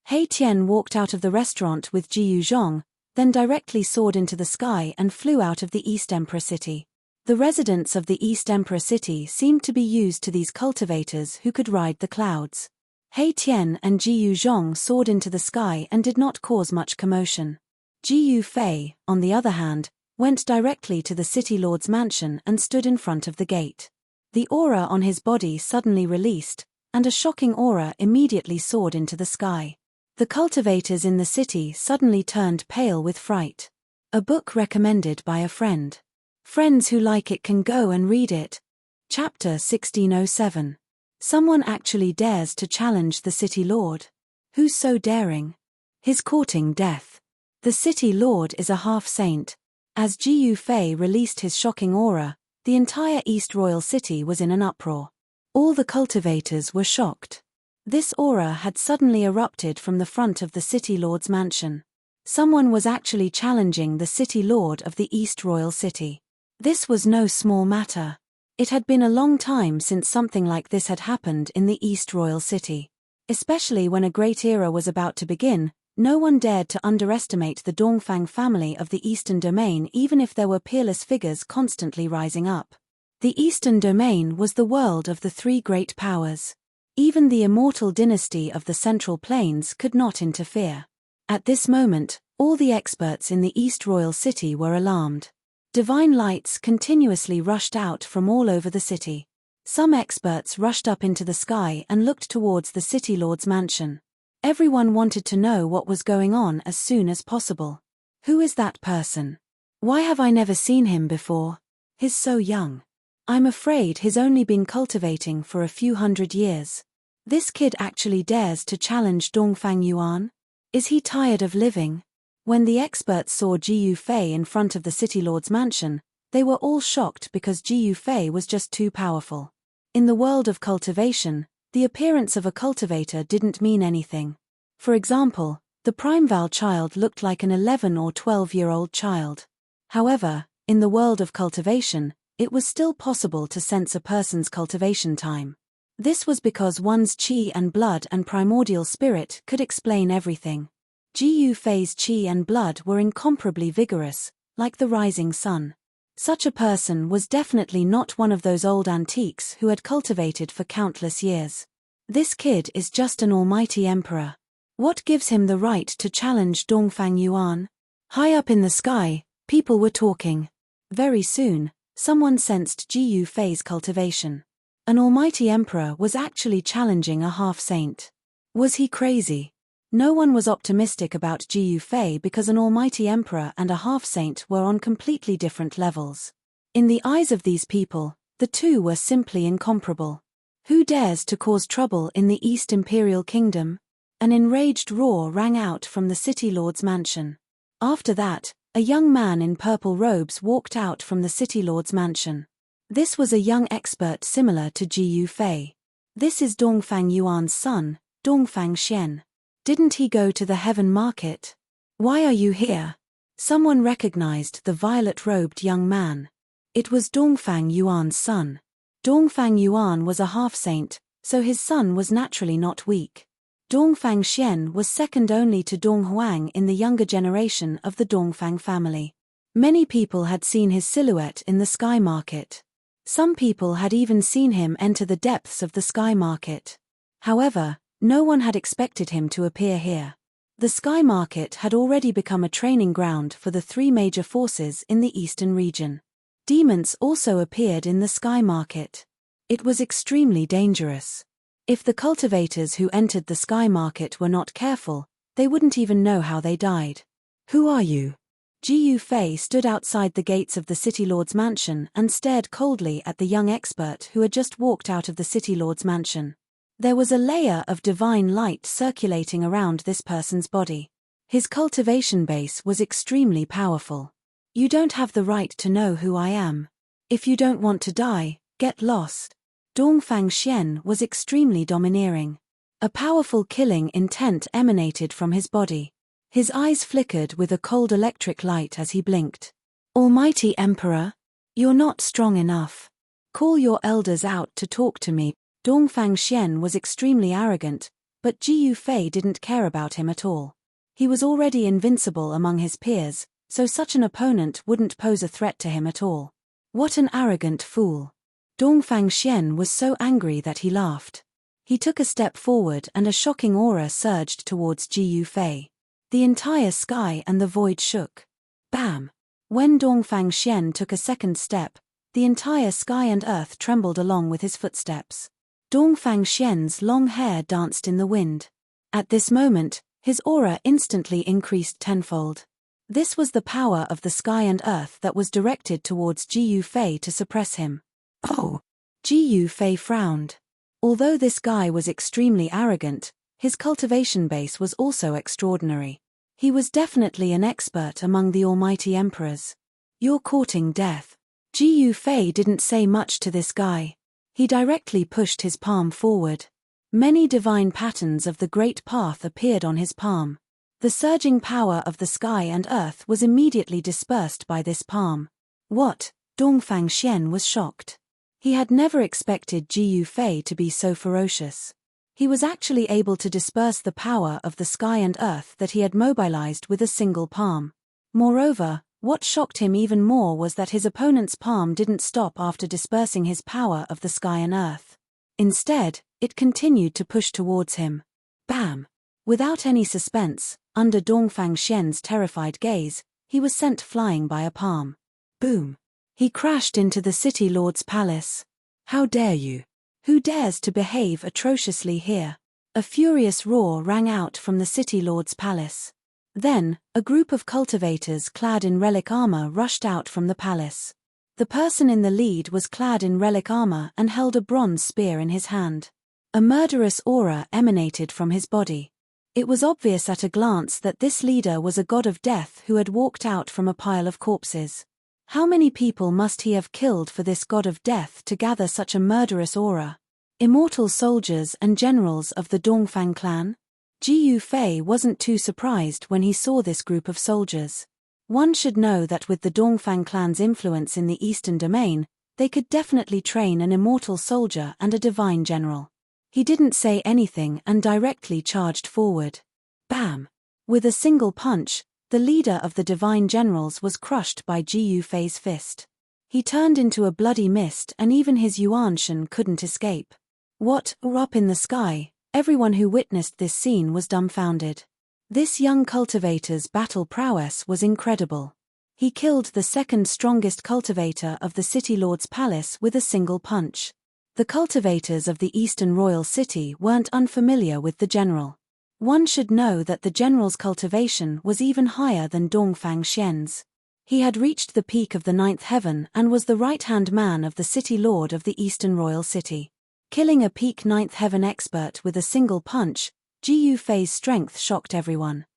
He Tian walked out of the restaurant with Jiyu Zhong, then directly soared into the sky and flew out of the East Emperor City. The residents of the East Emperor City seemed to be used to these cultivators who could ride the clouds. He Tian and Jiyu Zhong soared into the sky and did not cause much commotion. Jiyu Fei, on the other hand, went directly to the city lord's mansion and stood in front of the gate. The aura on his body suddenly released, and a shocking aura immediately soared into the sky. The cultivators in the city suddenly turned pale with fright. A book recommended by a friend. Friends who like it can go and read it. Chapter 1607. Someone actually dares to challenge the city lord. Who's so daring? His courting death. The city lord is a half-saint. As Jiyu Fei released his shocking aura, the entire East Royal City was in an uproar. All the cultivators were shocked. This aura had suddenly erupted from the front of the city lord's mansion. Someone was actually challenging the city lord of the East Royal City. This was no small matter. It had been a long time since something like this had happened in the East Royal City. Especially when a great era was about to begin, no one dared to underestimate the Dongfang family of the Eastern Domain even if there were peerless figures constantly rising up. The Eastern Domain was the world of the three great powers. Even the immortal dynasty of the Central Plains could not interfere. At this moment, all the experts in the East Royal City were alarmed. Divine lights continuously rushed out from all over the city. Some experts rushed up into the sky and looked towards the city lord's mansion. Everyone wanted to know what was going on as soon as possible. Who is that person? Why have I never seen him before? He's so young. I'm afraid he's only been cultivating for a few hundred years. This kid actually dares to challenge Dongfang Yuan? Is he tired of living? When the experts saw Ji Yufei in front of the city lord's mansion, they were all shocked because Ji Yufei was just too powerful. In the world of cultivation, the appearance of a cultivator didn't mean anything. For example, the Primeval child looked like an 11 or 12-year-old child. However, in the world of cultivation, it was still possible to sense a person's cultivation time. This was because one's qi and blood and primordial spirit could explain everything. Ji Yufei's qi and blood were incomparably vigorous, like the rising sun. Such a person was definitely not one of those old antiques who had cultivated for countless years. This kid is just an almighty emperor. What gives him the right to challenge Dongfang Yuan? High up in the sky, people were talking. Very soon, someone sensed Ji Yufei's cultivation. An almighty emperor was actually challenging a half-saint. Was he crazy? No one was optimistic about Ji Yufei because an almighty emperor and a half-saint were on completely different levels. In the eyes of these people, the two were simply incomparable. Who dares to cause trouble in the East Imperial Kingdom? An enraged roar rang out from the city lord's mansion. After that, a young man in purple robes walked out from the city lord's mansion. This was a young expert similar to Ji Yufei. This is Dongfang Yuan's son, Dongfang Xian. Didn't he go to the heaven market? Why are you here? Someone recognized the violet-robed young man. It was Dongfang Yuan's son. Dongfang Yuan was a half-saint, so his son was naturally not weak. Dongfang Xian was second only to Dong Huang in the younger generation of the Dongfang family. Many people had seen his silhouette in the sky market. Some people had even seen him enter the depths of the sky market. However, no one had expected him to appear here. The sky market had already become a training ground for the three major forces in the eastern region. Demons also appeared in the sky market. It was extremely dangerous. If the cultivators who entered the sky market were not careful, they wouldn't even know how they died. Who are you? Ji Yufei stood outside the gates of the city lord's mansion and stared coldly at the young expert who had just walked out of the city lord's mansion. There was a layer of divine light circulating around this person's body. His cultivation base was extremely powerful. You don't have the right to know who I am. If you don't want to die, get lost. Dongfang Xian was extremely domineering. A powerful killing intent emanated from his body. His eyes flickered with a cold electric light as he blinked. Almighty Emperor? You're not strong enough. Call your elders out to talk to me. Dongfang Xian was extremely arrogant, but Ji Yufei didn't care about him at all. He was already invincible among his peers, so such an opponent wouldn't pose a threat to him at all. What an arrogant fool. Dongfang Xian was so angry that he laughed. He took a step forward and a shocking aura surged towards Ji Yufei. The entire sky and the void shook. Bam! When Dongfang Xian took a second step, the entire sky and earth trembled along with his footsteps. Dongfang Xian's long hair danced in the wind. At this moment, his aura instantly increased tenfold. This was the power of the sky and earth that was directed towards Ji Yufei to suppress him. Oh! Ji Yufei frowned. Although this guy was extremely arrogant, his cultivation base was also extraordinary. He was definitely an expert among the almighty emperors. You're courting death. Ji Yufei didn't say much to this guy. He directly pushed his palm forward. Many divine patterns of the great path appeared on his palm. The surging power of the sky and earth was immediately dispersed by this palm. What? Dongfang Xian was shocked. He had never expected Ji Yufei to be so ferocious. He was actually able to disperse the power of the sky and earth that he had mobilized with a single palm. Moreover, what shocked him even more was that his opponent's palm didn't stop after dispersing his power of the sky and earth. Instead, it continued to push towards him. Bam! Without any suspense, under Dongfang Xian's terrified gaze, he was sent flying by a palm. Boom! He crashed into the city lord's palace. How dare you? Who dares to behave atrociously here? A furious roar rang out from the city lord's palace. Then, a group of cultivators clad in relic armor rushed out from the palace. The person in the lead was clad in relic armor and held a bronze spear in his hand. A murderous aura emanated from his body. It was obvious at a glance that this leader was a god of death who had walked out from a pile of corpses. How many people must he have killed for this god of death to gather such a murderous aura? Immortal soldiers and generals of the Dongfang clan? Ji Yufei wasn't too surprised when he saw this group of soldiers. One should know that with the Dongfang clan's influence in the Eastern Domain, they could definitely train an immortal soldier and a divine general. He didn't say anything and directly charged forward. Bam! With a single punch, the leader of the divine generals was crushed by Ji Yufei's fist. He turned into a bloody mist and even his Yuanshan couldn't escape. What, up in the sky? Everyone who witnessed this scene was dumbfounded. This young cultivator's battle prowess was incredible. He killed the second strongest cultivator of the city lord's palace with a single punch. The cultivators of the Eastern Royal City weren't unfamiliar with the general. One should know that the general's cultivation was even higher than Dongfang Xian's. He had reached the peak of the ninth heaven and was the right-hand man of the city lord of the Eastern Royal City. Killing a peak ninth heaven expert with a single punch, Ji Yufei's strength shocked everyone.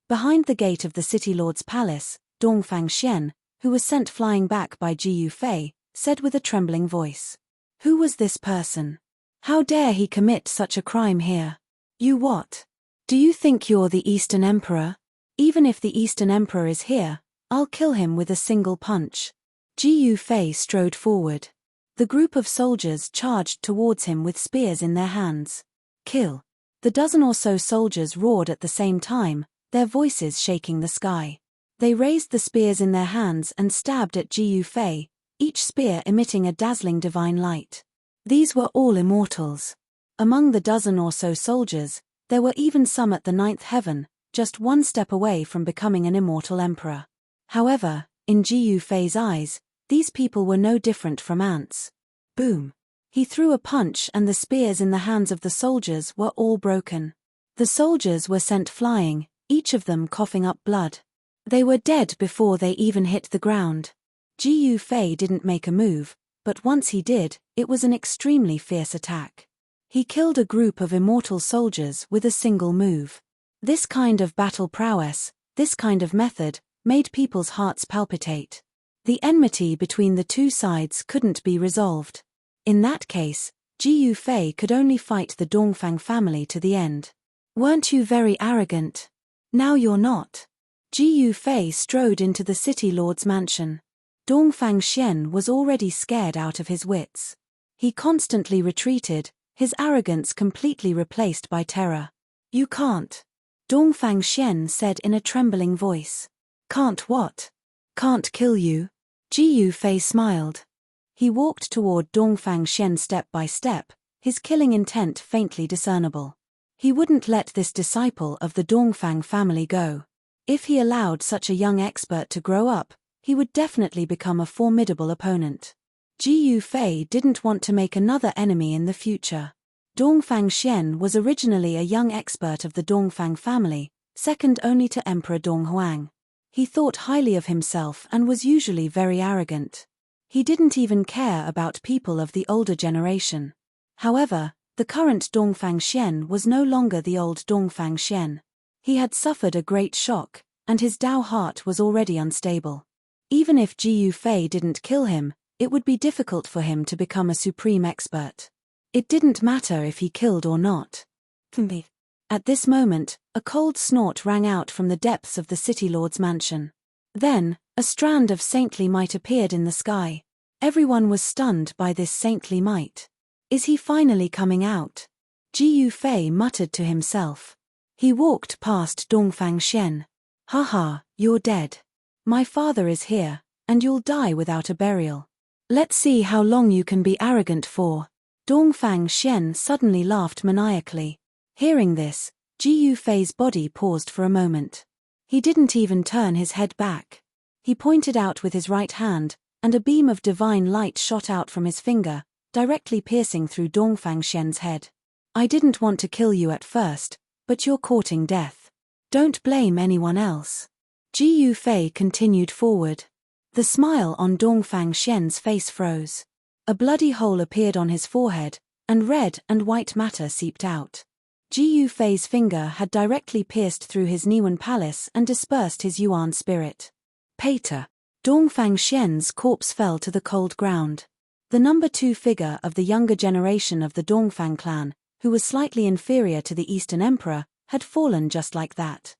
Behind the gate of the city lord's palace, Dongfang Xian, who was sent flying back by Ji Yufei, said with a trembling voice. Who was this person? How dare he commit such a crime here? You what? Do you think you're the Eastern Emperor? Even if the Eastern Emperor is here, I'll kill him with a single punch. Ji Yufei strode forward. The group of soldiers charged towards him with spears in their hands. Kill! The dozen or so soldiers roared at the same time, their voices shaking the sky. They raised the spears in their hands and stabbed at Ji Yufei, each spear emitting a dazzling divine light. These were all immortals. Among the dozen or so soldiers, there were even some at the ninth heaven, just one step away from becoming an immortal emperor. However, in Ji Yufei's eyes, these people were no different from ants. Boom! He threw a punch and the spears in the hands of the soldiers were all broken. The soldiers were sent flying, each of them coughing up blood. They were dead before they even hit the ground. Ji Yufei didn't make a move, but once he did, it was an extremely fierce attack. He killed a group of immortal soldiers with a single move. This kind of battle prowess, this kind of method, made people's hearts palpitate. The enmity between the two sides couldn't be resolved. In that case, Ji Yufei could only fight the Dongfang family to the end. Weren't you very arrogant? Now you're not. Ji Yufei strode into the city lord's mansion. Dongfang Xian was already scared out of his wits. He constantly retreated, his arrogance completely replaced by terror. You can't. Dongfang Xian said in a trembling voice. Can't what? Can't kill you? Ji Yufei smiled. He walked toward Dongfang Xian step by step, his killing intent faintly discernible. He wouldn't let this disciple of the Dongfang family go. If he allowed such a young expert to grow up, he would definitely become a formidable opponent. Ji Yufei didn't want to make another enemy in the future. Dongfang Xian was originally a young expert of the Dongfang family, second only to Emperor Donghuang. He thought highly of himself and was usually very arrogant. He didn't even care about people of the older generation. However, the current Dongfang Xian was no longer the old Dongfang Xian. He had suffered a great shock, and his Dao heart was already unstable. Even if Ji Yufei didn't kill him, it would be difficult for him to become a supreme expert. It didn't matter if he killed or not. At this moment, a cold snort rang out from the depths of the city lord's mansion. Then, a strand of saintly might appeared in the sky. Everyone was stunned by this saintly might. Is he finally coming out? Ji Yufei muttered to himself. He walked past Dongfang Xian. Haha, you're dead. My father is here, and you'll die without a burial. Let's see how long you can be arrogant for. Dongfang Xian suddenly laughed maniacally. Hearing this, Ji Yufei's body paused for a moment. He didn't even turn his head back. He pointed out with his right hand, and a beam of divine light shot out from his finger, directly piercing through Dongfang Xian's head. I didn't want to kill you at first, but you're courting death. Don't blame anyone else. Ji Yufei continued forward. The smile on Dongfang Xian's face froze. A bloody hole appeared on his forehead, and red and white matter seeped out. Ji Yufei's finger had directly pierced through his Niwen palace and dispersed his Yuan spirit. Pater. Dongfang Xian's corpse fell to the cold ground. The number 2 figure of the younger generation of the Dongfang clan, who was slightly inferior to the Eastern Emperor, had fallen just like that.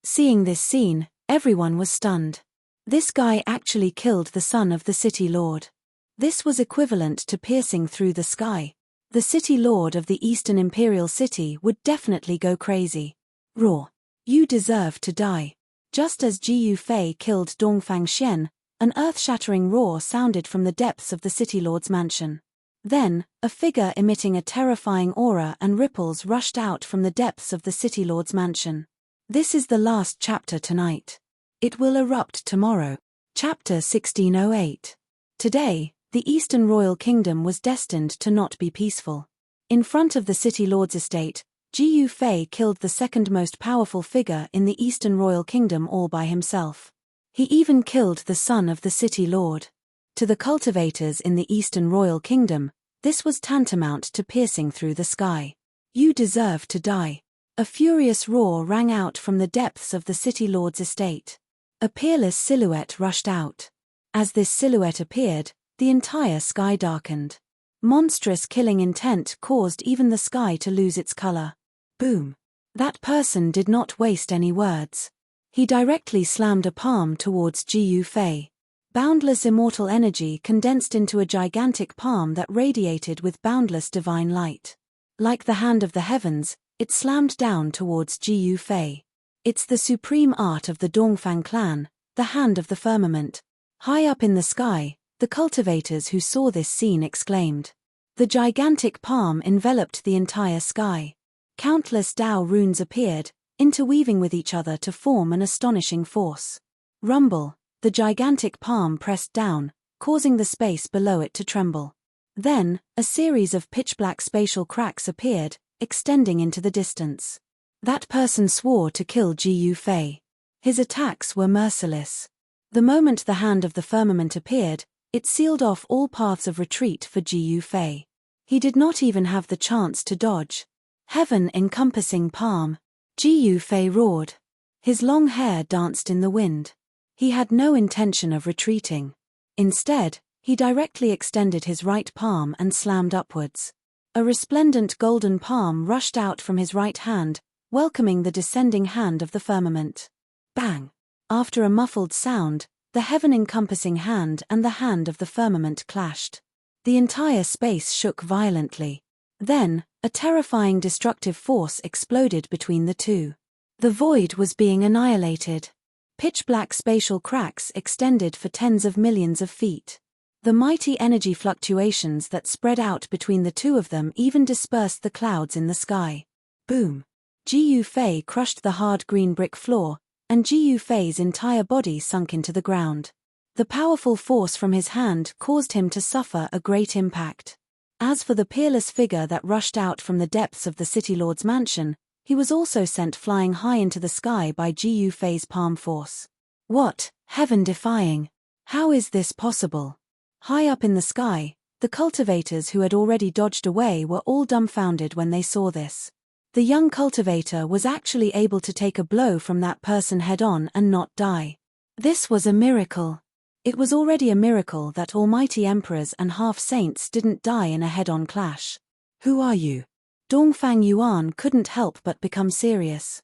Seeing this scene, everyone was stunned. This guy actually killed the son of the city lord. This was equivalent to piercing through the sky. The city lord of the Eastern Imperial City would definitely go crazy. Roar. You deserve to die. Just as Ji Yufei killed Dongfang Xian, an earth-shattering roar sounded from the depths of the city lord's mansion. Then, a figure emitting a terrifying aura and ripples rushed out from the depths of the city lord's mansion. This is the last chapter tonight. It will erupt tomorrow. Chapter 1608. Today, the Eastern Royal Kingdom was destined to not be peaceful. In front of the city lord's estate, Ji Yufei killed the second most powerful figure in the Eastern Royal Kingdom all by himself. He even killed the son of the city lord. To the cultivators in the Eastern Royal Kingdom, this was tantamount to piercing through the sky. You deserve to die. A furious roar rang out from the depths of the city lord's estate. A peerless silhouette rushed out. As this silhouette appeared, the entire sky darkened. Monstrous killing intent caused even the sky to lose its color. Boom. That person did not waste any words. He directly slammed a palm towards Ji Yufei. Boundless immortal energy condensed into a gigantic palm that radiated with boundless divine light. Like the hand of the heavens, it slammed down towards Ji Yufei. It's the supreme art of the Dongfang clan, the hand of the firmament. High up in the sky, the cultivators who saw this scene exclaimed. The gigantic palm enveloped the entire sky. Countless Dao runes appeared, interweaving with each other to form an astonishing force. Rumble, the gigantic palm pressed down, causing the space below it to tremble. Then, a series of pitch-black spatial cracks appeared, extending into the distance. That person swore to kill Ji Yufei. His attacks were merciless. The moment the hand of the firmament appeared, it sealed off all paths of retreat for Ji Yufei. He did not even have the chance to dodge. Heaven-encompassing palm. Ji Yufei roared. His long hair danced in the wind. He had no intention of retreating. Instead, he directly extended his right palm and slammed upwards. A resplendent golden palm rushed out from his right hand, welcoming the descending hand of the firmament. Bang! After a muffled sound, the heaven-encompassing hand and the hand of the firmament clashed. The entire space shook violently. Then, a terrifying destructive force exploded between the two. The void was being annihilated. Pitch-black spatial cracks extended for tens of millions of feet. The mighty energy fluctuations that spread out between the two of them even dispersed the clouds in the sky. Boom! Ji Yufei crushed the hard green brick floor, and Ji Yufei's entire body sunk into the ground. The powerful force from his hand caused him to suffer a great impact. As for the peerless figure that rushed out from the depths of the city lord's mansion, he was also sent flying high into the sky by Ji Yufei's palm force. What, heaven-defying! How is this possible? High up in the sky, the cultivators who had already dodged away were all dumbfounded when they saw this. The young cultivator was actually able to take a blow from that person head-on and not die. This was a miracle. It was already a miracle that almighty emperors and half-saints didn't die in a head-on clash. Who are you? Dongfang Yuan couldn't help but become serious.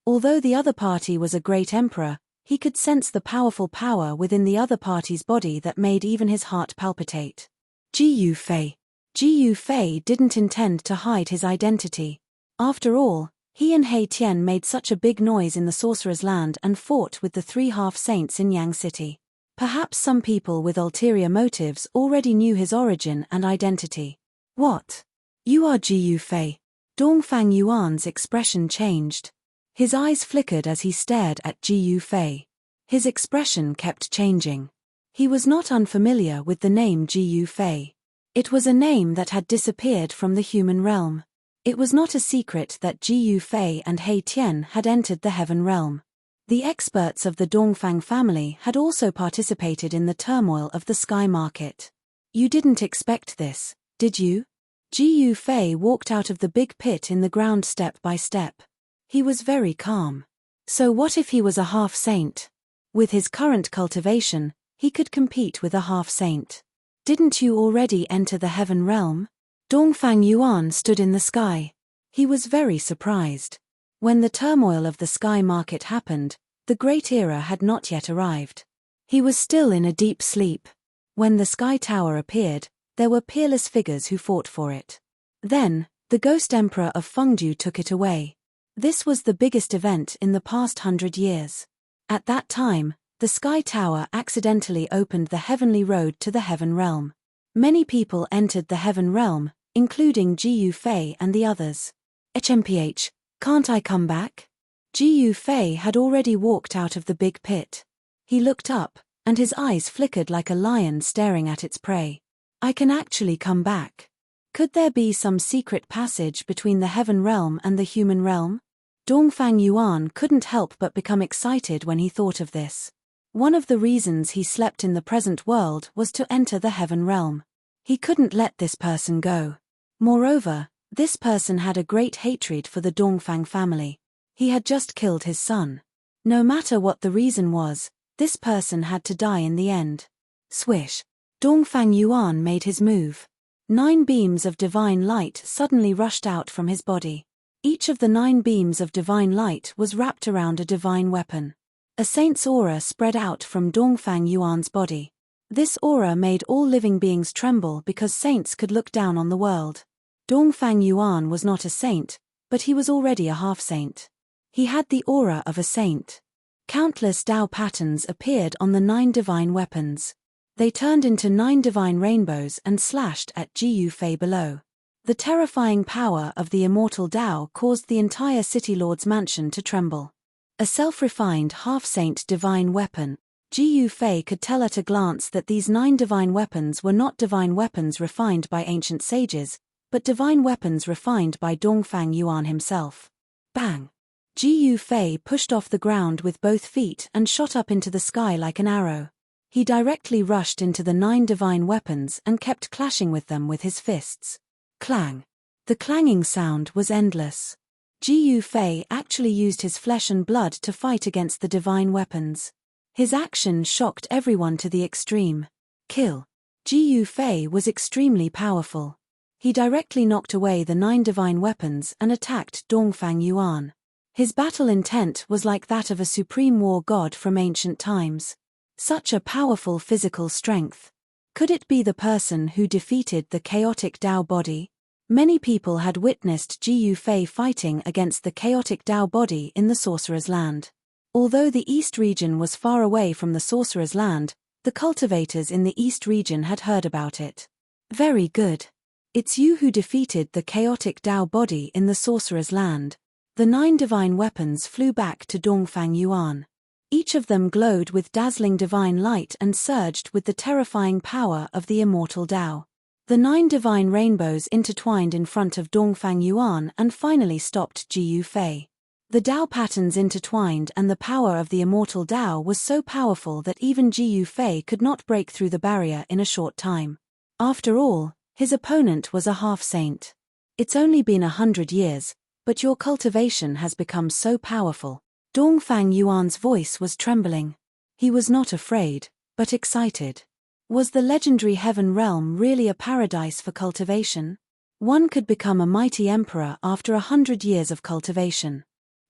Although the other party was a great emperor, he could sense the powerful power within the other party's body that made even his heart palpitate. Ji Yufei. Ji Yufei didn't intend to hide his identity. After all, he and He Tian made such a big noise in the Sorcerer's Land and fought with the 3 half-saints in Yang City. Perhaps some people with ulterior motives already knew his origin and identity. What? You are Ji Yufei. Dongfang Yuan's expression changed. His eyes flickered as he stared at Ji Yufei. His expression kept changing. He was not unfamiliar with the name Ji Yufei. It was a name that had disappeared from the human realm. It was not a secret that Ji Yufei and He Tian had entered the heaven realm. The experts of the Dongfang family had also participated in the turmoil of the sky market. You didn't expect this, did you? Ji Yufei walked out of the big pit in the ground step by step. He was very calm. So what if he was a half-saint? With his current cultivation, he could compete with a half-saint. Didn't you already enter the heaven realm? Dongfang Yuan stood in the sky. He was very surprised. When the turmoil of the sky market happened, the great era had not yet arrived. He was still in a deep sleep. When the sky tower appeared, there were peerless figures who fought for it. Then, the ghost emperor of Fengdu took it away. This was the biggest event in the past 100 years. At that time, the sky tower accidentally opened the heavenly road to the heaven realm. Many people entered the heaven realm, including Ji Yufei and the others. HMPH, can't I come back? Ji Yufei had already walked out of the big pit. He looked up, and his eyes flickered like a lion staring at its prey. I can actually come back. Could there be some secret passage between the heaven realm and the human realm? Dongfang Yuan couldn't help but become excited when he thought of this. One of the reasons he slept in the present world was to enter the heaven realm. He couldn't let this person go. Moreover, this person had a great hatred for the Dongfang family. He had just killed his son. No matter what the reason was, this person had to die in the end. Swish. Dongfang Yuan made his move. 9 beams of divine light suddenly rushed out from his body. Each of the 9 beams of divine light was wrapped around a divine weapon. A saint's aura spread out from Dongfang Yuan's body. This aura made all living beings tremble because saints could look down on the world. Dongfang Yuan was not a saint, but he was already a half-saint. He had the aura of a saint. Countless Tao patterns appeared on the 9 divine weapons. They turned into 9 divine rainbows and slashed at Ji Yufei below. The terrifying power of the immortal Tao caused the entire City Lord's mansion to tremble. A self-refined half-saint divine weapon, Ji Yufei could tell at a glance that these 9 divine weapons were not divine weapons refined by ancient sages, but divine weapons refined by Dongfang Yuan himself. Bang! Ji Yufei pushed off the ground with both feet and shot up into the sky like an arrow. He directly rushed into the 9 divine weapons and kept clashing with them with his fists. Clang! The clanging sound was endless. Ji Yufei actually used his flesh and blood to fight against the divine weapons. His action shocked everyone to the extreme. Kill! Ji Yufei was extremely powerful. He directly knocked away the 9 divine weapons and attacked Dongfang Yuan. His battle intent was like that of a supreme war god from ancient times. Such a powerful physical strength. Could it be the person who defeated the chaotic Tao body? Many people had witnessed Ji Yufei fighting against the chaotic Tao body in the Sorcerer's Land. Although the East region was far away from the Sorcerer's Land, the cultivators in the East region had heard about it. Very good. It's you who defeated the chaotic Tao body in the Sorcerer's Land. The 9 divine weapons flew back to Dongfang Yuan. Each of them glowed with dazzling divine light and surged with the terrifying power of the immortal Tao. The 9 divine rainbows intertwined in front of Dongfang Yuan and finally stopped Ji Yufei. The Tao patterns intertwined and the power of the immortal Tao was so powerful that even Ji Yufei could not break through the barrier in a short time. After all, his opponent was a half-saint. It's only been 100 years, but your cultivation has become so powerful. Dongfang Yuan's voice was trembling. He was not afraid, but excited. Was the legendary heaven realm really a paradise for cultivation? One could become a mighty emperor after 100 years of cultivation.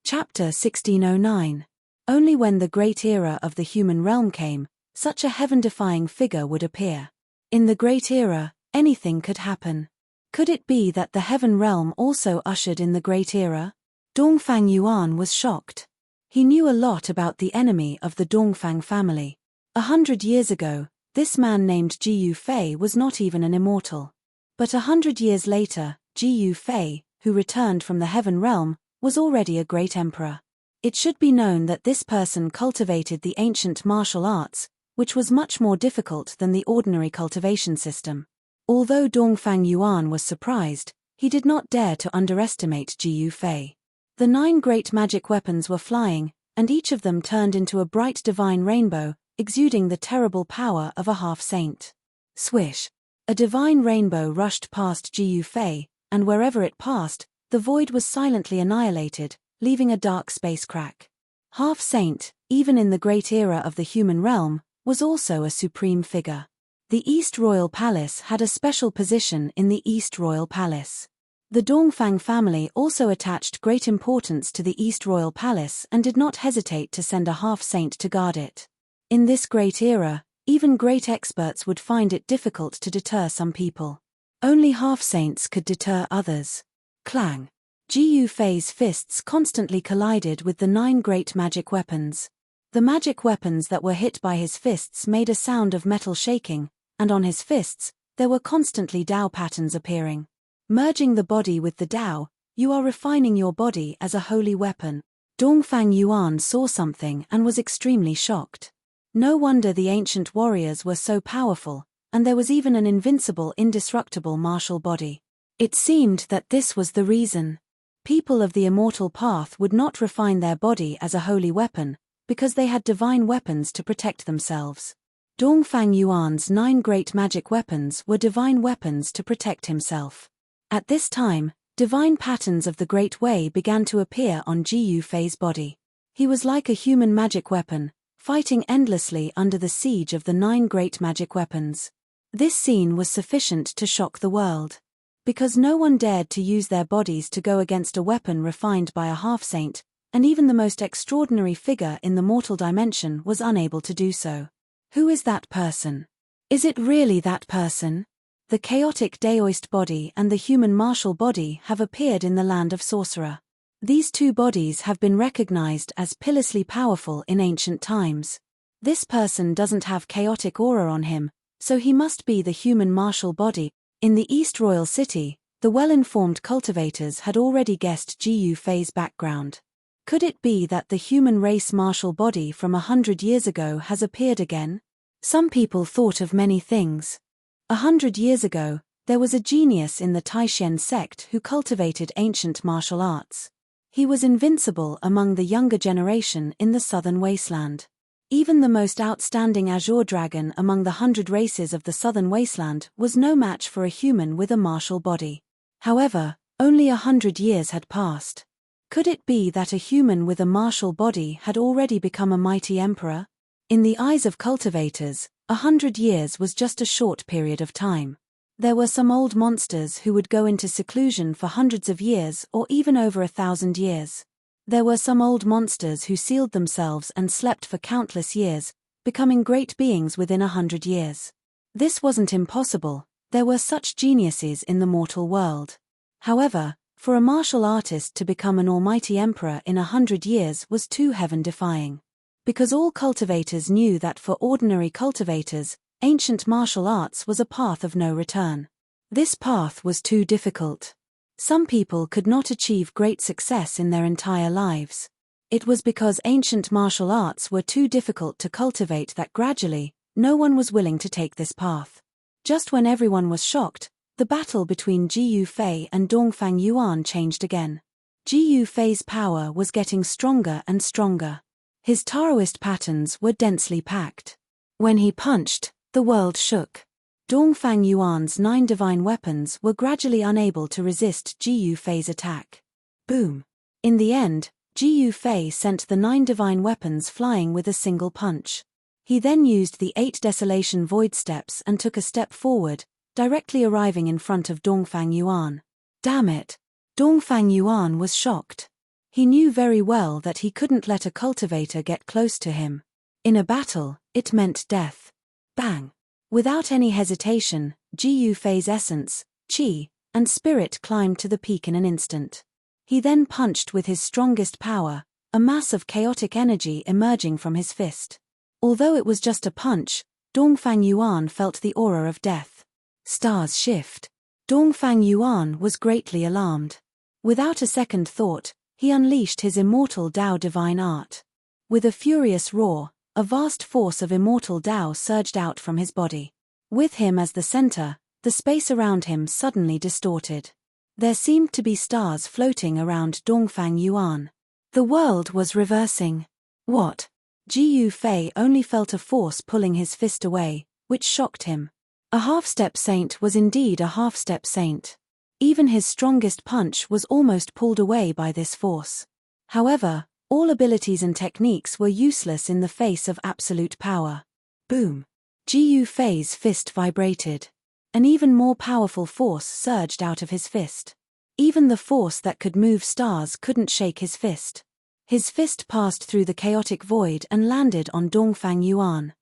Chapter 1609. Only when the great era of the human realm came, such a heaven-defying figure would appear. In the great era, anything could happen. Could it be that the heaven realm also ushered in the great era? Dongfang Yuan was shocked. He knew a lot about the enemy of the Dongfang family. 100 years ago, this man named Ji Yufei was not even an immortal. But 100 years later, Ji Yufei, who returned from the heaven realm, was already a great emperor. It should be known that this person cultivated the ancient martial arts, which was much more difficult than the ordinary cultivation system. Although Dongfang Yuan was surprised, he did not dare to underestimate Ji Yufei. The 9 great magic weapons were flying, and each of them turned into a bright divine rainbow, exuding the terrible power of a half-saint. Swish! A divine rainbow rushed past Ji Yufei, and wherever it passed, the void was silently annihilated, leaving a dark space crack. Half-saint, even in the great era of the human realm, was also a supreme figure. The East Royal Palace had a special position in the East Royal Palace. The Dongfang family also attached great importance to the East Royal Palace and did not hesitate to send a half-saint to guard it. In this great era, even great experts would find it difficult to deter some people. Only half-saints could deter others. Clang! Ji Yufei's fists constantly collided with the 9 great magic weapons. The magic weapons that were hit by his fists made a sound of metal shaking, and on his fists, there were constantly Dao patterns appearing. Merging the body with the Dao, you are refining your body as a holy weapon. Dongfang Yuan saw something and was extremely shocked. No wonder the ancient warriors were so powerful, and there was even an invincible, indestructible martial body. It seemed that this was the reason. People of the immortal path would not refine their body as a holy weapon, because they had divine weapons to protect themselves. Dongfang Yuan's 9 great magic weapons were divine weapons to protect himself. At this time, divine patterns of the Great Way began to appear on Ji Yufei's body. He was like a human magic weapon, fighting endlessly under the siege of the 9 great magic weapons. This scene was sufficient to shock the world. Because no one dared to use their bodies to go against a weapon refined by a half-saint, and even the most extraordinary figure in the mortal dimension was unable to do so. Who is that person? Is it really that person? The chaotic Daoist body and the human martial body have appeared in the land of Sorcerer. These 2 bodies have been recognized as pitilessly powerful in ancient times. This person doesn't have chaotic aura on him, so he must be the human martial body. In the East Royal City, the well-informed cultivators had already guessed Ji Yufei's background. Could it be that the human race martial body from 100 years ago has appeared again? Some people thought of many things. 100 years ago, there was a genius in the Taishen sect who cultivated ancient martial arts. He was invincible among the younger generation in the southern wasteland. Even the most outstanding azure dragon among the 100 races of the southern wasteland was no match for a human with a martial body. However, only 100 years had passed. Could it be that a human with a martial body had already become a mighty emperor? In the eyes of cultivators, 100 years was just a short period of time. There were some old monsters who would go into seclusion for hundreds of years or even over 1,000 years. There were some old monsters who sealed themselves and slept for countless years, becoming great beings within 100 years. This wasn't impossible, there were such geniuses in the mortal world. However, for a martial artist to become an almighty emperor in 100 years was too heaven-defying. Because all cultivators knew that for ordinary cultivators, ancient martial arts was a path of no return. This path was too difficult. Some people could not achieve great success in their entire lives. It was because ancient martial arts were too difficult to cultivate that gradually, no one was willing to take this path. Just when everyone was shocked, the battle between Ji Yufei and Dongfang Yuan changed again. Ji Yufei's power was getting stronger and stronger. His Taoist patterns were densely packed. When he punched, the world shook. Dongfang Yuan's 9 divine weapons were gradually unable to resist Ji Yufei's attack. Boom! In the end, Ji Yufei sent the 9 divine weapons flying with a single punch. He then used the 8 Desolation Void steps and took a step forward, directly arriving in front of Dongfang Yuan. Damn it! Dongfang Yuan was shocked. He knew very well that he couldn't let a cultivator get close to him. In a battle, it meant death. Bang! Without any hesitation, Ji Yufei's essence, qi, and spirit climbed to the peak in an instant. He then punched with his strongest power, a mass of chaotic energy emerging from his fist. Although it was just a punch, Dongfang Yuan felt the aura of death. Stars shift. Dongfang Yuan was greatly alarmed. Without a second thought, he unleashed his immortal Dao divine art. With a furious roar, a vast force of immortal Dao surged out from his body. With him as the center, The space around him suddenly distorted. There seemed to be stars floating around Dongfang Yuan. The world was reversing. What? Ji Yufei only felt a force pulling his fist away, which shocked him. A half-step saint was indeed a half-step saint. Even his strongest punch was almost pulled away by this force. However, all abilities and techniques were useless in the face of absolute power. Boom! Ji Yufei's fist vibrated. An even more powerful force surged out of his fist. Even the force that could move stars couldn't shake his fist. His fist passed through the chaotic void and landed on Dongfang Yuan.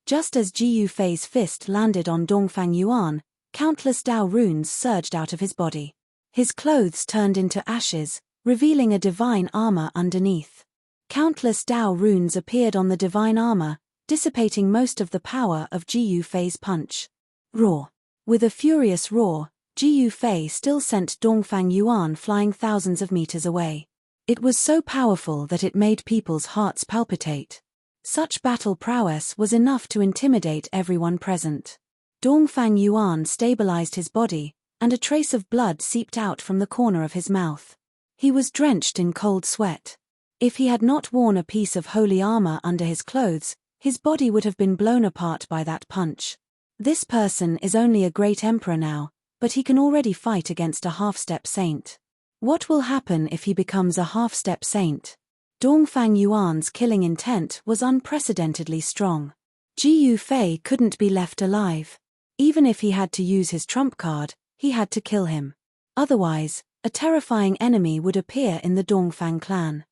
Just as Ji Yufei's fist landed on Dongfang Yuan, countless Dao runes surged out of his body. His clothes turned into ashes, revealing a divine armor underneath. Countless Dao runes appeared on the divine armor, dissipating most of the power of Ji Yufei's punch. Roar! With a furious roar, Ji Yufei still sent Dongfang Yuan flying thousands of meters away. It was so powerful that it made people's hearts palpitate. Such battle prowess was enough to intimidate everyone present. Dongfang Yuan stabilized his body, and a trace of blood seeped out from the corner of his mouth. He was drenched in cold sweat. If he had not worn a piece of holy armor under his clothes, his body would have been blown apart by that punch. This person is only a great emperor now, but he can already fight against a half-step saint. What will happen if he becomes a half-step saint? Dongfang Yuan's killing intent was unprecedentedly strong. Ji Yufei couldn't be left alive. Even if he had to use his trump card, he had to kill him. Otherwise, a terrifying enemy would appear in the Dongfang clan.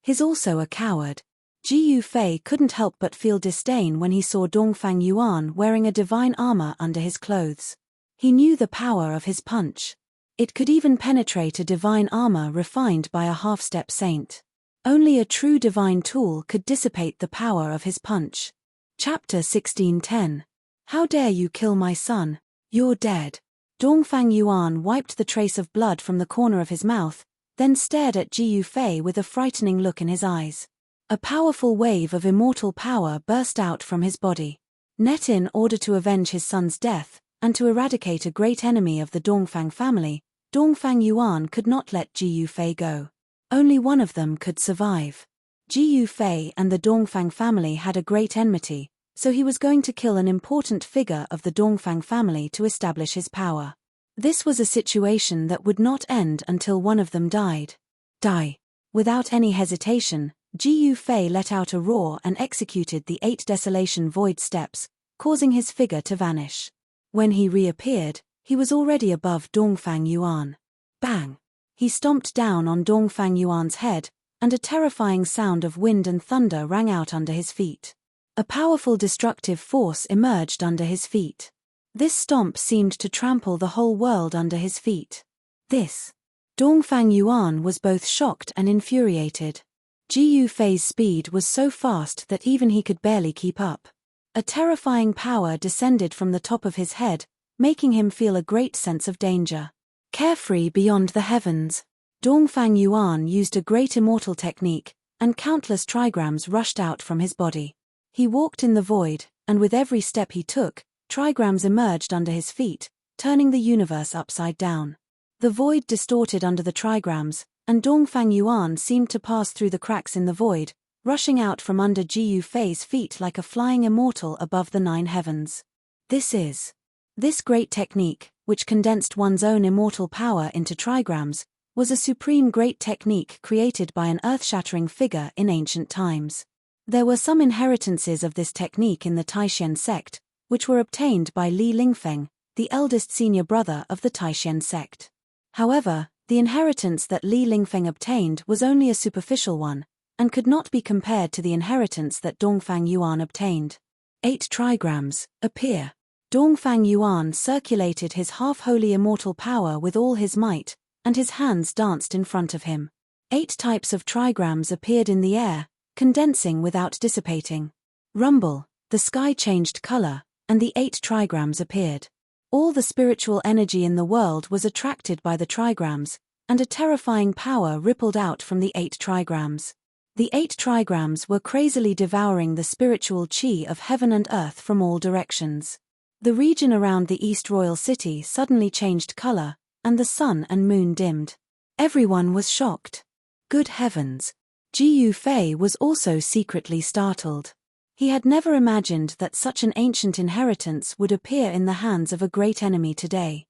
He's also a coward. Ji Yufei couldn't help but feel disdain when he saw Dongfang Yuan wearing a divine armor under his clothes. He knew the power of his punch. It could even penetrate a divine armor refined by a half-step saint. Only a true divine tool could dissipate the power of his punch. Chapter 16:10. How dare you kill my son? You're dead. Dongfang Yuan wiped the trace of blood from the corner of his mouth, then stared at Ji Yufei with a frightening look in his eyes. A powerful wave of immortal power burst out from his body. Net in order to avenge his son's death, and to eradicate a great enemy of the Dongfang family, Dongfang Yuan could not let Ji Yufei go. Only one of them could survive. Ji Yufei and the Dongfang family had a great enmity, so he was going to kill an important figure of the Dongfang family to establish his power. This was a situation that would not end until one of them died. Die! Without any hesitation, Ji Yufei let out a roar and executed the 8 Desolation Void steps, causing his figure to vanish. When he reappeared, he was already above Dongfang Yuan. Bang! He stomped down on Dongfang Yuan's head, and a terrifying sound of wind and thunder rang out under his feet. A powerful destructive force emerged under his feet. This stomp seemed to trample the whole world under his feet. Dongfang Yuan was both shocked and infuriated. Ji Yufei's speed was so fast that even he could barely keep up. A terrifying power descended from the top of his head, making him feel a great sense of danger. Carefree beyond the heavens, Dongfang Yuan used a great immortal technique, and countless trigrams rushed out from his body. He walked in the void, and with every step he took, trigrams emerged under his feet, turning the universe upside down. The void distorted under the trigrams, and Dongfang Yuan seemed to pass through the cracks in the void, rushing out from under Ji Yufei's feet like a flying immortal above the 9 heavens. This great technique, which condensed one's own immortal power into trigrams, was a supreme great technique created by an earth-shattering figure in ancient times. There were some inheritances of this technique in the Taishan sect, which were obtained by Li Lingfeng, the eldest senior brother of the Taishan sect. However, the inheritance that Li Lingfeng obtained was only a superficial one, and could not be compared to the inheritance that Dongfang Yuan obtained. 8 trigrams, appear. Dongfang Yuan circulated his half-holy immortal power with all his might, and his hands danced in front of him. 8 types of trigrams appeared in the air, condensing without dissipating. Rumble, the sky changed color, and the 8 trigrams appeared. All the spiritual energy in the world was attracted by the trigrams, and a terrifying power rippled out from the 8 trigrams. The 8 trigrams were crazily devouring the spiritual chi of heaven and earth from all directions. The region around the East Royal City suddenly changed color, and the sun and moon dimmed. Everyone was shocked. Good heavens! Ji Yufei was also secretly startled. He had never imagined that such an ancient inheritance would appear in the hands of a great enemy today.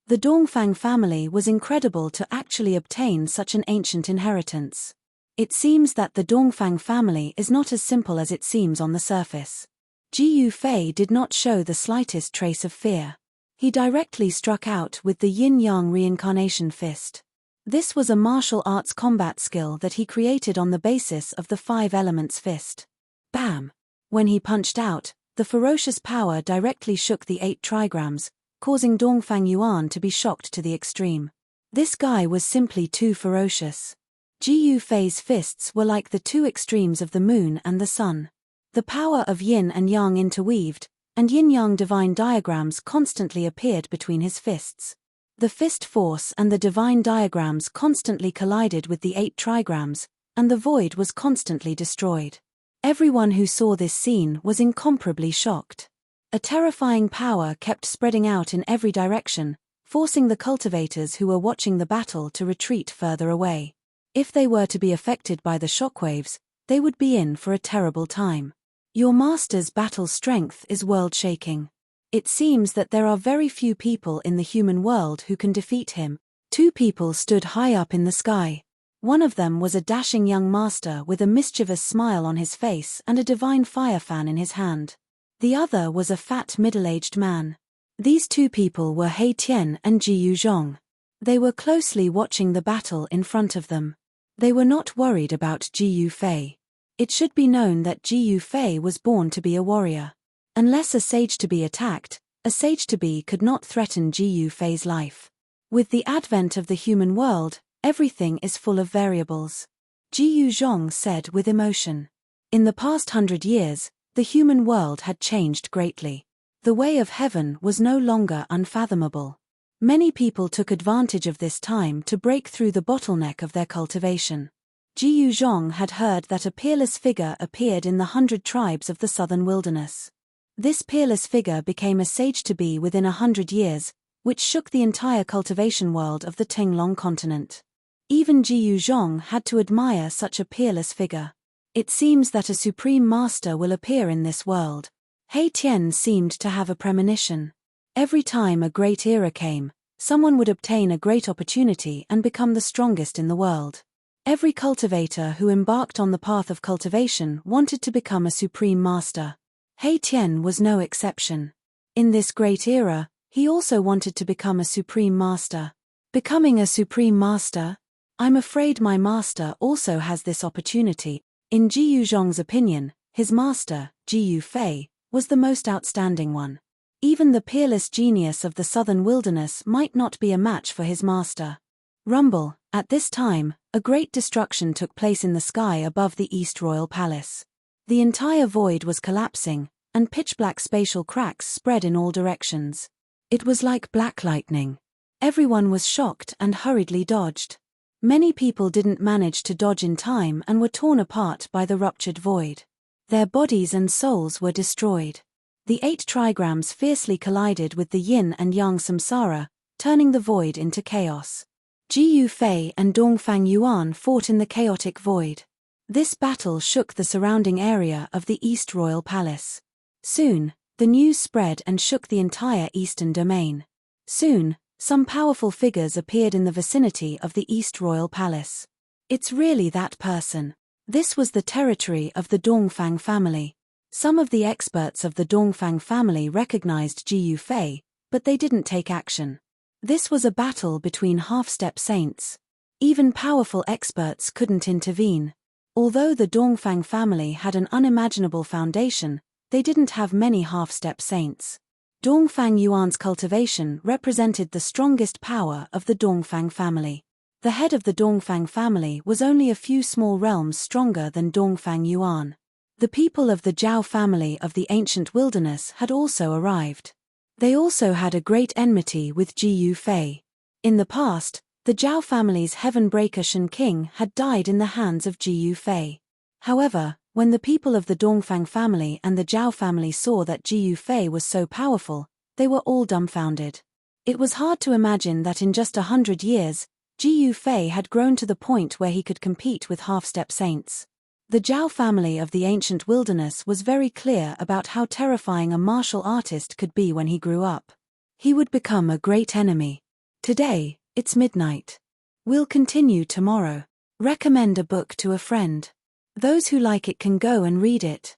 The Dongfang family was incredible to actually obtain such an ancient inheritance. It seems that the Dongfang family is not as simple as it seems on the surface. Ji Yufei did not show the slightest trace of fear. He directly struck out with the yin-yang reincarnation fist. This was a martial arts combat skill that he created on the basis of the 5 elements fist. Bam! When he punched out, the ferocious power directly shook the 8 trigrams, causing Dongfang Yuan to be shocked to the extreme. This guy was simply too ferocious. Ji Yufei's fists were like the 2 extremes of the moon and the sun. The power of yin and yang interweaved, and yin-yang divine diagrams constantly appeared between his fists. The fist force and the divine diagrams constantly collided with the 8 trigrams, and the void was constantly destroyed. Everyone who saw this scene was incomparably shocked. A terrifying power kept spreading out in every direction, forcing the cultivators who were watching the battle to retreat further away. If they were to be affected by the shockwaves, they would be in for a terrible time. Your master's battle strength is world-shaking. It seems that there are very few people in the human world who can defeat him. 2 people stood high up in the sky. One of them was a dashing young master with a mischievous smile on his face and a divine fire fan in his hand. The other was a fat middle-aged man. These 2 people were He Tian and Ji Yuzhong. They were closely watching the battle in front of them. They were not worried about Ji Yufei. It should be known that Ji Yufei was born to be a warrior. Unless a sage-to-be attacked, a sage-to-be could not threaten Ji Yufei's life. With the advent of the human world, everything is full of variables. Ji Yuzhong said with emotion. In the past 100 years, the human world had changed greatly. The way of heaven was no longer unfathomable. Many people took advantage of this time to break through the bottleneck of their cultivation. Ji Yuzhong had heard that a peerless figure appeared in the 100 tribes of the southern wilderness. This peerless figure became a sage-to-be within 100 years, which shook the entire cultivation world of the Tinglong continent. Even Ji Yuzhong had to admire such a peerless figure. It seems that a supreme master will appear in this world. He Tian seemed to have a premonition. Every time a great era came, someone would obtain a great opportunity and become the strongest in the world. Every cultivator who embarked on the path of cultivation wanted to become a supreme master. He Tian was no exception. In this great era, he also wanted to become a supreme master. Becoming a supreme master? I'm afraid my master also has this opportunity. In Ji Yuzhong's opinion, his master, Ji Yufei, was the most outstanding one. Even the peerless genius of the southern wilderness might not be a match for his master. Rumble. At this time, a great destruction took place in the sky above the East Royal Palace. The entire void was collapsing, and pitch-black spatial cracks spread in all directions. It was like black lightning. Everyone was shocked and hurriedly dodged. Many people didn't manage to dodge in time and were torn apart by the ruptured void. Their bodies and souls were destroyed. The 8 trigrams fiercely collided with the yin and yang samsara, turning the void into chaos. Ji Yufei and Dongfang Yuan fought in the chaotic void. This battle shook the surrounding area of the East Royal Palace. Soon, the news spread and shook the entire Eastern domain. Soon, some powerful figures appeared in the vicinity of the East Royal Palace. It's really that person. This was the territory of the Dongfang family. Some of the experts of the Dongfang family recognized Ji Yufei, but they didn't take action. This was a battle between half-step saints. Even powerful experts couldn't intervene. Although the Dongfang family had an unimaginable foundation, they didn't have many half-step saints. Dongfang Yuan's cultivation represented the strongest power of the Dongfang family. The head of the Dongfang family was only a few small realms stronger than Dongfang Yuan. The people of the Zhao family of the ancient wilderness had also arrived. They also had a great enmity with Ji Yufei. In the past, the Zhao family's Heaven-breaker Shen King had died in the hands of Ji Yufei. However, when the people of the Dongfang family and the Zhao family saw that Ji Yufei was so powerful, they were all dumbfounded. It was hard to imagine that in just 100 years, Ji Yufei had grown to the point where he could compete with half-step saints. The Zhao family of the ancient wilderness was very clear about how terrifying a martial artist could be when he grew up. He would become a great enemy. Today, it's midnight. We'll continue tomorrow. Recommend a book to a friend. Those who like it can go and read it.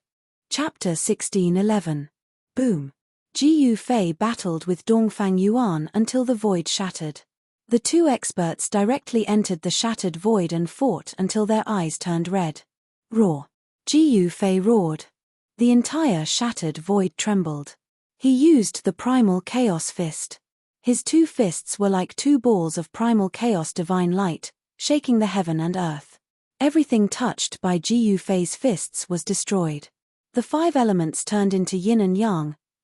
Chapter 1611. Boom. Ji Yufei battled with Dongfang Yuan until the void shattered. The two experts directly entered the shattered void and fought until their eyes turned red. Roar. Ji Yufei roared. The entire shattered void trembled. He used the primal chaos fist. His two fists were like two balls of primal chaos divine light, shaking the heaven and earth. Everything touched by Ji Yufei's fists was destroyed. The five elements turned into yin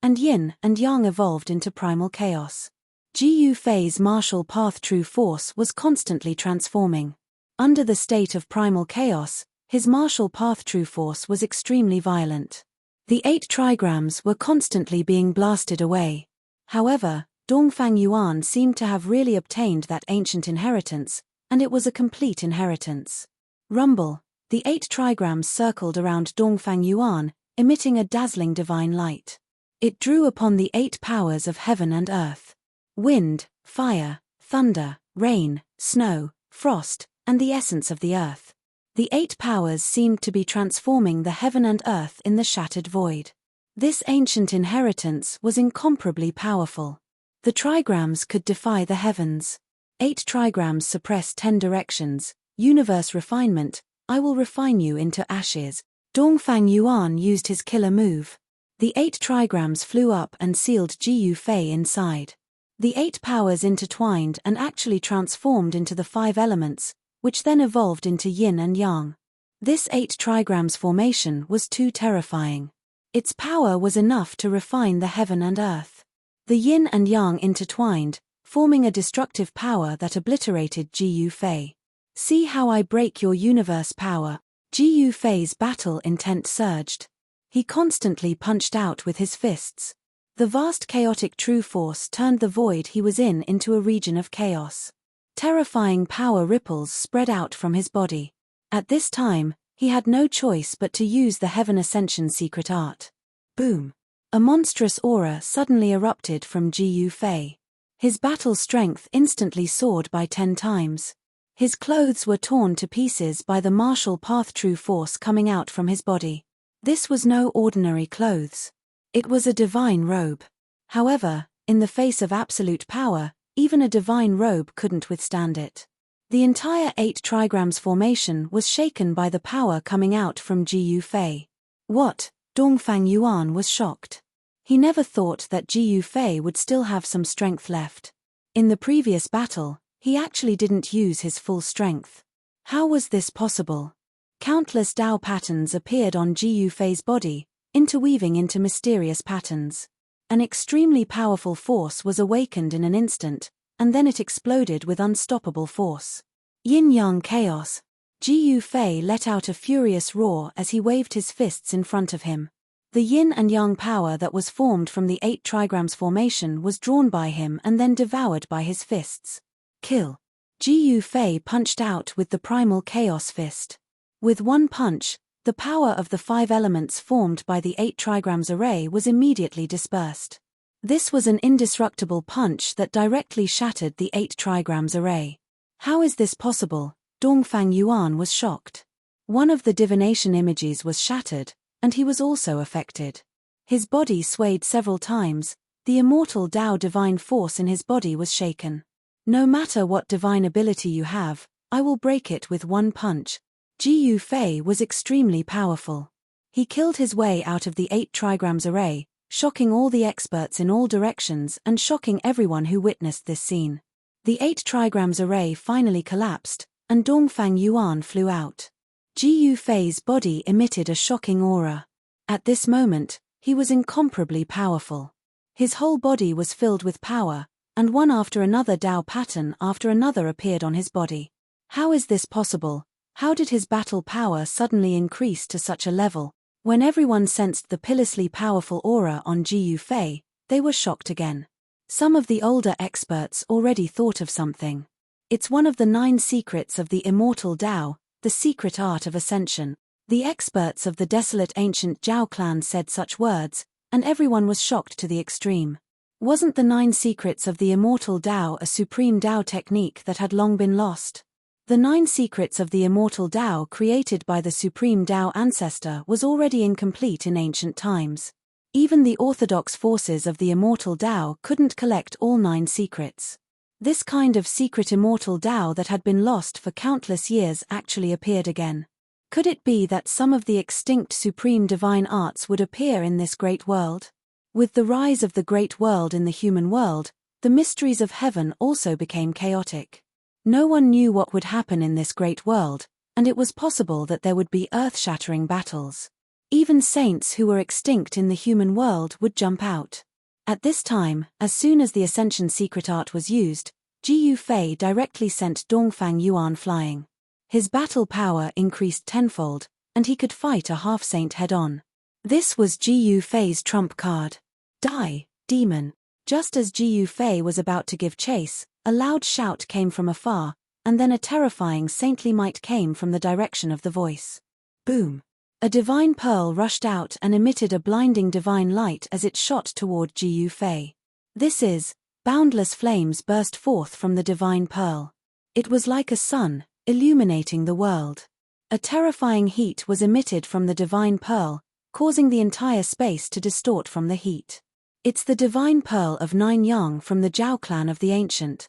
and yang evolved into primal chaos. Ji Yufei's martial path true force was constantly transforming. Under the state of primal chaos, his martial path true force was extremely violent. The 8 trigrams were constantly being blasted away. However, Dongfang Yuan seemed to have really obtained that ancient inheritance, and it was a complete inheritance. Rumble. The 8 trigrams circled around Dongfang Yuan, emitting a dazzling divine light. It drew upon the 8 powers of heaven and earth. Wind, fire, thunder, rain, snow, frost, and the essence of the earth. The 8 powers seemed to be transforming the heaven and earth in the shattered void. This ancient inheritance was incomparably powerful. The trigrams could defy the heavens. 8 trigrams suppress 10 directions. Universe refinement. I will refine you into ashes. Dongfang Yuan used his killer move. The 8 trigrams flew up and sealed Ji Yufei inside. The 8 powers intertwined and actually transformed into the 5 elements, which then evolved into yin and yang. This 8 trigrams formation was too terrifying. Its power was enough to refine the heaven and earth. The yin and yang intertwined, forming a destructive power that obliterated Ji Yufei. See how I break your universe power. Ji Yufei's battle intent surged. He constantly punched out with his fists. The vast chaotic true force turned the void he was in into a region of chaos. Terrifying power ripples spread out from his body. At this time, he had no choice but to use the Heaven Ascension secret art. Boom! A monstrous aura suddenly erupted from Ji Yufei. His battle strength instantly soared by 10 times. His clothes were torn to pieces by the martial path true force coming out from his body. This was no ordinary clothes. It was a divine robe. However, in the face of absolute power, even a divine robe couldn't withstand it. The entire 8 trigrams formation was shaken by the power coming out from Ji Yufei. What? Dongfang Yuan was shocked. He never thought that Ji Yufei would still have some strength left. In the previous battle, he actually didn't use his full strength. How was this possible? Countless Dao patterns appeared on Ji Yufei's body, interweaving into mysterious patterns. An extremely powerful force was awakened in an instant, and then it exploded with unstoppable force. Yin-yang chaos. Ji Yufei let out a furious roar as he waved his fists in front of him. The yin and yang power that was formed from the 8 trigrams formation was drawn by him and then devoured by his fists. Kill. Ji Yufei punched out with the primal chaos fist. With one punch, the power of the 5 elements formed by the 8 trigrams array was immediately dispersed. This was an indestructible punch that directly shattered the 8 trigrams array. How is this possible? Dongfang Yuan was shocked. One of the divination images was shattered, and he was also affected. His body swayed several times, the immortal Tao divine force in his body was shaken. No matter what divine ability you have, I will break it with one punch. Ji Yufei was extremely powerful. He killed his way out of the 8 trigrams array, shocking all the experts in all directions and shocking everyone who witnessed this scene. The 8 trigrams array finally collapsed, and Dongfang Yuan flew out. Ji Yufei's body emitted a shocking aura. At this moment, he was incomparably powerful. His whole body was filled with power, and one after another Dao pattern after another appeared on his body. How is this possible? How did his battle power suddenly increase to such a level? When everyone sensed the pitilessly powerful aura on Ji Yufei, they were shocked again. Some of the older experts already thought of something. It's one of the 9 secrets of the immortal Tao, the secret art of ascension. The experts of the desolate ancient Zhao clan said such words, and everyone was shocked to the extreme. Wasn't the 9 secrets of the immortal Tao a supreme Tao technique that had long been lost? The 9 secrets of the immortal Tao created by the supreme Tao ancestor was already incomplete in ancient times. Even the orthodox forces of the immortal Tao couldn't collect all 9 secrets. This kind of secret immortal Tao that had been lost for countless years actually appeared again. Could it be that some of the extinct supreme divine arts would appear in this great world? With the rise of the great world in the human world, the mysteries of heaven also became chaotic. No one knew what would happen in this great world, and it was possible that there would be earth-shattering battles. Even saints who were extinct in the human world would jump out. At this time, as soon as the Ascension secret art was used, Ji Yufei directly sent Dongfang Yuan flying. His battle power increased tenfold, and he could fight a half-saint head-on. This was Ji Yufei's trump card. Die, demon! Just as Ji Yufei was about to give chase, a loud shout came from afar, and then a terrifying saintly might came from the direction of the voice. Boom! A divine pearl rushed out and emitted a blinding divine light as it shot toward Ji Yufei. This is, boundless flames burst forth from the divine pearl. It was like a sun, illuminating the world. A terrifying heat was emitted from the divine pearl, causing the entire space to distort from the heat. It's the divine pearl of 9 yang from the Zhao clan of the ancient.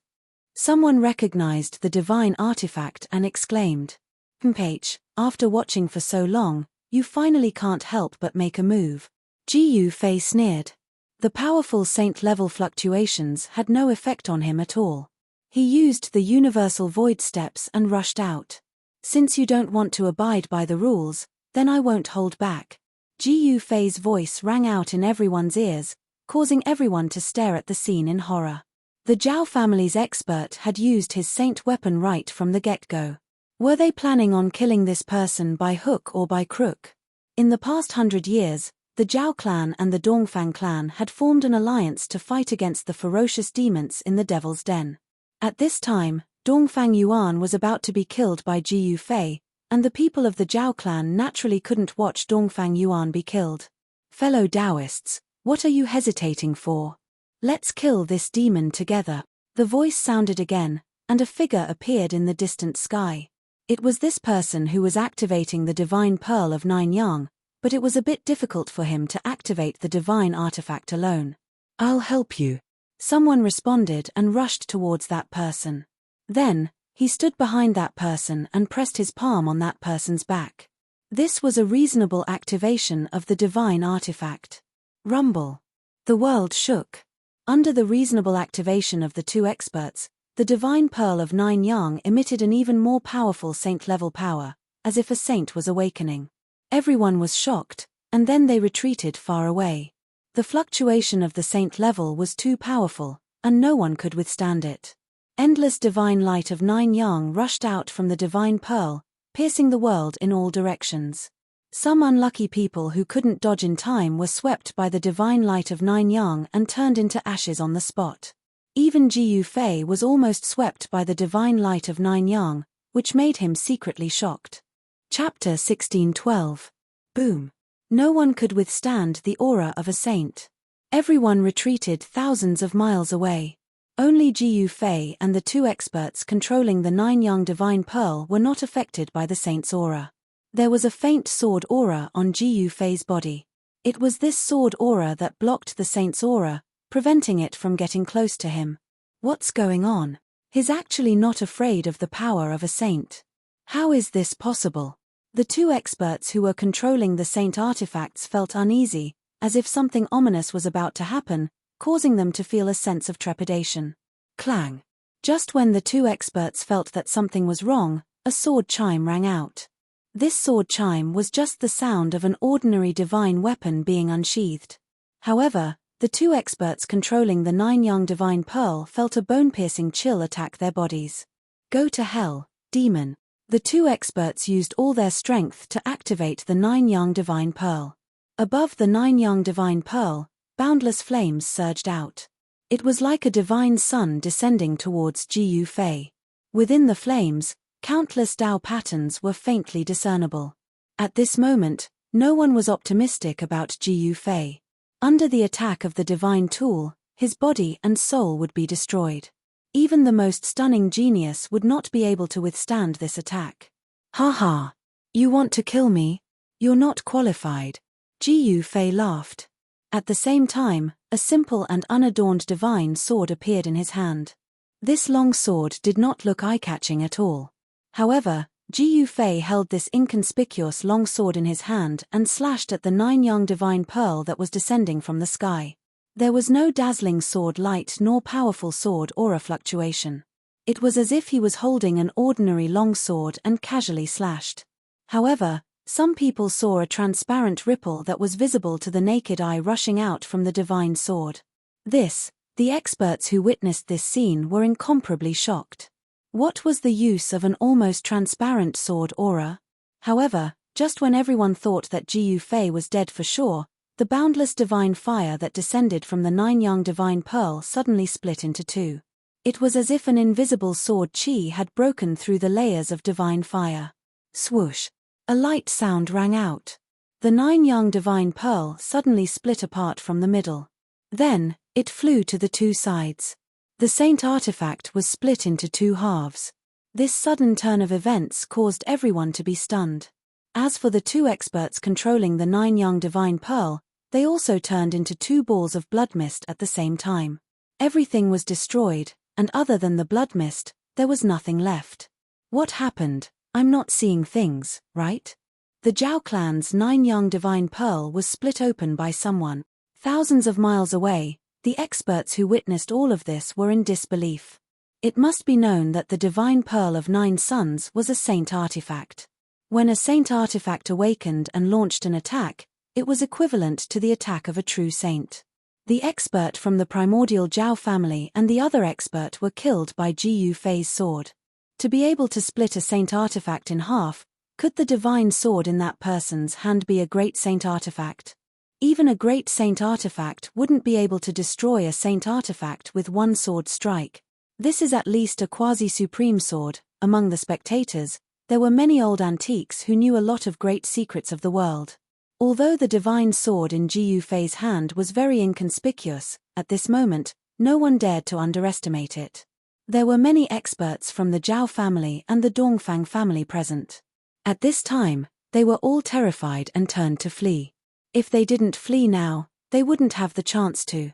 Someone recognized the divine artifact and exclaimed, "H, after watching for so long, you finally can't help but make a move." Ji Yufei sneered. The powerful saint-level fluctuations had no effect on him at all. He used the universal void steps and rushed out. "Since you don't want to abide by the rules, then I won't hold back." Ji Yufei's voice rang out in everyone's ears, causing everyone to stare at the scene in horror. The Zhao family's expert had used his saint weapon right from the get-go. Were they planning on killing this person by hook or by crook? In the past 100 years, the Zhao clan and the Dongfang clan had formed an alliance to fight against the ferocious demons in the Devil's Den. At this time, Dongfang Yuan was about to be killed by Ji Yufei, and the people of the Zhao clan naturally couldn't watch Dongfang Yuan be killed. "Fellow Taoists, what are you hesitating for? Let's kill this demon together." The voice sounded again, and a figure appeared in the distant sky. It was this person who was activating the divine pearl of 9 yang, but it was a bit difficult for him to activate the divine artifact alone. "I'll help you." Someone responded and rushed towards that person. Then, he stood behind that person and pressed his palm on that person's back. This was a reasonable activation of the divine artifact. Rumble. The world shook. Under the reasonable activation of the 2 experts, the divine pearl of 9 yang emitted an even more powerful saint-level power, as if a saint was awakening. Everyone was shocked, and then they retreated far away. The fluctuation of the saint level was too powerful, and no one could withstand it. Endless divine light of 9 yang rushed out from the divine pearl, piercing the world in all directions. Some unlucky people who couldn't dodge in time were swept by the divine light of 9 yang and turned into ashes on the spot. Even Ji Yufei was almost swept by the divine light of 9 yang, which made him secretly shocked. Chapter 16:12. Boom. No one could withstand the aura of a saint. Everyone retreated thousands of miles away. Only Ji Yufei and the 2 experts controlling the 9 yang divine pearl were not affected by the saint's aura. There was a faint sword aura on Ji Yufei's body. It was this sword aura that blocked the saint's aura, preventing it from getting close to him. What's going on? He's actually not afraid of the power of a saint. How is this possible? The 2 experts who were controlling the saint artifacts felt uneasy, as if something ominous was about to happen, causing them to feel a sense of trepidation. Clang! Just when the 2 experts felt that something was wrong, a sword chime rang out. This sword chime was just the sound of an ordinary divine weapon being unsheathed. However, the 2 experts controlling the 9 yang divine pearl felt a bone-piercing chill attack their bodies. "Go to hell, demon." The 2 experts used all their strength to activate the 9 yang divine pearl. Above the 9 yang divine pearl, boundless flames surged out. It was like a divine sun descending towards Ji Fei. Within the flames, countless Dao patterns were faintly discernible. At this moment, no one was optimistic about Ji Fei. Under the attack of the divine tool, his body and soul would be destroyed. Even the most stunning genius would not be able to withstand this attack. Ha ha! You want to kill me? You're not qualified. Ji Fei laughed. At the same time, a simple and unadorned divine sword appeared in his hand. This long sword did not look eye-catching at all. However, Ji Fei held this inconspicuous long sword in his hand and slashed at the 9-young divine pearl that was descending from the sky. There was no dazzling sword light nor powerful sword aura fluctuation. It was as if he was holding an ordinary long sword and casually slashed. However, some people saw a transparent ripple that was visible to the naked eye rushing out from the divine sword. The experts who witnessed this scene were incomparably shocked. What was the use of an almost transparent sword aura? However, just when everyone thought that Ji Fei was dead for sure, the boundless divine fire that descended from the 9-young divine pearl suddenly split into two. It was as if an invisible sword chi had broken through the layers of divine fire. Swoosh! A light sound rang out. The 9-young divine pearl suddenly split apart from the middle. Then, it flew to the two sides. The saint artifact was split into two halves. This sudden turn of events caused everyone to be stunned. As for the two experts controlling the 9-young divine pearl, they also turned into two balls of blood mist at the same time. Everything was destroyed, and other than the blood mist, there was nothing left. What happened? I'm not seeing things, right? The Zhao clan's 9-young divine pearl was split open by someone. Thousands of miles away, the experts who witnessed all of this were in disbelief. It must be known that the divine pearl of 9 suns was a saint artifact. When a saint artifact awakened and launched an attack, it was equivalent to the attack of a true saint. The expert from the primordial Zhao family and the other expert were killed by Ji Fei's sword. To be able to split a saint artifact in half, could the divine sword in that person's hand be a great saint artifact? Even a great saint artifact wouldn't be able to destroy a saint artifact with one sword strike. This is at least a quasi-supreme sword. Among the spectators, there were many old antiques who knew a lot of great secrets of the world. Although the divine sword in Ji Fei's hand was very inconspicuous, at this moment, no one dared to underestimate it. There were many experts from the Zhao family and the Dongfang family present. At this time, they were all terrified and turned to flee. If they didn't flee now, they wouldn't have the chance to.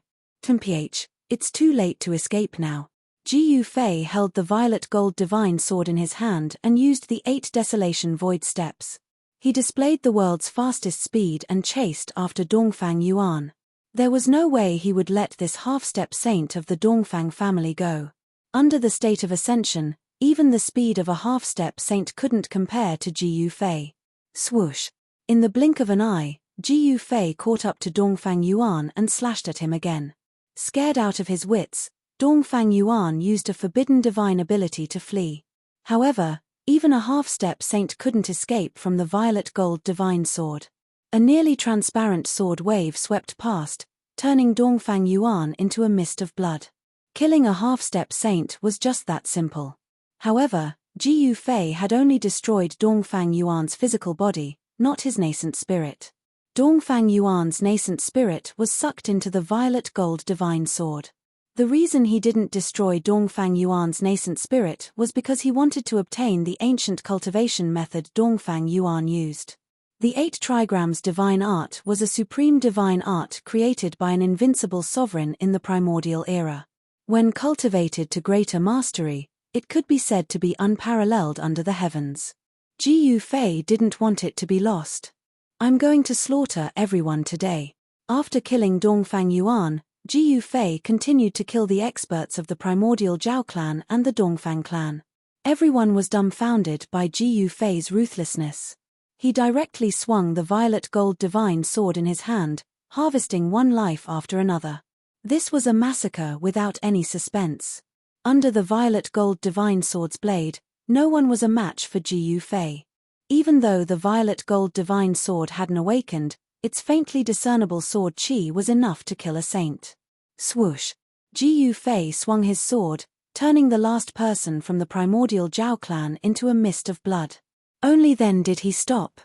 It's too late to escape now. Ji Fei held the violet gold divine sword in his hand and used the 8 desolation void steps. He displayed the world's fastest speed and chased after Dongfang Yuan. There was no way he would let this half-step saint of the Dongfang family go. Under the state of ascension, even the speed of a half-step saint couldn't compare to Ji Fei. Swoosh! In the blink of an eye, Ji Fei caught up to Dongfang Yuan and slashed at him again. Scared out of his wits, Dongfang Yuan used a forbidden divine ability to flee. However, even a half-step saint couldn't escape from the violet gold divine sword. A nearly transparent sword wave swept past, turning Dongfang Yuan into a mist of blood. Killing a half-step saint was just that simple. However, Ji Fei had only destroyed Dongfang Yuan's physical body, not his nascent spirit. Dongfang Yuan's nascent spirit was sucked into the violet gold divine sword. The reason he didn't destroy Dongfang Yuan's nascent spirit was because he wanted to obtain the ancient cultivation method Dongfang Yuan used. The 8 trigrams divine art was a supreme divine art created by an invincible sovereign in the primordial era. When cultivated to greater mastery, it could be said to be unparalleled under the heavens. Ji Fei didn't want it to be lost. I'm going to slaughter everyone today. After killing Dongfang Yuan, Ji Fei continued to kill the experts of the primordial Zhao clan and the Dongfang clan. Everyone was dumbfounded by Ji Fei's ruthlessness. He directly swung the violet gold divine sword in his hand, harvesting one life after another. This was a massacre without any suspense. Under the violet gold divine sword's blade, no one was a match for Ji Fei. Even though the violet gold divine sword hadn't awakened, Its faintly discernible sword qi was enough to kill a saint. Swoosh! Ji Yufei swung his sword, turning the last person from the primordial Zhao clan into a mist of blood. Only then did he stop.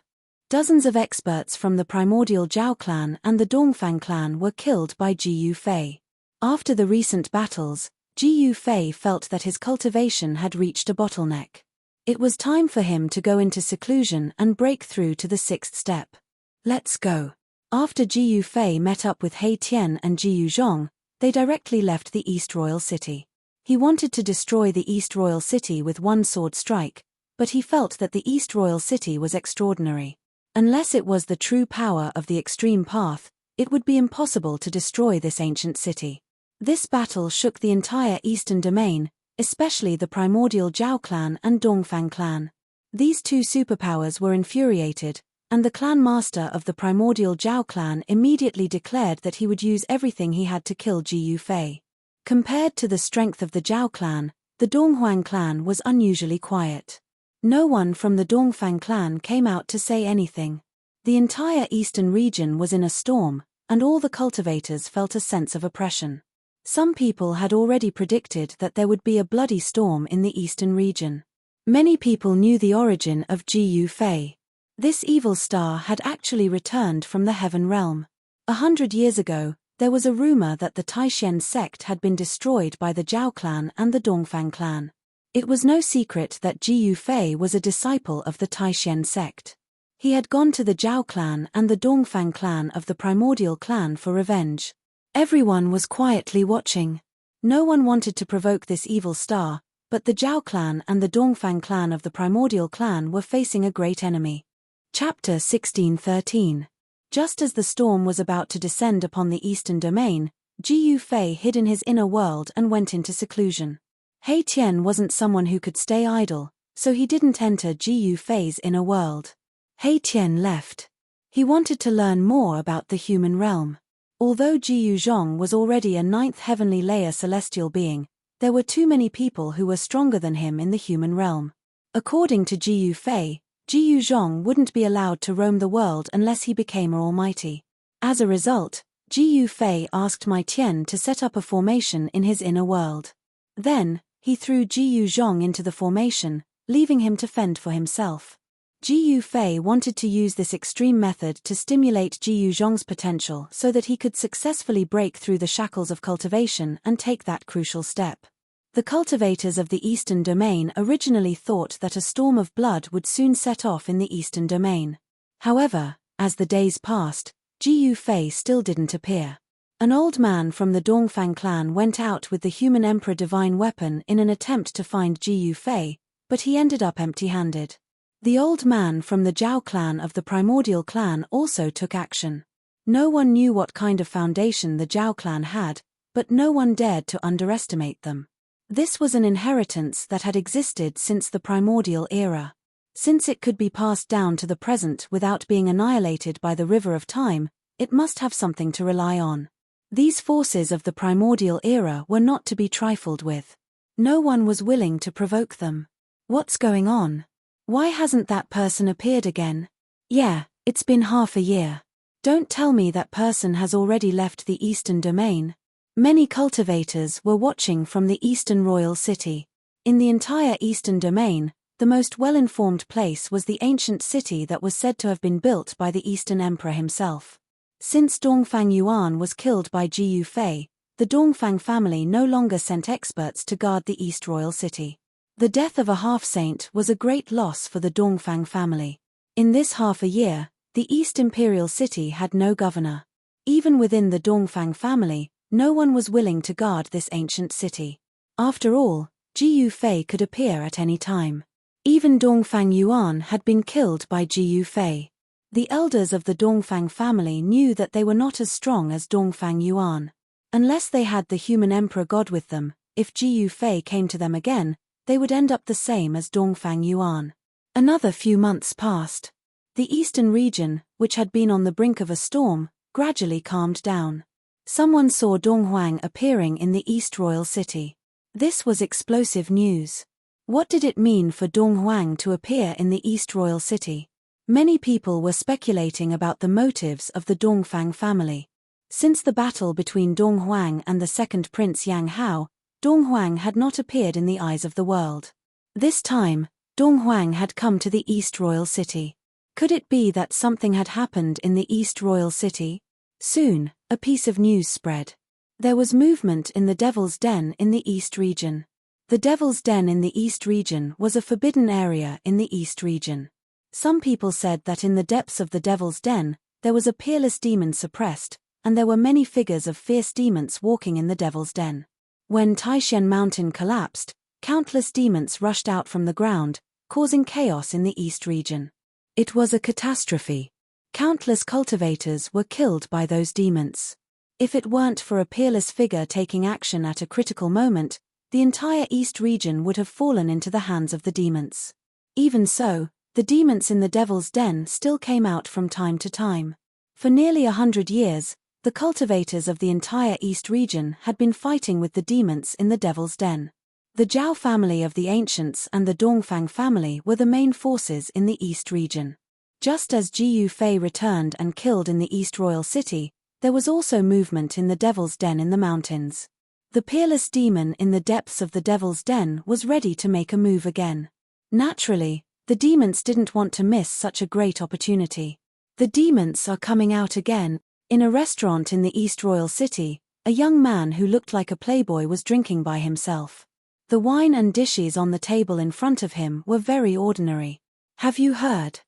Dozens of experts from the primordial Zhao clan and the Dongfang clan were killed by Ji Yufei. After the recent battles, Ji Yufei felt that his cultivation had reached a bottleneck. It was time for him to go into seclusion and break through to the sixth step. Let's go. After Ji Yufei met up with He Tian and Ji Yuzhong, they directly left the East Royal City. He wanted to destroy the East Royal City with one sword strike, but he felt that the East Royal City was extraordinary. Unless it was the true power of the extreme path, it would be impossible to destroy this ancient city. This battle shook the entire Eastern domain, especially the primordial Zhao clan and Dongfang clan. These two superpowers were infuriated, and the clan master of the primordial Zhao clan immediately declared that he would use everything he had to kill Ji Yufei. Compared to the strength of the Zhao clan, the Donghuang clan was unusually quiet. No one from the Dongfang clan came out to say anything. The entire eastern region was in a storm, and all the cultivators felt a sense of oppression. Some people had already predicted that there would be a bloody storm in the eastern region. Many people knew the origin of Ji Yufei. This evil star had actually returned from the heaven realm. 100 years ago, there was a rumor that the Taishen sect had been destroyed by the Zhao clan and the Dongfang clan. It was no secret that Ji Yufei was a disciple of the Taishen sect. He had gone to the Zhao clan and the Dongfang clan of the primordial clan for revenge. Everyone was quietly watching. No one wanted to provoke this evil star, but the Zhao clan and the Dongfang clan of the primordial clan were facing a great enemy. Chapter 1613. Just as the storm was about to descend upon the eastern domain, Ji Yufei hid in his inner world and went into seclusion. He Tian wasn't someone who could stay idle, so he didn't enter Ji Yufei's inner world. He Tian left. He wanted to learn more about the human realm. Although Ji Yuzhong was already a ninth heavenly layer celestial being, there were too many people who were stronger than him in the human realm. According to Ji Yufei, Ji Yuzhong wouldn't be allowed to roam the world unless he became almighty. As a result, Ji Yufei asked Mai Tian to set up a formation in his inner world. Then, he threw Ji Yuzhong into the formation, leaving him to fend for himself. Ji Yufei wanted to use this extreme method to stimulate Ji Yuzhong's potential so that he could successfully break through the shackles of cultivation and take that crucial step. The cultivators of the Eastern Domain originally thought that a storm of blood would soon set off in the Eastern Domain. However, as the days passed, Ji Yufei still didn't appear. An old man from the Dongfang clan went out with the human emperor divine weapon in an attempt to find Ji Yufei, but he ended up empty-handed. The old man from the Zhao clan of the primordial clan also took action. No one knew what kind of foundation the Zhao clan had, but no one dared to underestimate them. This was an inheritance that had existed since the primordial era. Since it could be passed down to the present without being annihilated by the river of time, it must have something to rely on. These forces of the primordial era were not to be trifled with. No one was willing to provoke them. What's going on? Why hasn't that person appeared again? Yeah, it's been half a year. Don't tell me that person has already left the Eastern Domain. Many cultivators were watching from the Eastern Royal City. In the entire Eastern Domain, the most well-informed place was the ancient city that was said to have been built by the Eastern Emperor himself. Since Dongfang Yuan was killed by Ji Yufei, the Dongfang family no longer sent experts to guard the East Royal City. The death of a half-saint was a great loss for the Dongfang family. In this half a year, the East Imperial City had no governor. Even within the Dongfang family, no one was willing to guard this ancient city. After all, Ji Yufei could appear at any time. Even Dongfang Yuan had been killed by Ji Yufei. The elders of the Dongfang family knew that they were not as strong as Dongfang Yuan. Unless they had the human emperor god with them, if Ji Yufei came to them again, they would end up the same as Dongfang Yuan. Another few months passed. The eastern region, which had been on the brink of a storm, gradually calmed down. Someone saw Donghuang appearing in the East Royal City. This was explosive news. What did it mean for Donghuang to appear in the East Royal City? Many people were speculating about the motives of the Dongfang family. Since the battle between Dong Huang and the second prince Yang Hao, Dong Huang had not appeared in the eyes of the world. This time, Dong Huang had come to the East Royal City. Could it be that something had happened in the East Royal City? Soon, a piece of news spread. There was movement in the Devil's Den in the East region. The Devil's Den in the East region was a forbidden area in the East region. Some people said that in the depths of the Devil's Den, there was a peerless demon suppressed, and there were many figures of fierce demons walking in the Devil's Den. When Taishan Mountain collapsed, countless demons rushed out from the ground, causing chaos in the East region. It was a catastrophe. Countless cultivators were killed by those demons. If it weren't for a peerless figure taking action at a critical moment, the entire East region would have fallen into the hands of the demons. Even so, the demons in the Devil's Den still came out from time to time. For nearly 100 years, the cultivators of the entire East region had been fighting with the demons in the Devil's Den. The Zhao family of the ancients and the Dongfang family were the main forces in the East region. Just as Ji Yufei returned and killed in the East Royal City, there was also movement in the Devil's Den in the mountains. The peerless demon in the depths of the Devil's Den was ready to make a move again. Naturally, the demons didn't want to miss such a great opportunity. The demons are coming out again. In a restaurant in the East Royal City, a young man who looked like a playboy was drinking by himself. The wine and dishes on the table in front of him were very ordinary. Have you heard?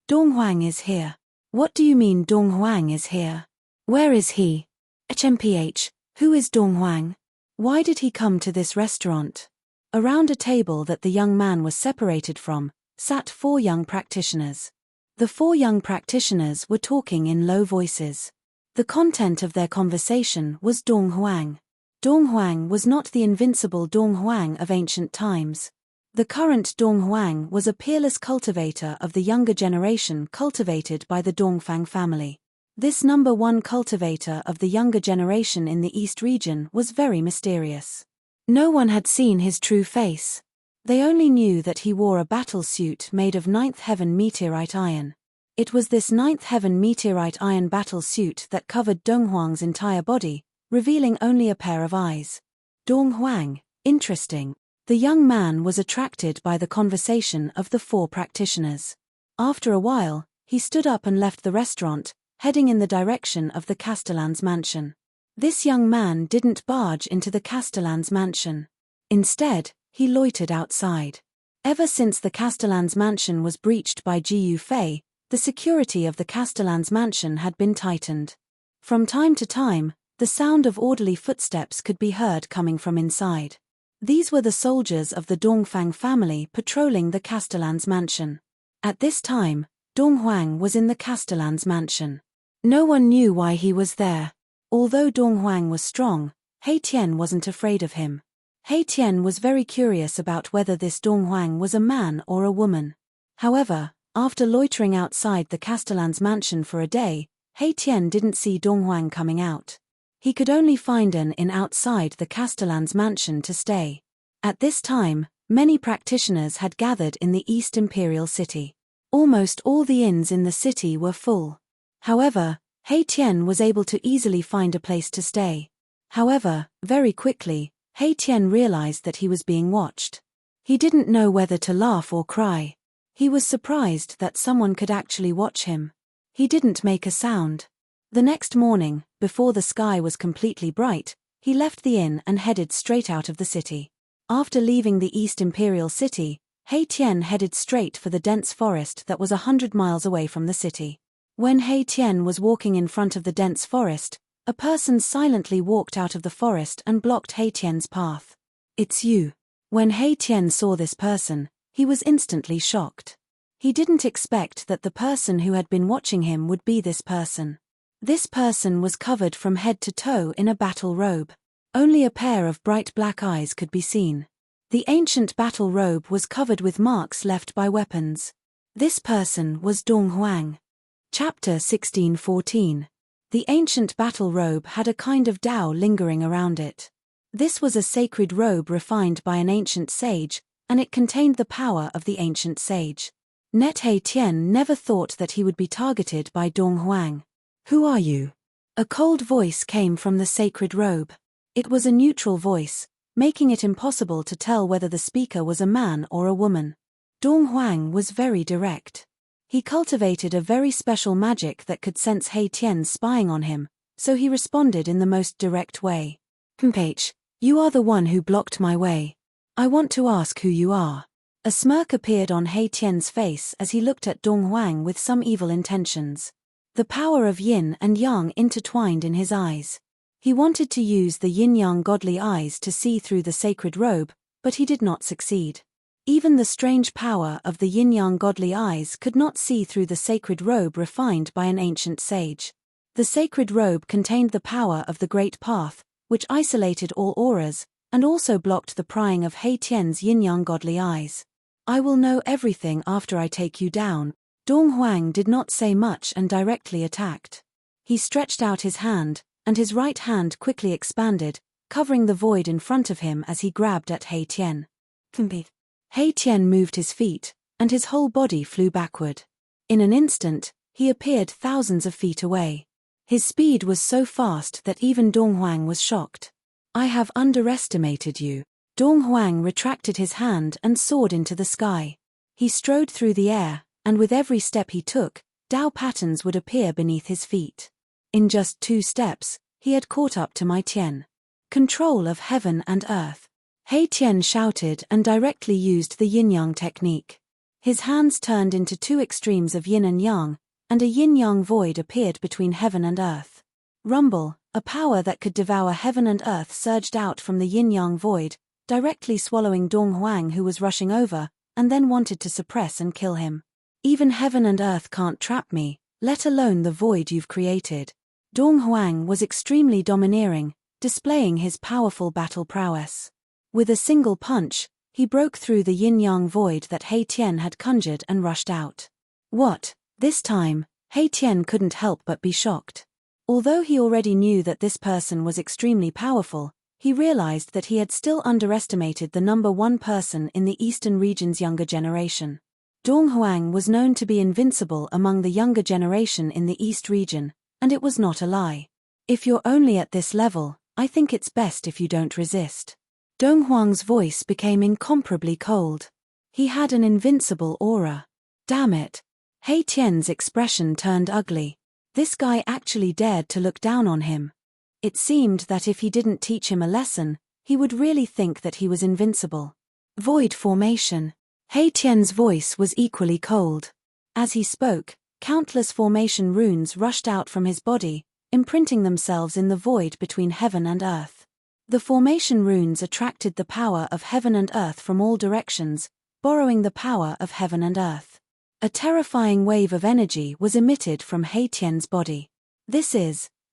Dong Huang is here. What do you mean Dong Huang is here? Where is he? HMPH, who is Dong Huang? Why did he come to this restaurant? Around a table that the young man was separated from, sat 4 young practitioners. The 4 young practitioners were talking in low voices. The content of their conversation was Dong Huang. Dong Huang was not the invincible Dong Huang of ancient times. The current Dong Huang was a peerless cultivator of the younger generation cultivated by the Dongfang family. This number 1 cultivator of the younger generation in the East region was very mysterious. No one had seen his true face. They only knew that he wore a battle suit made of 9th Heaven meteorite iron. It was this 9th Heaven meteorite iron battle suit that covered Dong Huang's entire body, revealing only a pair of eyes. Dong Huang, interesting. The young man was attracted by the conversation of the 4 practitioners. After a while, he stood up and left the restaurant, heading in the direction of the Castellan's mansion. This young man didn't barge into the Castellan's mansion. Instead, he loitered outside. Ever since the Castellan's mansion was breached by Ji Yufei, the security of the Castellan's mansion had been tightened. From time to time, the sound of orderly footsteps could be heard coming from inside. These were the soldiers of the Dongfang family patrolling the Castellan's mansion. At this time, Dong Huang was in the Castellan's mansion. No one knew why he was there. Although Dong Huang was strong, He Tian wasn't afraid of him. He Tian was very curious about whether this Dong Huang was a man or a woman. However, after loitering outside the Castellan's mansion for a day, He Tian didn't see Dong Huang coming out. He could only find an inn outside the Castellan's mansion to stay. At this time, many practitioners had gathered in the East Imperial City. Almost all the inns in the city were full. However, He Tian was able to easily find a place to stay. However, very quickly, He Tian realized that he was being watched. He didn't know whether to laugh or cry. He was surprised that someone could actually watch him. He didn't make a sound. The next morning, before the sky was completely bright, he left the inn and headed straight out of the city. After leaving the East Imperial City, He Tian headed straight for the dense forest that was 100 miles away from the city. When He Tian was walking in front of the dense forest, a person silently walked out of the forest and blocked He Tian's path. "It's you." When He Tian saw this person, he was instantly shocked. He didn't expect that the person who had been watching him would be this person. This person was covered from head to toe in a battle robe. Only a pair of bright black eyes could be seen. The ancient battle robe was covered with marks left by weapons. This person was Dong Huang. Chapter 1614. The ancient battle robe had a kind of Tao lingering around it. This was a sacred robe refined by an ancient sage, and it contained the power of the ancient sage. Net He Tian never thought that he would be targeted by Dong Huang. "Who are you?" A cold voice came from the sacred robe. It was a neutral voice, making it impossible to tell whether the speaker was a man or a woman. Dong Huang was very direct. He cultivated a very special magic that could sense He Tian's spying on him, so he responded in the most direct way. "H, you are the one who blocked my way. I want to ask who you are." A smirk appeared on He Tian's face as he looked at Dong Huang with some evil intentions. The power of yin and yang intertwined in his eyes. He wanted to use the yin-yang godly eyes to see through the sacred robe, but he did not succeed. Even the strange power of the yin-yang godly eyes could not see through the sacred robe refined by an ancient sage. The sacred robe contained the power of the Great Path, which isolated all auras, and also blocked the prying of He Tian's yin-yang godly eyes. "I will know everything after I take you down." Dong Huang did not say much and directly attacked. He stretched out his hand, and his right hand quickly expanded, covering the void in front of him as he grabbed at He Tian. He Tian moved his feet, and his whole body flew backward. In an instant, he appeared thousands of feet away. His speed was so fast that even Dong Huang was shocked. "I have underestimated you." Dong Huang retracted his hand and soared into the sky. He strode through the air, and with every step he took, Tao patterns would appear beneath his feet. In just 2 steps, he had caught up to my Tian. Control of heaven and earth. He Tian shouted and directly used the yin-yang technique. His hands turned into 2 extremes of yin and yang, and a yin-yang void appeared between heaven and earth. Rumble, a power that could devour heaven and earth, surged out from the yin-yang void, directly swallowing Dong Huang, who was rushing over, and then wanted to suppress and kill him. "Even heaven and earth can't trap me, let alone the void you've created." Dong Huang was extremely domineering, displaying his powerful battle prowess. With a single punch, he broke through the yin-yang void that He Tian had conjured and rushed out. What? This time, He Tian couldn't help but be shocked. Although he already knew that this person was extremely powerful, he realized that he had still underestimated the number 1 person in the Eastern region's younger generation. Dong Huang was known to be invincible among the younger generation in the East region, and it was not a lie. "If you're only at this level, I think it's best if you don't resist." Dong Huang's voice became incomparably cold. He had an invincible aura. Damn it. He Tian's expression turned ugly. This guy actually dared to look down on him. It seemed that if he didn't teach him a lesson, he would really think that he was invincible. Void formation. He Tian's voice was equally cold. As he spoke, countless formation runes rushed out from his body, imprinting themselves in the void between heaven and earth. The formation runes attracted the power of heaven and earth from all directions, borrowing the power of heaven and earth. A terrifying wave of energy was emitted from He Tian's body.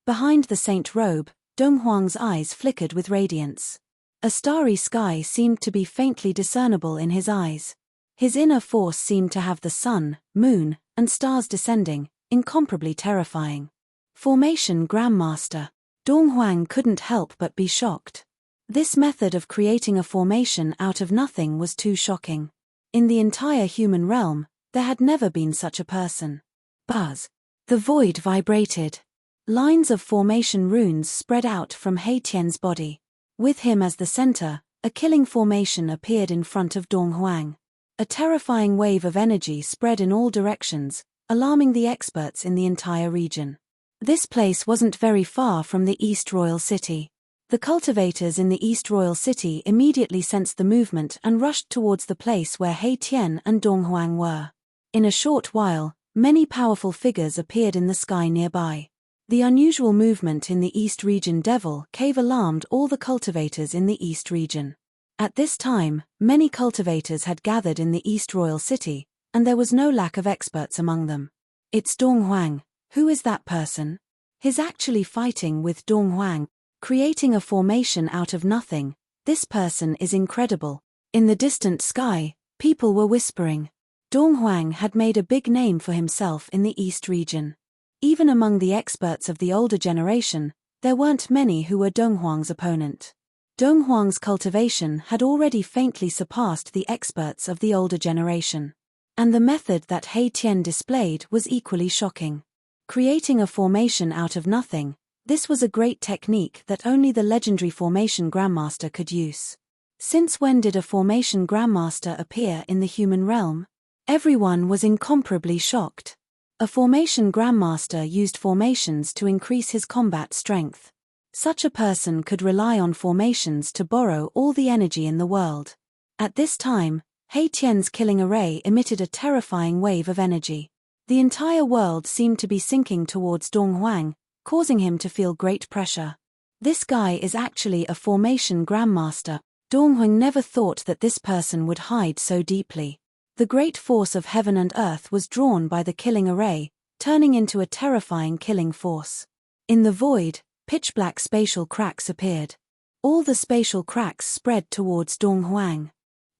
Behind the saint robe, Dong Huang's eyes flickered with radiance. A starry sky seemed to be faintly discernible in his eyes. His inner force seemed to have the sun, moon, and stars descending, incomparably terrifying. Formation Grandmaster. Dong Huang couldn't help but be shocked. This method of creating a formation out of nothing was too shocking. In the entire human realm, there had never been such a person. Buzz. The void vibrated. Lines of formation runes spread out from He Tian's body. With him as the center, a killing formation appeared in front of Dong Huang. A terrifying wave of energy spread in all directions, alarming the experts in the entire region. This place wasn't very far from the East Royal City. The cultivators in the East Royal City immediately sensed the movement and rushed towards the place where He Tian and Dong Huang were. In a short while, many powerful figures appeared in the sky nearby. The unusual movement in the East Region Devil Cave alarmed all the cultivators in the East Region. At this time, many cultivators had gathered in the East Royal City, and there was no lack of experts among them. "It's Dong Huang. Who is that person? He's actually fighting with Dong Huang, creating a formation out of nothing. This person is incredible." In the distant sky, people were whispering. Dong Huang had made a big name for himself in the East Region. Even among the experts of the older generation, there weren't many who were Dong Huang's opponent. Dong Huang's cultivation had already faintly surpassed the experts of the older generation. And the method that He Tian displayed was equally shocking. Creating a formation out of nothing, this was a great technique that only the legendary formation grandmaster could use. Since when did a formation grandmaster appear in the human realm? Everyone was incomparably shocked. A formation grandmaster used formations to increase his combat strength. Such a person could rely on formations to borrow all the energy in the world. At this time, He Tian's killing array emitted a terrifying wave of energy. The entire world seemed to be sinking towards Dong Huang, causing him to feel great pressure. This guy is actually a formation grandmaster. Dong Huang never thought that this person would hide so deeply. The great force of heaven and earth was drawn by the killing array, turning into a terrifying killing force. In the void, pitch-black spatial cracks appeared. All the spatial cracks spread towards Dong Huang.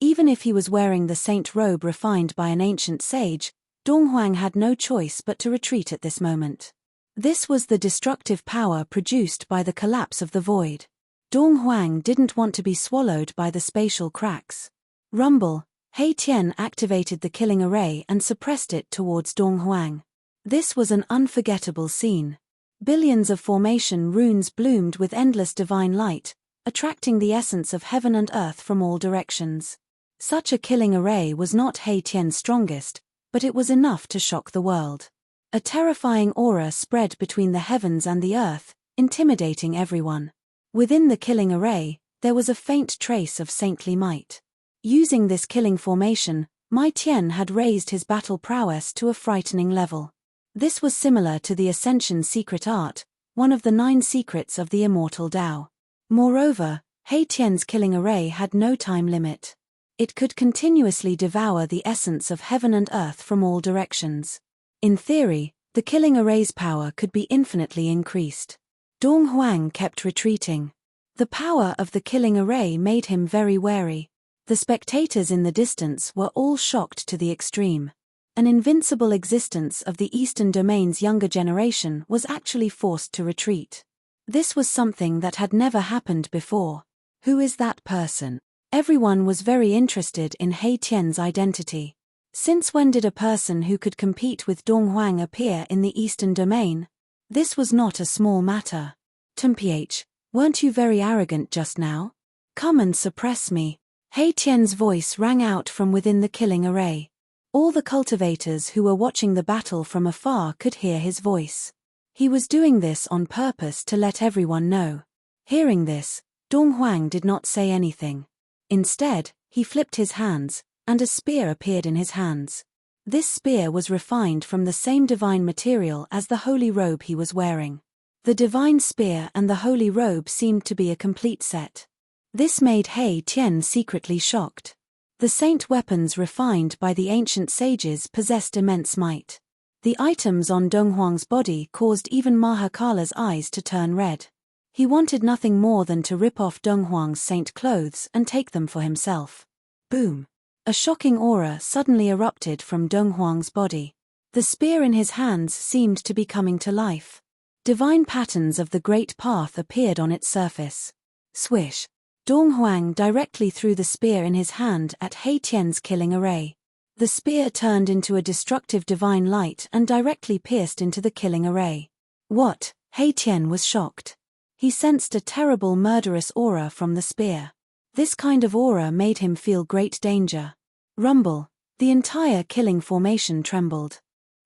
Even if he was wearing the saint robe refined by an ancient sage, Dong Huang had no choice but to retreat at this moment. This was the destructive power produced by the collapse of the void. Dong Huang didn't want to be swallowed by the spatial cracks. Rumble, He Tian activated the killing array and suppressed it towards Dong Huang. This was an unforgettable scene. Billions of formation runes bloomed with endless divine light, attracting the essence of heaven and earth from all directions. Such a killing array was not He Tian's strongest, but it was enough to shock the world. A terrifying aura spread between the heavens and the earth, intimidating everyone. Within the killing array, there was a faint trace of saintly might. Using this killing formation, Mai Tian had raised his battle prowess to a frightening level. This was similar to the Ascension secret art, one of the 9 secrets of the immortal Tao. Moreover, He Tian's killing array had no time limit. It could continuously devour the essence of heaven and earth from all directions. In theory, the killing array's power could be infinitely increased. Dong Huang kept retreating. The power of the killing array made him very wary. The spectators in the distance were all shocked to the extreme. An invincible existence of the Eastern Domain's younger generation was actually forced to retreat. This was something that had never happened before. Who is that person? Everyone was very interested in He Tian's identity. Since when did a person who could compete with Dong Huang appear in the Eastern Domain? This was not a small matter. Tumph, weren't you very arrogant just now? Come and suppress me. He Tian's voice rang out from within the killing array. All the cultivators who were watching the battle from afar could hear his voice. He was doing this on purpose to let everyone know. Hearing this, Dong Huang did not say anything. Instead, he flipped his hands, and a spear appeared in his hands. This spear was refined from the same divine material as the holy robe he was wearing. The divine spear and the holy robe seemed to be a complete set. This made He Tian secretly shocked. The saint weapons refined by the ancient sages possessed immense might. The items on Dong Huang's body caused even Mahakala's eyes to turn red. He wanted nothing more than to rip off Dong Huang's saint clothes and take them for himself. Boom! A shocking aura suddenly erupted from Dong Huang's body. The spear in his hands seemed to be coming to life. Divine patterns of the Great Path appeared on its surface. Swish! Dong Huang directly threw the spear in his hand at He Tian's killing array. The spear turned into a destructive divine light and directly pierced into the killing array. What? He Tian was shocked. He sensed a terrible murderous aura from the spear. This kind of aura made him feel great danger. Rumble! The entire killing formation trembled.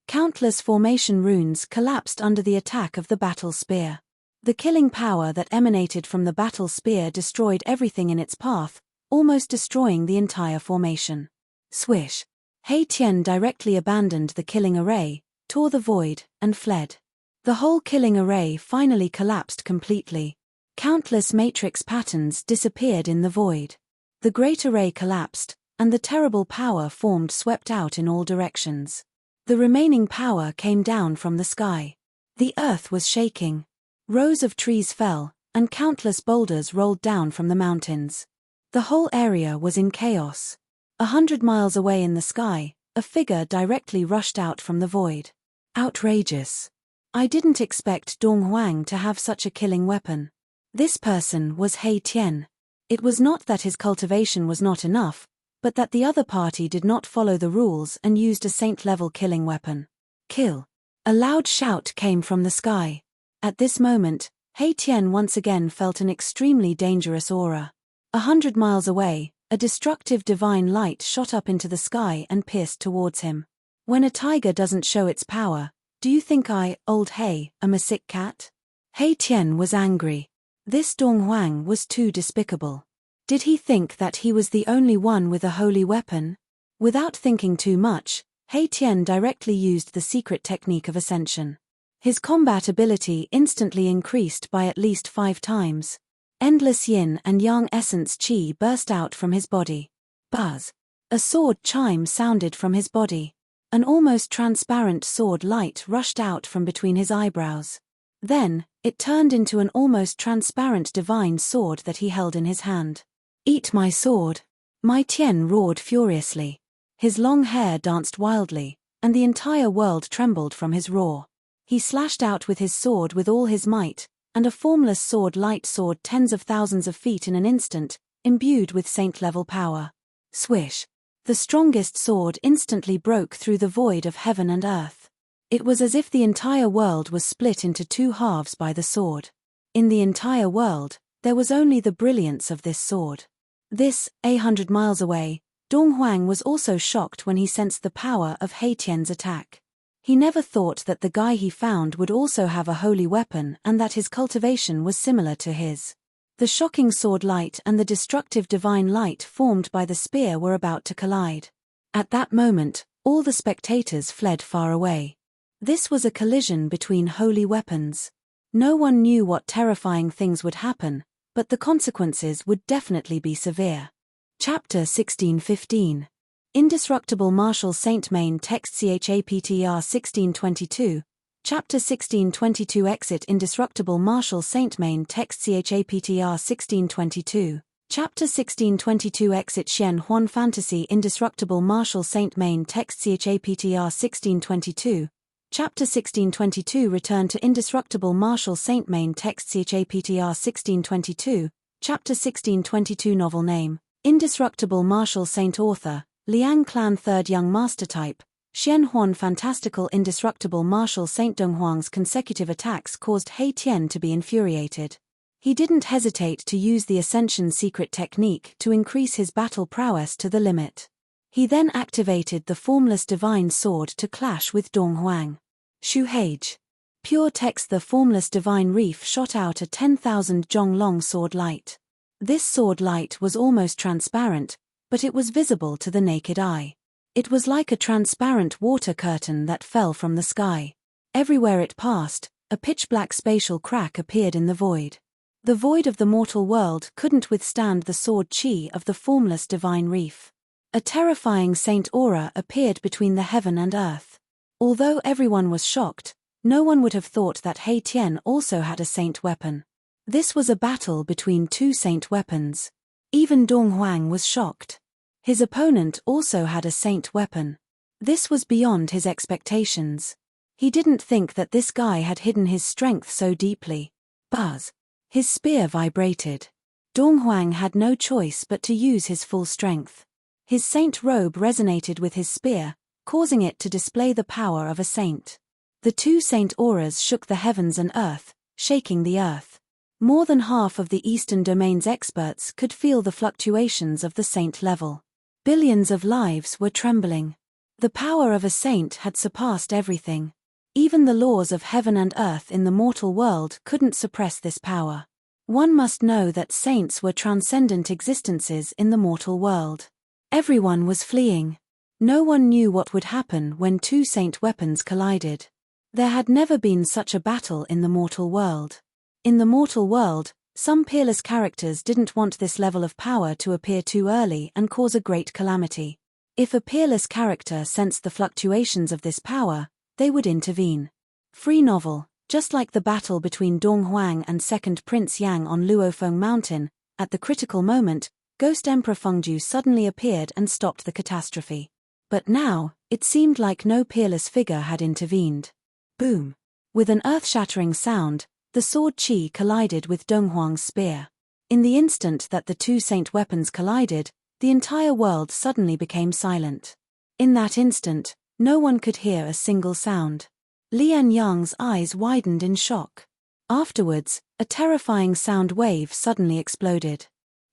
Countless formation runes collapsed under the attack of the battle spear. The killing power that emanated from the battle spear destroyed everything in its path, almost destroying the entire formation. Swish! He Tian directly abandoned the killing array, tore the void, and fled. The whole killing array finally collapsed completely. Countless matrix patterns disappeared in the void. The great array collapsed, and the terrible power formed swept out in all directions. The remaining power came down from the sky. The earth was shaking. Rows of trees fell, and countless boulders rolled down from the mountains. The whole area was in chaos. 100 miles away in the sky, a figure directly rushed out from the void. Outrageous! I didn't expect Dong Huang to have such a killing weapon. This person was He Tian. It was not that his cultivation was not enough, but that the other party did not follow the rules and used a saint-level killing weapon. Kill! A loud shout came from the sky. At this moment, He Tian once again felt an extremely dangerous aura. 100 miles away, a destructive divine light shot up into the sky and pierced towards him. When a tiger doesn't show its power, do you think I, old He, am a sick cat? He Tian was angry. This Dong Huang was too despicable. Did he think that he was the only one with a holy weapon? Without thinking too much, He Tian directly used the secret technique of ascension. His combat ability instantly increased by at least 5 times. Endless yin and yang essence qi burst out from his body. Buzz! A sword chime sounded from his body. An almost transparent sword light rushed out from between his eyebrows. Then, it turned into an almost transparent divine sword that he held in his hand. Eat my sword! Mai Tian roared furiously. His long hair danced wildly, and the entire world trembled from his roar. He slashed out with his sword with all his might, and a formless sword light soared tens of thousands of feet in an instant, imbued with saint-level power. Swish! The strongest sword instantly broke through the void of heaven and earth. It was as if the entire world was split into 2 halves by the sword. In the entire world, there was only the brilliance of this sword. This, 100 miles away, Dong Huang was also shocked when he sensed the power of He Tian's attack. He never thought that the guy he found would also have a holy weapon and that his cultivation was similar to his. The shocking sword light and the destructive divine light formed by the spear were about to collide. At that moment, all the spectators fled far away. This was a collision between holy weapons. No one knew what terrifying things would happen, but the consequences would definitely be severe. Chapter 1615. Indestructible Martial Saint Main Text CHAPTR 1622. Chapter 1622 Exit Indestructible Martial Saint Main Text CHAPTR 1622. Chapter 1622 Exit Xian Huan Fantasy Indestructible Martial Saint Main Text CHAPTR 1622. Chapter 1622 Return to Indestructible Martial Saint Main Text CHAPTR 1622. Chapter 1622 Novel Name, Indestructible Martial Saint Author, Liang Clan 3rd Young Master Type, Xian Huan Fantastical Indestructible Martial Saint Dong Huang's consecutive attacks caused He Tian to be infuriated. He didn't hesitate to use the Ascension secret technique to increase his battle prowess to the limit. He then activated the formless divine sword to clash with Dong Huang. Shu Hage. Pure text. The formless divine reef shot out a 10,000 zhong long sword light. This sword light was almost transparent, but it was visible to the naked eye. It was like a transparent water curtain that fell from the sky. Everywhere it passed, a pitch-black spatial crack appeared in the void. The void of the mortal world couldn't withstand the sword chi of the formless divine reef. A terrifying saint aura appeared between the heaven and earth. Although everyone was shocked, no one would have thought that He Tian also had a saint weapon. This was a battle between 2 saint weapons. Even Dong Huang was shocked. His opponent also had a saint weapon. This was beyond his expectations. He didn't think that this guy had hidden his strength so deeply. Buzz! His spear vibrated. Dong Huang had no choice but to use his full strength. His saint robe resonated with his spear, causing it to display the power of a saint. The 2 saint auras shook the heavens and earth, shaking the earth. More than half of the Eastern Domain's experts could feel the fluctuations of the saint level. Billions of lives were trembling. The power of a saint had surpassed everything. Even the laws of heaven and earth in the mortal world couldn't suppress this power. One must know that saints were transcendent existences in the mortal world. Everyone was fleeing. No one knew what would happen when 2 saint weapons collided. There had never been such a battle in the mortal world. In the mortal world, some peerless characters didn't want this level of power to appear too early and cause a great calamity. If a peerless character sensed the fluctuations of this power, they would intervene. Free novel. Just like the battle between Dong Huang and Second Prince Yang on Luofeng Mountain, at the critical moment, Ghost Emperor Fengju suddenly appeared and stopped the catastrophe. But now, it seemed like no peerless figure had intervened. Boom! With an earth-shattering sound, the sword chi collided with Dong Huang's spear. In the instant that the 2 saint weapons collided, the entire world suddenly became silent. In that instant, no one could hear a single sound. Lian Yang's eyes widened in shock. Afterwards, a terrifying sound wave suddenly exploded.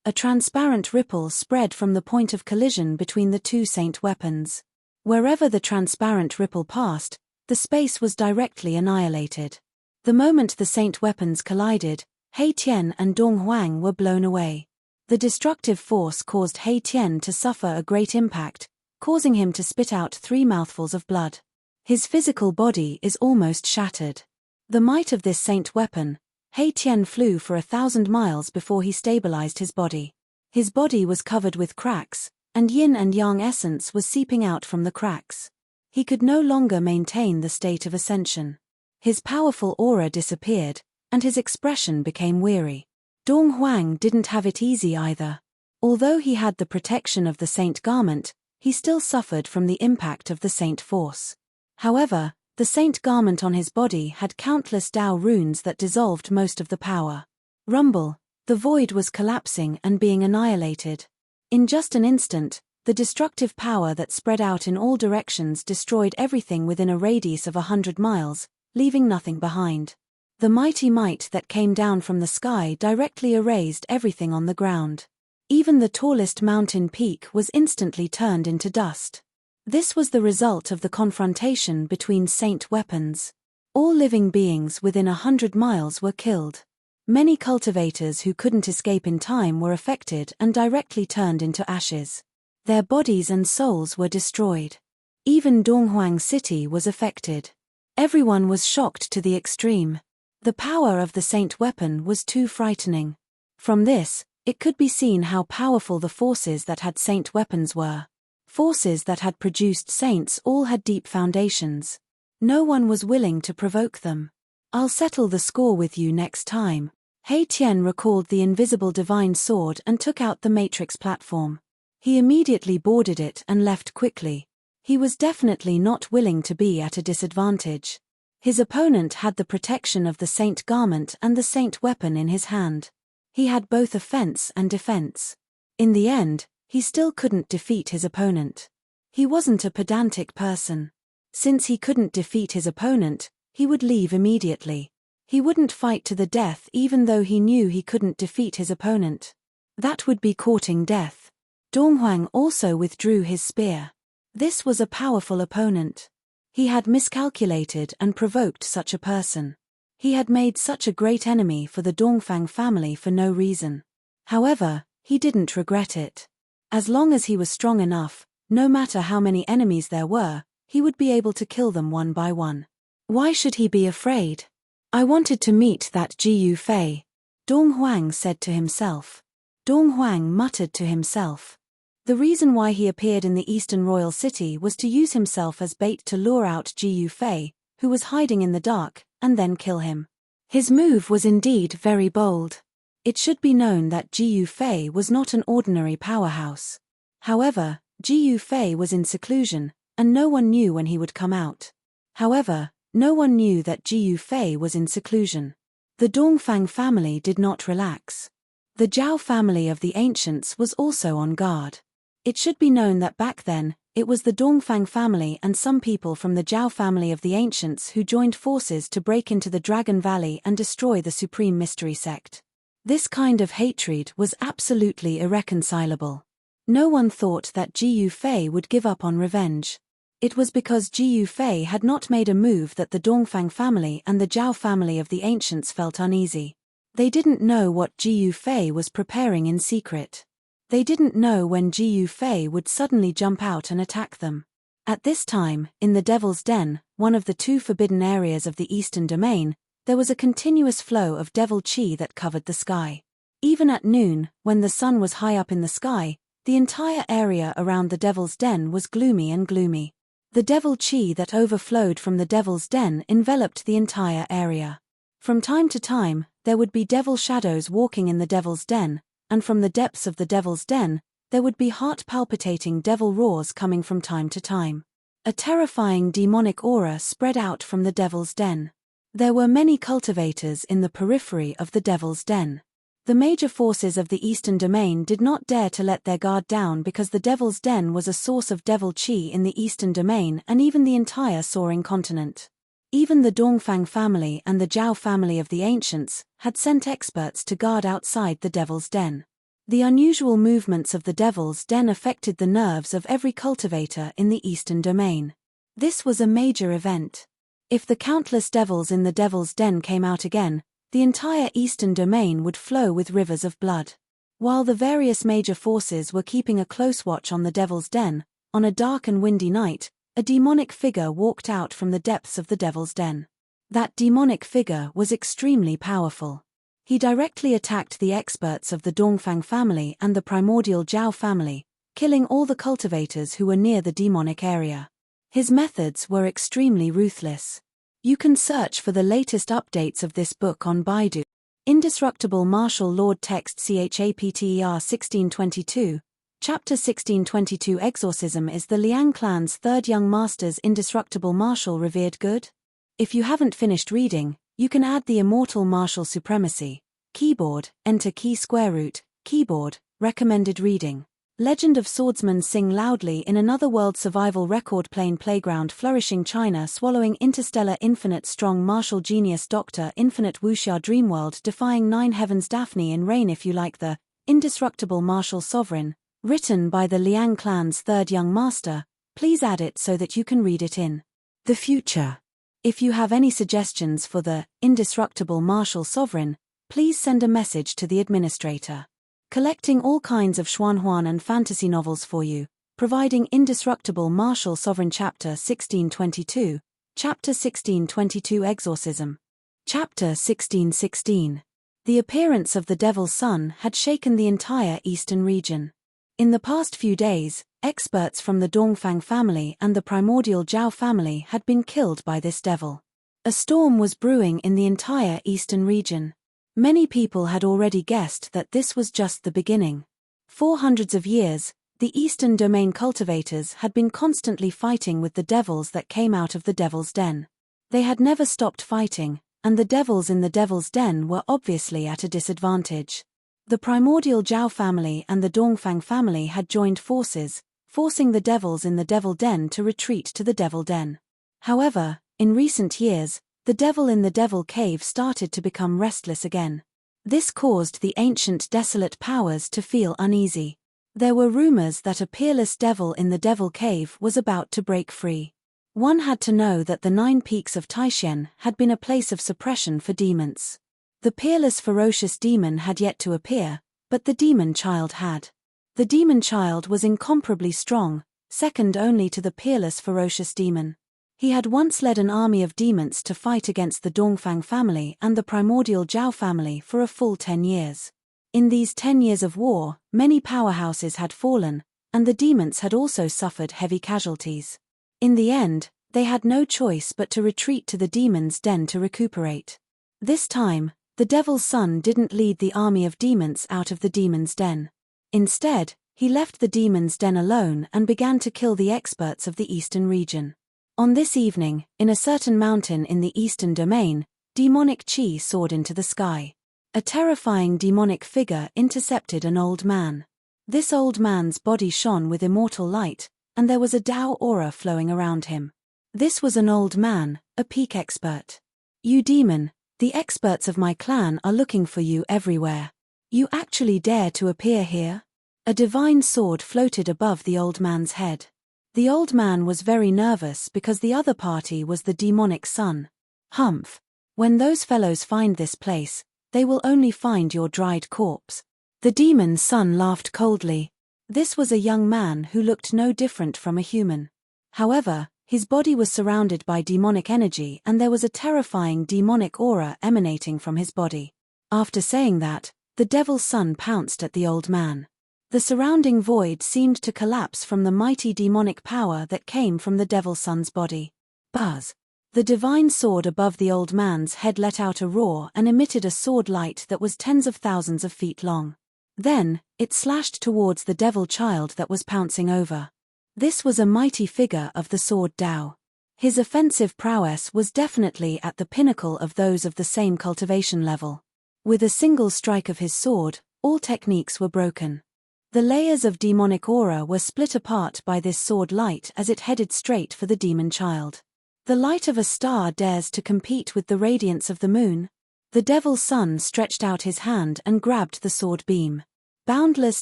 A transparent ripple spread from the point of collision between the two saint weapons. Wherever the transparent ripple passed, the space was directly annihilated. The moment the saint weapons collided, He Tian and Dong Huang were blown away. The destructive force caused He Tian to suffer a great impact, causing him to spit out 3 mouthfuls of blood. His physical body is almost shattered. The might of this saint weapon, He Tian flew for 1,000 miles before he stabilized his body. His body was covered with cracks, and yin and yang essence was seeping out from the cracks. He could no longer maintain the state of ascension. His powerful aura disappeared, and his expression became weary. Dong Huang didn't have it easy either. Although he had the protection of the saint garment, he still suffered from the impact of the saint force. However, the saint garment on his body had countless Dao runes that dissolved most of the power. Rumble, the void was collapsing and being annihilated. In just an instant, the destructive power that spread out in all directions destroyed everything within a radius of 100 miles, leaving nothing behind. The mighty might that came down from the sky directly erased everything on the ground. Even the tallest mountain peak was instantly turned into dust. This was the result of the confrontation between saint weapons. All living beings within 100 miles were killed. Many cultivators who couldn't escape in time were affected and directly turned into ashes. Their bodies and souls were destroyed. Even Donghuang City was affected. Everyone was shocked to the extreme. The power of the saint weapon was too frightening. From this, it could be seen how powerful the forces that had saint weapons were. Forces that had produced saints all had deep foundations. No one was willing to provoke them. "I'll settle the score with you next time." He Tian recalled the invisible divine sword and took out the matrix platform. He immediately boarded it and left quickly. He was definitely not willing to be at a disadvantage. His opponent had the protection of the saint garment and the saint weapon in his hand. He had both offense and defense. In the end, he still couldn't defeat his opponent. He wasn't a pedantic person. Since he couldn't defeat his opponent, he would leave immediately. He wouldn't fight to the death even though he knew he couldn't defeat his opponent. That would be courting death. Donghuang also withdrew his spear. This was a powerful opponent. He had miscalculated and provoked such a person. He had made such a great enemy for the Dongfang family for no reason. However, he didn't regret it. As long as he was strong enough, no matter how many enemies there were, he would be able to kill them one by one. Why should he be afraid? "I wanted to meet that Jiyu Fei," Dong Huang said to himself. Dong Huang muttered to himself. The reason why he appeared in the Eastern Royal City was to use himself as bait to lure out Jiyu Fei, who was hiding in the dark, and then kill him. His move was indeed very bold. It should be known that Jiyu Fei was not an ordinary powerhouse. However, Jiyu Fei was in seclusion, and no one knew when he would come out. However, no one knew that Jiyu Fei was in seclusion. The Dongfang family did not relax. The Zhao family of the ancients was also on guard. It should be known that back then, it was the Dongfang family and some people from the Zhao family of the ancients who joined forces to break into the Dragon Valley and destroy the Supreme Mystery Sect. This kind of hatred was absolutely irreconcilable. No one thought that Jiyu Fei would give up on revenge. It was because Jiyu Fei had not made a move that the Dongfang family and the Zhao family of the ancients felt uneasy. They didn't know what Jiyu Fei was preparing in secret. They didn't know when Jiyu Fei would suddenly jump out and attack them. At this time, in the Devil's Den, one of the 2 forbidden areas of the Eastern Domain, there was a continuous flow of devil chi that covered the sky. Even at noon, when the sun was high up in the sky, the entire area around the Devil's Den was gloomy and gloomy. The devil chi that overflowed from the Devil's Den enveloped the entire area. From time to time, there would be devil shadows walking in the Devil's Den, and from the depths of the Devil's Den, there would be heart-palpitating devil roars coming from time to time. A terrifying demonic aura spread out from the Devil's Den. There were many cultivators in the periphery of the Devil's Den. The major forces of the Eastern Domain did not dare to let their guard down because the Devil's Den was a source of devil qi in the Eastern Domain and even the entire soaring continent. Even the Dongfang family and the Zhao family of the ancients had sent experts to guard outside the Devil's Den. The unusual movements of the Devil's Den affected the nerves of every cultivator in the Eastern Domain. This was a major event. If the countless devils in the Devil's Den came out again, the entire Eastern Domain would flow with rivers of blood. While the various major forces were keeping a close watch on the Devil's Den, on a dark and windy night, a demonic figure walked out from the depths of the Devil's Den. That demonic figure was extremely powerful. He directly attacked the experts of the Dongfang family and the primordial Zhao family, killing all the cultivators who were near the demonic area. His methods were extremely ruthless. You can search for the latest updates of this book on Baidu. Indestructible Martial Lord Text Chapter 1622, Chapter 1622 Exorcism. Is the Liang clan's third young master's indestructible martial revered good? If you haven't finished reading, you can add the immortal martial supremacy. Keyboard, enter key square root, keyboard, recommended reading. Legend of Swordsman Sing Loudly in Another World Survival Record Plain Playground Flourishing China Swallowing Interstellar Infinite Strong Martial Genius Doctor Infinite Wuxia Dreamworld Defying Nine Heavens Daphne in Rain. If you like the Indestructible Martial Sovereign, written by the Liang clan's third young master, please add it so that you can read it in the future. If you have any suggestions for the Indestructible Martial Sovereign, please send a message to the administrator. Collecting all kinds of Xuanhuan and fantasy novels for you, providing Indestructible Martial Sovereign. Chapter 1622, Chapter 1622 Exorcism. Chapter 1616. The appearance of the Devil's Son had shaken the entire eastern region. In the past few days, experts from the Dongfang family and the primordial Zhao family had been killed by this devil. A storm was brewing in the entire eastern region. Many people had already guessed that this was just the beginning. For hundreds of years, the Eastern Domain cultivators had been constantly fighting with the devils that came out of the Devil's Den. They had never stopped fighting, and the devils in the Devil's Den were obviously at a disadvantage. The primordial Zhao family and the Dongfang family had joined forces, forcing the devils in the Devil Den to retreat to the Devil Den. However, in recent years, the devil in the Devil Cave started to become restless again. This caused the ancient desolate powers to feel uneasy. There were rumors that a peerless devil in the Devil Cave was about to break free. One had to know that the 9 peaks of Taishan had been a place of suppression for demons. The peerless ferocious demon had yet to appear, but the demon child had. The demon child was incomparably strong, second only to the peerless ferocious demon. He had once led an army of demons to fight against the Dongfang family and the primordial Zhao family for a full 10 years. In these 10 years of war, many powerhouses had fallen, and the demons had also suffered heavy casualties. In the end, they had no choice but to retreat to the demon's den to recuperate. This time, the Devil's Son didn't lead the army of demons out of the demon's den. Instead, he left the demon's den alone and began to kill the experts of the eastern region. On this evening, in a certain mountain in the Eastern Domain, demonic qi soared into the sky. A terrifying demonic figure intercepted an old man. This old man's body shone with immortal light, and there was a Dao aura flowing around him. This was an old man, a peak expert. "You demon, the experts of my clan are looking for you everywhere. You actually dare to appear here?" A divine sword floated above the old man's head. The old man was very nervous because the other party was the demonic son. "Humph. When those fellows find this place, they will only find your dried corpse." The demon's son laughed coldly. This was a young man who looked no different from a human. However, his body was surrounded by demonic energy and there was a terrifying demonic aura emanating from his body. After saying that, the Devil's Son pounced at the old man. The surrounding void seemed to collapse from the mighty demonic power that came from the Devil's Son's body. Buzz! The divine sword above the old man's head let out a roar and emitted a sword light that was tens of thousands of feet long. Then, it slashed towards the devil child that was pouncing over. This was a mighty figure of the sword Dao. His offensive prowess was definitely at the pinnacle of those of the same cultivation level. With a single strike of his sword, all techniques were broken. The layers of demonic aura were split apart by this sword light as it headed straight for the demon child. The light of a star dares to compete with the radiance of the moon. The devil's son stretched out his hand and grabbed the sword beam. Boundless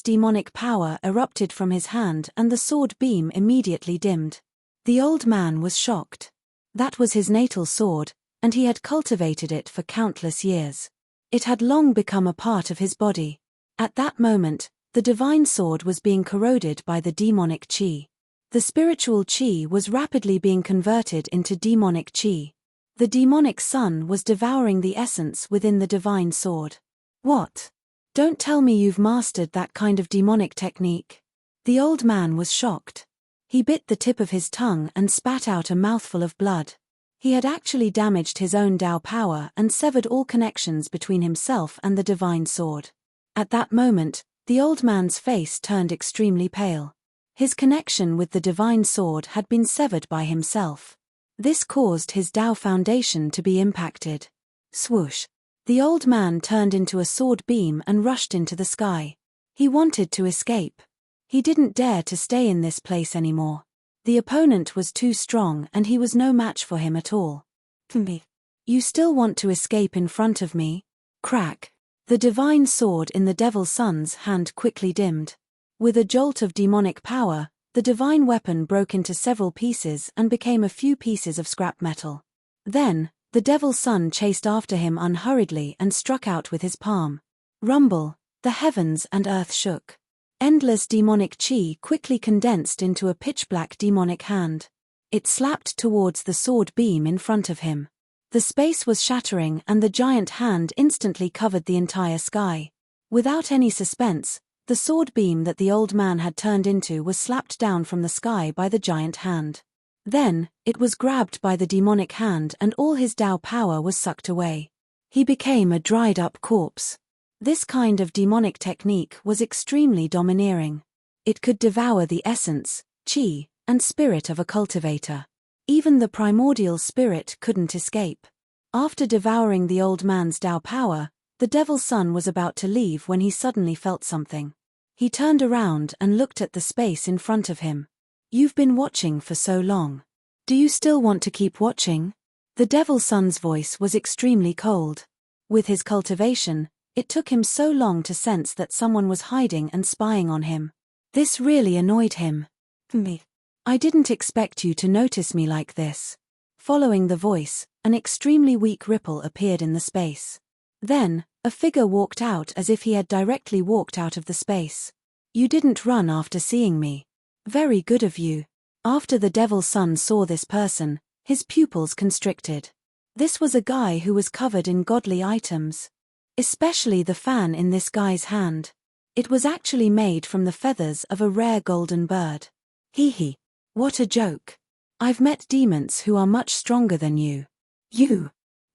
demonic power erupted from his hand and the sword beam immediately dimmed. The old man was shocked. That was his natal sword, and he had cultivated it for countless years. It had long become a part of his body. At that moment, the divine sword was being corroded by the demonic chi. The spiritual chi was rapidly being converted into demonic chi. The demonic sun was devouring the essence within the divine sword. What? Don't tell me you've mastered that kind of demonic technique. The old man was shocked. He bit the tip of his tongue and spat out a mouthful of blood. He had actually damaged his own Tao power and severed all connections between himself and the divine sword. At that moment, the old man's face turned extremely pale. His connection with the divine sword had been severed by himself. This caused his Tao foundation to be impacted. Swoosh! The old man turned into a sword beam and rushed into the sky. He wanted to escape. He didn't dare to stay in this place anymore. The opponent was too strong and he was no match for him at all. You still want to escape in front of me? Crack! The divine sword in the devil's son's hand quickly dimmed. With a jolt of demonic power, the divine weapon broke into several pieces and became a few pieces of scrap metal. Then, the devil's son chased after him unhurriedly and struck out with his palm. Rumble! The heavens and earth shook. Endless demonic chi quickly condensed into a pitch-black demonic hand. It slapped towards the sword beam in front of him. The space was shattering and the giant hand instantly covered the entire sky. Without any suspense, the sword beam that the old man had turned into was slapped down from the sky by the giant hand. Then, it was grabbed by the demonic hand and all his Tao power was sucked away. He became a dried-up corpse. This kind of demonic technique was extremely domineering. It could devour the essence, chi, and spirit of a cultivator. Even the primordial spirit couldn't escape. After devouring the old man's Tao power, the devil's son was about to leave when he suddenly felt something. He turned around and looked at the space in front of him. You've been watching for so long. Do you still want to keep watching? The devil's son's voice was extremely cold. With his cultivation, it took him so long to sense that someone was hiding and spying on him. This really annoyed him. I didn't expect you to notice me like this. Following the voice, an extremely weak ripple appeared in the space. Then, a figure walked out as if he had directly walked out of the space. You didn't run after seeing me. Very good of you. After the devil's son saw this person, his pupils constricted. This was a guy who was covered in godly items. Especially the fan in this guy's hand. It was actually made from the feathers of a rare golden bird. Hee. What a joke. I've met demons who are much stronger than you. You.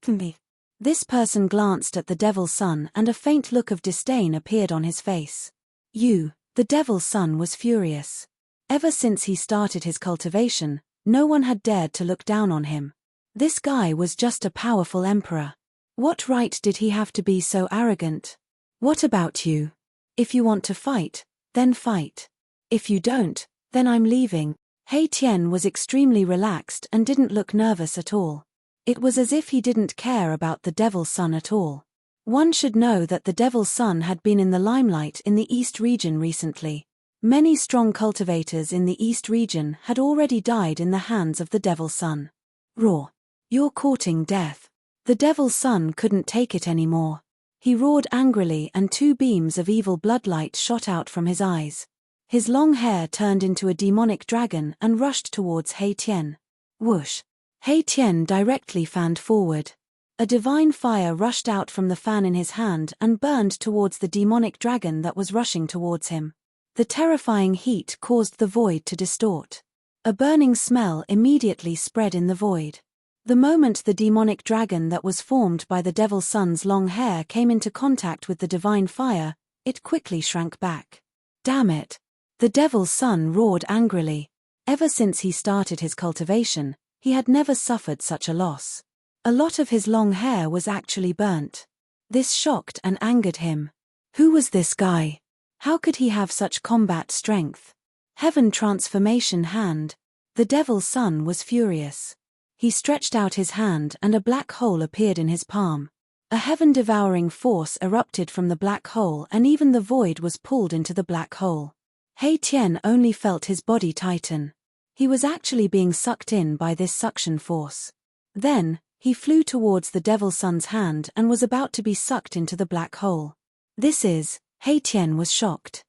Me. This person glanced at the devil's son and a faint look of disdain appeared on his face. The devil's son was furious. Ever since he started his cultivation, no one had dared to look down on him. This guy was just a powerful emperor. What right did he have to be so arrogant? What about you? If you want to fight, then fight. If you don't, then I'm leaving. Hei Tian was extremely relaxed and didn't look nervous at all. It was as if he didn't care about the devil's son at all. One should know that the devil's son had been in the limelight in the East region recently. Many strong cultivators in the East region had already died in the hands of the devil's son. Roar! You're courting death. The devil's son couldn't take it anymore. He roared angrily and two beams of evil bloodlight shot out from his eyes. His long hair turned into a demonic dragon and rushed towards Hei Tian. Whoosh! Hei Tian directly fanned forward. A divine fire rushed out from the fan in his hand and burned towards the demonic dragon that was rushing towards him. The terrifying heat caused the void to distort. A burning smell immediately spread in the void. The moment the demonic dragon that was formed by the devil's son's long hair came into contact with the divine fire, it quickly shrank back. Damn it! The devil's son roared angrily. Ever since he started his cultivation, he had never suffered such a loss. A lot of his long hair was actually burnt. This shocked and angered him. Who was this guy? How could he have such combat strength? Heaven transformation hand. The devil's son was furious. He stretched out his hand and a black hole appeared in his palm. A heaven-devouring force erupted from the black hole and even the void was pulled into the black hole. He Tian only felt his body tighten. He was actually being sucked in by this suction force. Then, he flew towards the devil's son's hand and was about to be sucked into the black hole. He Tian was shocked.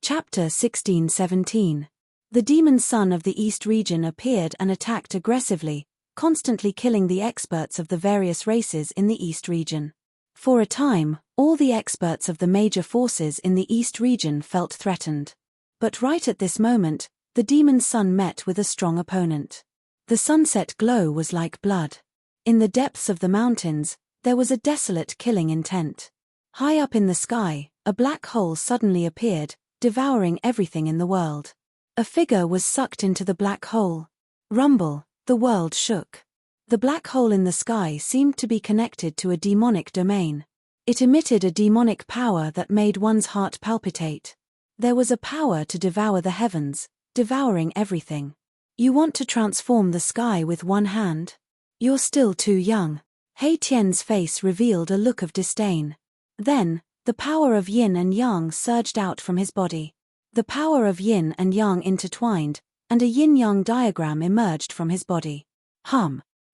Chapter 16-17. The demon son of the East region appeared and attacked aggressively, constantly killing the experts of the various races in the East region. For a time, all the experts of the major forces in the East region felt threatened. But right at this moment, the demon's son met with a strong opponent. The sunset glow was like blood. In the depths of the mountains, there was a desolate killing intent. High up in the sky, a black hole suddenly appeared, devouring everything in the world. A figure was sucked into the black hole. Rumble, the world shook. The black hole in the sky seemed to be connected to a demonic domain. It emitted a demonic power that made one's heart palpitate. There was a power to devour the heavens, devouring everything. You want to transform the sky with one hand? You're still too young. He Tian's face revealed a look of disdain. Then, the power of yin and yang surged out from his body. The power of yin and yang intertwined, and a yin-yang diagram emerged from his body.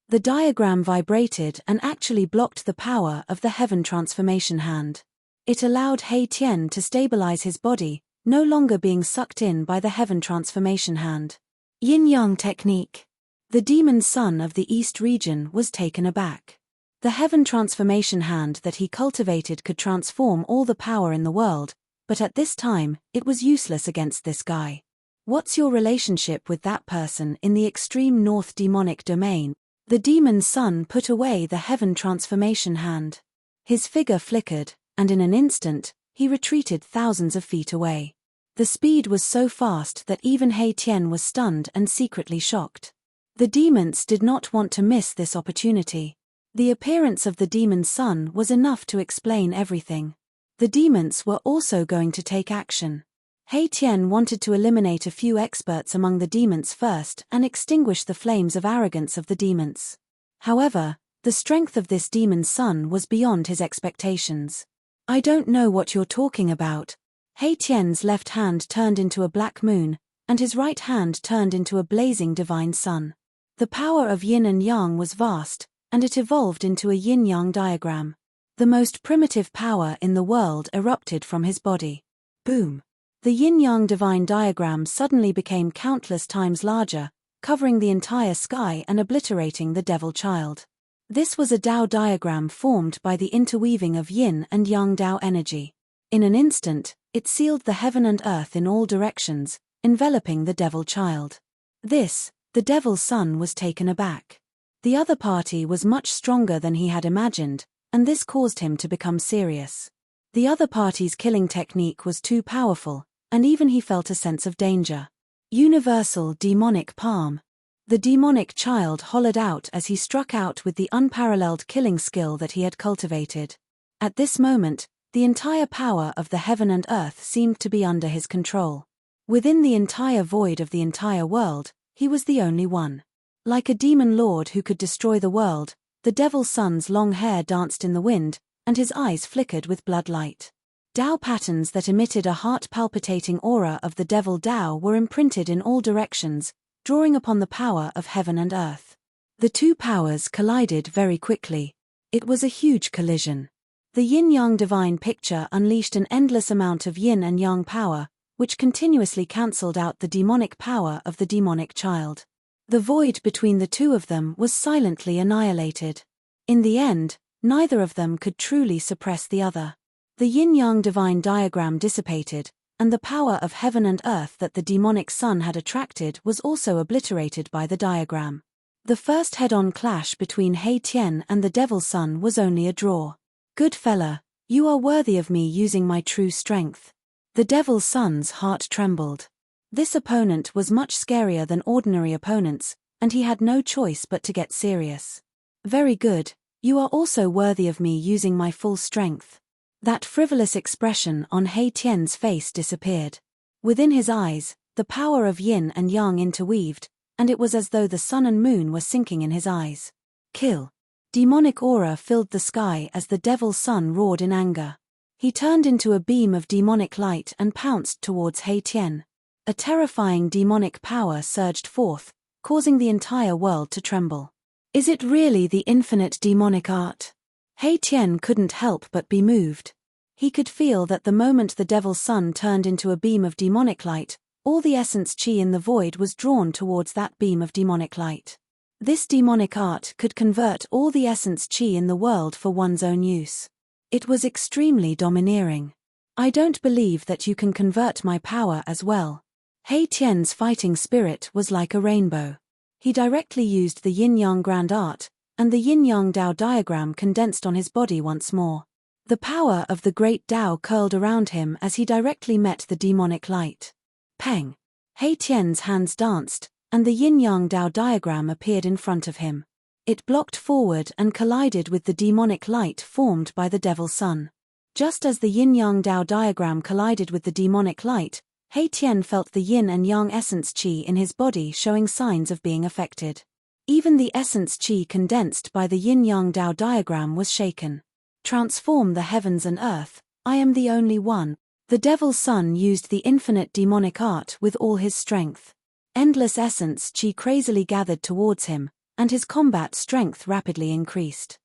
The diagram vibrated and actually blocked the power of the heaven transformation hand. It allowed He Tian to stabilize his body, no longer being sucked in by the heaven transformation hand. Yin-yang technique. The demon son of the East region was taken aback. The heaven transformation hand that he cultivated could transform all the power in the world, but at this time, it was useless against this guy. What's your relationship with that person in the extreme north demonic domain? The demon's son put away the heaven transformation hand. His figure flickered, and in an instant, he retreated thousands of feet away. The speed was so fast that even He Tian was stunned and secretly shocked. The demons did not want to miss this opportunity. The appearance of the demon's son was enough to explain everything. The demons were also going to take action. He Tian wanted to eliminate a few experts among the demons first and extinguish the flames of arrogance of the demons. However, the strength of this demon's son was beyond his expectations. I don't know what you're talking about. He Tian's left hand turned into a black moon, and his right hand turned into a blazing divine sun. The power of yin and yang was vast, and it evolved into a yin-yang diagram. The most primitive power in the world erupted from his body. Boom! The yin-yang divine diagram suddenly became countless times larger, covering the entire sky and obliterating the devil child. This was a Tao diagram formed by the interweaving of yin and yang Tao energy. In an instant, it sealed the heaven and earth in all directions, enveloping the devil child. The devil's son was taken aback. The other party was much stronger than he had imagined, and this caused him to become serious. The other party's killing technique was too powerful, and even he felt a sense of danger. Universal demonic palm. The demonic child hollowed out as he struck out with the unparalleled killing skill that he had cultivated. At this moment, the entire power of the heaven and earth seemed to be under his control. Within the entire void of the entire world, he was the only one. Like a demon lord who could destroy the world, the devil's son's long hair danced in the wind, and his eyes flickered with blood light. Tao patterns that emitted a heart-palpitating aura of the devil Tao were imprinted in all directions, drawing upon the power of heaven and earth. The two powers collided very quickly. It was a huge collision. The yin-yang divine picture unleashed an endless amount of yin and yang power, which continuously cancelled out the demonic power of the demonic child. The void between the two of them was silently annihilated. In the end, neither of them could truly suppress the other. The yin-yang divine diagram dissipated, and the power of heaven and earth that the demonic son had attracted was also obliterated by the diagram. The first head-on clash between He Tian and the devil's son was only a draw. Good fella, you are worthy of me using my true strength. The devil's son's heart trembled. This opponent was much scarier than ordinary opponents, and he had no choice but to get serious. Very good, You are also worthy of me using my full strength. That frivolous expression on He Tian's face disappeared. Within his eyes, the power of yin and yang interweaved, and it was as though the sun and moon were sinking in his eyes. Kill. Demonic aura filled the sky as the devil's son roared in anger. He turned into a beam of demonic light and pounced towards He Tian. A terrifying demonic power surged forth, causing the entire world to tremble. Is it really the infinite demonic art? He Tian couldn't help but be moved. He could feel that the moment the devil's son turned into a beam of demonic light, all the essence qi in the void was drawn towards that beam of demonic light. This demonic art could convert all the essence qi in the world for one's own use. It was extremely domineering. I don't believe that you can convert my power as well. He Tian's fighting spirit was like a rainbow. He directly used the yin-yang grand art, and the yin-yang Dao diagram condensed on his body once more. The power of the great Dao curled around him as he directly met the demonic light. Peng! He Tian's hands danced, and the yin-yang Dao diagram appeared in front of him. It blocked forward and collided with the demonic light formed by the devil's son. Just as the yin-yang Dao diagram collided with the demonic light, He Tian felt the yin and yang essence qi in his body showing signs of being affected. Even the essence qi condensed by the yin-yang Dao diagram was shaken. Transform the heavens and earth, I am the only one. The devil's son used the infinite demonic art with all his strength. Endless essence qi crazily gathered towards him, and his combat strength rapidly increased.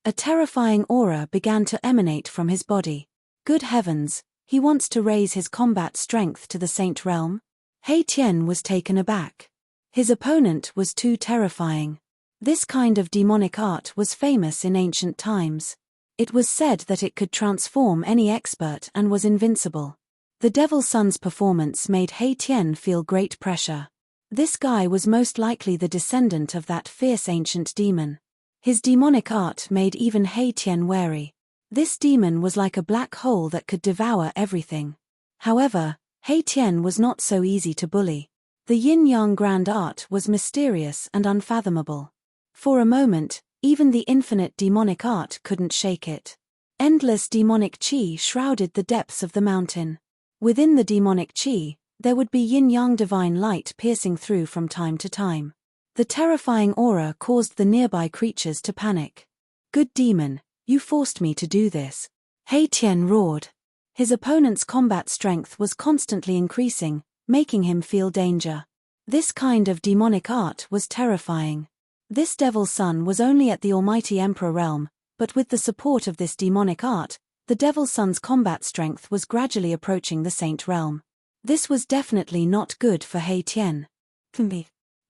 A terrifying aura began to emanate from his body. Good heavens, he wants to raise his combat strength to the saint realm? He Tian was taken aback. His opponent was too terrifying. This kind of demonic art was famous in ancient times. It was said that it could transform any expert and was invincible. The devil's son's performance made He Tian feel great pressure. This guy was most likely the descendant of that fierce ancient demon. His demonic art made even He Tian wary. This demon was like a black hole that could devour everything. However, He Tian was not so easy to bully. The yin-yang grand art was mysterious and unfathomable. For a moment, even the infinite demonic art couldn't shake it. Endless demonic qi shrouded the depths of the mountain. Within the demonic qi, there would be yin-yang divine light piercing through from time to time. The terrifying aura caused the nearby creatures to panic. Good demon, you forced me to do this. He Tian roared. His opponent's combat strength was constantly increasing, making him feel danger. This kind of demonic art was terrifying. This devil's son was only at the almighty emperor realm, but with the support of this demonic art, the devil's son's combat strength was gradually approaching the saint realm. This was definitely not good for He Tian.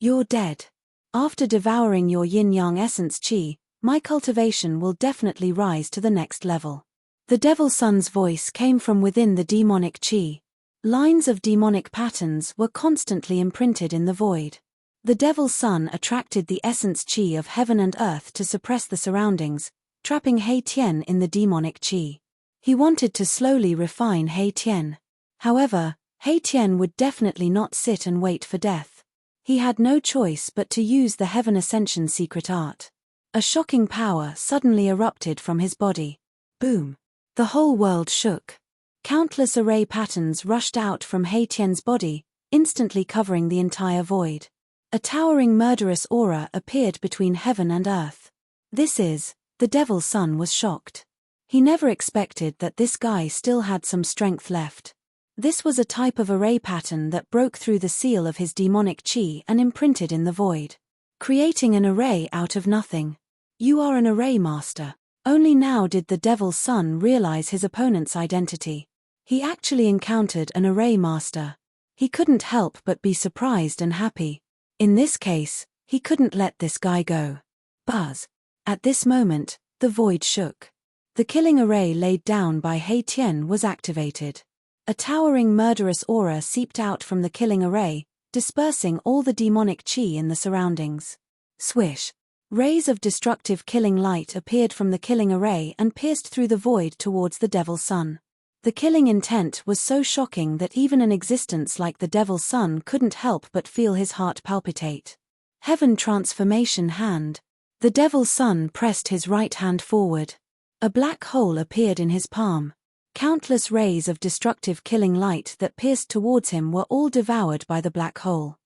You're dead. After devouring your yin-yang essence qi, my cultivation will definitely rise to the next level. The devil's son's voice came from within the demonic qi. Lines of demonic patterns were constantly imprinted in the void. The devil's son attracted the essence qi of heaven and earth to suppress the surroundings, trapping He Tian in the demonic qi. He wanted to slowly refine He Tian. However, He Tian would definitely not sit and wait for death. He had no choice but to use the Heaven Ascension secret art. A shocking power suddenly erupted from his body. Boom! The whole world shook. Countless array patterns rushed out from He Tian's body, instantly covering the entire void. A towering murderous aura appeared between heaven and earth. The devil's son was shocked. He never expected that this guy still had some strength left. This was a type of array pattern that broke through the seal of his demonic qi and imprinted in the void, creating an array out of nothing. You are an array master. Only now did the devil's son realize his opponent's identity. He actually encountered an array master. He couldn't help but be surprised and happy. In this case, he couldn't let this guy go. Buzz. At this moment, the void shook. The killing array laid down by He Tian was activated. A towering murderous aura seeped out from the killing array, dispersing all the demonic qi in the surroundings. Swish! Rays of destructive killing light appeared from the killing array and pierced through the void towards the devil's son. The killing intent was so shocking that even an existence like the devil's son couldn't help but feel his heart palpitate. Heaven transformation hand. The devil's son pressed his right hand forward. A black hole appeared in his palm. Countless rays of destructive killing light that pierced towards him were all devoured by the black hole.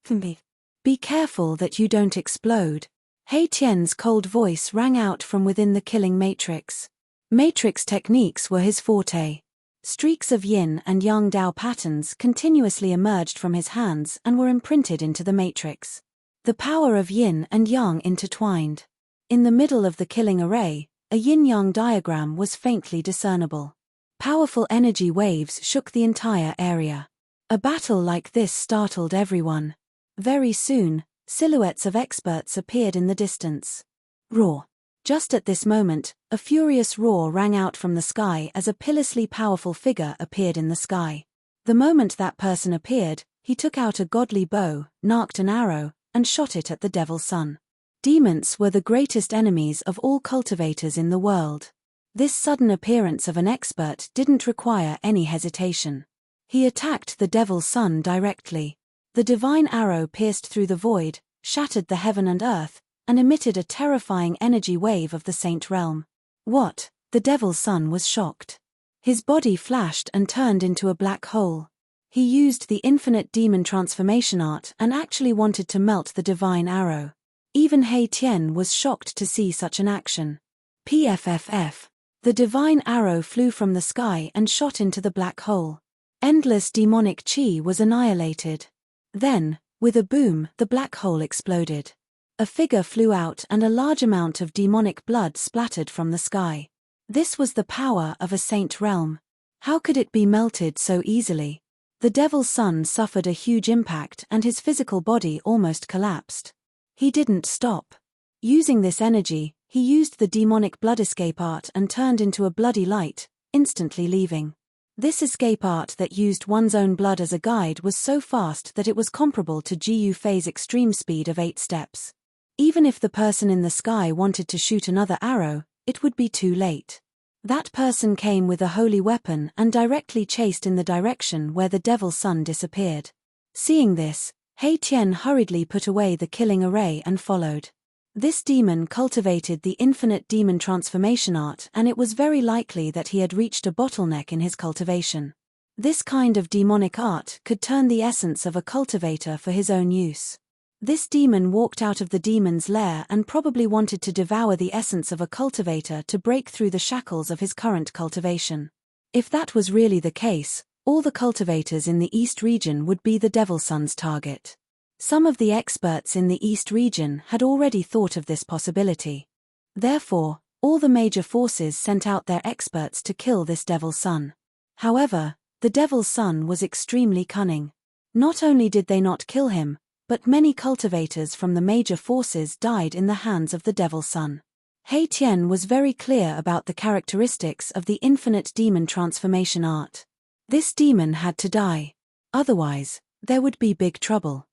Be careful that you don't explode. He Tian's cold voice rang out from within the killing matrix. Matrix techniques were his forte. Streaks of yin and yang Dao patterns continuously emerged from his hands and were imprinted into the matrix. The power of yin and yang intertwined. In the middle of the killing array, a yin-yang diagram was faintly discernible. Powerful energy waves shook the entire area. A battle like this startled everyone. Very soon, silhouettes of experts appeared in the distance. Roar. Just at this moment, a furious roar rang out from the sky as a pitilessly powerful figure appeared in the sky. The moment that person appeared, he took out a godly bow, narked an arrow, and shot it at the devil's son. Demons were the greatest enemies of all cultivators in the world. This sudden appearance of an expert didn't require any hesitation. He attacked the devil's son directly. The divine arrow pierced through the void, shattered the heaven and earth, and emitted a terrifying energy wave of the saint realm. What? The devil's son was shocked. His body flashed and turned into a black hole. He used the infinite demon transformation art and actually wanted to melt the divine arrow. Even He Tian was shocked to see such an action. PFFF. The divine arrow flew from the sky and shot into the black hole. Endless demonic chi was annihilated. Then, with a boom, the black hole exploded. A figure flew out and a large amount of demonic blood splattered from the sky. This was the power of a saint realm. How could it be melted so easily? The devil's son suffered a huge impact and his physical body almost collapsed. He didn't stop. Using this energy, he used the demonic blood escape art and turned into a bloody light, instantly leaving. This escape art that used one's own blood as a guide was so fast that it was comparable to Gu Fei's extreme speed of 8 steps. Even if the person in the sky wanted to shoot another arrow, it would be too late. That person came with a holy weapon and directly chased in the direction where the devil's son disappeared. Seeing this, He Tian hurriedly put away the killing array and followed. This demon cultivated the infinite demon transformation art, and it was very likely that he had reached a bottleneck in his cultivation. This kind of demonic art could turn the essence of a cultivator for his own use. This demon walked out of the demon's lair and probably wanted to devour the essence of a cultivator to break through the shackles of his current cultivation. If that was really the case, all the cultivators in the East region would be the devil's son's target. Some of the experts in the East region had already thought of this possibility. Therefore, all the major forces sent out their experts to kill this devil's son. However, the devil's son was extremely cunning. Not only did they not kill him, but many cultivators from the major forces died in the hands of the devil's son. He Tian was very clear about the characteristics of the infinite demon transformation art. This demon had to die. Otherwise, there would be big trouble.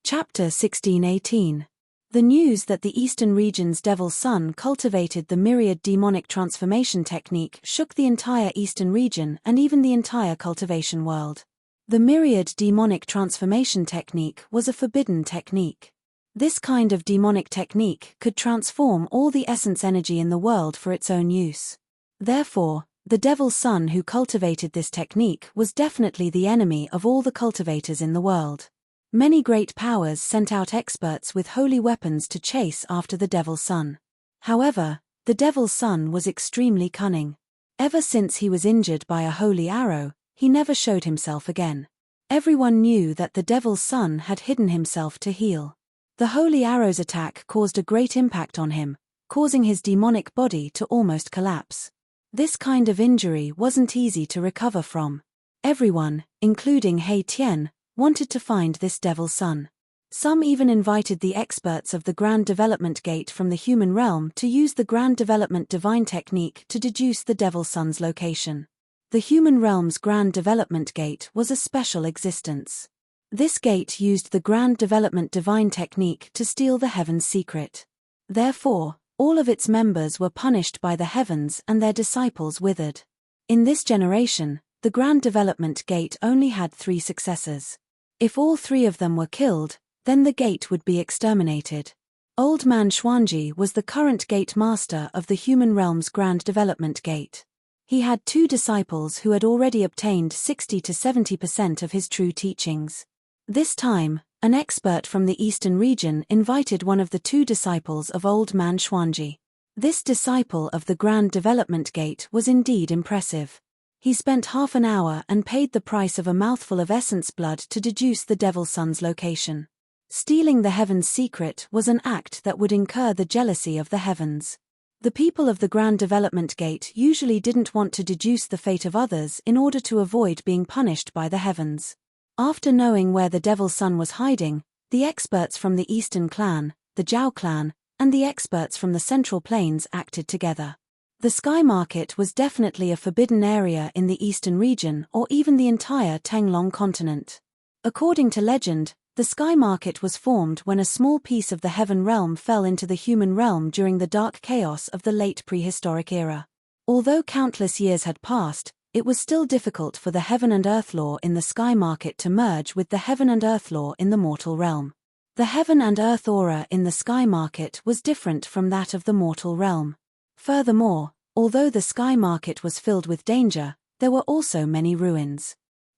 Chapter 1618. The news that the Eastern region's devil's son cultivated the myriad demonic transformation technique shook the entire Eastern region and even the entire cultivation world. The myriad demonic transformation technique was a forbidden technique. This kind of demonic technique could transform all the essence energy in the world for its own use. Therefore, the devil's son who cultivated this technique was definitely the enemy of all the cultivators in the world. Many great powers sent out experts with holy weapons to chase after the devil's son. However, the devil's son was extremely cunning. Ever since he was injured by a holy arrow, he never showed himself again. Everyone knew that the devil's son had hidden himself to heal. The holy arrow's attack caused a great impact on him, causing his demonic body to almost collapse. This kind of injury wasn't easy to recover from. Everyone, including He Tian, wanted to find this devil's son. Some even invited the experts of the Grand Development Gate from the human realm to use the Grand Development Divine Technique to deduce the devil's son's location. The human realm's Grand Development Gate was a special existence. This gate used the Grand Development Divine Technique to steal the heaven's secret. Therefore, all of its members were punished by the heavens and their disciples withered. In this generation, the Grand Development Gate only had 3 successors. If all 3 of them were killed, then the gate would be exterminated. Old Man Xuanji was the current gate master of the human realm's Grand Development Gate. He had 2 disciples who had already obtained 60 to 70% of his true teachings. This time, an expert from the Eastern region invited one of the 2 disciples of Old Man Xuanji. This disciple of the Grand Development Gate was indeed impressive. He spent half an hour and paid the price of a mouthful of essence blood to deduce the Devil Sun's location. Stealing the heaven's secret was an act that would incur the jealousy of the heavens. The people of the Grand Development Gate usually didn't want to deduce the fate of others in order to avoid being punished by the heavens. After knowing where the Devil Sun was hiding, the experts from the Eastern Clan, the Zhao Clan, and the experts from the Central Plains acted together. The Sky Market was definitely a forbidden area in the Eastern region or even the entire Tenglong continent. According to legend, the Sky Market was formed when a small piece of the heaven realm fell into the human realm during the dark chaos of the late prehistoric era. Although countless years had passed, it was still difficult for the heaven and earth law in the Sky Market to merge with the heaven and earth law in the mortal realm. The heaven and earth aura in the Sky Market was different from that of the mortal realm. Furthermore, although the Sky Market was filled with danger, there were also many ruins.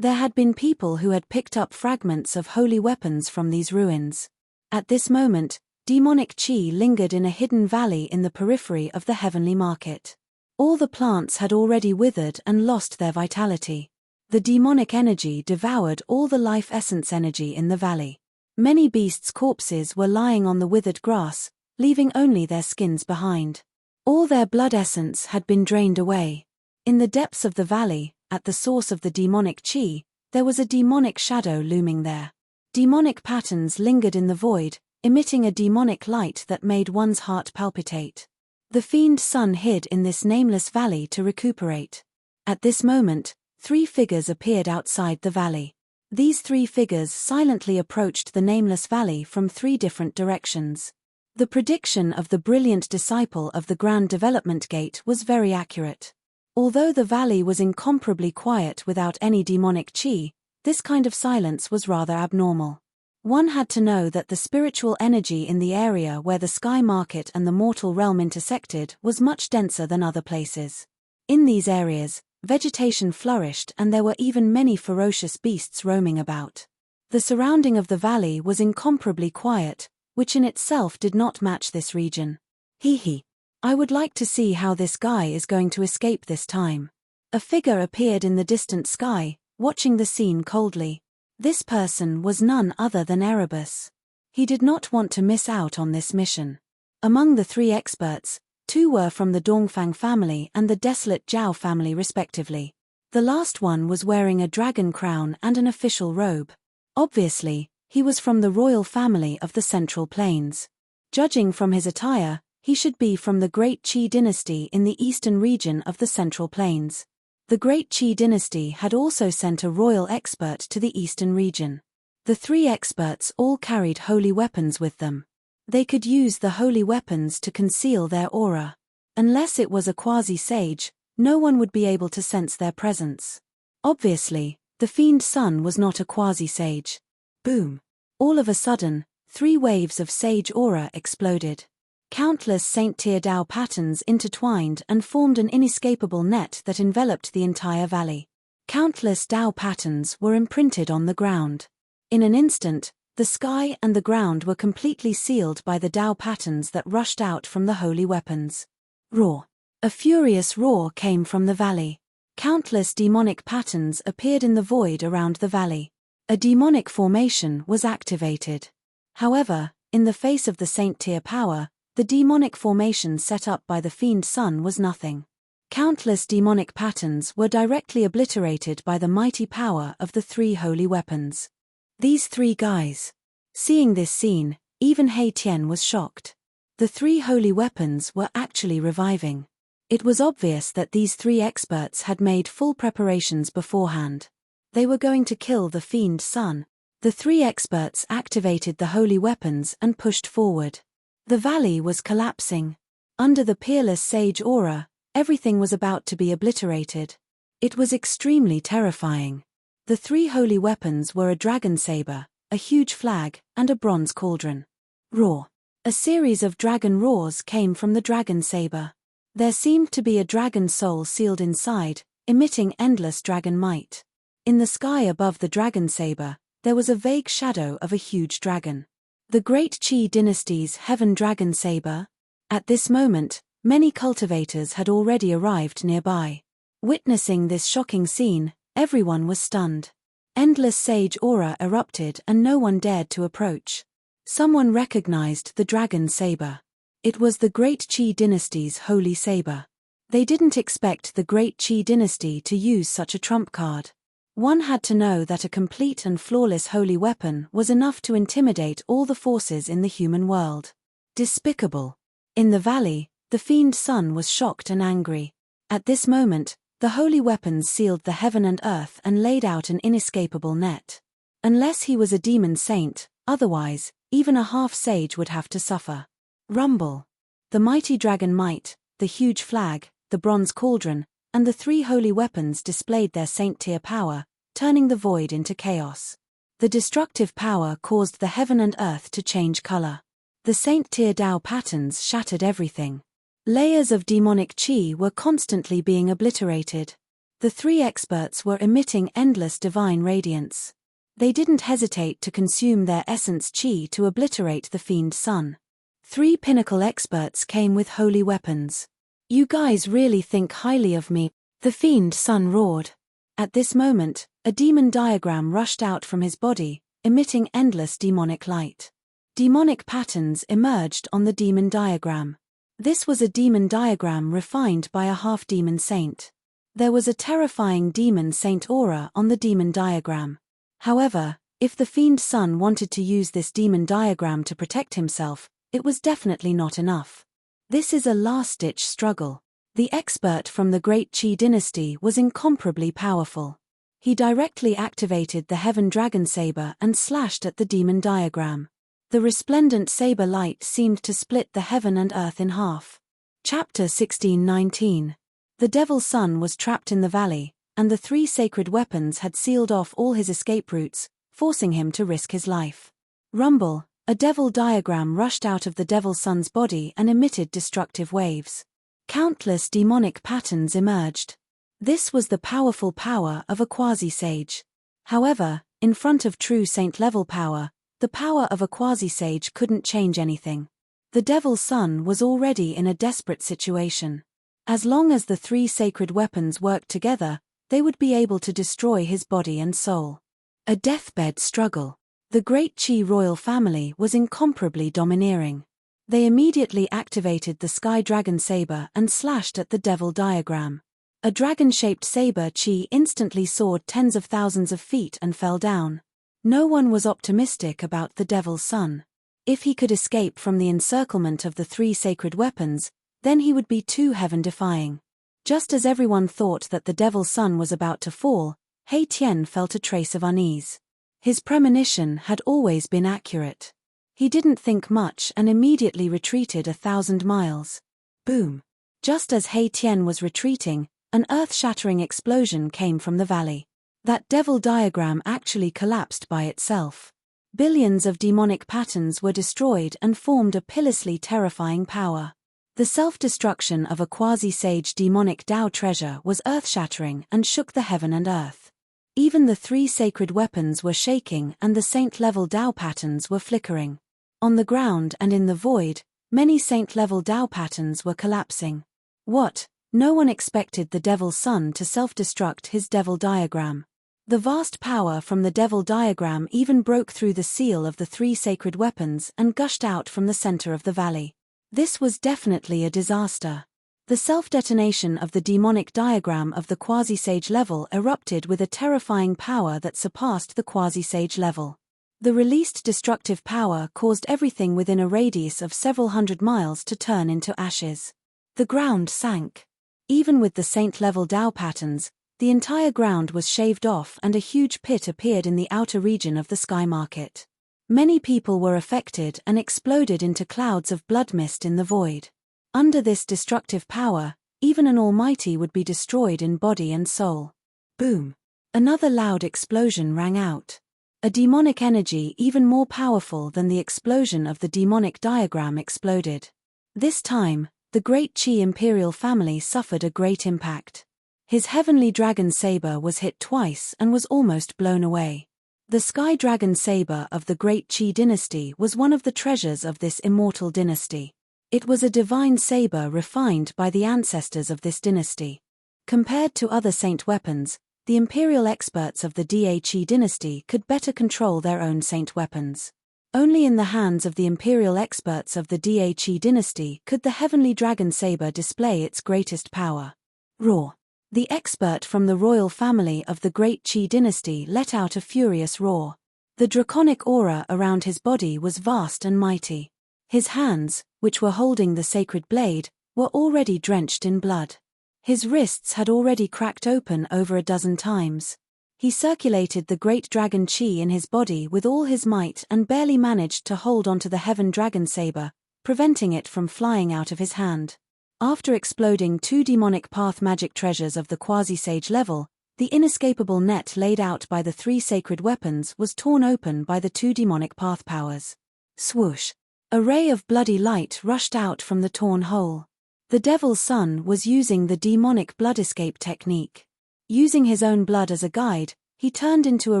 There had been people who had picked up fragments of holy weapons from these ruins. At this moment, demonic chi lingered in a hidden valley in the periphery of the heavenly market. All the plants had already withered and lost their vitality. The demonic energy devoured all the life essence energy in the valley. Many beasts' corpses were lying on the withered grass, leaving only their skins behind. All their blood essence had been drained away. In the depths of the valley, at the source of the demonic chi, there was a demonic shadow looming there. Demonic patterns lingered in the void, emitting a demonic light that made one's heart palpitate. The fiend sun hid in this nameless valley to recuperate. At this moment, 3 figures appeared outside the valley. These 3 figures silently approached the nameless valley from 3 different directions. The prediction of the brilliant disciple of the Grand Development Gate was very accurate. Although the valley was incomparably quiet without any demonic chi, this kind of silence was rather abnormal. One had to know that the spiritual energy in the area where the Sky Market and the mortal realm intersected was much denser than other places. In these areas, vegetation flourished and there were even many ferocious beasts roaming about. The surrounding of the valley was incomparably quiet, which in itself did not match this region. Hee. I would like to see how this guy is going to escape this time. A figure appeared in the distant sky, watching the scene coldly. This person was none other than Erebus. He did not want to miss out on this mission. Among the 3 experts, 2 were from the Dongfang family and the desolate Zhao family respectively. The last one was wearing a dragon crown and an official robe. Obviously, he was from the royal family of the Central Plains. Judging from his attire, he should be from the Great Qi dynasty in the eastern region of the Central Plains. The Great Qi dynasty had also sent a royal expert to the eastern region. The 3 experts all carried holy weapons with them. They could use the holy weapons to conceal their aura. Unless it was a quasi-sage, no one would be able to sense their presence. Obviously, the fiend sun was not a quasi-sage. Boom! All of a sudden, 3 waves of sage aura exploded. Countless Saint Tier Dao patterns intertwined and formed an inescapable net that enveloped the entire valley. Countless Dao patterns were imprinted on the ground. In an instant, the sky and the ground were completely sealed by the Dao patterns that rushed out from the holy weapons. Roar! A furious roar came from the valley. Countless demonic patterns appeared in the void around the valley. A demonic formation was activated. However, in the face of the Saint Tier power, the demonic formation set up by the fiend sun was nothing. Countless demonic patterns were directly obliterated by the mighty power of the 3 holy weapons. These 3 guys. Seeing this scene, even He Tian was shocked. The 3 holy weapons were actually reviving. It was obvious that these 3 experts had made full preparations beforehand. They were going to kill the fiend sun. The 3 experts activated the holy weapons and pushed forward. The valley was collapsing. Under the peerless sage aura, everything was about to be obliterated. It was extremely terrifying. The 3 holy weapons were a dragon saber, a huge flag, and a bronze cauldron. Roar! A series of dragon roars came from the dragon saber. There seemed to be a dragon soul sealed inside, emitting endless dragon might. In the sky above the dragon saber, there was a vague shadow of a huge dragon. The Great Qi dynasty's heaven dragon saber? At this moment, many cultivators had already arrived nearby. Witnessing this shocking scene, everyone was stunned. Endless sage aura erupted and no one dared to approach. Someone recognized the dragon saber. It was the Great Qi dynasty's holy saber. They didn't expect the Great Qi dynasty to use such a trump card. One had to know that a complete and flawless holy weapon was enough to intimidate all the forces in the human world. Despicable. In the valley, the fiend sun was shocked and angry. At this moment, the holy weapons sealed the heaven and earth and laid out an inescapable net. Unless he was a demon saint, otherwise, even a half-sage would have to suffer. Rumble. The mighty dragon might, the huge flag, the bronze cauldron, and the three holy weapons displayed their saint-tier power, turning the void into chaos. The destructive power caused the heaven and earth to change color. The saint-tier Dao patterns shattered everything. Layers of demonic qi were constantly being obliterated. The three experts were emitting endless divine radiance. They didn't hesitate to consume their essence qi to obliterate the fiend sun. Three pinnacle experts came with holy weapons. "You guys really think highly of me," the fiend sun roared. At this moment, a demon diagram rushed out from his body, emitting endless demonic light. Demonic patterns emerged on the demon diagram. This was a demon diagram refined by a half-demon saint. There was a terrifying demon saint aura on the demon diagram. However, if the fiend sun wanted to use this demon diagram to protect himself, it was definitely not enough. This is a last-ditch struggle. The expert from the Great Qi dynasty was incomparably powerful. He directly activated the heaven dragon saber and slashed at the demon diagram. The resplendent saber light seemed to split the heaven and earth in half. Chapter 16:19. The Devil Sun was trapped in the valley, and the three sacred weapons had sealed off all his escape routes, forcing him to risk his life. Rumble. A devil diagram rushed out of the Devil Sun's body and emitted destructive waves. Countless demonic patterns emerged. This was the powerful power of a quasi-sage. However, in front of true saint-level power, the power of a quasi-sage couldn't change anything. The Devil Sun was already in a desperate situation. As long as the three sacred weapons worked together, they would be able to destroy his body and soul. A deathbed struggle. The Great Qi royal family was incomparably domineering. They immediately activated the Sky Dragon Saber and slashed at the Devil diagram. A dragon-shaped saber Qi instantly soared tens of thousands of feet and fell down. No one was optimistic about the Devil's Sun. If he could escape from the encirclement of the three sacred weapons, then he would be too heaven-defying. Just as everyone thought that the Devil's Sun was about to fall, He Tian felt a trace of unease. His premonition had always been accurate. He didn't think much and immediately retreated 1,000 miles. Boom! Just as He Tian was retreating, an earth-shattering explosion came from the valley. That devil diagram actually collapsed by itself. Billions of demonic patterns were destroyed and formed a pitilessly terrifying power. The self-destruction of a quasi-sage demonic Dao treasure was earth-shattering and shook the heaven and earth. Even the three sacred weapons were shaking and the saint-level Dao patterns were flickering. On the ground and in the void, many saint-level Dao patterns were collapsing. What? No one expected the Devil's Sun to self-destruct his devil diagram. The vast power from the devil diagram even broke through the seal of the three sacred weapons and gushed out from the center of the valley. This was definitely a disaster. The self-detonation of the demonic diagram of the quasi-sage level erupted with a terrifying power that surpassed the quasi-sage level. The released destructive power caused everything within a radius of several hundred miles to turn into ashes. The ground sank. Even with the saint-level Dao patterns, the entire ground was shaved off and a huge pit appeared in the outer region of the sky market. Many people were affected and exploded into clouds of blood mist in the void. Under this destructive power, even an almighty would be destroyed in body and soul. Boom! Another loud explosion rang out. A demonic energy even more powerful than the explosion of the demonic diagram exploded. This time, the great Qi imperial family suffered a great impact. His heavenly dragon saber was hit twice and was almost blown away. The sky dragon saber of the great Qi dynasty was one of the treasures of this immortal dynasty. It was a divine saber refined by the ancestors of this dynasty. Compared to other saint weapons, the imperial experts of the Da Qi dynasty could better control their own saint weapons. Only in the hands of the imperial experts of the Da Qi dynasty could the heavenly dragon saber display its greatest power. Roar. The expert from the royal family of the great Qi dynasty let out a furious roar. The draconic aura around his body was vast and mighty. His hands, which were holding the sacred blade, were already drenched in blood. His wrists had already cracked open over a dozen times. He circulated the great dragon Qi in his body with all his might and barely managed to hold onto the heaven dragon saber, preventing it from flying out of his hand. After exploding 2 demonic path magic treasures of the quasi-sage level, the inescapable net laid out by the 3 sacred weapons was torn open by the 2 demonic path powers. Swoosh! A ray of bloody light rushed out from the torn hole. The Devil's Son was using the demonic blood escape technique. Using his own blood as a guide, he turned into a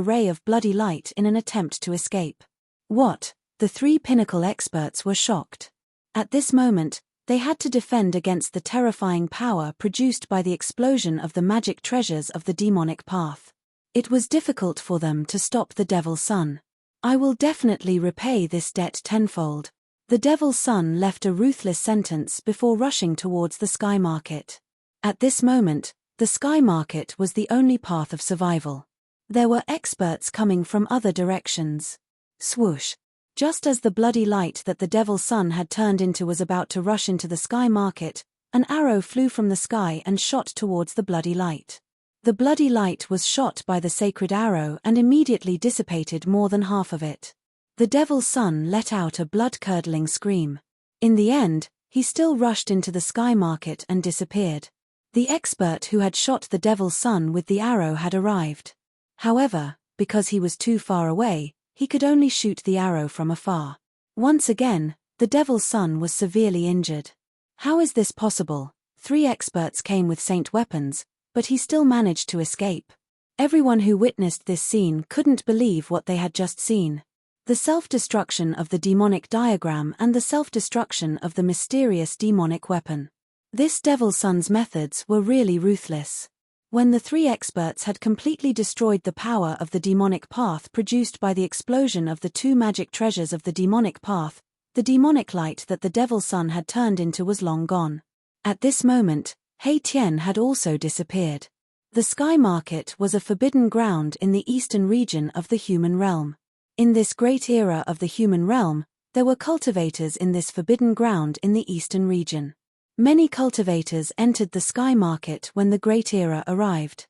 ray of bloody light in an attempt to escape. What? The 3 pinnacle experts were shocked. At this moment, they had to defend against the terrifying power produced by the explosion of the magic treasures of the demonic path. It was difficult for them to stop the Devil's Son. I will definitely repay this debt tenfold. The Devil's Son left a ruthless sentence before rushing towards the Sky Market. At this moment, the Sky Market was the only path of survival. There were experts coming from other directions. Swoosh! Just as the bloody light that the Devil's Son had turned into was about to rush into the Sky Market, an arrow flew from the sky and shot towards the bloody light. The bloody light was shot by the sacred arrow and immediately dissipated more than half of it. The Devil's Son let out a blood-curdling scream. In the end, he still rushed into the Sky Market and disappeared. The expert who had shot the Devil's Son with the arrow had arrived. However, because he was too far away, he could only shoot the arrow from afar. Once again, the Devil's Son was severely injured. How is this possible? 3 experts came with saint weapons, but he still managed to escape. Everyone who witnessed this scene couldn't believe what they had just seen. The self-destruction of the demonic diagram and the self-destruction of the mysterious demonic weapon. This Devil's Son's methods were really ruthless. When the 3 experts had completely destroyed the power of the demonic path produced by the explosion of the 2 magic treasures of the demonic path, the demonic light that the Devil's Son had turned into was long gone. At this moment, He Tian had also disappeared. The Sky Market was a forbidden ground in the eastern region of the human realm. In this great era of the human realm, there were cultivators in this forbidden ground in the eastern region. Many cultivators entered the Sky Market when the great era arrived.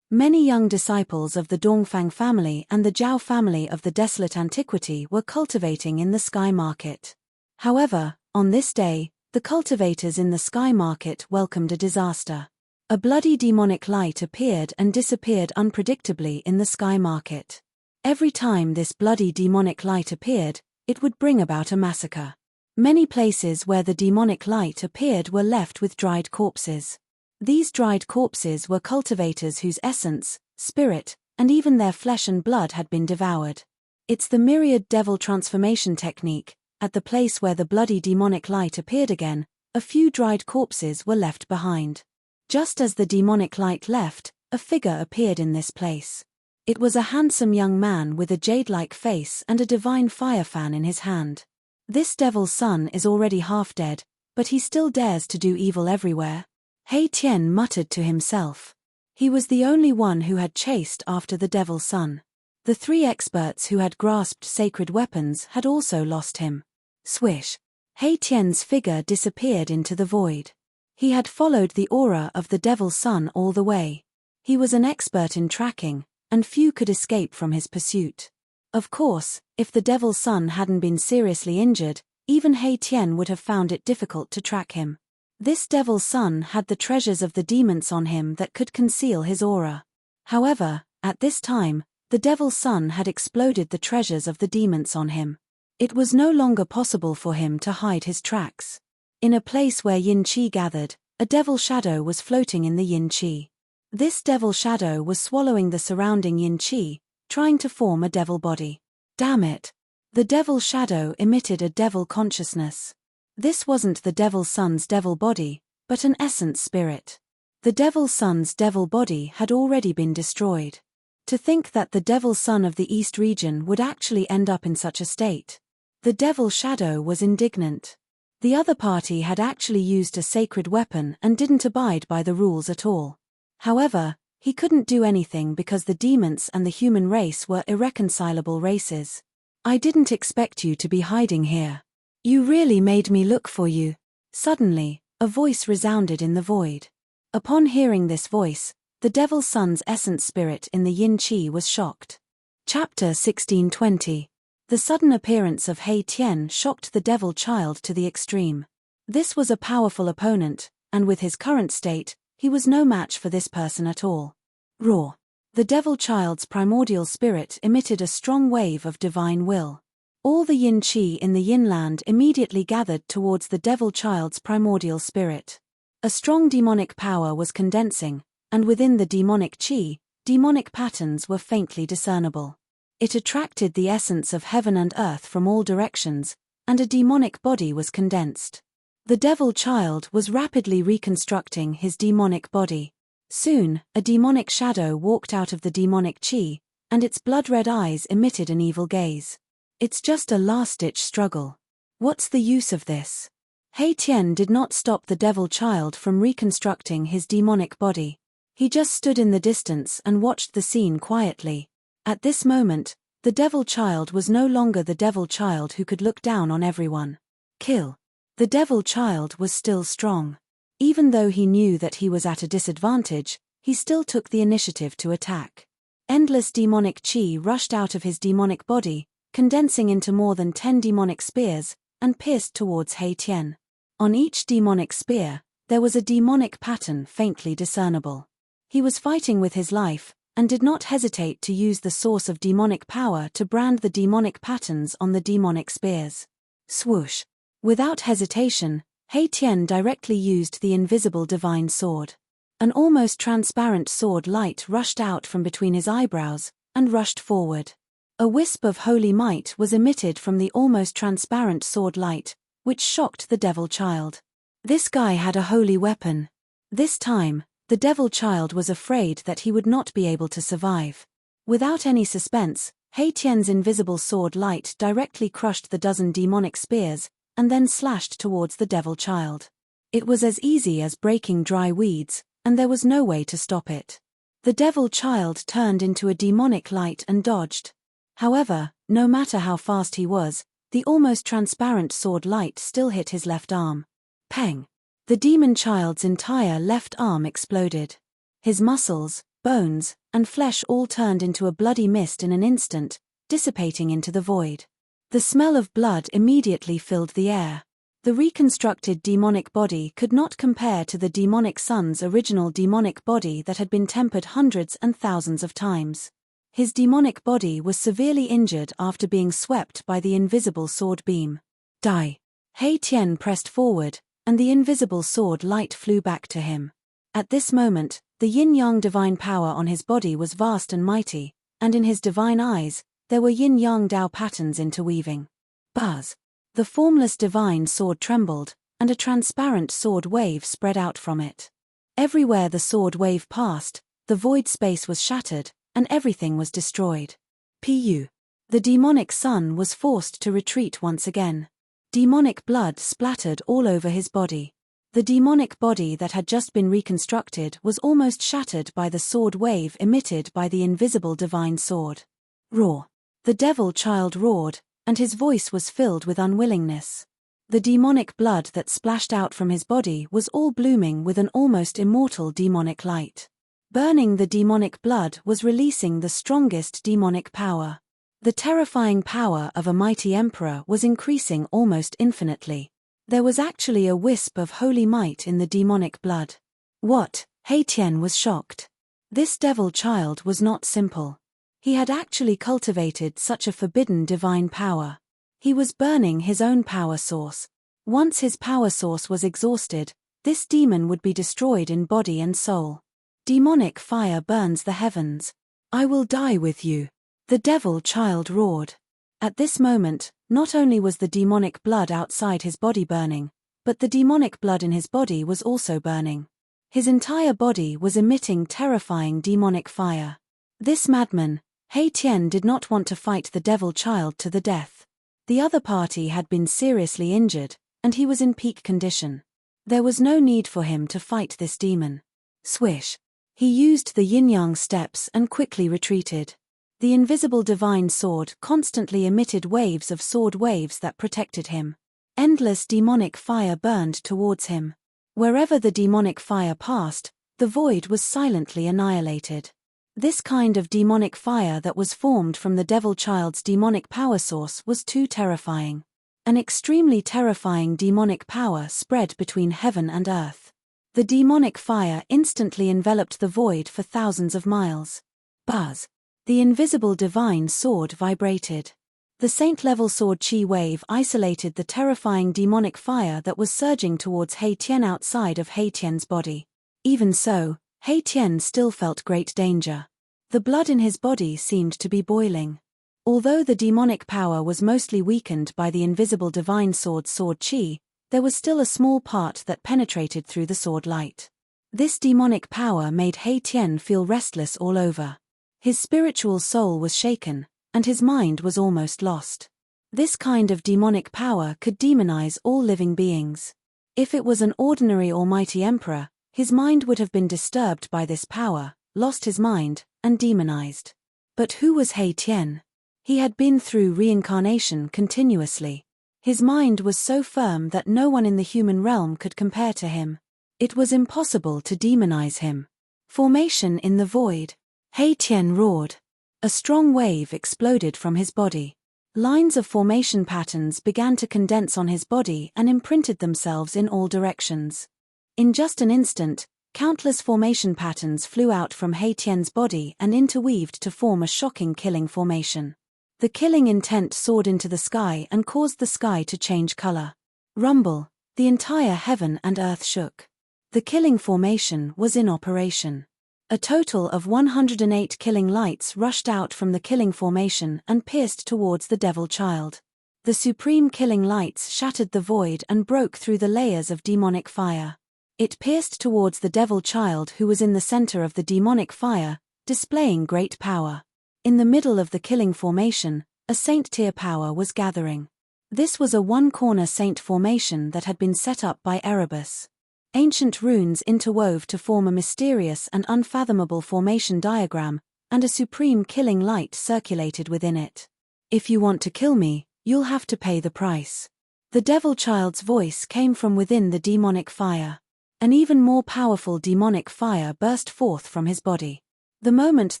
Many young disciples of the Dongfang family and the Zhao family of the desolate antiquity were cultivating in the Sky Market. However, on this day, the cultivators in the Sky Market welcomed a disaster. A bloody demonic light appeared and disappeared unpredictably in the Sky Market. Every time this bloody demonic light appeared, it would bring about a massacre. Many places where the demonic light appeared were left with dried corpses. These dried corpses were cultivators whose essence, spirit, and even their flesh and blood had been devoured. It's the myriad devil transformation technique. At the place where the bloody demonic light appeared again, a few dried corpses were left behind. Just as the demonic light left, a figure appeared in this place. It was a handsome young man with a jade-like face and a divine fire fan in his hand. This Devil's Son is already half dead, but he still dares to do evil everywhere. He Tian muttered to himself. He was the only one who had chased after the Devil's Son. The 3 experts who had grasped sacred weapons had also lost him. Swish! He Tian's figure disappeared into the void. He had followed the aura of the Devil's Son all the way. He was an expert in tracking, and few could escape from his pursuit. Of course, if the Devil's Son hadn't been seriously injured, even He Tian would have found it difficult to track him. This Devil's Son had the treasures of the demons on him that could conceal his aura. However, at this time, The devil's son had exploded the treasures of the demons on him. It was no longer possible for him to hide his tracks. In a place where yin qi gathered, a devil shadow was floating in the yin qi. This devil shadow was swallowing the surrounding yin qi, trying to form a devil body. Damn it! The devil shadow emitted a devil consciousness. This wasn't the devil's son's devil body, but an essence spirit. The devil's son's devil body had already been destroyed. To think that the devil's son of the East region would actually end up in such a state. The devil shadow was indignant. The other party had actually used a sacred weapon and didn't abide by the rules at all. However, he couldn't do anything because the demons and the human race were irreconcilable races. I didn't expect you to be hiding here. You really made me look for you. Suddenly, a voice resounded in the void. Upon hearing this voice, the devil's son's essence spirit in the yin qi was shocked. Chapter 1620. The sudden appearance of He Tian shocked the devil child to the extreme. This was a powerful opponent, and with his current state, he was no match for this person at all. Roar. The devil child's primordial spirit emitted a strong wave of divine will. All the yin qi in the yin land immediately gathered towards the devil child's primordial spirit. A strong demonic power was condensing, and within the demonic qi, demonic patterns were faintly discernible. It attracted the essence of heaven and earth from all directions, and a demonic body was condensed. The devil child was rapidly reconstructing his demonic body. Soon, a demonic shadow walked out of the demonic qi, and its blood-red eyes emitted an evil gaze. It's just a last-ditch struggle. What's the use of this? He Tian did not stop the devil child from reconstructing his demonic body. He just stood in the distance and watched the scene quietly. At this moment, the devil child was no longer the devil child who could look down on everyone. Kill. The devil child was still strong. Even though he knew that he was at a disadvantage, he still took the initiative to attack. Endless demonic qi rushed out of his demonic body, condensing into more than 10 demonic spears, and pierced towards He Tian. On each demonic spear, there was a demonic pattern faintly discernible. He was fighting with his life, and did not hesitate to use the source of demonic power to brand the demonic patterns on the demonic spears. Swoosh. Without hesitation, He Tian directly used the invisible divine sword. An almost transparent sword light rushed out from between his eyebrows, and rushed forward. A wisp of holy might was emitted from the almost transparent sword light, which shocked the devil child. This guy had a holy weapon. This time, the devil child was afraid that he would not be able to survive. Without any suspense, He Tian's invisible sword light directly crushed the dozen demonic spears, and then slashed towards the devil child. It was as easy as breaking dry weeds, and there was no way to stop it. The devil child turned into a demonic light and dodged. However, no matter how fast he was, the almost transparent sword light still hit his left arm. Peng! The demon child's entire left arm exploded. His muscles, bones, and flesh all turned into a bloody mist in an instant, dissipating into the void. The smell of blood immediately filled the air. The reconstructed demonic body could not compare to the demonic son's original demonic body that had been tempered hundreds and thousands of times. His demonic body was severely injured after being swept by the invisible sword beam. Die! He Tian pressed forward, and the invisible sword light flew back to him. At this moment, the yin-yang divine power on his body was vast and mighty, and in his divine eyes, there were yin-yang Dao patterns interweaving. Buzz! The formless divine sword trembled, and a transparent sword wave spread out from it. Everywhere the sword wave passed, the void space was shattered, and everything was destroyed. Pu. The demonic son was forced to retreat once again. Demonic blood splattered all over his body. The demonic body that had just been reconstructed was almost shattered by the sword wave emitted by the invisible divine sword. Roar! The devil child roared, and his voice was filled with unwillingness. The demonic blood that splashed out from his body was all blooming with an almost immortal demonic light. Burning the demonic blood was releasing the strongest demonic power. The terrifying power of a mighty emperor was increasing almost infinitely. There was actually a wisp of holy might in the demonic blood. What? He Tian was shocked. This devil child was not simple. He had actually cultivated such a forbidden divine power. He was burning his own power source. Once his power source was exhausted, this demon would be destroyed in body and soul. Demonic fire burns the heavens. I will die with you. The devil child roared. At this moment, not only was the demonic blood outside his body burning, but the demonic blood in his body was also burning. His entire body was emitting terrifying demonic fire. This madman, He Tian, did not want to fight the devil child to the death. The other party had been seriously injured, and he was in peak condition. There was no need for him to fight this demon. Swish. He used the yin-yang steps and quickly retreated. The invisible divine sword constantly emitted waves of sword waves that protected him. Endless demonic fire burned towards him. Wherever the demonic fire passed, the void was silently annihilated. This kind of demonic fire that was formed from the devil child's demonic power source was too terrifying. An extremely terrifying demonic power spread between heaven and earth. The demonic fire instantly enveloped the void for thousands of miles. Buzz. The invisible divine sword vibrated. The saint-level sword chi wave isolated the terrifying demonic fire that was surging towards He Tian outside of He Tian's body. Even so, He Tian still felt great danger. The blood in his body seemed to be boiling. Although the demonic power was mostly weakened by the invisible divine sword chi, there was still a small part that penetrated through the sword light. This demonic power made He Tian feel restless all over. His spiritual soul was shaken, and his mind was almost lost. This kind of demonic power could demonize all living beings. If it was an ordinary almighty emperor, his mind would have been disturbed by this power, lost his mind, and demonized. But who was He Tian? He had been through reincarnation continuously. His mind was so firm that no one in the human realm could compare to him. It was impossible to demonize him. Formation in the void. He Tian roared. A strong wave exploded from his body. Lines of formation patterns began to condense on his body and imprinted themselves in all directions. In just an instant, countless formation patterns flew out from He Tian's body and interweaved to form a shocking killing formation. The killing intent soared into the sky and caused the sky to change color. Rumble, the entire heaven and earth shook. The killing formation was in operation. A total of 108 killing lights rushed out from the killing formation and pierced towards the devil child. The supreme killing lights shattered the void and broke through the layers of demonic fire. It pierced towards the devil child who was in the center of the demonic fire, displaying great power. In the middle of the killing formation, a saint-tier power was gathering. This was a one-corner saint formation that had been set up by Erebus. Ancient runes interwove to form a mysterious and unfathomable formation diagram, and a supreme killing light circulated within it. If you want to kill me, you'll have to pay the price. The devil child's voice came from within the demonic fire. An even more powerful demonic fire burst forth from his body. The moment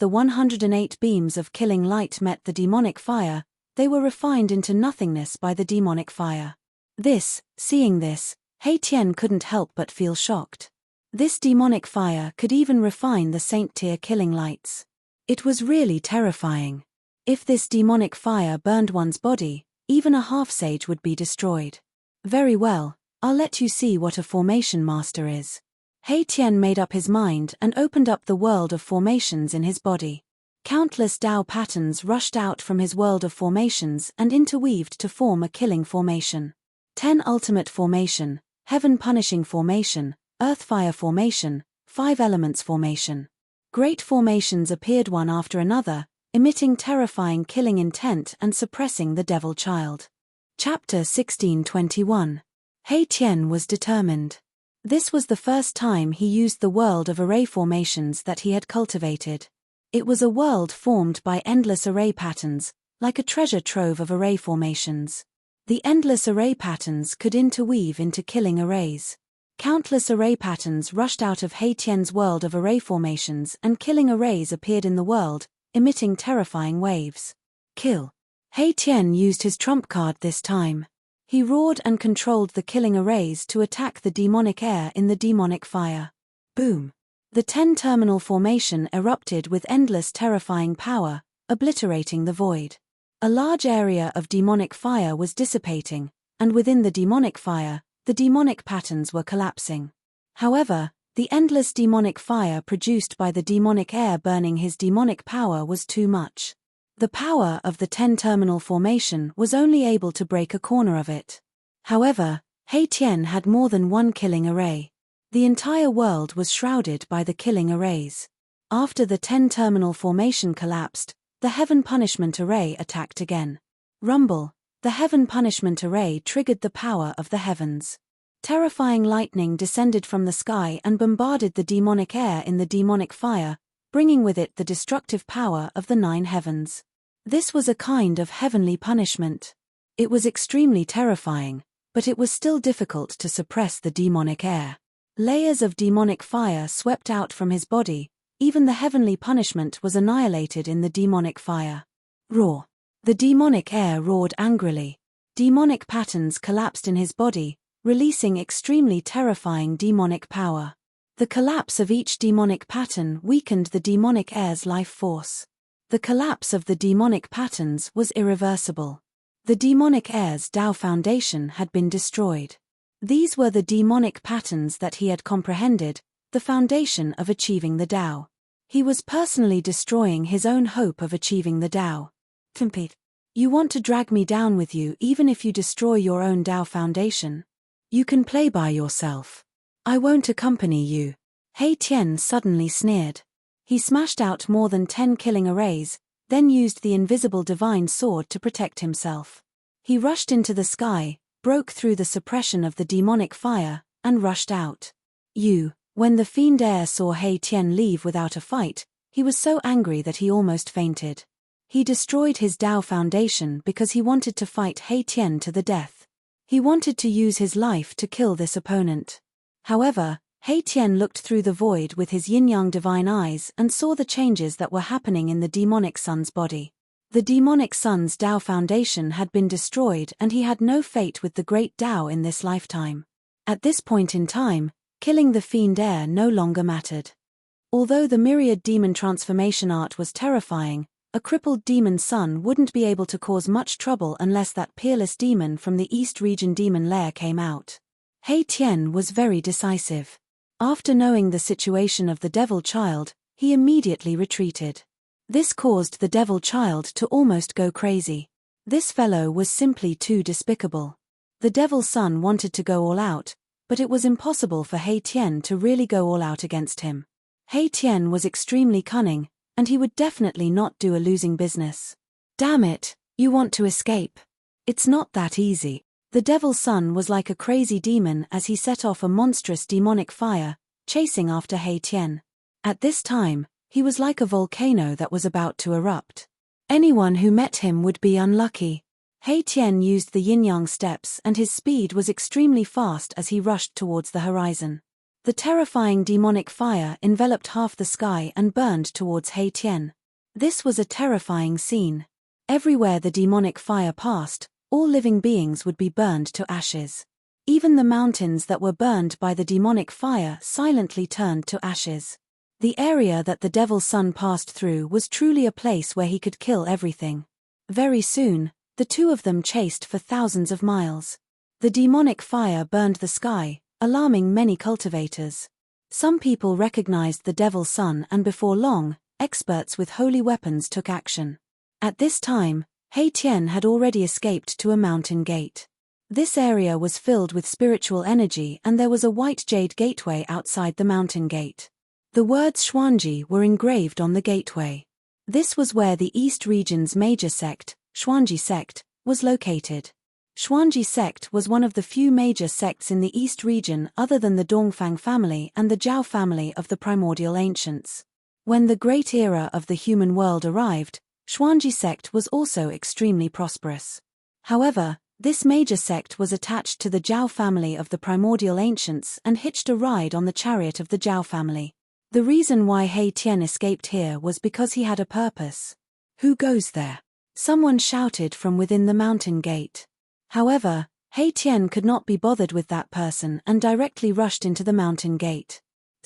the 108 beams of killing light met the demonic fire, they were refined into nothingness by the demonic fire. Seeing this, He Tian couldn't help but feel shocked. This demonic fire could even refine the saint-tier killing lights. It was really terrifying. If this demonic fire burned one's body, even a half-sage would be destroyed. Very well, I'll let you see what a formation master is. He Tian made up his mind and opened up the world of formations in his body. Countless Tao patterns rushed out from his world of formations and interweaved to form a killing formation. 10 ultimate formation, heaven punishing formation, earth fire formation, 5 elements formation. Great formations appeared one after another, emitting terrifying killing intent and suppressing the devil child. Chapter 1621. He Tian was determined. This was the first time he used the world of array formations that he had cultivated. It was a world formed by endless array patterns, like a treasure trove of array formations. The endless array patterns could interweave into killing arrays. Countless array patterns rushed out of He Tian's world of array formations and killing arrays appeared in the world, emitting terrifying waves. Kill. He Tian used his trump card this time. He roared and controlled the killing arrays to attack the demonic air in the demonic fire. Boom. The 10-terminal formation erupted with endless terrifying power, obliterating the void. A large area of demonic fire was dissipating, and within the demonic fire, the demonic patterns were collapsing. However, the endless demonic fire produced by the demonic air burning his demonic power was too much. The power of the 10-terminal formation was only able to break a corner of it. However, He Tian had more than one killing array. The entire world was shrouded by the killing arrays. After the 10-terminal formation collapsed, the Heaven Punishment Array attacked again. Rumble, the Heaven Punishment Array triggered the power of the heavens. Terrifying lightning descended from the sky and bombarded the demonic air in the demonic fire, bringing with it the destructive power of the 9 heavens. This was a kind of heavenly punishment. It was extremely terrifying, but it was still difficult to suppress the demonic air. Layers of demonic fire swept out from his body, even the heavenly punishment was annihilated in the demonic fire. Roar. The demonic air roared angrily. Demonic patterns collapsed in his body, releasing extremely terrifying demonic power. The collapse of each demonic pattern weakened the demonic air's life force. The collapse of the demonic patterns was irreversible. The demonic air's Tao foundation had been destroyed. These were the demonic patterns that he had comprehended, the foundation of achieving the Tao. He was personally destroying his own hope of achieving the Tao. Compete. You want to drag me down with you even if you destroy your own Tao foundation? You can play by yourself. I won't accompany you. He Tian suddenly sneered. He smashed out more than 10 killing arrays, then used the invisible divine sword to protect himself. He rushed into the sky, broke through the suppression of the demonic fire, and rushed out. When the fiend air saw He Tian leave without a fight, he was so angry that he almost fainted. He destroyed his Tao foundation because he wanted to fight He Tian to the death. He wanted to use his life to kill this opponent. However, He Tian looked through the void with his yin-yang divine eyes and saw the changes that were happening in the demonic sun's body. The demonic sun's Tao foundation had been destroyed and he had no fate with the great Tao in this lifetime. At this point in time, killing the fiend air no longer mattered. Although the myriad demon transformation art was terrifying, a crippled demon son wouldn't be able to cause much trouble unless that peerless demon from the East region demon lair came out. He Tian was very decisive. After knowing the situation of the devil child, he immediately retreated. This caused the devil child to almost go crazy. This fellow was simply too despicable. The devil son wanted to go all out, but it was impossible for He Tian to really go all out against him. He Tian was extremely cunning, and he would definitely not do a losing business. Damn it, you want to escape? It's not that easy. The devil's son was like a crazy demon as he set off a monstrous demonic fire, chasing after He Tian. At this time, he was like a volcano that was about to erupt. Anyone who met him would be unlucky. He Tian used the yin-yang steps and his speed was extremely fast as he rushed towards the horizon. The terrifying demonic fire enveloped half the sky and burned towards He Tian. This was a terrifying scene. Everywhere the demonic fire passed, all living beings would be burned to ashes. Even the mountains that were burned by the demonic fire silently turned to ashes. The area that the devil's son passed through was truly a place where he could kill everything. Very soon, the two of them chased for thousands of miles. The demonic fire burned the sky, alarming many cultivators. Some people recognized the devil's son and before long, experts with holy weapons took action. At this time, He Tian had already escaped to a mountain gate. This area was filled with spiritual energy and there was a white jade gateway outside the mountain gate. The words Xuanji were engraved on the gateway. This was where the East region's major sect, Xuanji sect, was located. Xuanji sect was one of the few major sects in the East region other than the Dongfang family and the Zhao family of the primordial ancients. When the great era of the human world arrived, Xuanji sect was also extremely prosperous. However, this major sect was attached to the Zhao family of the primordial ancients and hitched a ride on the chariot of the Zhao family. The reason why He Tian escaped here was because he had a purpose. Who goes there? Someone shouted from within the mountain gate. However, He Tian could not be bothered with that person and directly rushed into the mountain gate.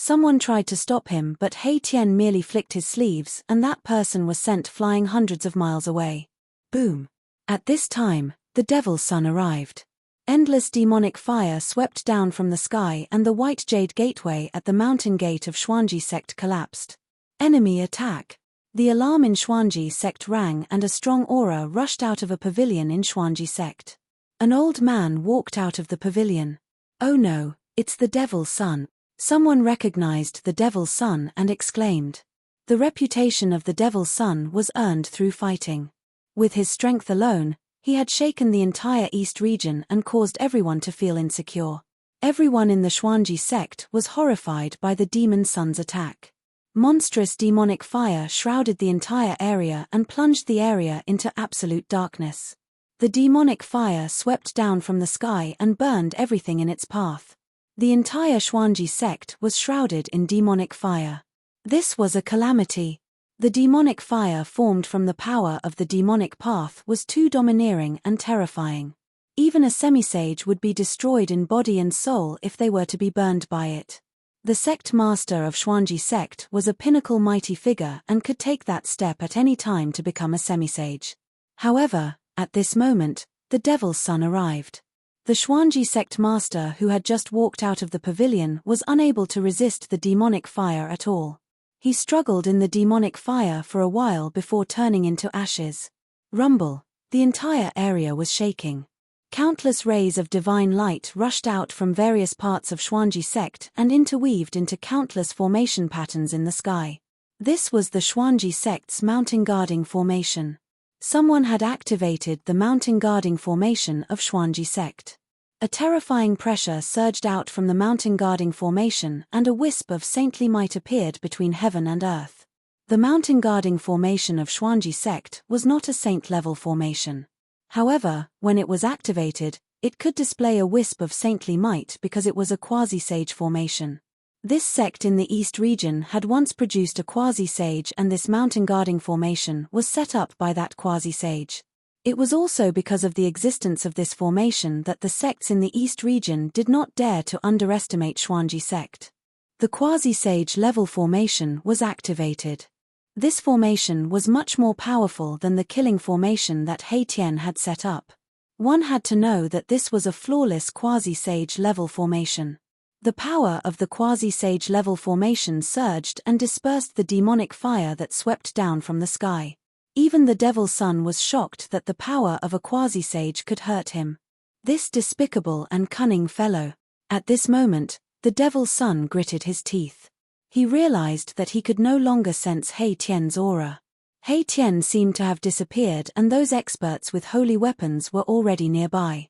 Someone tried to stop him, but He Tian merely flicked his sleeves and that person was sent flying hundreds of miles away. Boom. At this time, the Devil's Son arrived. Endless demonic fire swept down from the sky and the white jade gateway at the mountain gate of Xuanji sect collapsed. Enemy attack. The alarm in Xuanji sect rang and a strong aura rushed out of a pavilion in Xuanji sect. An old man walked out of the pavilion. Oh no, it's the Devil's Son. Someone recognized the Devil's Son and exclaimed. The reputation of the Devil's Son was earned through fighting. With his strength alone, he had shaken the entire East region and caused everyone to feel insecure. Everyone in the Xuanji sect was horrified by the Demon Son's attack. Monstrous demonic fire shrouded the entire area and plunged the area into absolute darkness. The demonic fire swept down from the sky and burned everything in its path. The entire Xuanji sect was shrouded in demonic fire. This was a calamity. The demonic fire formed from the power of the demonic path was too domineering and terrifying. Even a semisage would be destroyed in body and soul if they were to be burned by it. The sect master of Xuanji sect was a pinnacle mighty figure and could take that step at any time to become a semisage. However, at this moment, the Devil's Son arrived. The Xuanji sect master who had just walked out of the pavilion was unable to resist the demonic fire at all. He struggled in the demonic fire for a while before turning into ashes. Rumble. The entire area was shaking. Countless rays of divine light rushed out from various parts of Xuanji sect and interweaved into countless formation patterns in the sky. This was the Xuanji sect's mountain guarding formation. Someone had activated the mountain guarding formation of Xuanji sect. A terrifying pressure surged out from the mountain guarding formation and a wisp of saintly might appeared between heaven and earth. The mountain guarding formation of Xuanji sect was not a saint-level formation. However, when it was activated, it could display a wisp of saintly might because it was a quasi-sage formation. This sect in the East region had once produced a quasi-sage and this mountain guarding formation was set up by that quasi-sage. It was also because of the existence of this formation that the sects in the East region did not dare to underestimate Xuanji sect. The quasi-sage level formation was activated. This formation was much more powerful than the killing formation that He Tian had set up. One had to know that this was a flawless quasi-sage level formation. The power of the quasi-sage level formation surged and dispersed the demonic fire that swept down from the sky. Even the Devil's Son was shocked that the power of a quasi-sage could hurt him. This despicable and cunning fellow. At this moment, the Devil's Son gritted his teeth. He realized that he could no longer sense He Tian's aura. He Tian seemed to have disappeared and those experts with holy weapons were already nearby.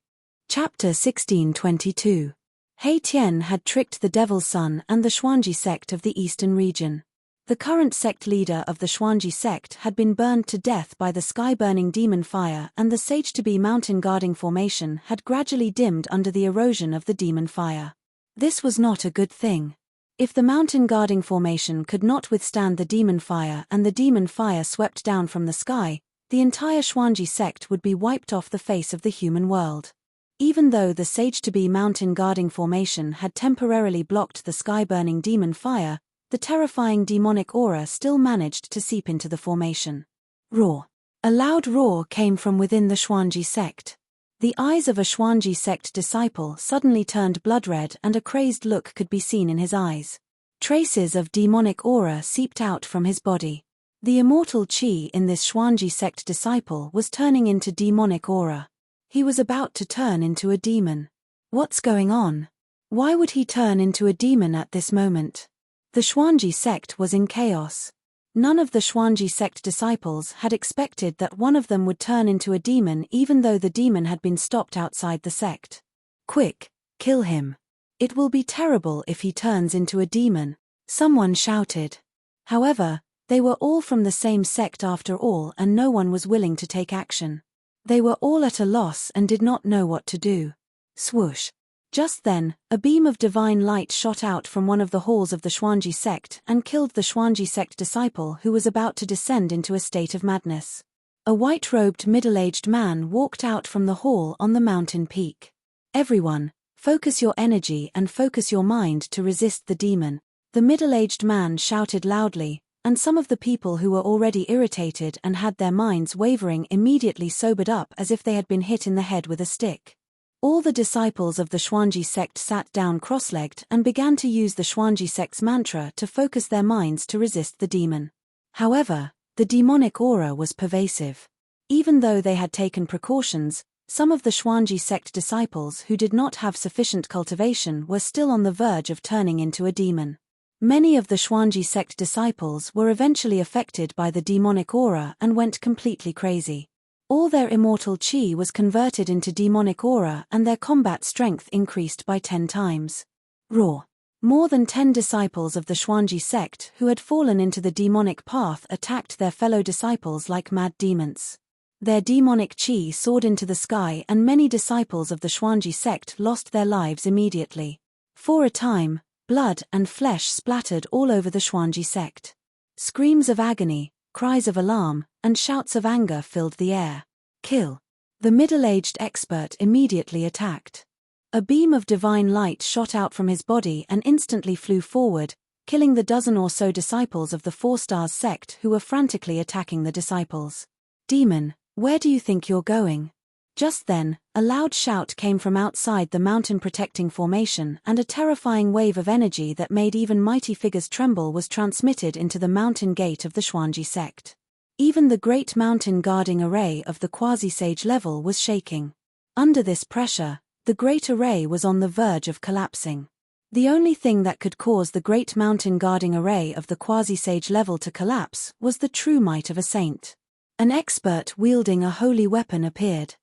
Chapter 1622. He Tian had tricked the Devil's Son and the Xuanji sect of the Eastern region. The current sect leader of the Xuanji sect had been burned to death by the sky-burning demon fire and the sage-to-be mountain guarding formation had gradually dimmed under the erosion of the demon fire. This was not a good thing. If the mountain guarding formation could not withstand the demon fire and the demon fire swept down from the sky, the entire Xuanji sect would be wiped off the face of the human world. Even though the sage-to-be mountain guarding formation had temporarily blocked the sky-burning demon fire, the terrifying demonic aura still managed to seep into the formation. Roar. A loud roar came from within the Xuanji sect. The eyes of a Xuanji sect disciple suddenly turned blood-red and a crazed look could be seen in his eyes. Traces of demonic aura seeped out from his body. The immortal chi in this Xuanji sect disciple was turning into demonic aura. He was about to turn into a demon. What's going on? Why would he turn into a demon at this moment? The Xuanji sect was in chaos. None of the Xuanji sect disciples had expected that one of them would turn into a demon even though the demon had been stopped outside the sect. Quick, kill him. It will be terrible if he turns into a demon, someone shouted. However, they were all from the same sect after all and no one was willing to take action. They were all at a loss and did not know what to do. Swoosh. Just then, a beam of divine light shot out from one of the halls of the Xuanji sect and killed the Xuanji sect disciple who was about to descend into a state of madness. A white-robed middle-aged man walked out from the hall on the mountain peak. Everyone, focus your energy and focus your mind to resist the demon. The middle-aged man shouted loudly, and some of the people who were already irritated and had their minds wavering immediately sobered up as if they had been hit in the head with a stick. All the disciples of the Xuanji sect sat down cross-legged and began to use the Xuanji sect's mantra to focus their minds to resist the demon. However, the demonic aura was pervasive. Even though they had taken precautions, some of the Xuanji sect disciples who did not have sufficient cultivation were still on the verge of turning into a demon. Many of the Xuanji sect disciples were eventually affected by the demonic aura and went completely crazy. All their immortal chi was converted into demonic aura and their combat strength increased by 10 times. Raw. More than 10 disciples of the Xuanji sect who had fallen into the demonic path attacked their fellow disciples like mad demons. Their demonic chi soared into the sky and many disciples of the Xuanji sect lost their lives immediately. For a time, blood and flesh splattered all over the Xuanji sect. Screams of agony, cries of alarm, and shouts of anger filled the air. Kill. The middle-aged expert immediately attacked. A beam of divine light shot out from his body and instantly flew forward, killing the dozen or so disciples of the Four Stars sect who were frantically attacking the disciples. Demon, where do you think you're going? Just then, a loud shout came from outside the mountain-protecting formation and a terrifying wave of energy that made even mighty figures tremble was transmitted into the mountain gate of the Xuanji sect. Even the great mountain guarding array of the quasi-sage level was shaking. Under this pressure, the great array was on the verge of collapsing. The only thing that could cause the great mountain guarding array of the quasi-sage level to collapse was the true might of a saint. An expert wielding a holy weapon appeared.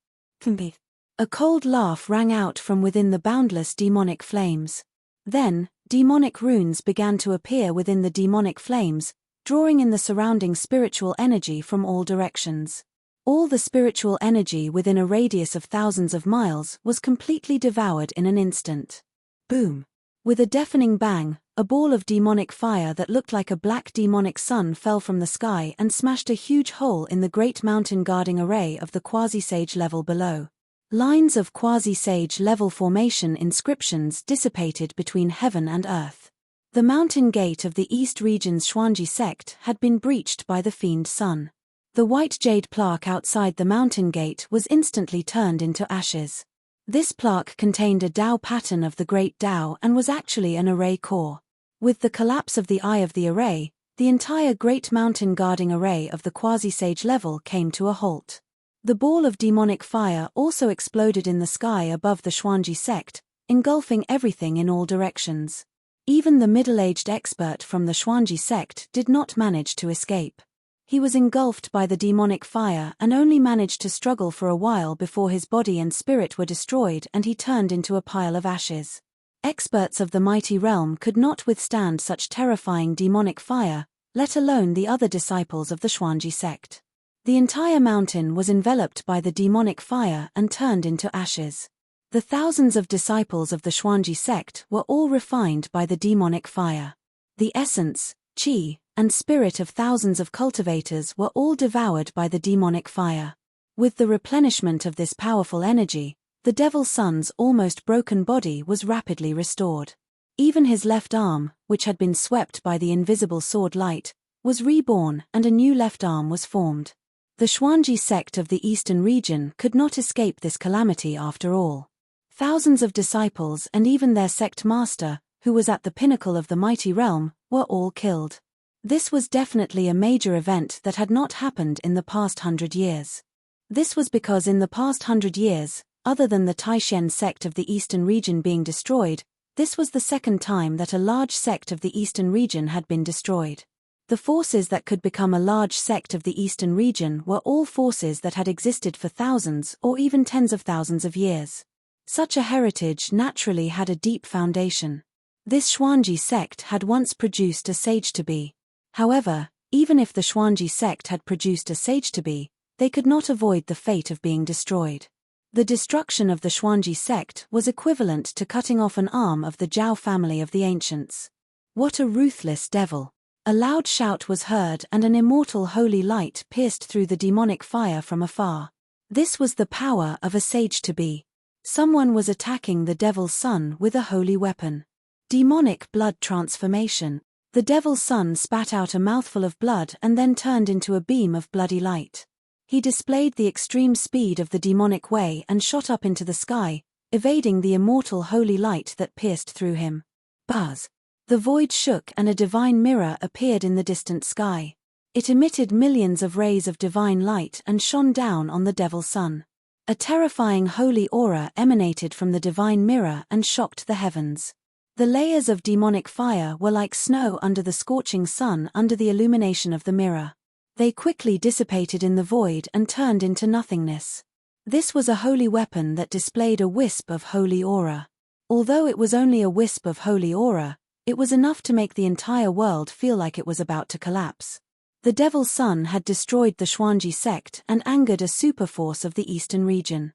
A cold laugh rang out from within the boundless demonic flames. Then, demonic runes began to appear within the demonic flames, drawing in the surrounding spiritual energy from all directions. All the spiritual energy within a radius of thousands of miles was completely devoured in an instant. Boom! With a deafening bang, a ball of demonic fire that looked like a black demonic sun fell from the sky and smashed a huge hole in the great mountain guarding array of the quasi-sage level below. Lines of quasi-sage level formation inscriptions dissipated between heaven and earth. The mountain gate of the East region's Xuanji sect had been breached by the fiend sun. The white jade plaque outside the mountain gate was instantly turned into ashes. This plaque contained a Tao pattern of the Great Tao and was actually an array core. With the collapse of the eye of the array, the entire great mountain guarding array of the quasi-sage level came to a halt. The ball of demonic fire also exploded in the sky above the Xuanji sect, engulfing everything in all directions. Even the middle-aged expert from the Xuanji sect did not manage to escape. He was engulfed by the demonic fire and only managed to struggle for a while before his body and spirit were destroyed and he turned into a pile of ashes. Experts of the mighty realm could not withstand such terrifying demonic fire, let alone the other disciples of the Xuanji sect. The entire mountain was enveloped by the demonic fire and turned into ashes. The thousands of disciples of the Xuanji sect were all refined by the demonic fire. The essence, chi, and spirit of thousands of cultivators were all devoured by the demonic fire. With the replenishment of this powerful energy, the Devil Sun's almost broken body was rapidly restored. Even his left arm, which had been swept by the invisible sword light, was reborn and a new left arm was formed. The Xuanji sect of the eastern region could not escape this calamity after all. Thousands of disciples and even their sect master, who was at the pinnacle of the mighty realm, were all killed. This was definitely a major event that had not happened in the past 100 years. This was because in the past 100 years, other than the Taishen sect of the eastern region being destroyed, this was the second time that a large sect of the eastern region had been destroyed. The forces that could become a large sect of the eastern region were all forces that had existed for thousands or even tens of thousands of years. Such a heritage naturally had a deep foundation. This Xuanji sect had once produced a sage-to-be. However, even if the Xuanji sect had produced a sage-to-be, they could not avoid the fate of being destroyed. The destruction of the Xuanji sect was equivalent to cutting off an arm of the Zhao family of the ancients. What a ruthless devil! A loud shout was heard and an immortal holy light pierced through the demonic fire from afar. This was the power of a sage-to-be. Someone was attacking the Devil's Son with a holy weapon. Demonic blood transformation. The devil's son spat out a mouthful of blood and then turned into a beam of bloody light. He displayed the extreme speed of the demonic way and shot up into the sky, evading the immortal holy light that pierced through him. Buzz. The void shook and a divine mirror appeared in the distant sky. It emitted millions of rays of divine light and shone down on the devil's son. A terrifying holy aura emanated from the divine mirror and shocked the heavens. The layers of demonic fire were like snow under the scorching sun under the illumination of the mirror. They quickly dissipated in the void and turned into nothingness. This was a holy weapon that displayed a wisp of holy aura. Although it was only a wisp of holy aura, it was enough to make the entire world feel like it was about to collapse. The devil's son had destroyed the Xuanji sect and angered a superforce of the eastern region.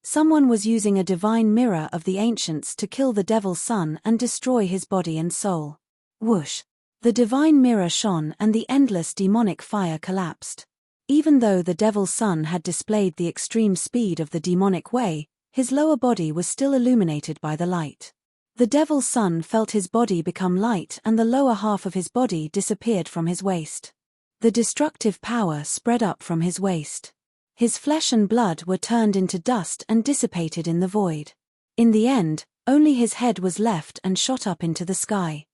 Someone was using a divine mirror of the ancients to kill the devil's son and destroy his body and soul. Whoosh! The divine mirror shone and the endless demonic fire collapsed. Even though the devil's son had displayed the extreme speed of the demonic way, his lower body was still illuminated by the light. The devil's son felt his body become light and the lower half of his body disappeared from his waist. The destructive power spread up from his waist. His flesh and blood were turned into dust and dissipated in the void. In the end, only his head was left and shot up into the sky.